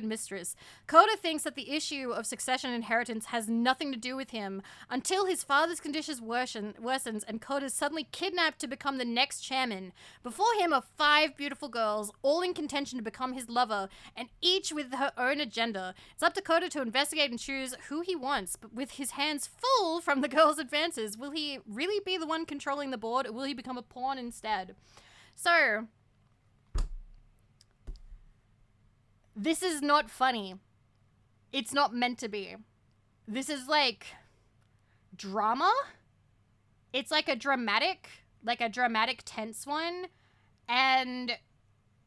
mistress. Kota thinks that the issue of succession and inheritance has nothing to do with him until his father's conditions worsens and Kota is suddenly kidnapped to become the next chairman. Before him are 5 beautiful girls, all in contention to become his lover, and each with her own agenda. It's up to Kota to investigate and choose who he wants, but with his hands full from the girls' advances, will he really be the one controlling the board, or will he become a pawn instead? So, this is not funny. It's not meant to be. This is like drama. It's like a dramatic tense one. And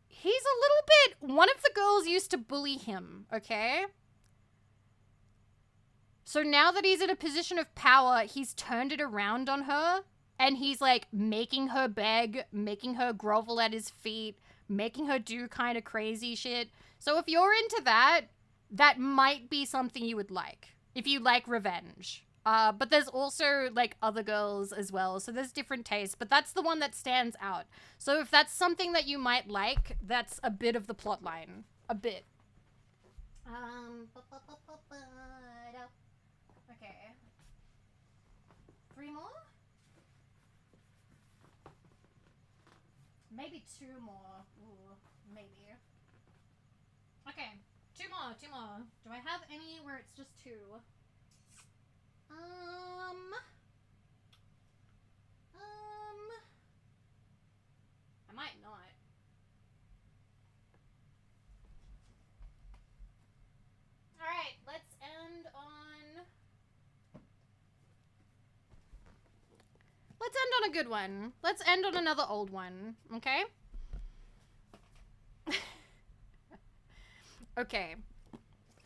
he's a little bit, one of the girls used to bully him, okay? So now that he's in a position of power, he's turned it around on her. And he's like making her beg, making her grovel at his feet, making her do kind of crazy shit. So if you're into that, that might be something you would like. If you like revenge. But there's also like other girls as well. So there's different tastes. But that's the one that stands out. So if that's something that you might like, that's a bit of the plot line. A bit. Okay. 3 more? Maybe 2 more. Ooh, maybe. Okay, 2 more. Do I have any where it's just 2? I might not. Alright, let's end on a good one. Let's end on another old one, okay? Okay.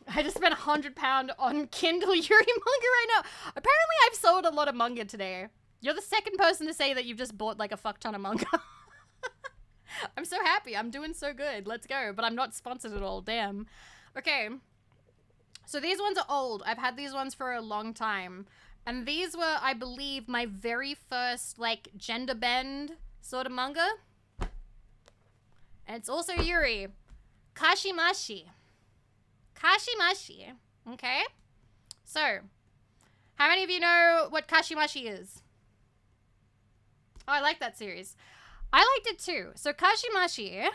I just spent £100 on Kindle Yuri manga right now. Apparently I've sold a lot of manga today. You're the second person to say that you've just bought like a fuck ton of manga. I'm so happy. I'm doing so good. Let's go. But I'm not sponsored at all. Damn. Okay. So these ones are old. I've had these ones for a long time. And these were, I believe, my very first like gender bend sort of manga. And it's also Yuri. Kashimashi. Okay? So, how many of you know what Kashimashi is? Oh, I like that series. I liked it too. So Kashimashi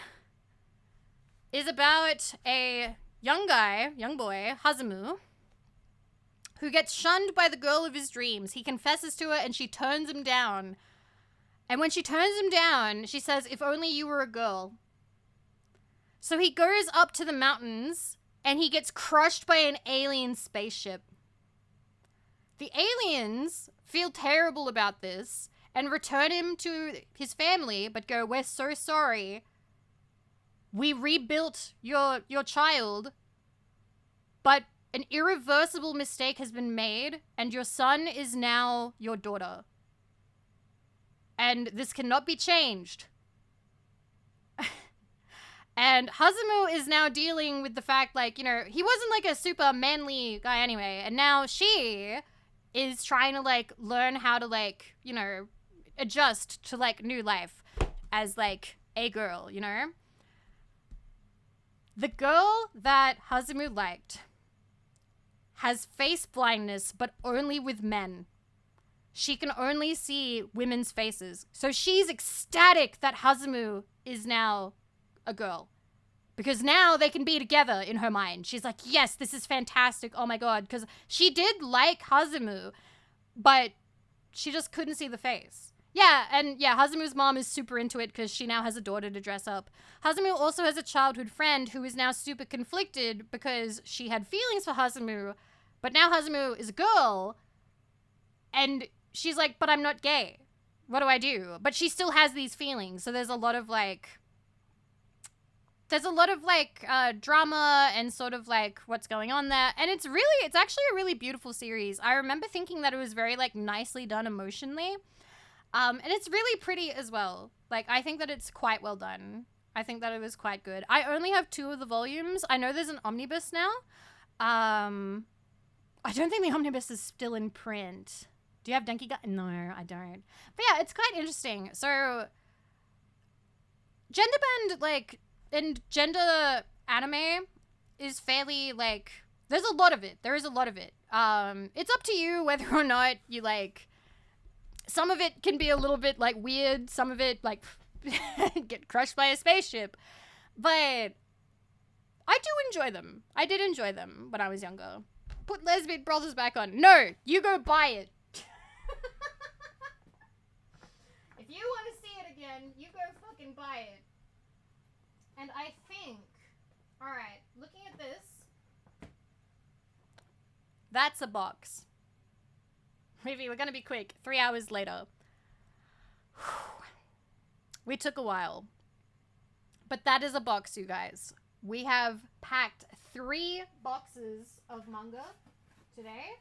is about a young boy, Hazumu, who gets shunned by the girl of his dreams. He confesses to her and she turns him down. And when she turns him down, she says, "If only you were a girl." So he goes up to the mountains and he gets crushed by an alien spaceship. The aliens feel terrible about this and return him to his family, but go, "We're so sorry, we rebuilt your child, but an irreversible mistake has been made, and your son is now your daughter. And this cannot be changed. And Hazumu is now dealing with the fact, like, you know, he wasn't like a super manly guy anyway. And now she is trying to, like, learn how to, like, you know, adjust to, like, new life as, like, a girl, you know? The girl that Hazumu liked has face blindness, but only with men. She can only see women's faces. So she's ecstatic that Hazumu is now a girl, because now they can be together in her mind. She's like, yes, this is fantastic. Oh my god, because she did like Hazumu, but she just couldn't see the face. Yeah, and yeah, Hazumu's mom is super into it because she now has a daughter to dress up. Hazumu also has a childhood friend who is now super conflicted because she had feelings for Hazumu, but now Hazumu is a girl, and she's like, but I'm not gay. What do I do? But she still has these feelings, so there's a lot of drama and sort of like what's going on there. And it's actually a really beautiful series. I remember thinking that it was very like nicely done emotionally. And it's really pretty as well. Like, I think that it's quite well done. I think that it was quite good. I only have 2 of the volumes. I know there's an omnibus now. I don't think the omnibus is still in print. Do you have Denki Ga? No, I don't. But yeah, it's quite interesting. So, gender bend, like, and gender anime is fairly, like, there's a lot of it. There is a lot of it. It's up to you whether or not you, like, some of it can be a little bit, like, weird. Some of it, like, get crushed by a spaceship. But I do enjoy them. I did enjoy them when I was younger. Put Lesbian Brothers back on. No, you go buy it. If you want to see it again, you go fucking buy it. And I think, alright, looking at this, that's a box. Maybe we're gonna be quick. 3 hours later. We took a while. But that is a box, you guys. We have packed 3 boxes of manga today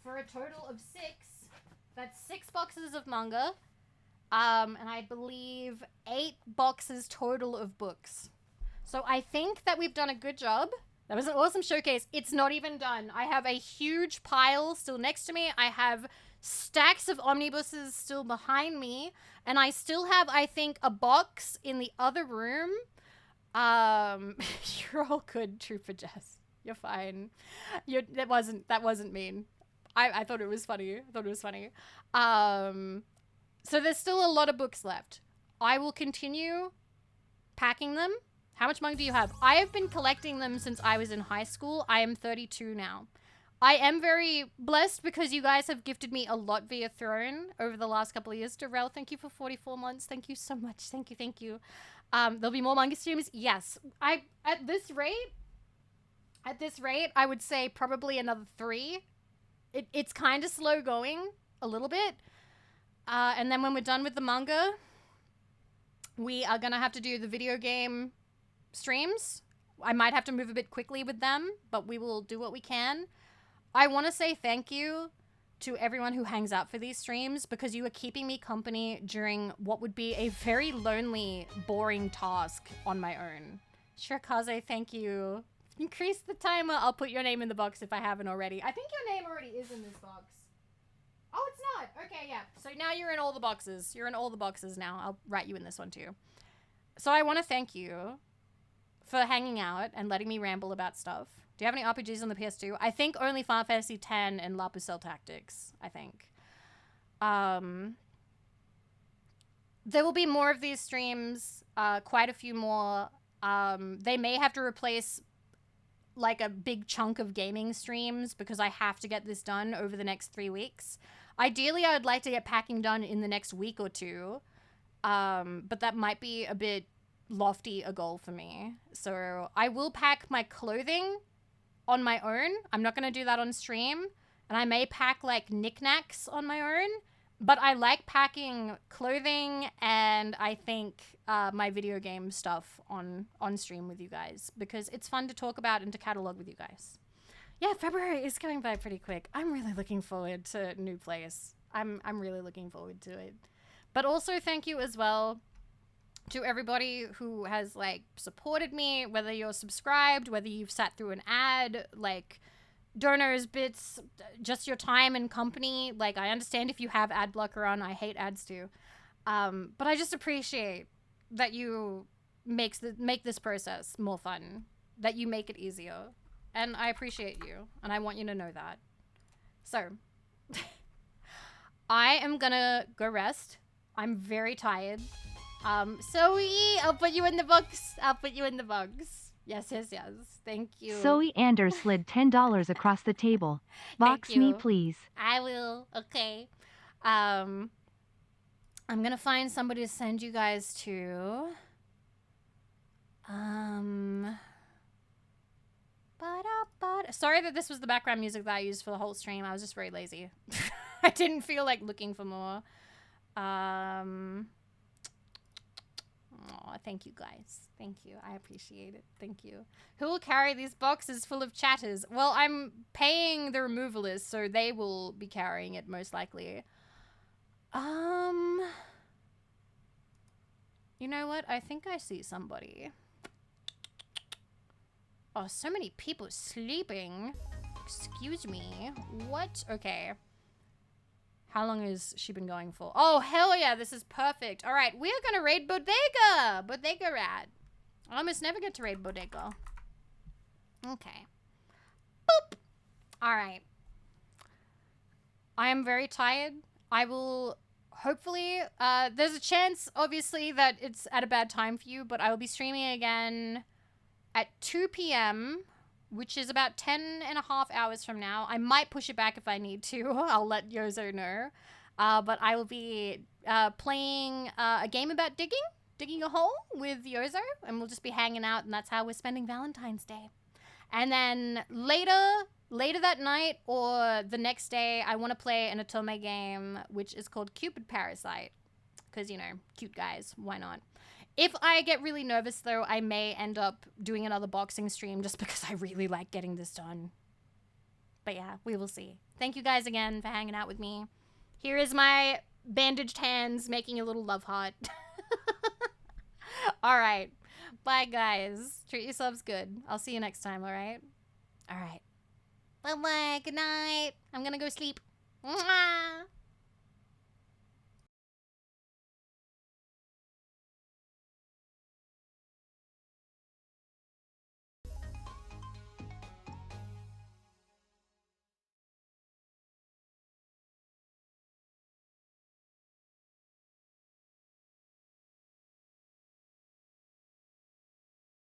for a total of 6. That's 6 boxes of manga. And I believe 8 boxes total of books. So I think that we've done a good job. That was an awesome showcase. It's not even done. I have a huge pile still next to me. I have stacks of omnibuses still behind me. And I still have, I think, a box in the other room. You're all good, Trooper Jess. You're fine. That wasn't mean. I thought it was funny. So there's still a lot of books left. I will continue packing them. How much manga do you have? I have been collecting them since I was in high school. I am 32 now. I am very blessed because you guys have gifted me a lot via Throne over the last couple of years. Darrell, thank you for 44 months. Thank you so much. Thank you. There'll be more manga streams. Yes. At this rate, I would say probably another 3. It's kind of slow going a little bit. And then when we're done with the manga, we are going to have to do the video game streams. I might have to move a bit quickly with them, but we will do what we can. I want to say thank you to everyone who hangs out for these streams because you are keeping me company during what would be a very lonely, boring task on my own. Shirakaze, thank you. Increase the timer. I'll put your name in the box if I haven't already. I think your name already is in this box. Oh, it's not. Okay, yeah. So now you're in all the boxes. You're in all the boxes now. I'll write you in this one too. So I want to thank you for hanging out and letting me ramble about stuff. Do you have any RPGs on the PS2? I think only Final Fantasy X and La Pucelle Tactics, I think. There will be more of these streams, quite a few more. They may have to replace like a big chunk of gaming streams because I have to get this done over the next 3 weeks. Ideally, I would like to get packing done in the next week or 2, but that might be a bit lofty a goal for me. So I will pack my clothing on my own. I'm not going to do that on stream. And I may pack like knickknacks on my own. But I like packing clothing and I think my video game stuff on stream with you guys because it's fun to talk about and to catalog with you guys. Yeah, February is going by pretty quick. I'm really looking forward to New Place. I'm really looking forward to it. But also thank you as well to everybody who has like supported me, whether you're subscribed, whether you've sat through an ad, like donors, bits, just your time and company. Like, I understand if you have ad blocker on. I hate ads too. But I just appreciate that you make this process more fun, that you make it easier. And I appreciate you, and I want you to know that. So, I am gonna go rest. I'm very tired. Zoe, I'll put you in the books. I'll put you in the bugs. Yes, yes, yes. Thank you. Zoe Anders slid $10 across the table. Box me, please. I will. Okay. I'm gonna find somebody to send you guys to. Sorry that this was the background music that I used for the whole stream. I was just very lazy. I didn't feel like looking for more. Oh, thank you guys. Thank you. I appreciate it. Thank you. Who will carry these boxes full of chatters? Well, I'm paying the removalist, so they will be carrying it most likely. You know what? I think I see somebody. Oh, so many people sleeping. Excuse me. What? Okay. How long has she been going for? Oh, hell yeah, this is perfect. All right, we are going to raid Bodega. Bodega Rat. I almost never get to raid Bodega. Okay. Boop. All right. I am very tired. I will hopefully, there's a chance, obviously, that it's at a bad time for you, but I will be streaming again at 2 p.m., which is about 10.5 hours from now. I might push it back if I need to. I'll let Yozo know. But I will be playing a game about digging a hole with Yozo, and we'll just be hanging out, and that's how we're spending Valentine's Day. And then later that night or the next day, I want to play an Otome game, which is called Cupid Parasite. Because, you know, cute guys, why not? If I get really nervous, though, I may end up doing another boxing stream just because I really like getting this done. But yeah, we will see. Thank you guys again for hanging out with me. Here is my bandaged hands making a little love heart. All right. Bye, guys. Treat yourselves good. I'll see you next time, all right? All right. Bye-bye. Good night. I'm going to go sleep. Mwah!